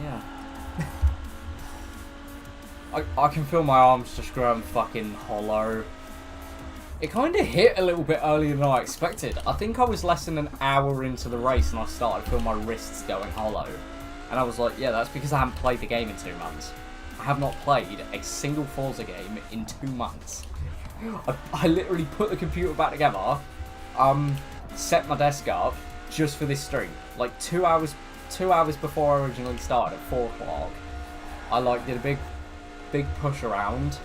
Yeah. I can feel my arms just growing fucking hollow. It kind of hit a little bit earlier than I expected. I think I was less than an hour into the race and I started to feel my wrists going hollow. And I was like, yeah, that's because I haven't played the game in 2 months. I have not played a single Forza game in 2 months. I literally put the computer back together, set my desk up just for this stream. Like 2 hours before I originally started at 4 o'clock. I like did a big push around,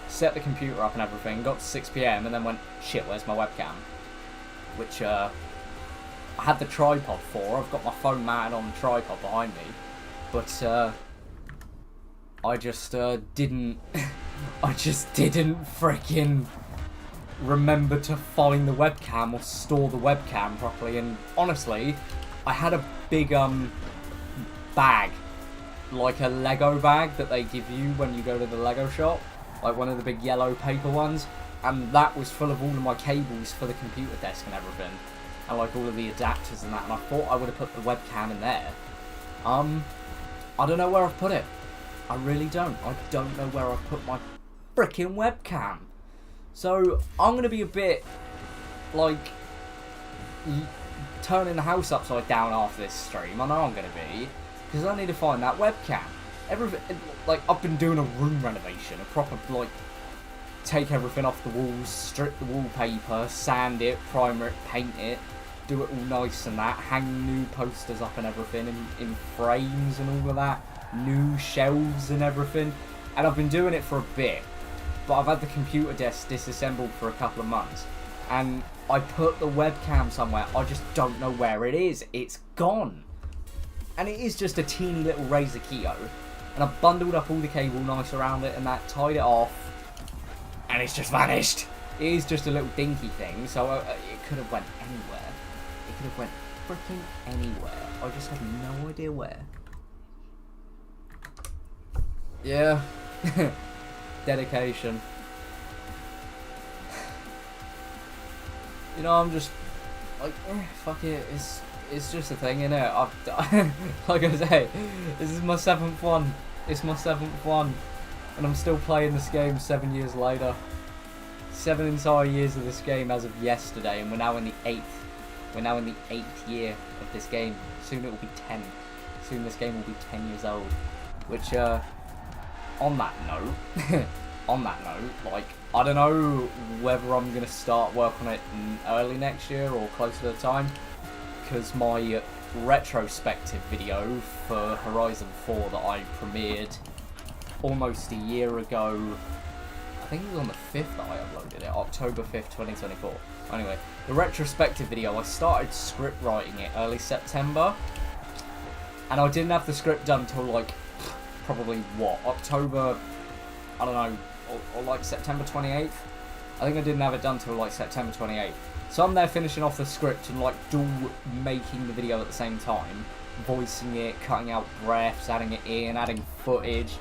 set the computer up and everything, got to 6 PM and then went, shit, where's my webcam? Which I had the tripod for. I've got my phone mounted on the tripod behind me, but I just didn't freaking remember to find the webcam or store the webcam properly. And honestly, I had a big bag, like a Lego bag that they give you when you go to the Lego shop, like one of the big yellow paper ones, and that was full of all of my cables for the computer desk and everything, and like all of the adapters and that, and I thought I would have put the webcam in there. I don't know where I've put it. I really don't. I don't know where I've put my frickin' webcam. So I'm going to be a bit, like, turning the house upside down after this stream. I know I'm going to be, because I need to find that webcam. Everything, like, I've been doing a room renovation, a proper, like, take everything off the walls, strip the wallpaper, sand it, primer it, paint it, do it all nice and that, hang new posters up and everything in frames and all of that, new shelves and everything. And I've been doing it for a bit, but I've had the computer desk disassembled for a couple of months, and I put the webcam somewhere. I just don't know where it is. It's gone. And it is just a teeny little Razer Keto, and I've bundled up all the cable nice around it and that, tied it off, and it's just vanished. It is just a little dinky thing, so it could have went anywhere. It could have went freaking anywhere. I just have no idea where. Yeah. Dedication. You know, I'm just like, fuck it. It's just a thing, innit? Like I say, this is my 7th one. It's my 7th one, and I'm still playing this game 7 years later. 7 entire years of this game as of yesterday, and we're now in the 8th. We're now in the 8th year of this game. Soon it will be 10. Soon this game will be 10 years old. Which, on that note, on that note, like, I don't know whether I'm going to start work on it early next year or closer to the time, because my retrospective video for Horizon 4 that I premiered almost a year ago, I think it was on the 5th that I uploaded it, October 5th, 2024. Anyway, the retrospective video, I started script writing it early September, and I didn't have the script done until, like, probably, what, October, I don't know, or like September 28th? I think I didn't have it done till, like, September 28th. So I'm there finishing off the script and, like, making the video at the same time, voicing it, cutting out breaths, adding it in, adding footage,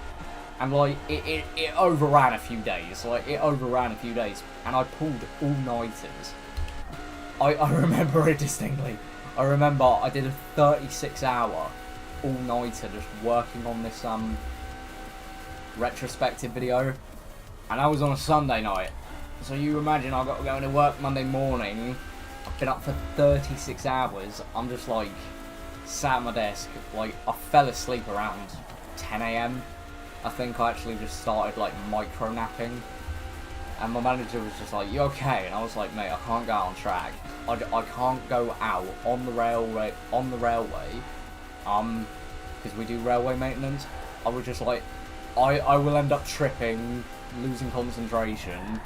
and, like, it overran a few days. Like, it overran a few days, and I pulled all-nighters. I remember it distinctly. I remember I did a 36-hour all-nighter just working on this retrospective video, and I was on a Sunday night. So you imagine I got to go to work Monday morning. I've been up for 36 hours. I'm just like sat at my desk. Like, I fell asleep around 10 AM. I think I actually just started like micro napping. And my manager was just like, "You okay?" And I was like, "Mate, I can't go out on track. I can't go out on the railway because we do railway maintenance." I was just like, I will end up tripping, losing concentration,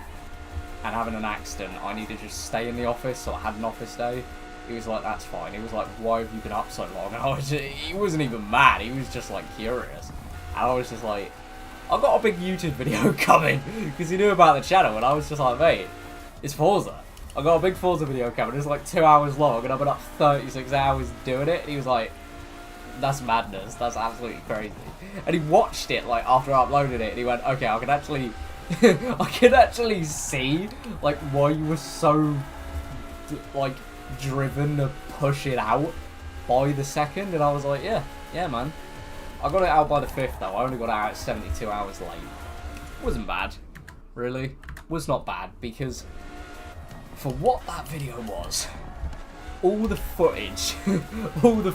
and having an accident. I need to just stay in the office, so I had an office day. He was like, "That's fine." He was like, "Why have you been up so long?" And he wasn't even mad, he was just like curious. And I was just like, "I've got a big YouTube video coming," because he knew about the channel, and I was just like, "Mate, it's Forza. I got a big Forza video coming, it's like 2 hours long, and I've been up 36 hours doing it." And he was like, "That's madness, that's absolutely crazy." And he watched it, like, after I uploaded it, and he went, "Okay, I can actually I can actually see, like, why you were so, like, driven to push it out by the 2nd." And I was like, yeah, man. I got it out by the 5th, though. I only got it out 72 hours late. Wasn't bad, really. Was not bad, because for what that video was, all the footage, all the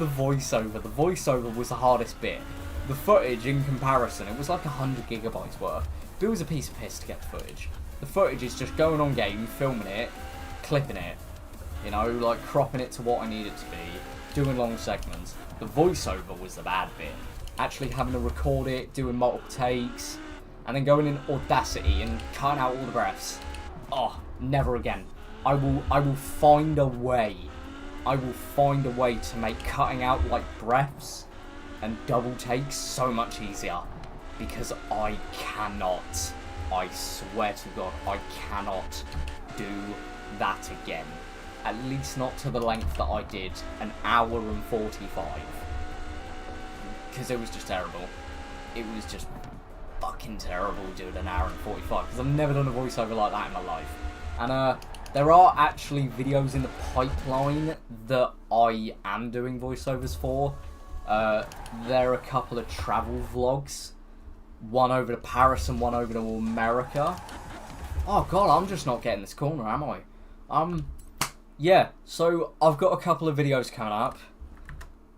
voiceover was the hardest bit. The footage, in comparison, it was like 100 gigabytes worth. But it was a piece of piss to get the footage. The footage is just going on game, filming it, clipping it, you know, like cropping it to what I need it to be, doing long segments. The voiceover was the bad bit. Actually having to record it, doing multiple takes, and then going in Audacity and cutting out all the breaths. Oh, never again. I will find a way. I will find a way to make cutting out, like, breaths and double takes so much easier, because I cannot, I swear to God, I cannot do that again. At least not to the length that I did, an hour and 45, because it was just terrible. It was just fucking terrible doing an hour and 45, because I've never done a voiceover like that in my life. And there are actually videos in the pipeline that I am doing voiceovers for. There are a couple of travel vlogs, one over to Paris and one over to America. Oh god, I'm just not getting this corner, am I? Yeah, so I've got a couple of videos coming up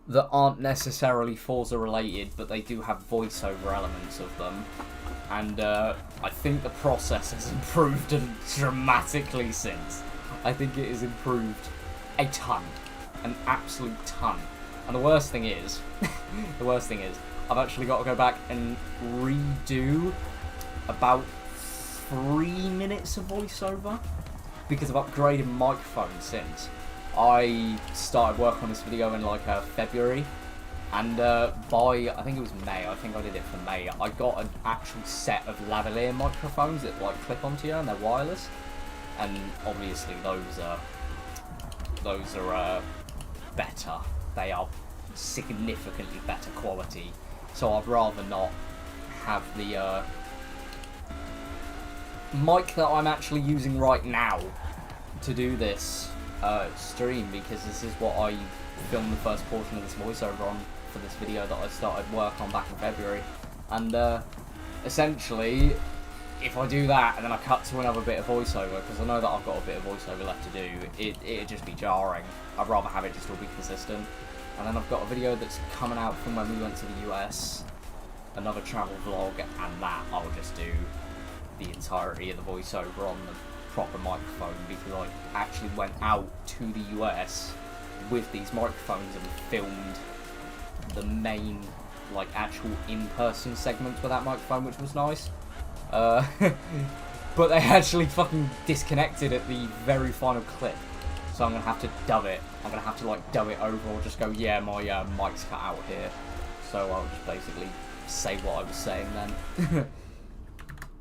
that aren't necessarily Forza related, but they do have voiceover elements of them. And I think the process has improved dramatically since. I think it has improved a ton, an absolute ton. And the worst thing is, I've actually got to go back and redo about 3 minutes of voiceover, because I've upgraded microphones since. I started work on this video in like February, and by, I think it was May, I think I did it for May, I got an actual set of lavalier microphones that like clip onto you and they're wireless, and obviously those are better. They are significantly better quality, so I'd rather not have the mic that I'm actually using right now to do this stream, because this is what I filmed the first portion of this voiceover on for this video that I started work on back in February. And essentially, if I do that and then I cut to another bit of voiceover, because I know that I've got a bit of voiceover left to do, it'd just be jarring. I'd rather have it just all be consistent. And then I've got a video that's coming out from when we went to the US another travel vlog, and that I'll just do the entirety of the voiceover on the proper microphone, because I actually went out to the US with these microphones and filmed the main, like, actual in-person segments with that microphone, which was nice. But they actually fucking disconnected at the very final clip, so I'm gonna have to dub it. I'm gonna have to, like, dub it over, or just go, yeah, my mic's cut out here. So I'll just basically say what I was saying then.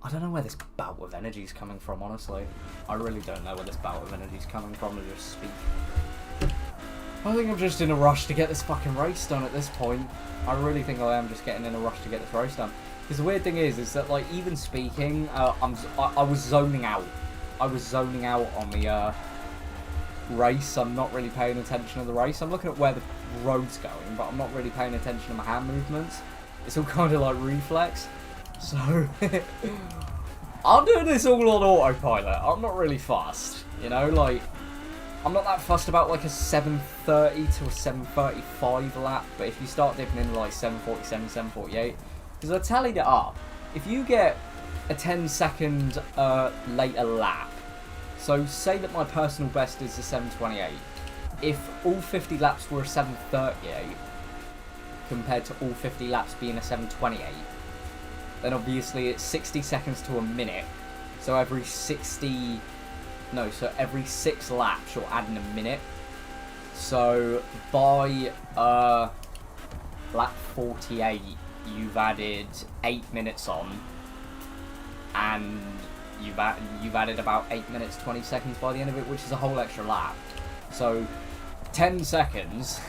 I don't know where this bout of energy is coming from, honestly. I really don't know where this bout of energy is coming from to just speak. I think I'm just in a rush to get this fucking race done at this point. I really think I am just getting in a rush to get this race done. Because the weird thing is that, like, even speaking, I was zoning out. I was zoning out on the race. I'm not really paying attention to the race. I'm looking at where the road's going, but I'm not really paying attention to my hand movements. It's all kind of like reflex. So, I'm doing this all on autopilot. I'm not really fussed, you know, like, I'm not that fussed about, like, a 7:30 to a 7:35 lap, but if you start dipping in, like, 7:47, 7:48, because I tallied it up, if you get a 10-second later lap, so say that my personal best is a 7:28, if all 50 laps were a 7:38, compared to all 50 laps being a 7:28, then obviously it's 60 seconds to a minute, so every 6 laps you're adding a minute. So by lap 48 you've added 8 minutes on, and you've added about 8 minutes 20 seconds by the end of it, which is a whole extra lap. So 10 seconds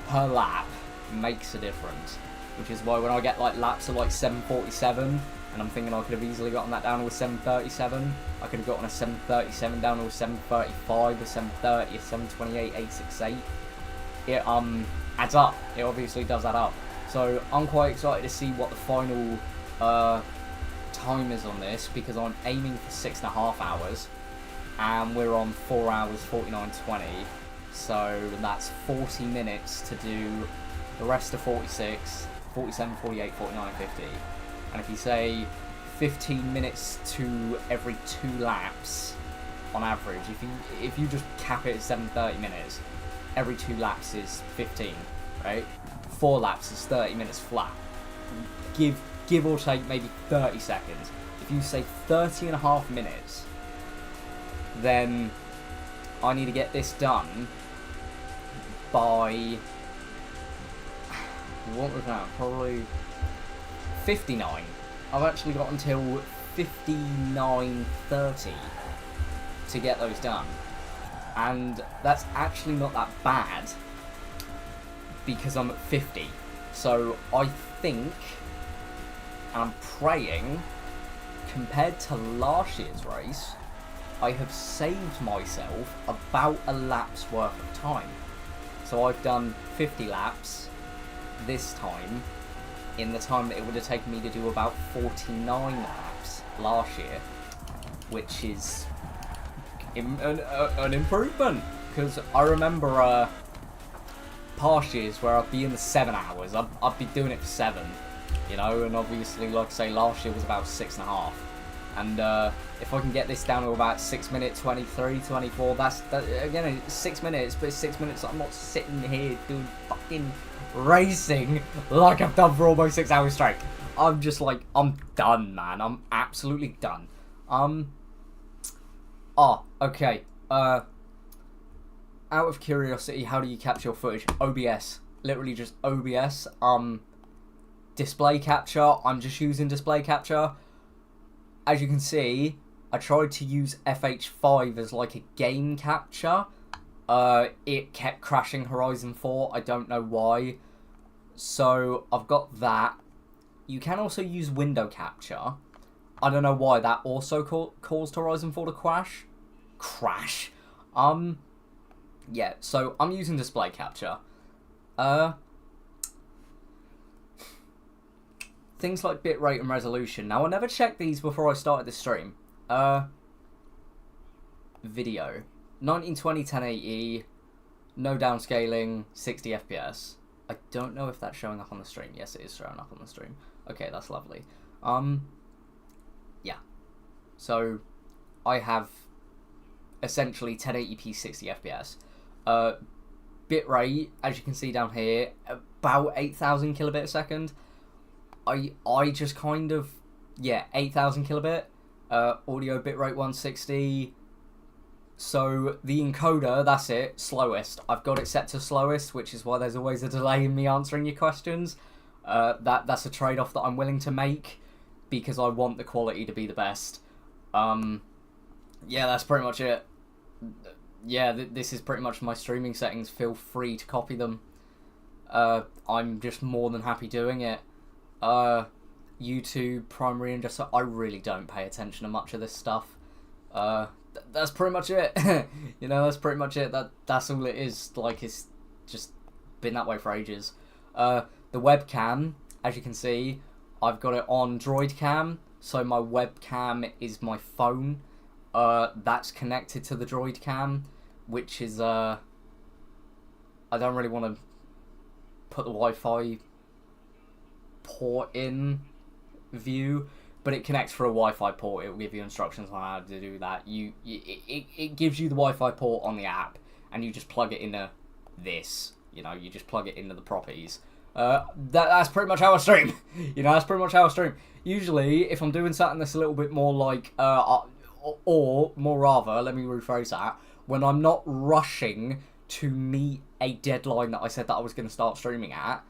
per lap makes a difference. Which is why when I get, like, laps of, like, 7:47, and I'm thinking I could have easily gotten that down to a 7:37, I could have gotten a 7:37 down to a 7:35, a 7:30, a 7:28, 8:68. It adds up. It obviously does add up. So I'm quite excited to see what the final time is on this, because I'm aiming for 6.5 hours, and we're on 4 hours 49:20. So that's 40 minutes to do the rest of 46. 47, 48, 49, 50. And if you say 15 minutes to every 2 laps on average, if you just cap it at 7:30 minutes, every 2 laps is 15, right? 4 laps is 30 minutes flat. Give or take maybe 30 seconds. If you say 30.5 minutes, then I need to get this done by, what was that? Probably 59. I've actually got until 59:30 to get those done. And that's actually not that bad, because I'm at 50. So I think, and I'm praying, compared to last year's race, I have saved myself about a lap's worth of time. So I've done 50 laps this time in the time that it would have taken me to do about 49 laps last year, which is an improvement, because I remember past years where I'd be in the 7 hours, I'd be doing it for 7, you know, and obviously, like I say, last year was about 6.5, and if I can get this down to about 6 minutes 23, 24, that's again, it's 6 minutes, but it's 6 minutes I'm not sitting here doing fucking racing like I've done for almost 6 hours straight. I'm just like, I'm done, man. I'm absolutely done. Okay. Out of curiosity, how do you capture your footage? OBS. Literally just OBS. Display capture. I'm just using display capture. As you can see, I tried to use FH5 as like a game capture. It kept crashing Horizon 4. I don't know why. So I've got that. You can also use window capture. I don't know why that also caused Horizon 4 to crash. Yeah, so I'm using display capture. Things like bitrate and resolution. Now, I never checked these before I started the stream. Video. 1920 1080, no downscaling, 60 FPS. I don't know if that's showing up on the stream. Yes, it is showing up on the stream. Okay, that's lovely. Yeah. So, I have essentially 1080p 60 FPS. Bitrate, as you can see down here, about 8,000 kilobit a second. I just kind of, 8,000 kilobit. Audio bitrate 160. So the encoder, that's it, slowest. I've got it set to slowest, which is why there's always a delay in me answering your questions. That's a trade-off that I'm willing to make because I want the quality to be the best. Yeah, that's pretty much it. Yeah, this is pretty much my streaming settings. Feel free to copy them. I'm just more than happy doing it. YouTube, primary, and just I really don't pay attention to much of this stuff. That's pretty much it. You know, that's pretty much it. That's all it is. Like, it's just been that way for ages. The webcam, as you can see, I've got it on Droid Cam, so my webcam is my phone. That's connected to the Droid Cam, which is I don't really want to put the Wi-Fi port in view, but it connects for a Wi-Fi port. It will give you instructions on how to do that. It gives you the Wi-Fi port on the app, and you just plug it into this. You know, you just plug it into the properties. That's pretty much how I stream. You know, that's pretty much how I stream. Usually, if I'm doing something that's a little bit more like, or more rather, let me rephrase that, when I'm not rushing to meet a deadline that I said that I was going to start streaming at,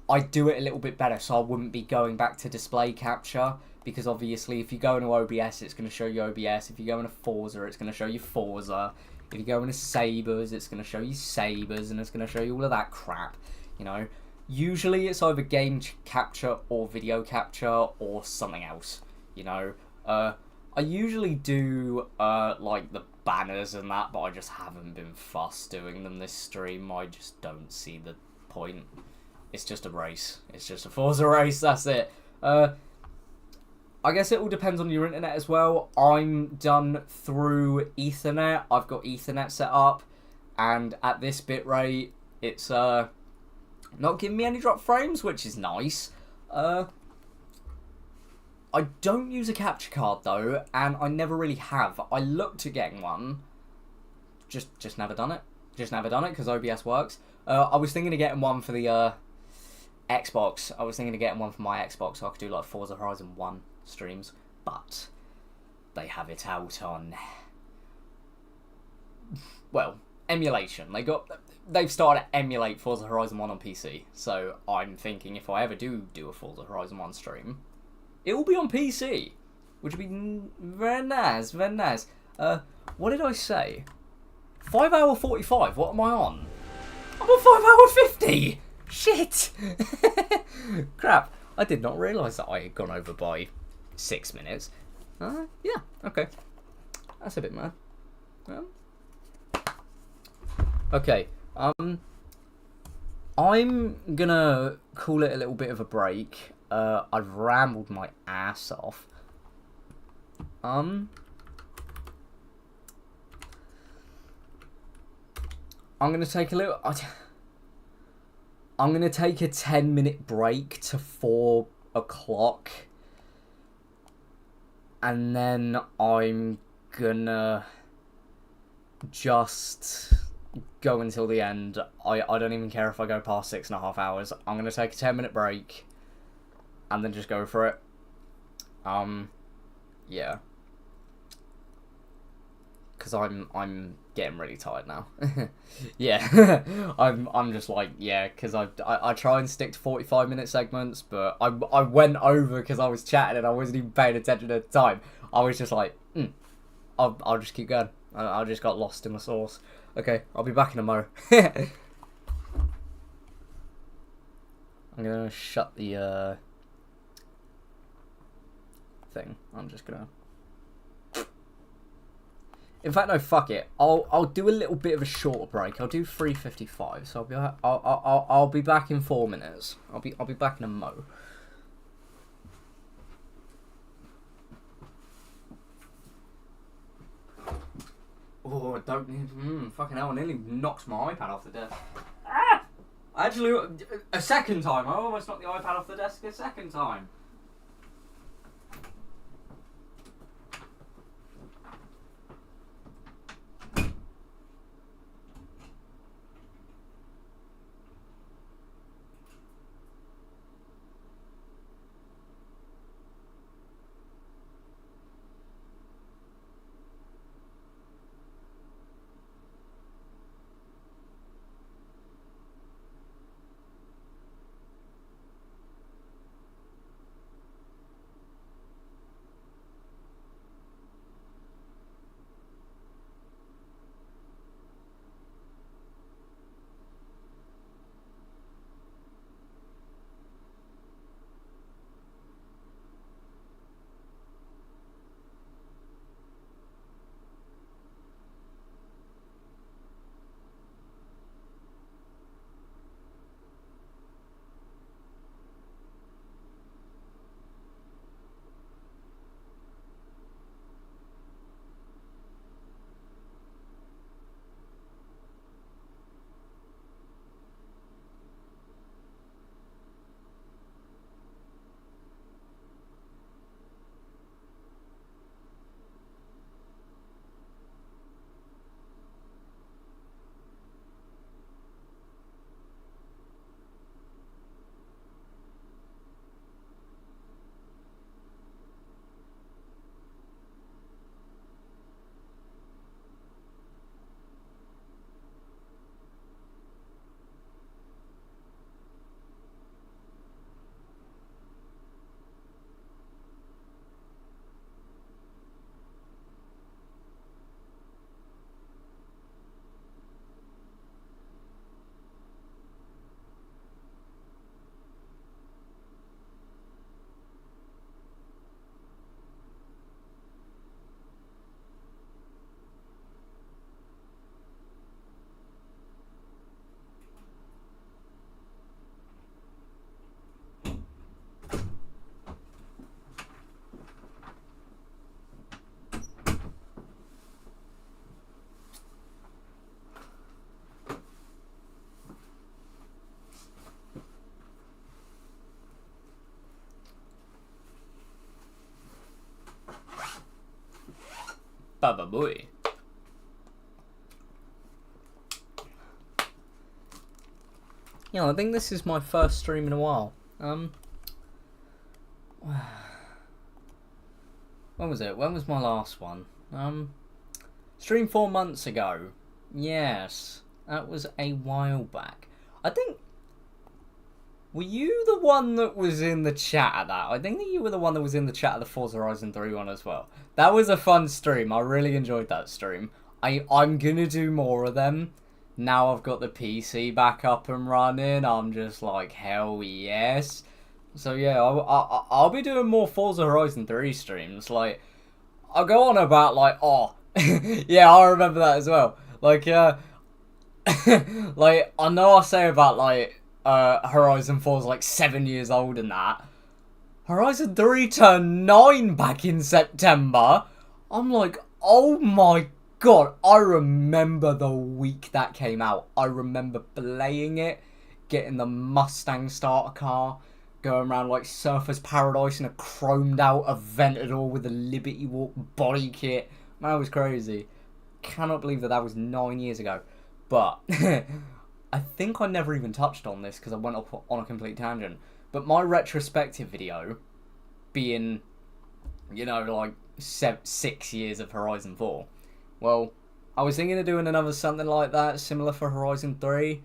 I do it a little bit better, so I wouldn't be going back to display capture, because obviously if you go into OBS, it's going to show you OBS. If you go into Forza, it's going to show you Forza. If you go into Sabres, it's going to show you Sabres, and it's going to show you all of that crap, you know. Usually it's either game capture or video capture or something else, you know. I usually do, like, the banners and that, but I just haven't been fussed doing them this stream. I just don't see the point. It's just a race. It's just a Forza race, that's it. I guess it all depends on your internet as well. I'm done through Ethernet. I've got Ethernet set up, and at this bitrate, it's not giving me any drop frames, which is nice. I don't use a capture card though, and I never really have. I looked at getting one, just never done it. Just never done it because OBS works. I was thinking of getting one for the Xbox. I was thinking of getting one for my Xbox so I could do like Forza Horizon 1 streams, but they have it out on, well, emulation. They've started to emulate Forza Horizon 1 on PC, so I'm thinking if I ever do a Forza Horizon 1 stream, it will be on PC, which would be very nice, very nice. What did I say? 5 hour 45, what am I on? I'm on 5 hour 50! Shit! Crap, I did not realise that I had gone over by 6 minutes. Yeah, okay. That's a bit mad. Okay, I'm gonna call it a little bit of a break. I've rambled my ass off. I'm gonna take a little. I'm gonna take a 10-minute break to 4 o'clock, and then I'm gonna just go until the end. I don't even care if I go past 6.5 hours. I'm gonna take a 10-minute break and then just go for it. Yeah, because I'm getting really tired now. Yeah, I'm just like, yeah, because I try and stick to 45-minute segments, but I went over because I was chatting and I wasn't even paying attention at the time. I was just like, I'll just keep going. I just got lost in the sauce. Okay, I'll be back in a mo. I'm gonna shut the thing. I'm just gonna. In fact, no, fuck it. I'll do a little bit of a shorter break. I'll do 3:55. So I'll be back in 4 minutes. I'll be back in a mo. Oh, don't. Fucking hell! I nearly knocked my iPad off the desk. Ah! Actually, a second time. I almost knocked the iPad off the desk a second time. Baba boy. Yeah, I think this is my first stream in a while. When was it? When was my last one? Stream 4 months ago. Yes, that was a while back. I think. Were you the one that was in the chat at that? I think that you were the one that was in the chat at the Forza Horizon 3 one as well. That was a fun stream. I really enjoyed that stream. I'm gonna do more of them. Now I've got the PC back up and running. I'm just like, hell yes. So yeah, I'll be doing more Forza Horizon 3 streams. Like, I'll go on about like, oh, yeah, I remember that as well. Like, like, I know I say about like, Horizon 4's like 7 years old and that. Horizon 3 turned 9 back in September. I'm like, oh my god, I remember the week that came out. I remember playing it, getting the Mustang starter car, going around like Surfer's Paradise in a chromed out Aventador with a Liberty Walk body kit. Man, that was crazy. Cannot believe that was 9 years ago. But I think I never even touched on this because I went up on a complete tangent. But my retrospective video, being, you know, like 6 years of Horizon 4, well, I was thinking of doing another something like that, similar for Horizon 3.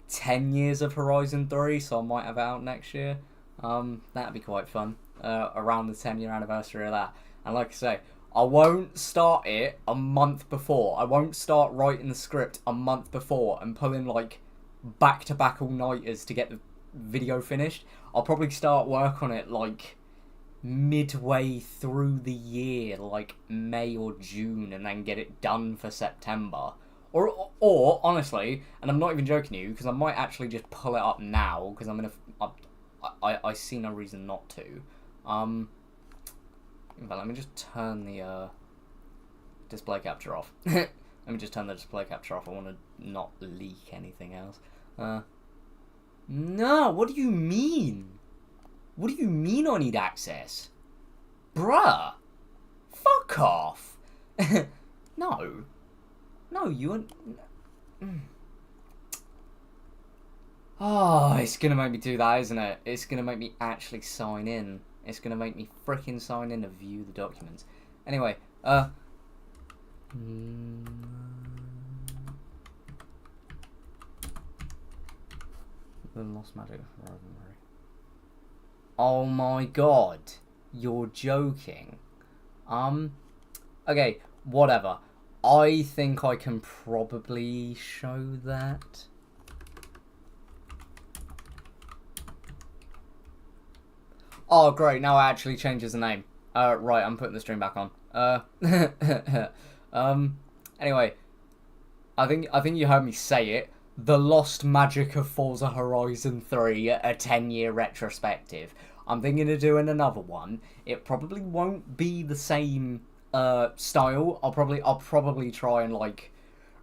10 years of Horizon 3, so I might have it out next year. That'd be quite fun, around the 10-year anniversary of that. And like I say, I won't start it a month before. I won't start writing the script a month before and pulling like back-to-back all-nighters to get the video finished. I'll probably start work on it like midway through the year, like May or June, and then get it done for September. Or honestly, and I'm not even joking you, because I might actually just pull it up now, because I see no reason not to. But let me just turn the display capture off. Let me just turn the display capture off. I want to not leak anything else. No, what do you mean? What do you mean I need access? Bruh. Fuck off. No. No, you aren't... Oh, it's gonna make me do that, isn't it? It's gonna make me actually sign in. It's gonna make me fricking sign in to view the documents. Anyway, The Lost Magic Rivalry. Oh my god. You're joking. Okay, whatever. I think I can probably show that. Oh, great. Now it actually changes the name. Right, I'm putting the stream back on. Anyway. I think you heard me say it. The Lost Magic of Forza Horizon 3, a 10-year retrospective. I'm thinking of doing another one. It probably won't be the same style. I'll probably try and like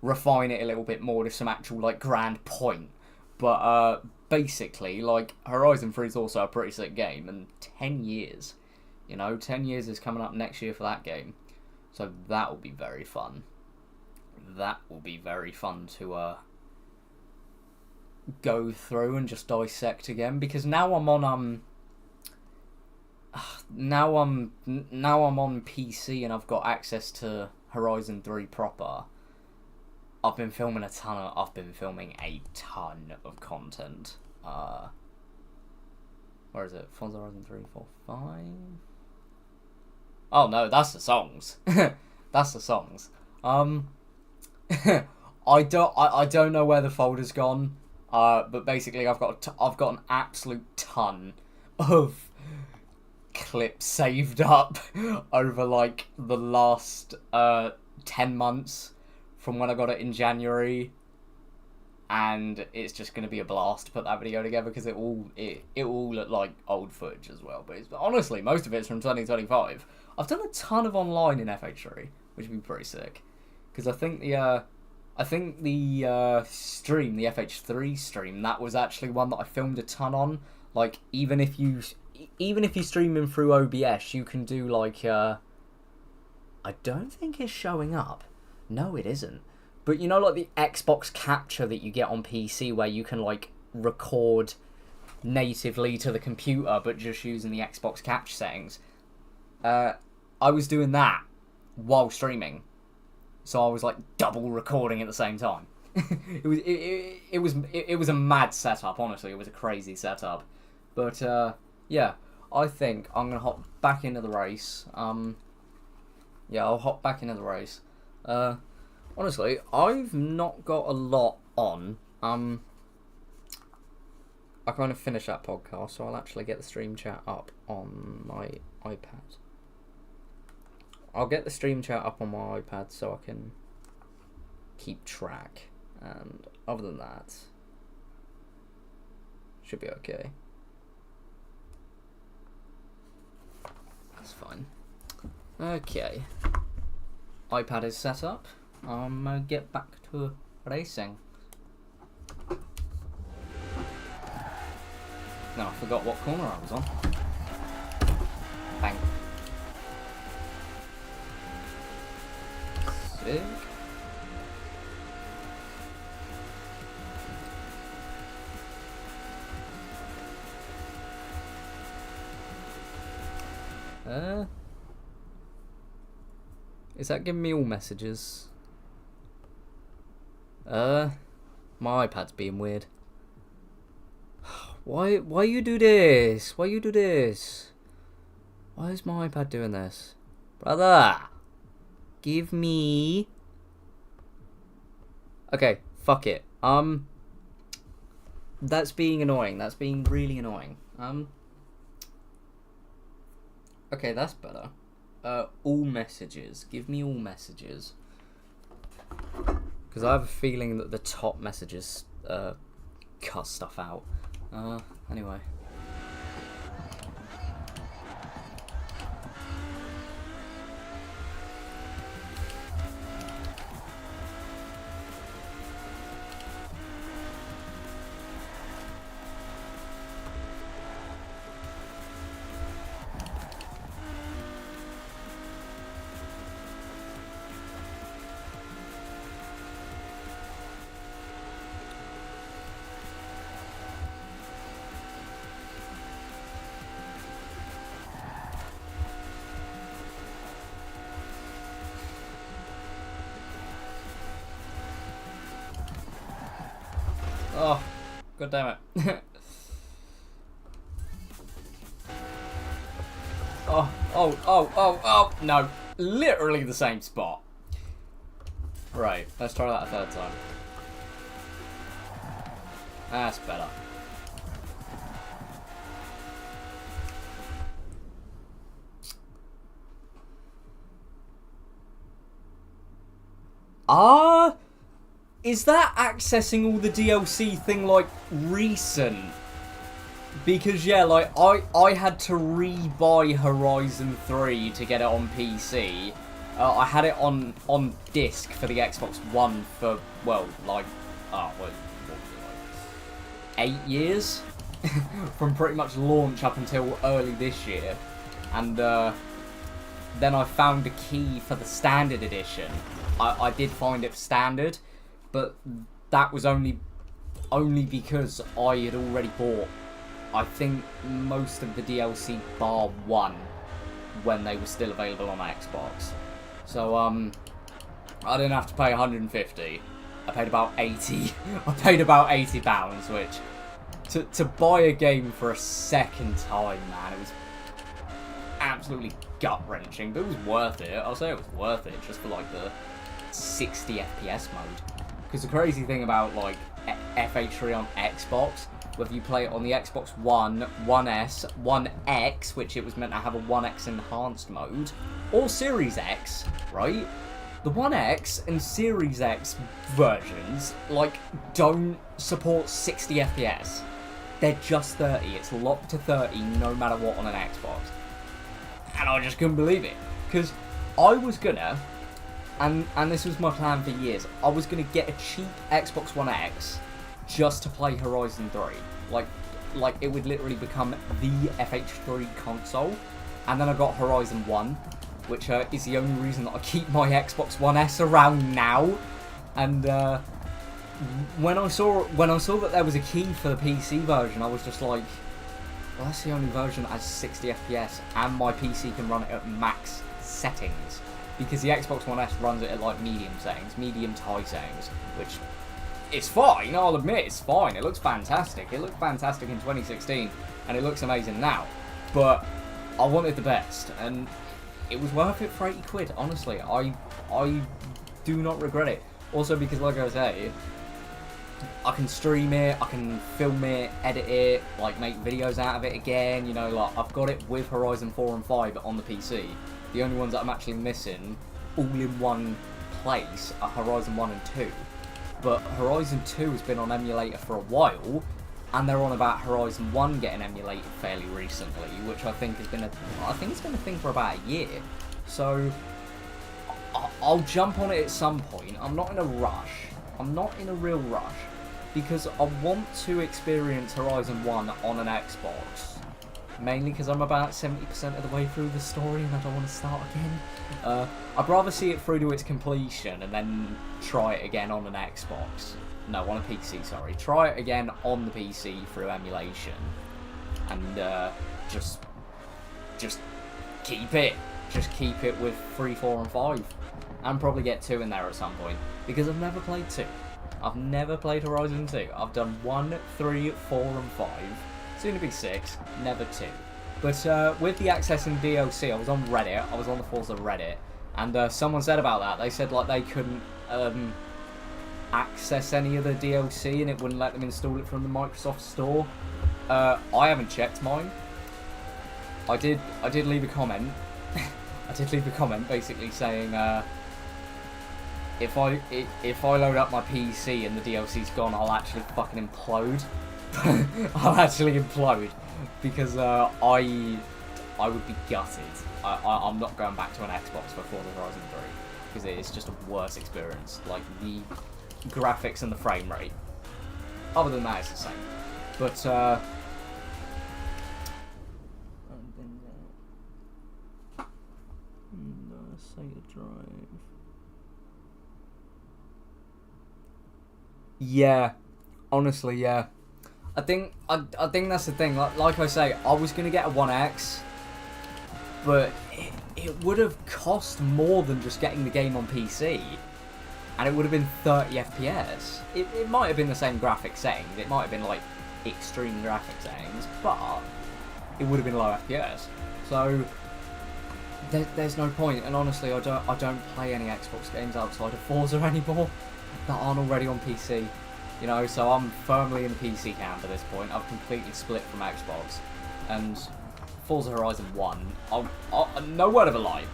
refine it a little bit more to some actual like grand point. But basically, like Horizon 3 is also a pretty sick game, and 10 years, 10 years is coming up next year for that game, so that will be very fun. That will be very fun to go through and just dissect again, because now I'm on now I'm on PC and I've got access to Horizon 3 proper. I've been filming a ton of content. Where is it? Forza Horizon 3, 4, 5? Oh no, that's the songs. That's the songs. I don't know where the folder's gone. But basically I've got an absolute ton of clips saved up over like the last 10 months from when I got it in January, and it's just going to be a blast to put that video together, because it all look like old footage as well, but honestly most of it's from 2025. I've done a ton of online in FH3, which would be pretty sick, because I think the stream, the FH3 stream, that was actually one that I filmed a ton on. Like, even if you streaming through OBS, you can do like I don't think it's showing up. No, it isn't. But like the Xbox capture that you get on PC, where you can like record natively to the computer but just using the Xbox capture settings. I was doing that while streaming. So I was like double recording at the same time. It was a mad setup, honestly. It was a crazy setup. But yeah, I think I'm gonna hop back into the race. Yeah, I'll hop back into the race. Honestly, I've not got a lot on. I kind of finished that podcast, so I'll actually get the stream chat up on my iPad. I'll get the stream chat up on my iPad so I can keep track. And other than that, should be okay. That's fine. Okay. iPad is set up. I'm gonna get back to racing. No, I forgot what corner I was on. Bang. Sick. Is that giving me all messages? My iPad's being weird. Why you do this? Why you do this? Why is my iPad doing this? Brother! Give me... Okay, fuck it. That's being annoying. That's being really annoying. Okay, that's better. All messages. Give me all messages. Because I have a feeling that the top messages cut stuff out. Anyway. Oh, god damn it. Oh, no. Literally the same spot. Right, let's try that a third time. That's better. Is that accessing all the DLC thing, like, recent? Because, yeah, like, I had to re-buy Horizon 3 to get it on PC. I had it on disc for the Xbox One for, well, like, what was it, like, 8 years? From pretty much launch up until early this year. And, then I found a key for the standard edition. I did find it for standard, but that was only because I had already bought, I think, most of the DLC bar one when they were still available on Xbox. So I didn't have to pay 150. I paid about 80. I paid about £80, which to buy a game for a second time, man, it was absolutely gut-wrenching, but it was worth it. I'll say it was worth it just for like the 60 FPS mode. Because the crazy thing about like FH3 on Xbox, whether you play it on the Xbox One, One S, One X, which it was meant to have a One X enhanced mode, or Series X, right? The One X and Series X versions like don't support 60 FPS. They're just 30. It's locked to 30 no matter what on an Xbox. And I just couldn't believe it. Because I was gonna, and this was my plan for years, I was gonna get a cheap Xbox One X just to play Horizon 3. Like it would literally become the FH3 console. And then I got Horizon 1, which is the only reason that I keep my Xbox One S around now. And when I saw that there was a key for the PC version, I was just like, well, that's the only version that has 60 FPS, and my PC can run it at max settings. Because the Xbox One S runs it at like medium settings, medium to high settings, which is fine, I'll admit it's fine. It looks fantastic. It looked fantastic in 2016, and it looks amazing now. But I wanted the best, and it was worth it for 80 quid, honestly. I do not regret it. Also because, like I say, I can stream it, I can film it, edit it, like make videos out of it again, you know, like I've got it with Horizon 4 and 5 on the PC. The only ones that I'm actually missing all in one place are Horizon 1 and 2. But Horizon 2 has been on emulator for a while, and they're on about Horizon 1 getting emulated fairly recently, which I think has been it's been a thing for about a year. So I'll jump on it at some point. I'm not in a rush. I'm not in a real rush, because I want to experience Horizon 1 on an Xbox. Mainly because I'm about 70% of the way through the story and I don't want to start again. I'd rather see it through to its completion and then try it again on an Xbox. No, on a PC, sorry. Try it again on the PC through emulation. And just keep it. Just keep it with 3, 4 and 5. And probably get 2 in there at some point. Because I've never played 2. I've never played Horizon 2. I've done 1, 3, 4 and 5. Soon to be 6, never 2. But with the accessing DLC, I was on Reddit, I was on the Forza Reddit, and someone said about that. They said like they couldn't access any of the DLC and it wouldn't let them install it from the Microsoft Store. I haven't checked mine. I did leave a comment. I did leave a comment basically saying if I load up my PC and the DLC's gone, I'll actually fucking implode. I'll actually implode, because I would be gutted. I'm not going back to an Xbox before the Horizon 3, because it is just a worse experience. Like, the graphics and the frame rate. Other than that, it's the same. But, Sega Drive. Yeah. Honestly, yeah. I think that's the thing. Like I say, I was gonna get a 1X, but it would have cost more than just getting the game on PC. and it would have been 30 FPS. It might have been the same graphic settings, it might have been like extreme graphic settings, but it would have been low FPS. So there's no point, and honestly, I don't play any Xbox games outside of Forza anymore that aren't already on PC. You know, so I'm firmly in the PC camp at this point. I've completely split from Xbox, and Forza Horizon 1, no word of a lie,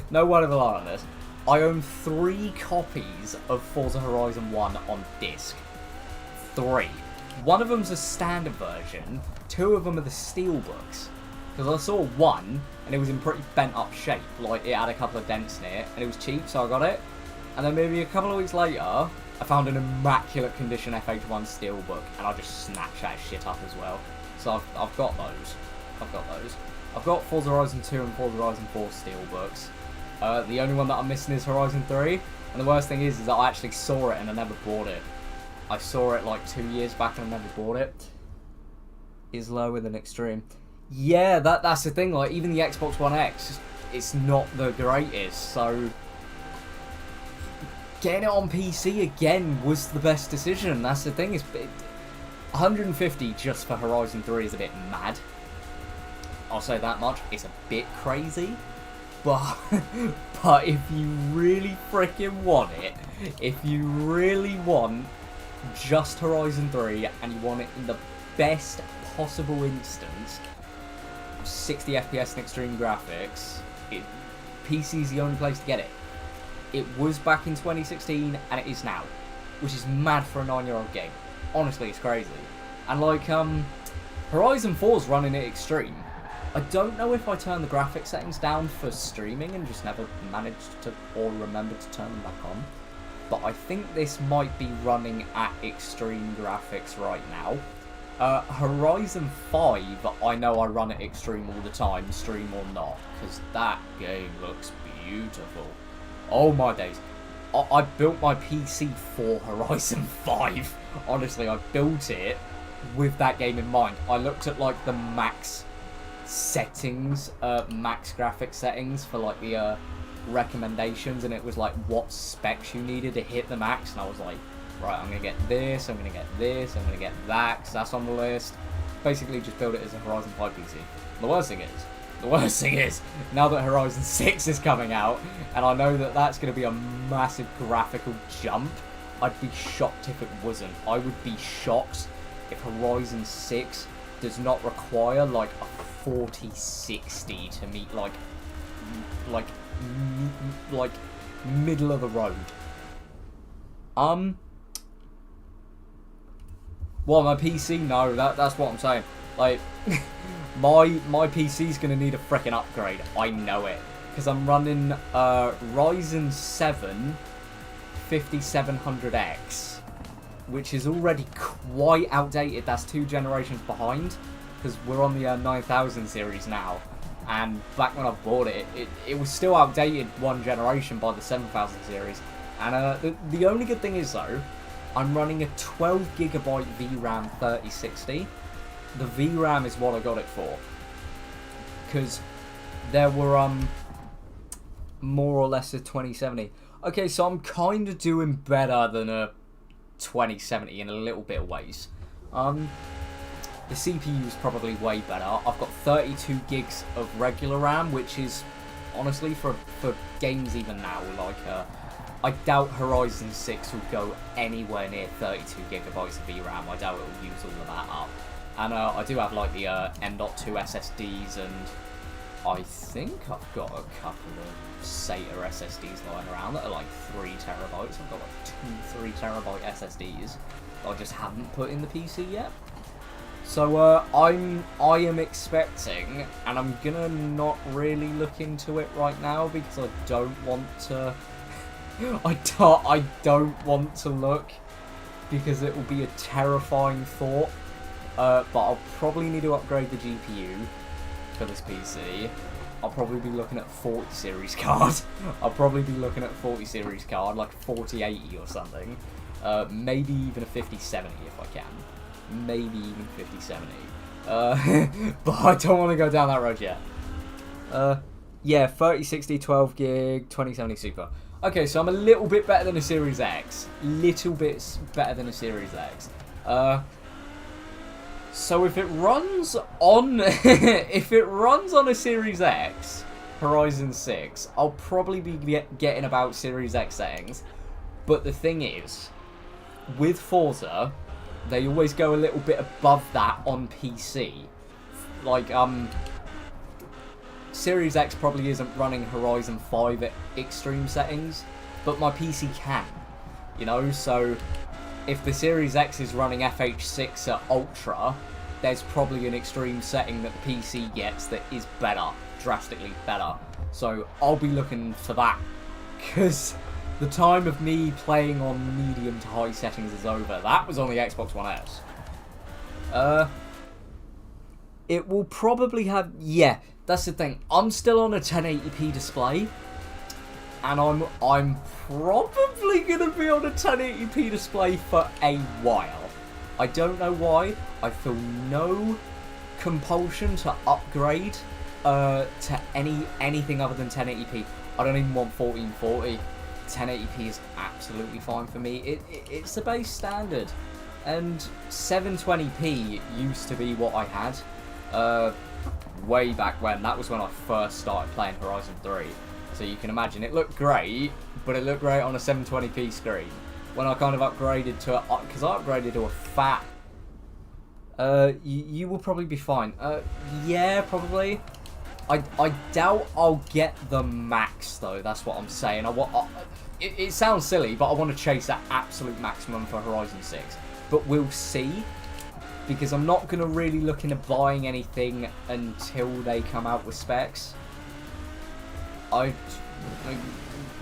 no word of a lie on this, I own 3 copies of Forza Horizon 1 on disc. 3. One of them's a standard version, 2 of them are the steelbooks. Because I saw one, and it was in pretty bent up shape, like it had a couple of dents in it, and it was cheap, so I got it. And then maybe a couple of weeks later, I found an immaculate condition FH1 steelbook, and I just snatched that shit up as well. So I've got those. I've got Forza Horizon 2 and Forza Horizon 4 steelbooks. The only one that I'm missing is Horizon 3, and the worst thing is that I actually saw it and I never bought it. I saw it like 2 years back and I never bought it. Is lower than extreme. Yeah, that's the thing, like, even the Xbox One X, it's not the greatest, so getting it on PC again was the best decision. That's the thing, is 150 just for Horizon 3 is a bit mad. I'll say that much, it's a bit crazy, but if you really freaking want it, if you really want just Horizon 3 and you want it in the best possible instance, 60 FPS and extreme graphics, PC is the only place to get it. It was back in 2016 and it is now, which is mad for a 9-year-old game. Honestly, it's crazy. And like, Horizon 4's running at extreme. I don't know if I turned the graphics settings down for streaming and just never managed to or remembered to turn them back on, but I think this might be running at extreme graphics right now. Horizon 5, I know I run at extreme all the time, stream or not, because that game looks beautiful. Oh my days. I built my PC for Horizon 5. Honestly, I built it with that game in mind. I looked at like the max settings, max graphic settings for like the recommendations, and it was like what specs you needed to hit the max, and I was like, right, I'm going to get this, I'm going to get this, I'm going to get that, because that's on the list. Basically just build it as a Horizon 5 PC. The worst thing is, now that Horizon 6 is coming out, and I know that that's going to be a massive graphical jump, I'd be shocked if it wasn't. I would be shocked if Horizon 6 does not require like a 4060 to meet like middle of the road. Well, my PC, no, that's what I'm saying. Like, my PC's gonna need a frickin' upgrade. I know it. Because I'm running Ryzen 7 5700X, which is already quite outdated. That's 2 generations behind, because we're on the 9000 series now. And back when I bought it, it was still outdated 1 generation by the 7000 series. And the only good thing is, though, I'm running a 12GB VRAM 3060. The VRAM is what I got it for, because there were more or less a 2070. Okay, so I'm kind of doing better than a 2070 in a little bit of ways. The CPU is probably way better. I've got 32 gigs of regular RAM, which is honestly for games even now, like I doubt Horizon 6 will go anywhere near 32GB of VRAM. I doubt it will use all of that up. And I do have like the M.2 SSDs, and I think I've got a couple of SATA SSDs lying around that are like 3 terabytes. I've got like 2 3TB SSDs that I just haven't put in the PC yet. So I am expecting, and I'm gonna not really look into it right now because I don't want to. I don't want to look because it will be a terrifying thought. But I'll probably need to upgrade the GPU for this PC. I'll probably be looking at 40 series card. I'll probably be looking at 40 series card, like 4080 or something. Maybe even a 5070 if I can. Maybe even 5070. But I don't want to go down that road yet. Yeah, 3060, 12 gig, 2070 Super. Okay, so I'm a little bit better than a Series X. Little bit better than a Series X. So if it runs on if it runs on a Series X, Horizon 6, I'll probably be getting about Series X settings. But the thing is, with Forza, they always go a little bit above that on PC. Like, Series X probably isn't running Horizon 5 at extreme settings, but my PC can. You know, so if the Series X is running FH6 at Ultra, there's probably an extreme setting that the PC gets that is better, drastically better. So I'll be looking for that, because the time of me playing on medium to high settings is over. That was on the Xbox One S. It will probably have... Yeah, that's the thing. I'm still on a 1080p display, and I'm probably going to be on a 1080p display for a while. I don't know why. I feel no compulsion to upgrade to anything other than 1080p. I don't even want 1440. 1080p is absolutely fine for me. It's the base standard, and 720p used to be what I had way back when. That was when I first started playing Horizon 3. So you can imagine it looked great, but it looked great on a 720p screen. When I kind of upgraded to because I upgraded to a fat. You will probably be fine. Yeah, probably. I doubt I'll get the max though. That's what I'm saying. It sounds silly, but I want to chase that absolute maximum for Horizon 6. But we'll see, because I'm not going to really look into buying anything until they come out with specs.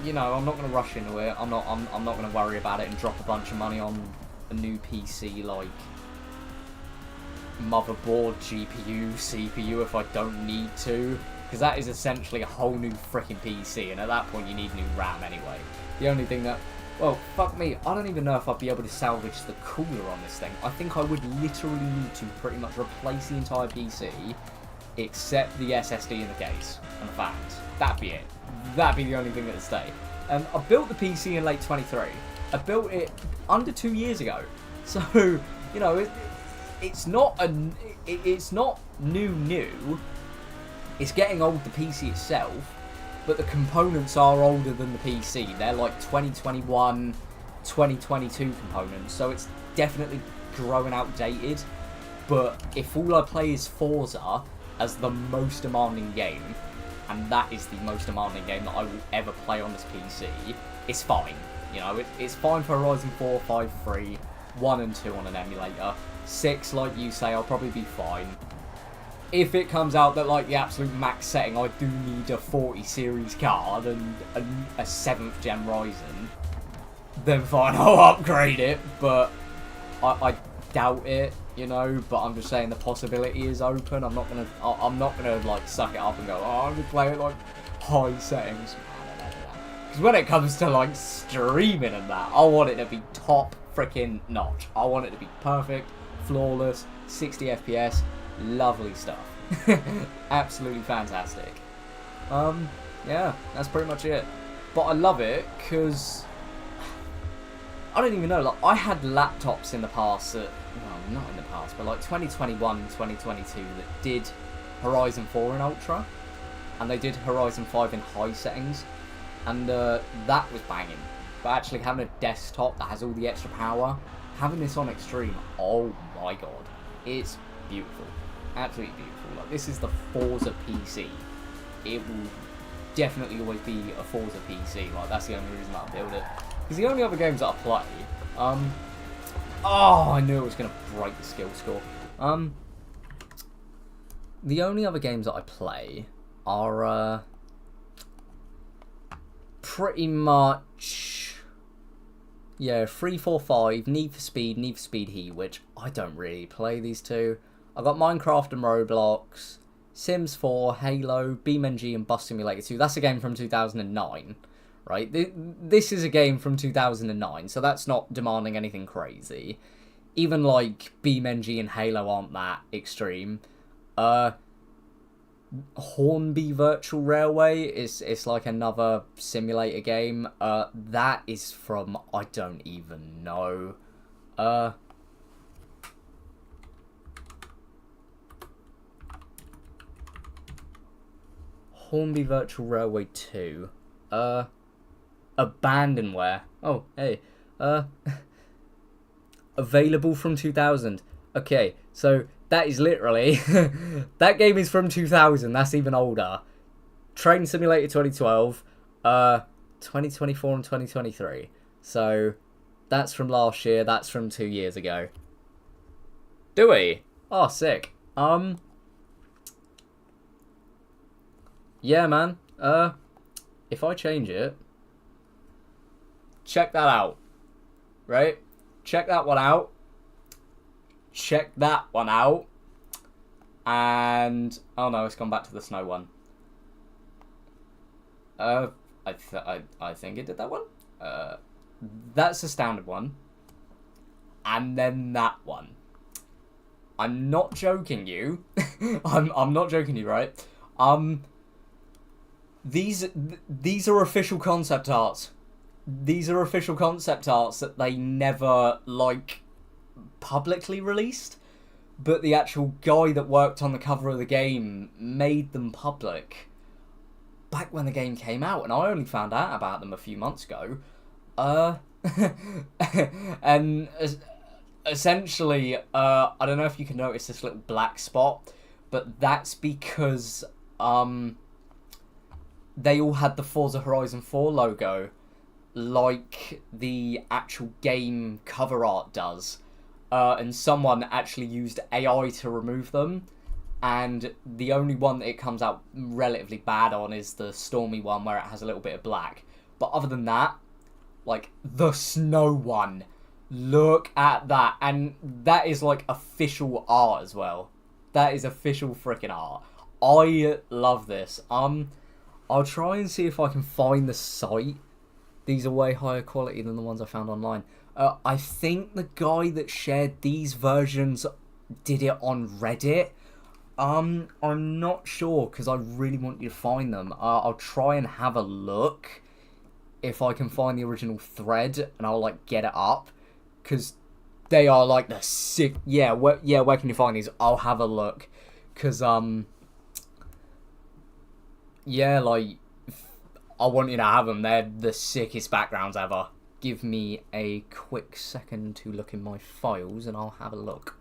You know, I'm not going to rush into it. I'm not going to worry about it and drop a bunch of money on a new PC, like motherboard, GPU, CPU, if I don't need to, because that is essentially a whole new freaking PC, and at that point you need new RAM anyway. The only thing that, well, fuck me, I don't even know if I'd be able to salvage the cooler on this thing. I think I would literally need to pretty much replace the entire PC, except the SSD in the case, and the fans. That'd be it. That'd be the only thing that'd stay. I built the PC in late 23. I built it under 2 years ago. So, you know, it's not new. It's getting old, the PC itself, but the components are older than the PC. They're like 2021, 2022 components, so it's definitely growing outdated. But if all I play is Forza as the most demanding game, and that is the most demanding game that I will ever play on this PC, it's fine. You know, it's fine for Horizon 4, 5, 3, 1 and 2 on an emulator. 6, like you say, I'll probably be fine. If it comes out that, like, the absolute max setting, I do need a 40 series card and a 7th gen Ryzen, then fine, I'll upgrade it, but I doubt it, you know, but I'm just saying the possibility is open. I'm not gonna like suck it up and go, oh, I'm gonna play it like high settings. Because when it comes to like streaming and that, I want it to be top freaking notch. I want it to be perfect, flawless, 60 FPS, lovely stuff. Absolutely fantastic. Yeah, that's pretty much it. But I love it because I don't even know, like, I had laptops in the past that, well, not in the past, but like 2021, 2022 that did Horizon 4 in Ultra, and they did Horizon 5 in high settings, and that was banging. But actually having a desktop that has all the extra power, having this on Extreme, oh my god, it's beautiful. Absolutely beautiful. Like, this is the Forza PC. It will definitely always be a Forza PC. Like, that's the only reason that I build it. Because the only other games that I play, oh, I knew it was going to break the skill score. The only other games that I play are, pretty much, yeah, 3, 4, 5, Need for Speed Heat, which I don't really play these two. I've got Minecraft and Roblox, Sims 4, Halo, BeamNG and Bus Simulator 2. That's a game from 2009. Right, this is a game from 2009, so that's not demanding anything crazy. Even like BeamNG and Halo aren't that extreme. Hornby Virtual Railway is it's like another simulator game. That is from I don't even know. Hornby Virtual Railway 2. Abandonware. Oh, hey. Available from 2000. Okay, so that is literally... that game is from 2000. That's even older. Train Simulator 2012. 2024 and 2023. So, that's from last year. That's from 2 years ago. Do we? Oh, sick. Yeah, man. If I change it... Check that out. Right? Check that one out. Check that one out. And... oh no, it's gone back to the snow one. I think it did that one. That's the standard one. And then that one. I'm not joking you. I'm not joking you, right? These are official concept arts. These are official concept arts that they never, like, publicly released. But the actual guy that worked on the cover of the game made them public back when the game came out. And I only found out about them a few months ago. And essentially, I don't know if you can notice this little black spot. But that's because, they all had the Forza Horizon 4 logo, like the actual game cover art does. And someone actually used AI to remove them. And the only one that it comes out relatively bad on is the Stormy one, where it has a little bit of black. But other than that, like, the snow one, look at that. And that is, like, official art as well. That is official freaking art. I love this. I'll try and see if I can find the site. These are way higher quality than the ones I found online. I think the guy that shared these versions did it on Reddit. I'm not sure, because I really want you to find them. I'll try and have a look if I can find the original thread, and I'll, like, get it up. Because they are, like, the sick... Yeah, where can you find these? I'll have a look. Because, yeah, like, I want you to have them. They're the sickest backgrounds ever. Give me a quick second to look in my files and I'll have a look.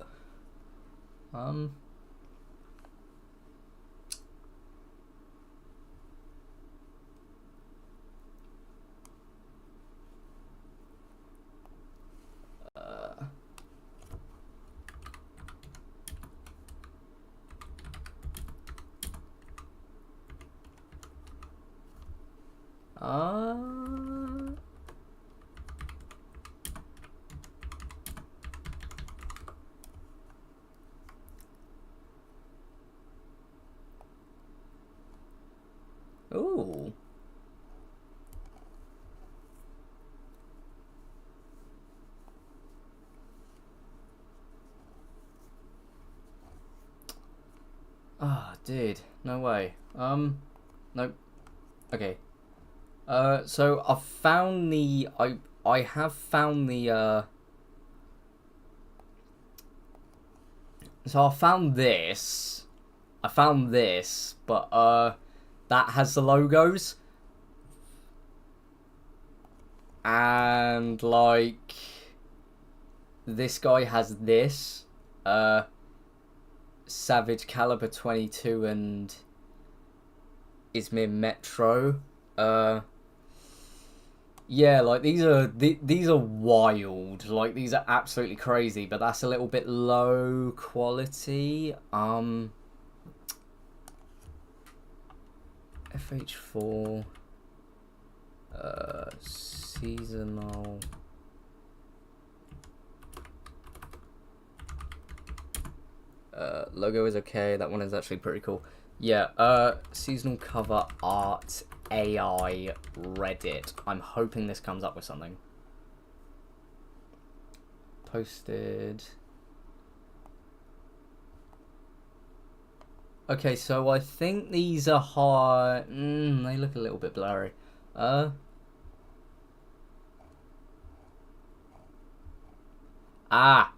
Ooh. Ah, dude, no way. Nope. Okay. So I've found the I have found the so I found this. But that has the logos. And like this guy has this. Savage Caliber 22 and Izmir Metro. Yeah, like these are wild. Like these are absolutely crazy, but that's a little bit low quality. FH4 seasonal. Logo is okay. That one is actually pretty cool. Yeah, seasonal cover art AI Reddit. I'm hoping this comes up with something. Posted. Okay, so I think these are high. They look a little bit blurry. Ah.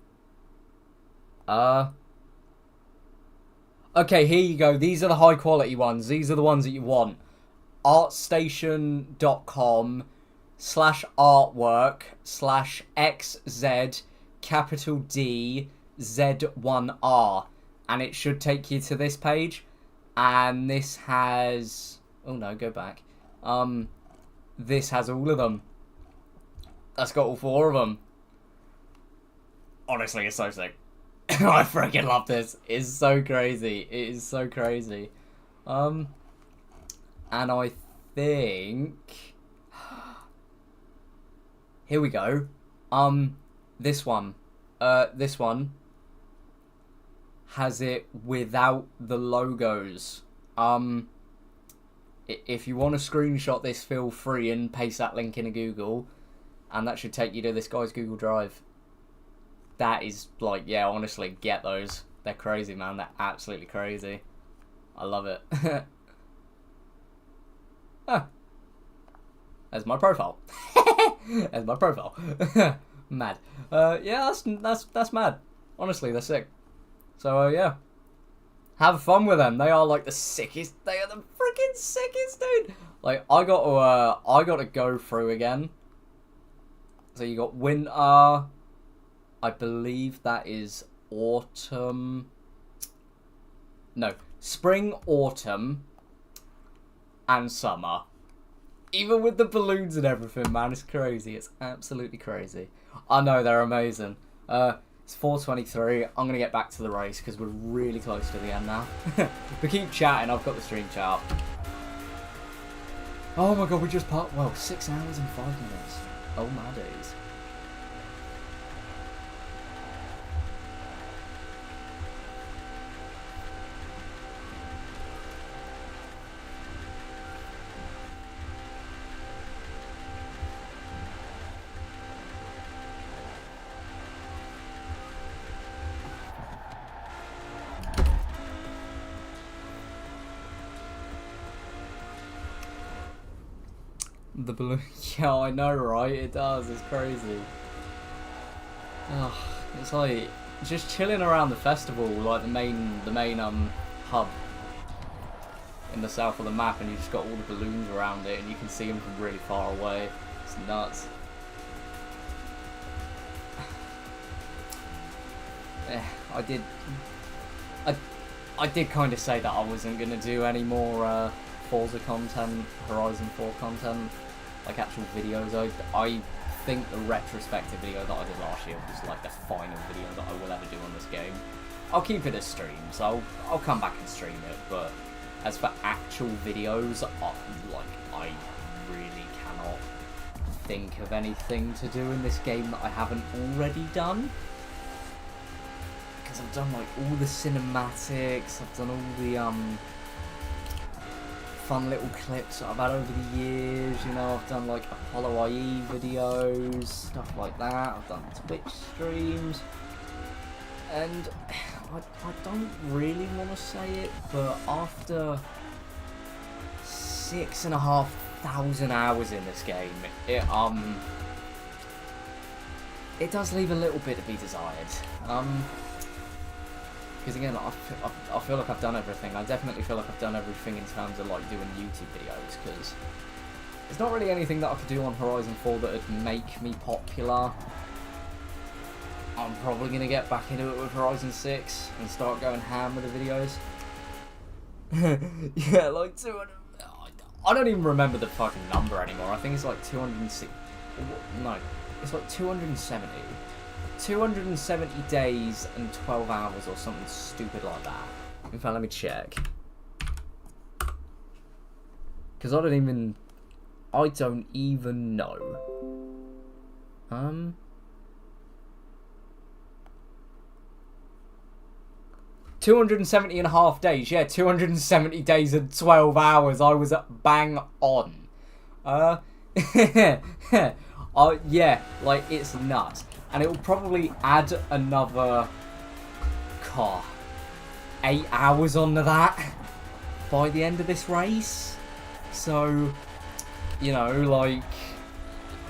Okay, here you go. These are the high quality ones. These are the ones that you want. artstation.com/artwork/XZ capital D Z1R. And it should take you to this page. And this has... Oh no, go back. This has all of them. That's got all 4 of them. Honestly, it's so sick. I freaking love this. It's so crazy. It is so crazy. And I think... Here we go. This one. This one has it without the logos. If you want to screenshot this, feel free and paste that link into Google, and that should take you to this guy's Google Drive. That is, like, yeah, honestly, get those. They're crazy, man. They're absolutely crazy. I love it. Ah. There's my profile. There's my profile. Mad. Yeah, that's mad. Honestly, they're sick. So, yeah. Have fun with them. They are, like, the sickest. They are the freaking sickest, dude. Like, I got to go through again. So you got winter. I believe that is autumn. No, spring, autumn, and summer. Even with the balloons and everything, man, it's crazy. It's absolutely crazy. I know, they're amazing. It's 4:23. I'm going to get back to the race because we're really close to the end now. But keep chatting. I've got the stream chat up. Oh my god, we just parked. Well, 6 hours and 5 minutes. Oh my days. The balloon. Yeah, I know, right? It does. It's crazy. Oh, it's like just chilling around the festival, like the main hub in the south of the map, and you just got all the balloons around it, and you can see them from really far away. It's nuts. I did kind of say that I wasn't gonna do any more Forza content, Horizon 4 content, like actual videos. I think the retrospective video that I did last year was like the final video that I will ever do on this game. I'll keep it as streams. I'll come back and stream it, but as for actual videos, I really cannot think of anything to do in this game that I haven't already done. Because I've done like all the cinematics, I've done all the fun little clips that I've had over the years, you know, I've done like Apollo IE videos, stuff like that, I've done Twitch streams, and I don't really want to say it, but after 6,500 hours in this game, it does leave a little bit to be desired. Because again, I feel like I've done everything. I definitely feel like I've done everything in terms of like doing YouTube videos, because there's not really anything that I could do on Horizon 4 that would make me popular. I'm probably going to get back into it with Horizon 6 and start going ham with the videos. Yeah, like 200... I don't even remember the fucking number anymore. I think it's like 260... No, it's like 270. 270 days and 12 hours or something stupid like that. In fact, let me check. Because I don't even know. 270 and a half days. Yeah, 270 days and 12 hours. I was bang on. Yeah, like, it's nuts. And it will probably add another car. 8 hours onto that by the end of this race. So, you know, like,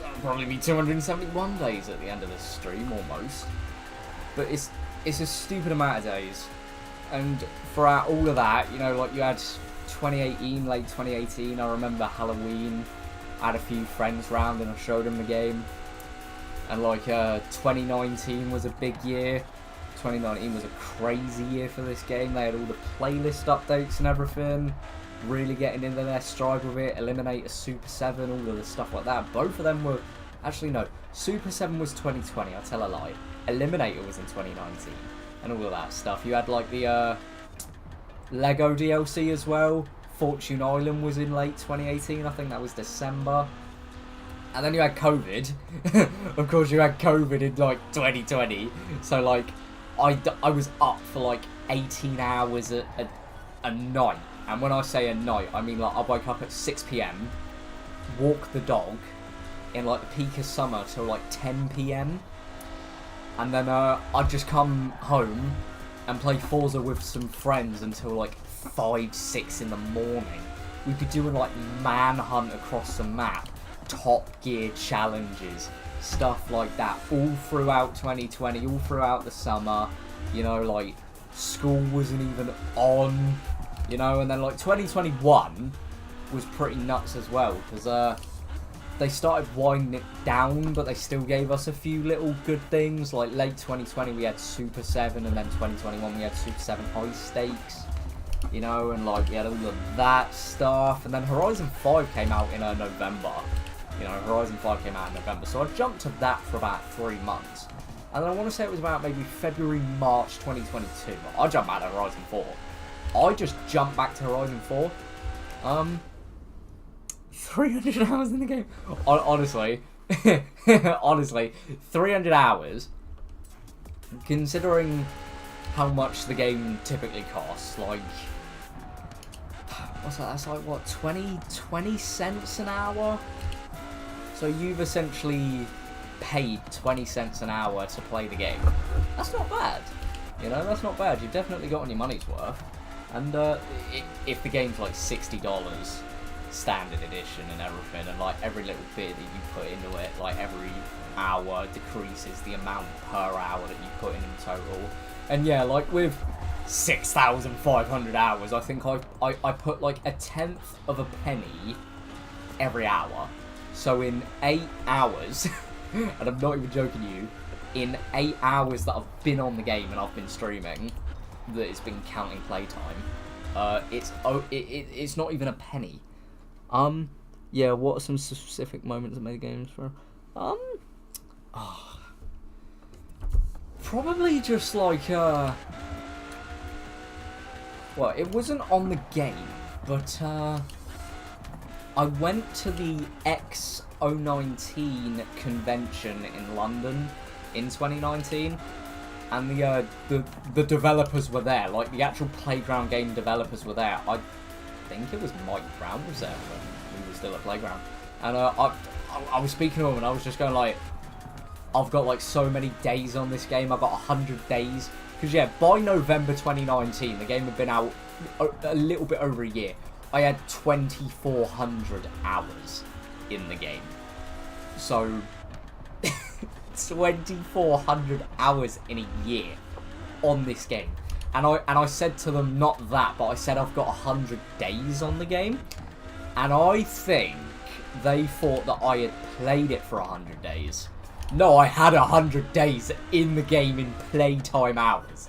that'll probably be 271 days at the end of this stream, almost. But it's a stupid amount of days. And throughout all of that, you know, like, you had 2018, late 2018, I remember Halloween. I had a few friends round and I showed them the game. And, like, 2019 was a big year. 2019 was a crazy year for this game. They had all the playlist updates and everything. Really getting into their stride with it. Eliminator, Super 7, all of the stuff like that. Both of them were... Actually, no. Super 7 was 2020, I'll tell a lie. Eliminator was in 2019. And all of that stuff. You had, like, the Lego DLC as well. Fortune Island was in late 2018. I think that was December. And then you had COVID. Of course, you had COVID in, like, 2020. So, like, I was up for, like, 18 hours a night. And when I say a night, I mean, like, I'd wake up at 6 PM, walk the dog in, like, the peak of summer till, like, 10 PM. And then I'd just come home and play Forza with some friends until, like, 5, 6 in the morning. We'd be doing, like, manhunt across the map, Top Gear challenges, stuff like that, all throughout 2020, all throughout the summer. You know, like, school wasn't even on, you know, and then, like, 2021 was pretty nuts as well, because they started winding it down, but they still gave us a few little good things. Like, late 2020 we had Super 7, and then 2021 we had Super 7 High Stakes, you know, and, like, we had all of that stuff. And then Horizon 5 came out in November. You know, Horizon 5 came out in November, so I jumped to that for about 3 months. And then I want to say it was about maybe February, March 2022. I jumped back to Horizon 4. I just jumped back to Horizon 4. 300 hours in the game. Honestly, honestly, 300 hours, considering how much the game typically costs, like, what's that, that's like, what, 20 cents an hour? So you've essentially paid 20 cents an hour to play the game. That's not bad. You know, that's not bad. You've definitely gotten your money's worth. And if the game's like $60 standard edition and everything, and like every little bit that you put into it, like every hour decreases the amount per hour that you put in total. And yeah, like with 6,500 hours, I think I put like 1/10 of a penny every hour. So in 8 hours, and I'm not even joking you, in 8 hours that I've been on the game and I've been streaming, that it's been counting playtime, it's not even a penny. Yeah, what are some specific moments that made games for? Probably just like, well, it wasn't on the game, but, I went to the X019 convention in London in 2019, and the developers were there, like the actual Playground game developers were there. I think it was Mike Brown was there when he was still at Playground, and I was speaking to him and I was just going like, I've got like so many days on this game, I've got 100 days, because yeah, by November 2019 the game had been out a little bit over a year. I had 2,400 hours in the game. So, 2,400 hours in a year on this game. And I said to them, not that, but I said I've got 100 days on the game. And I think they thought that I had played it for 100 days. No, I had 100 days in the game in playtime hours.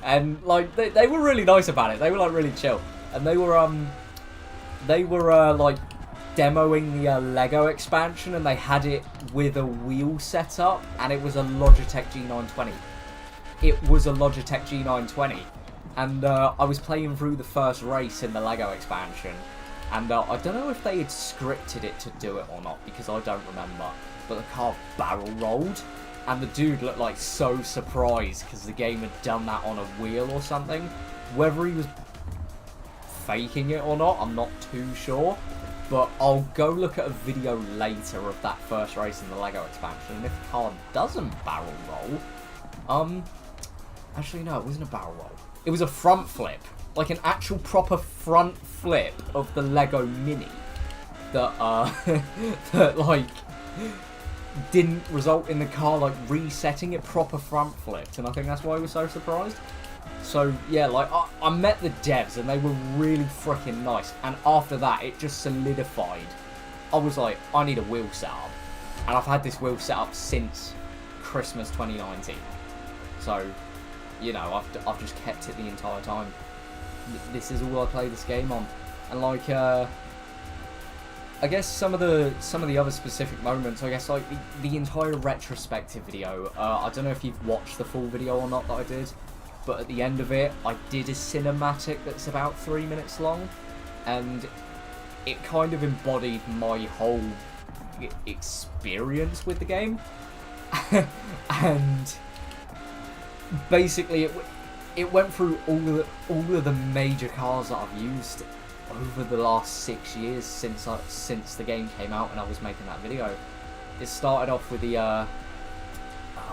And, like, they were really nice about it. They were, like, really chill. And they were like demoing the Lego expansion, and they had it with a wheel setup, and it was a Logitech G920. It was a Logitech G920, and I was playing through the first race in the Lego expansion, and I don't know if they had scripted it to do it or not, because I don't remember, but the car barrel rolled, and the dude looked like so surprised because the game had done that on a wheel or something. Whether he was faking it or not, I'm not too sure, but I'll go look at a video later of that first race in the Lego expansion, and if the car doesn't barrel roll, actually no, it wasn't a barrel roll, It was a front flip, like an actual proper front flip of the Lego Mini that that like didn't result in the car like resetting. It proper front flipped, and I think that's why I was so surprised. So yeah, like I met the devs and they were really freaking nice, and after that it just solidified. I was like, I need a wheel setup, and I've had this wheel set up since Christmas 2019. So, you know, I've just kept it the entire time. This is all I play this game on, and like I guess some of the other specific moments, I guess like the entire retrospective video. I don't know if you've watched the full video or not that I did, but at the end of it, I did a cinematic that's about 3 minutes long, and it kind of embodied my whole experience with the game. And basically it went through all of the major cars that I've used over the last 6 years since the game came out and I was making that video. It started off with the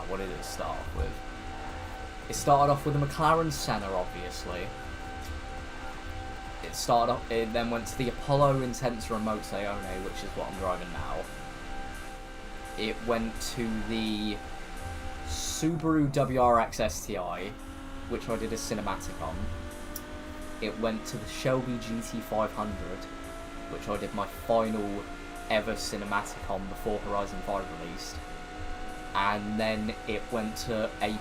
what did it start off with? It started off with the McLaren Senna, obviously. It then went to the Apollo Intensa Remote Sayone, which is what I'm driving now. It went to the Subaru WRX STI, which I did a cinematic on. It went to the Shelby GT500, which I did my final ever cinematic on before Horizon 5 released. And then it went to a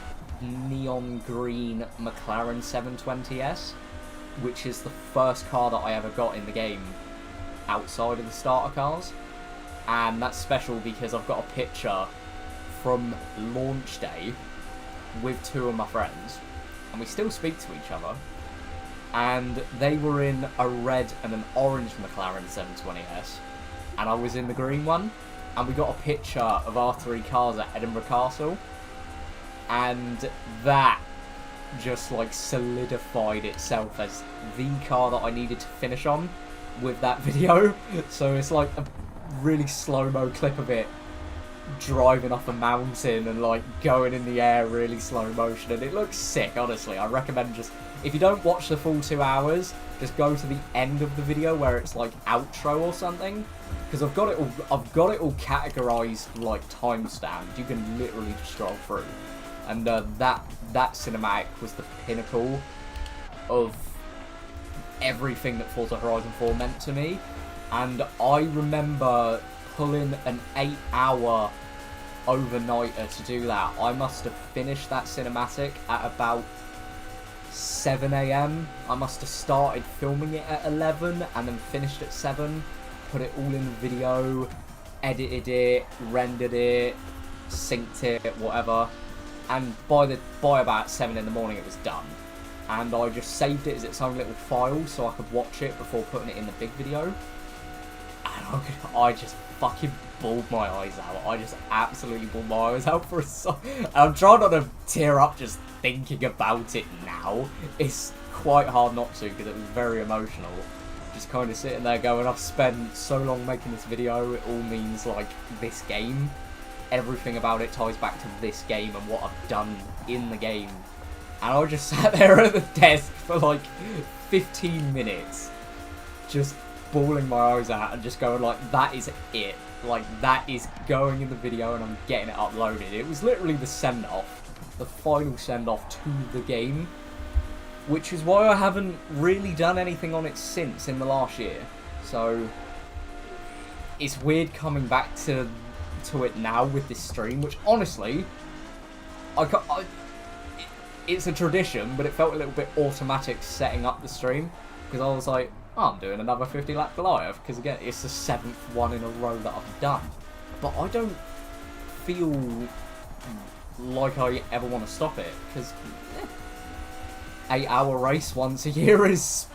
neon green McLaren 720S, which is the first car that I ever got in the game outside of the starter cars. And that's special because I've got a picture from launch day with two of my friends, and we still speak to each other, and they were in a red and an orange McLaren 720S, and I was in the green one, and we got a picture of our three cars at Edinburgh Castle, and that just like solidified itself as the car that I needed to finish on with that video. So it's like a really slow-mo clip of it driving off a mountain and like going in the air really slow motion, and it looks sick. Honestly, I recommend, just if you don't watch the full 2 hours, just go to the end of the video where it's like outro or something, because I've got it all categorized like timestamped. You can literally just scroll through, and that cinematic was the pinnacle of everything that Forza Horizon 4 meant to me. And I remember pulling an 8-hour overnighter to do that. I must have finished that cinematic at about 7 AM. I must have started filming it at 11 and then finished at 7, put it all in the video, edited it, rendered it, synced it, whatever. And by about 7 in the morning it was done. And I just saved it as its own little file so I could watch it before putting it in the big video. And I just fucking bawled my eyes out. I just absolutely bawled my eyes out for a song. I'm trying not to tear up just thinking about it now. It's quite hard not to because it was very emotional. Just kind of sitting there going, I've spent so long making this video, it all means like this game. Everything about it ties back to this game and what I've done in the game. And I just sat there at the desk for like 15 minutes, just bawling my eyes out and just going like, that is it. Like, that is going in the video and I'm getting it uploaded. It was literally the send-off, the final send-off to the game, which is why I haven't really done anything on it since in the last year. So it's weird coming back to it now with this stream, which honestly, it's a tradition, but it felt a little bit automatic setting up the stream, because I was like, oh, I'm doing another 50-lap Goliath, because again, it's the 7th one in a row that I've done. But I don't feel like I ever want to stop it, because 8-hour race once a year is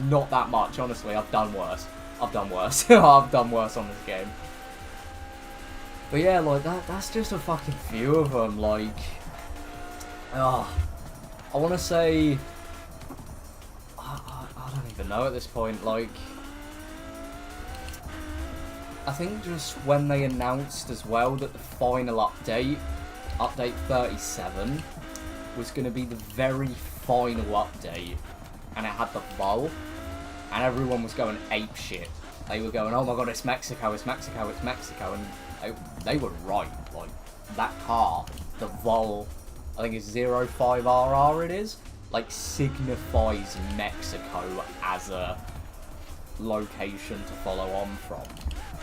not that much, honestly. I've done worse. I've done worse on this game. But yeah, like, that's just a fucking few of them, like, I want to say, I don't even know at this point, like, I think just when they announced as well that the final update 37, was going to be the very final update, and it had the Vol, and everyone was going ape shit. They were going, oh my god, it's Mexico, it's Mexico, it's Mexico, and they were right. Like, that car, the Vol, I think it's 05RR it is, like, signifies Mexico as a location to follow on from.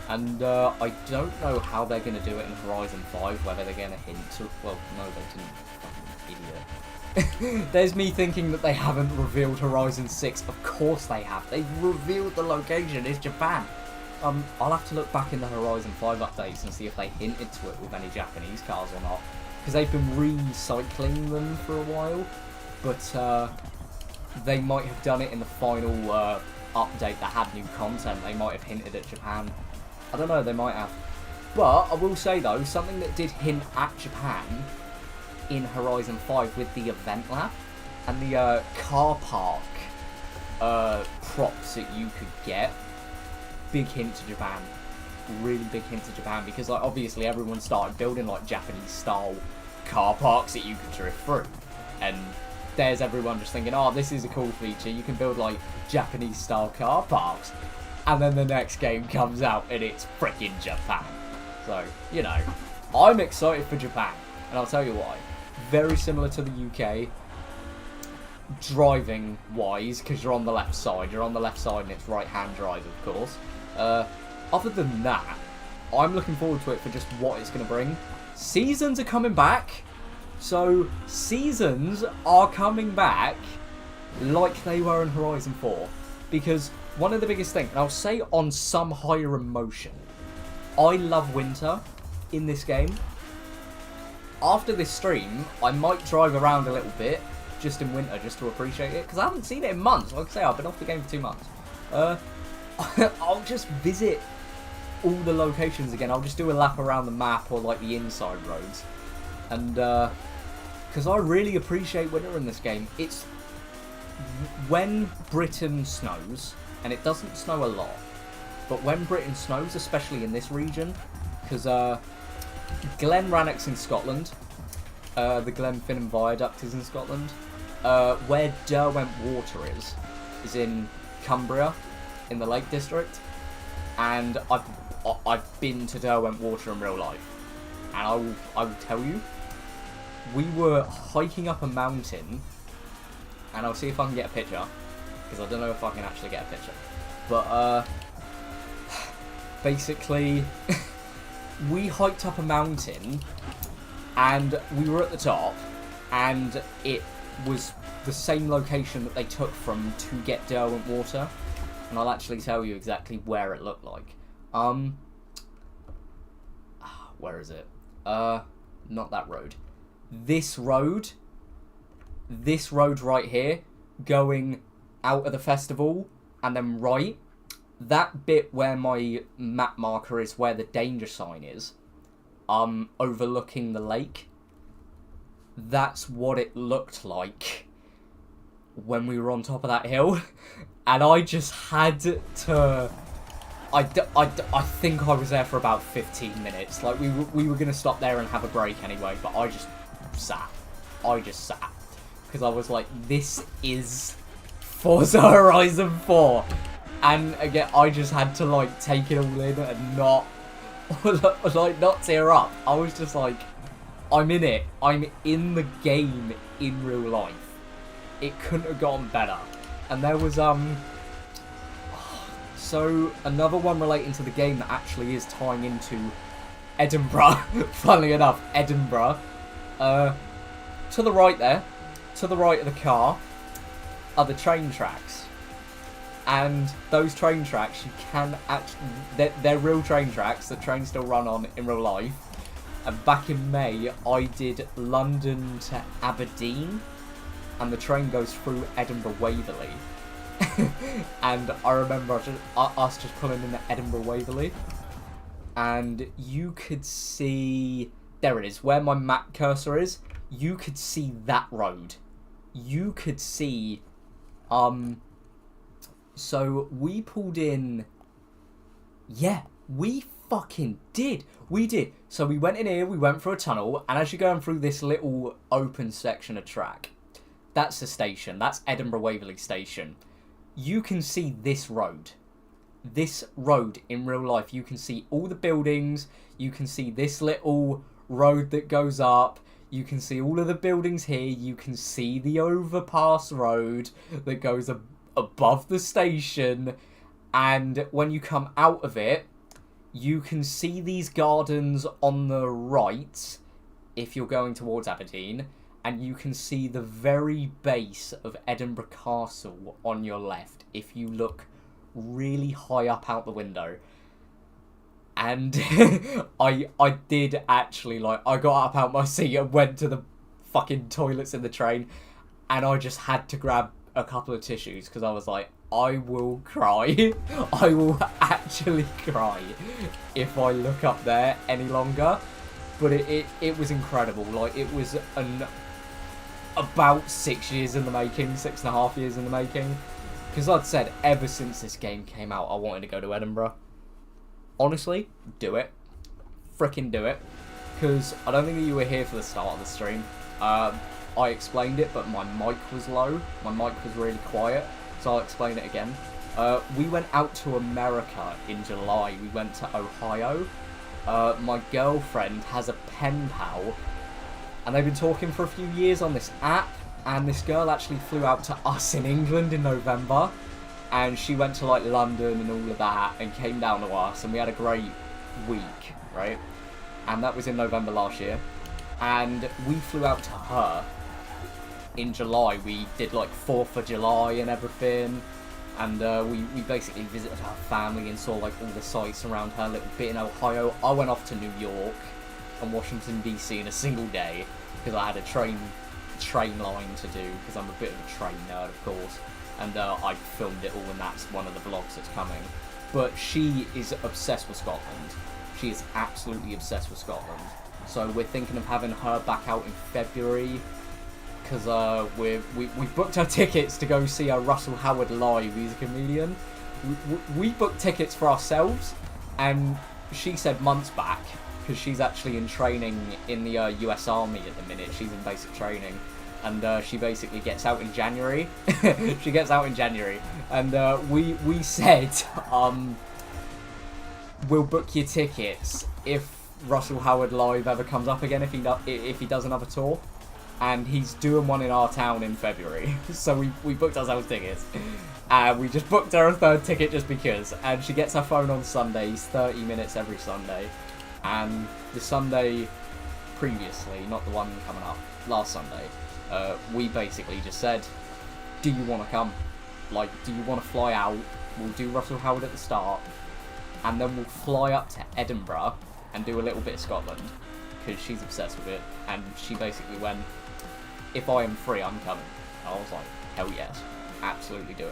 And I don't know how they're going to do it in Horizon 5, whether they're going to hint to... Well, no, they didn't. Fucking idiot. There's me thinking that they haven't revealed Horizon 6. Of course they have. They've revealed the location. It's Japan. I'll have to look back in the Horizon 5 updates and see if they hinted to it with any Japanese cars or not. Because they've been recycling them for a while. But they might have done it in the final update that had new content. They might have hinted at Japan. I don't know, they might have. But I will say though, something that did hint at Japan in Horizon 5 with the event lab and the car park props that you could get, big hint to Japan. Really big hint to Japan, because like obviously everyone started building like Japanese style car parks that you could drift through. And there's everyone just thinking, oh, this is a cool feature, you can build like Japanese style car parks. And then the next game comes out and it's freaking Japan. So, you know, I'm excited for Japan. And I'll tell you why. Very similar to the UK, driving wise, because you're on the left side. You're on the left side and it's right hand drive, of course. Other than that, I'm looking forward to it for just what it's going to bring. Seasons are coming back. So, seasons are coming back like they were in Horizon 4. Because one of the biggest things, and I'll say on some higher emotion, I love winter in this game. After this stream, I might drive around a little bit, just in winter, just to appreciate it, because I haven't seen it in months. Like I say, I've been off the game for 2 months. I'll just visit all the locations again. I'll just do a lap around the map or like the inside roads. And, because I really appreciate winter in this game. It's when Britain snows, and it doesn't snow a lot, but when Britain snows, especially in this region, because Glen Rannoch's in Scotland, the Glenfinnan Viaduct is in Scotland, where Derwent Water is in Cumbria, in the Lake District, and I've been to Derwent Water in real life, and I will tell you, we were hiking up a mountain, and I'll see if I can get a picture, because I don't know if I can actually get a picture. But, basically, we hiked up a mountain, and we were at the top, and it was the same location that they took from to get Derwent Water, and I'll actually tell you exactly where it looked like. Where is it? Not that road. This road right here, going out of the festival, and then right, that bit where my map marker is, where the danger sign is, overlooking the lake, that's what it looked like when we were on top of that hill, and I just had to... I think I was there for about 15 minutes, like, we were going to stop there and have a break anyway, but I just sat, because I was like, this is Forza Horizon 4, and again, I just had to, like, take it all in and not, like, not tear up. I was just like, I'm in it, I'm in the game in real life. It couldn't have gone better. And there was, so, another one relating to the game that actually is tying into Edinburgh, funnily enough, Edinburgh, to the right there, to the right of the car, are the train tracks. And those train tracks, you can actually... They're real train tracks that trains still run on in real life. And back in May, I did London to Aberdeen. And the train goes through Edinburgh Waverley. And I remember us just pulling in at Edinburgh Waverley. And you could see... There it is, where my map cursor is. You could see that road. You could see... So we pulled in... Yeah, we fucking did. We did. So we went in here, we went through a tunnel, and as you're going through this little open section of track, that's the station. That's Edinburgh Waverley Station. You can see this road. This road in real life. You can see all the buildings. You can see this little road that goes up. You can see all of the buildings here. You can see the overpass road that goes above the station. And when you come out of it, you can see these gardens on the right if you're going towards Aberdeen. And you can see the very base of Edinburgh Castle on your left if you look really high up out the window. And I did actually, like, I got up out my seat and went to the fucking toilets in the train, and I just had to grab a couple of tissues because I was like, I will cry. I will actually cry if I look up there any longer. But it was incredible. Like, it was about 6 years in the making, 6.5 years in the making. Because I'd said ever since this game came out, I wanted to go to Edinburgh. Honestly, do it. Frickin' do it. Because I don't think that you were here for the start of the stream. I explained it, but my mic was low. My mic was really quiet. So I'll explain it again. We went out to America in July. We went to Ohio. My girlfriend has a pen pal. And they've been talking for a few years on this app. And this girl actually flew out to us in England in November. And she went to, like, London and all of that. And came down to us. And we had a great week, right? And that was in November last year. And we flew out to her in July. We did, like, 4th of July and everything. And we basically visited her family and saw, like, all the sights around her little bit in Ohio. I went off to New York and Washington DC in a single day because I had a train line to do because I'm a bit of a train nerd, of course. And I filmed it all, and that's one of the vlogs that's coming. But she is obsessed with Scotland. She is absolutely obsessed with Scotland. So we're thinking of having her back out in February because we booked our tickets to go see Russell Howard live. He's a comedian. We booked tickets for ourselves, and she said months back, because she's actually in training in the US Army at the minute. She's in basic training, and she basically gets out in January. She gets out in January, and we said we'll book your tickets if Russell Howard live ever comes up again, if he does another tour. And he's doing one in our town in February. So we booked ourselves tickets. And we just booked her a third ticket just because. And she gets her phone on Sundays, 30 minutes every Sunday. And the Sunday previously, not the one coming up, last Sunday, we basically just said, do you want to come? Like, do you want to fly out? We'll do Russell Howard at the start. And then we'll fly up to Edinburgh and do a little bit of Scotland. Because she's obsessed with it. And she basically went, if I am free, I'm coming. And I was like, hell yes, absolutely do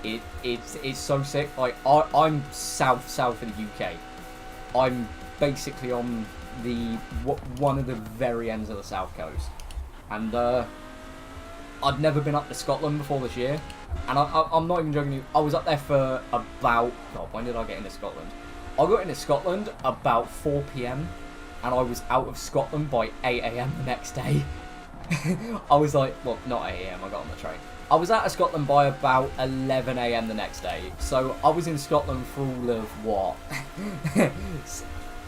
it. It's so sick. Like, I'm south of the UK. I'm basically on one of the very ends of the south coast. And I'd never been up to Scotland before this year. And I'm not even joking you. I was up there for about, God, when did I get into Scotland? I got into Scotland about 4 PM. And I was out of Scotland by 8 AM the next day. I was like, well, not 8 AM, I got on the train. I was out of Scotland by about 11 AM the next day. So I was in Scotland for all of, what?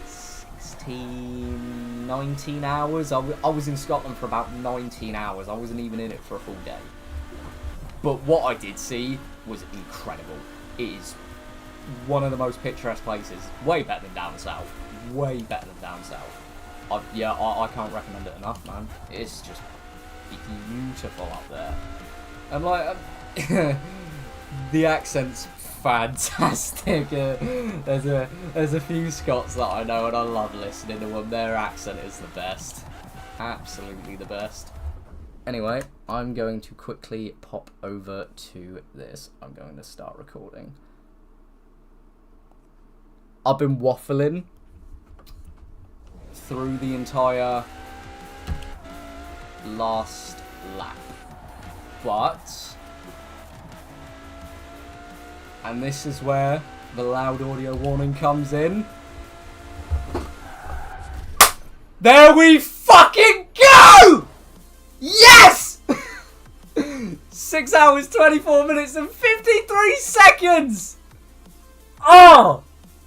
16, 19 hours? I was in Scotland for about 19 hours. I wasn't even in it for a full day. But what I did see was incredible. It is one of the most picturesque places. Way better than down south. Way better than down south. I can't recommend it enough, man. It's just beautiful up there. And like, the accent's fantastic. There's a few Scots that I know and I love listening to them. Their accent is the best. Absolutely the best. Anyway, I'm going to quickly pop over to this. I'm going to start recording. I've been waffling through the entire last lap, and this is where the loud audio warning comes in. There we fucking go! Yes! 6 hours, 24 minutes and 53 seconds! Oh!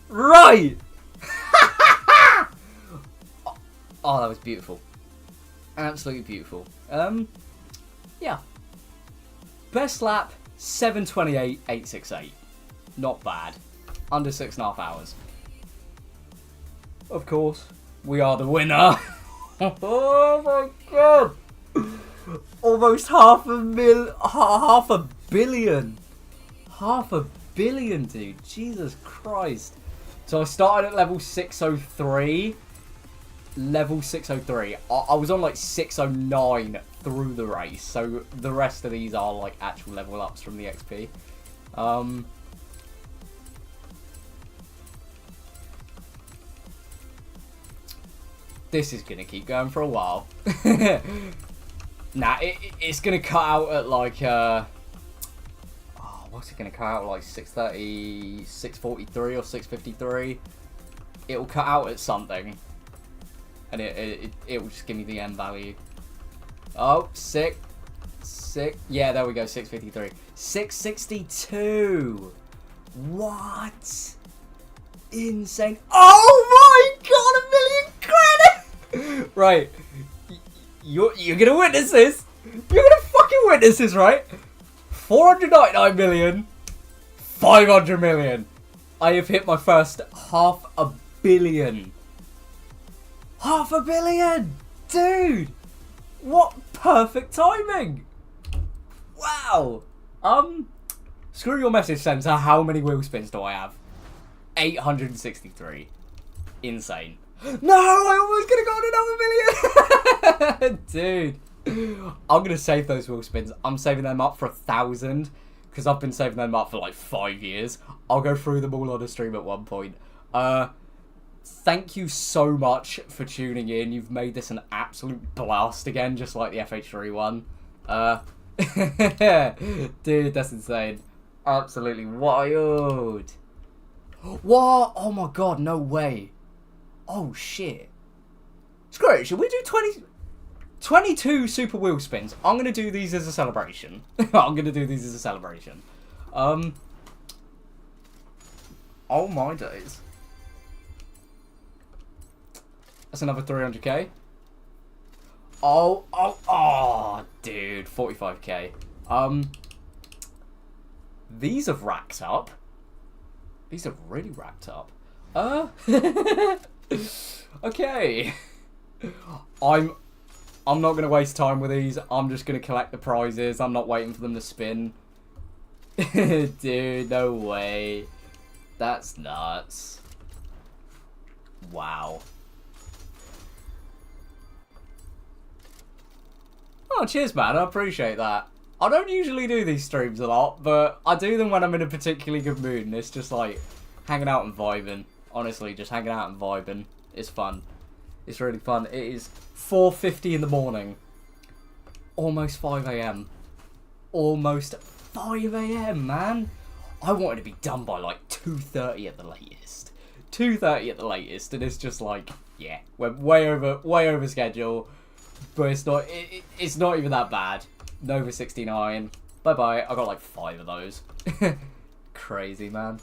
Right! Oh, that was beautiful. Absolutely beautiful. Yeah. Best lap, 7:28.868. Not bad. Under 6.5 hours. Of course, we are the winner. Oh my god! Almost half a billion. Half a billion, dude. Jesus Christ. So I started at level 603. Level 603. I was on like 609 through the race. So the rest of these are like actual level ups from the XP. This is going to keep going for a while. Nah, it's going to cut out at like... what's it going to cut out? Like 6:30, 6:43 or 6:53. It'll cut out at something. And it will just give me the end value. Oh, sick. Yeah, there we go, 6:53. 6:62. What? Insane. Oh my god, 1 million credit! Right. You're gonna witness this. You're gonna fucking witness this, right? 499 million. 500 million. I have hit my first $500 million. $500 million! Dude! What perfect timing! Wow! Screw your message center. How many wheel spins do I have? 863. Insane. No! I almost could have got another million! Dude. I'm going to save those wheel spins. I'm saving them up for 1,000. Because I've been saving them up for like 5 years. I'll go through them all on the stream at one point. Thank you so much for tuning in. You've made this an absolute blast again, just like the FH3 one. Dude, that's insane. Absolutely wild. What? Oh my god, no way. Oh shit. Screw it, should we do 22 super wheel spins? I'm going to do these as a celebration. I'm going to do these as a celebration. Oh my days. That's another 300k. Oh, dude, 45k. These have racked up. These have really racked up. Okay. I'm not gonna waste time with these. I'm just gonna collect the prizes. I'm not waiting for them to spin. Dude, no way. That's nuts. Wow. Oh, cheers, man. I appreciate that. I don't usually do these streams a lot, but I do them when I'm in a particularly good mood, and it's just like hanging out and vibing. Honestly, just hanging out and vibing. It's fun. It's really fun. It is 4:50 in the morning. Almost 5 AM. Almost 5 AM, man. I wanted to be done by like 2:30 at the latest. 2:30 at the latest, and it's just like, yeah, we're way over schedule. But it's not even that bad. Nova 69. Bye bye. I got like 5 of those. Crazy, man.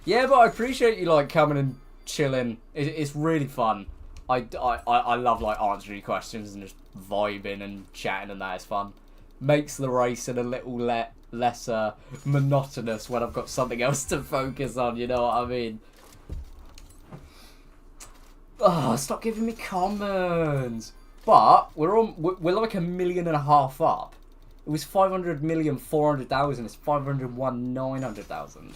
Yeah, but I appreciate you like coming and chilling. It's really fun. I love like answering questions and just vibing and chatting, and that is fun. Makes the racing a little less monotonous when I've got something else to focus on. You know what I mean? Oh, stop giving me comments. But we're like 1.5 million up. It was 500,400,000. It's 501,900,000.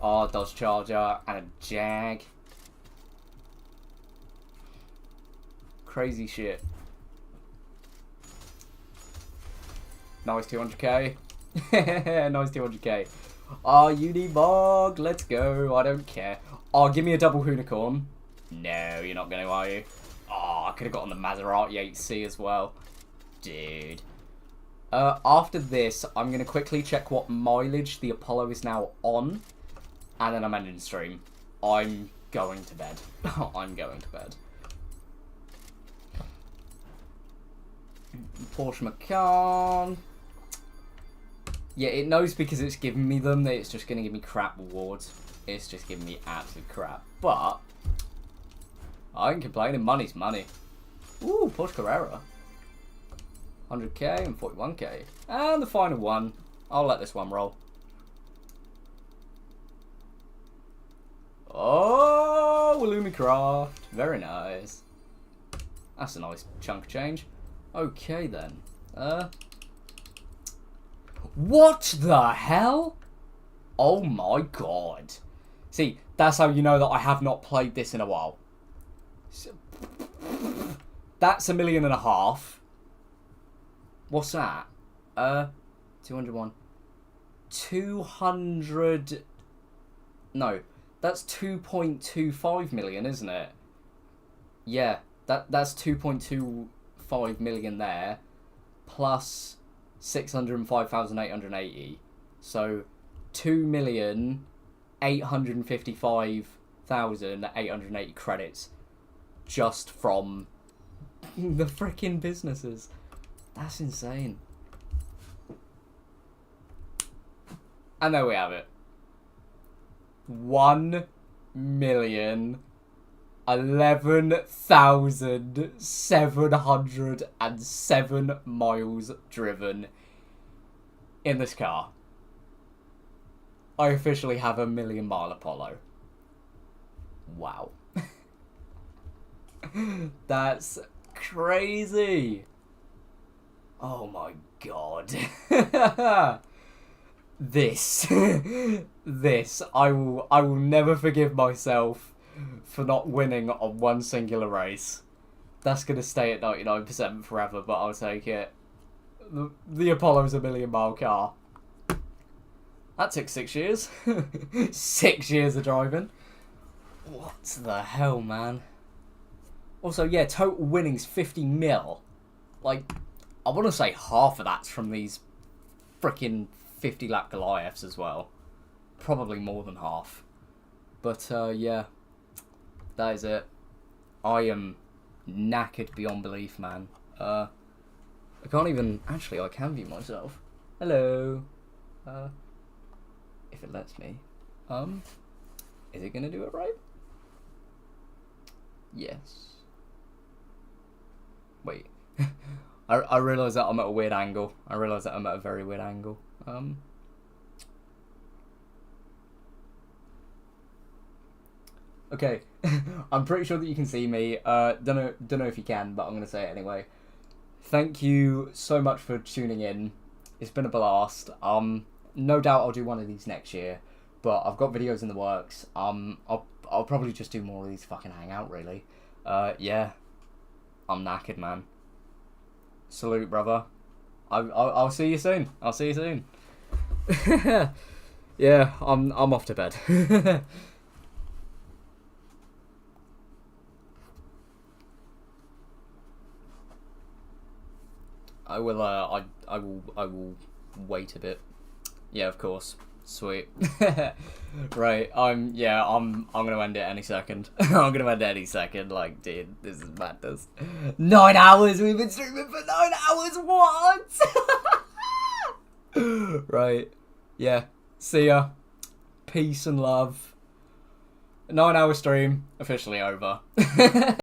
Oh, Dodge Charger and a Jag. Crazy shit. Nice 200k. Nice 200k. Oh, Unibog. Let's go. I don't care. Oh, give me a double unicorn. No, you're not going to, are you? Oh, I could have gotten the Maserati 8C as well. Dude. After this, I'm going to quickly check what mileage the Apollo is now on. And then I'm ending the stream. I'm going to bed. I'm going to bed. Porsche Macan. Yeah, it knows because it's giving me them that it's just going to give me crap rewards. It's just giving me absolute crap. But I ain't complaining. Money's money. Ooh, Porsche Carrera. 100k and 41k. And the final one. I'll let this one roll. Oh, Illumicraft. Very nice. That's a nice chunk of change. Okay then. What the hell? Oh my god. See, that's how you know that I have not played this in a while. That's 1.5 million. What's that? 201. 200... No, that's 2.25 million, isn't it? Yeah, that's 2.25 million there, plus 605,880. So 2,855,880 credits just from the freaking businesses. That's insane. And there we have it. 1,11,707 miles driven in this car. I officially have a 1,000,000 Apollo. Wow. That's crazy. Oh my god. This, I will never forgive myself for not winning on one singular race. That's gonna stay at 99% forever, but I'll take it. The Apollo's a 1,000,000 car. That took 6 years. 6 years of driving. What the hell, man? Also, yeah, total winnings 50 mil. Like, I want to say half of that's from these freaking 50 lap Goliaths as well. Probably more than half. But, yeah. That is it. I am knackered beyond belief, man. I can't even... Actually, I can view myself. Hello. If it lets me. Is it going to do it right? Yes. Wait. I realise that I'm at a weird angle. I realise that I'm at a very weird angle. Okay. I'm pretty sure that you can see me. Don't know if you can, but I'm gonna say it anyway. Thank you so much for tuning in. It's been a blast. No doubt I'll do one of these next year, but I've got videos in the works. I'll probably just do more of these fucking hangout, really. Yeah. I'm knackered, man. Salute, brother. I'll see you soon. I'll see you soon. Yeah, I'm off to bed. I will wait a bit. Yeah, of course. Sweet. Right, I'm gonna end it any second. I'm gonna end it any second. Like, dude, this is madness. 9 hours. We've been streaming for 9 hours. What? Right. Yeah. See ya. Peace and love. 9 hour stream officially over.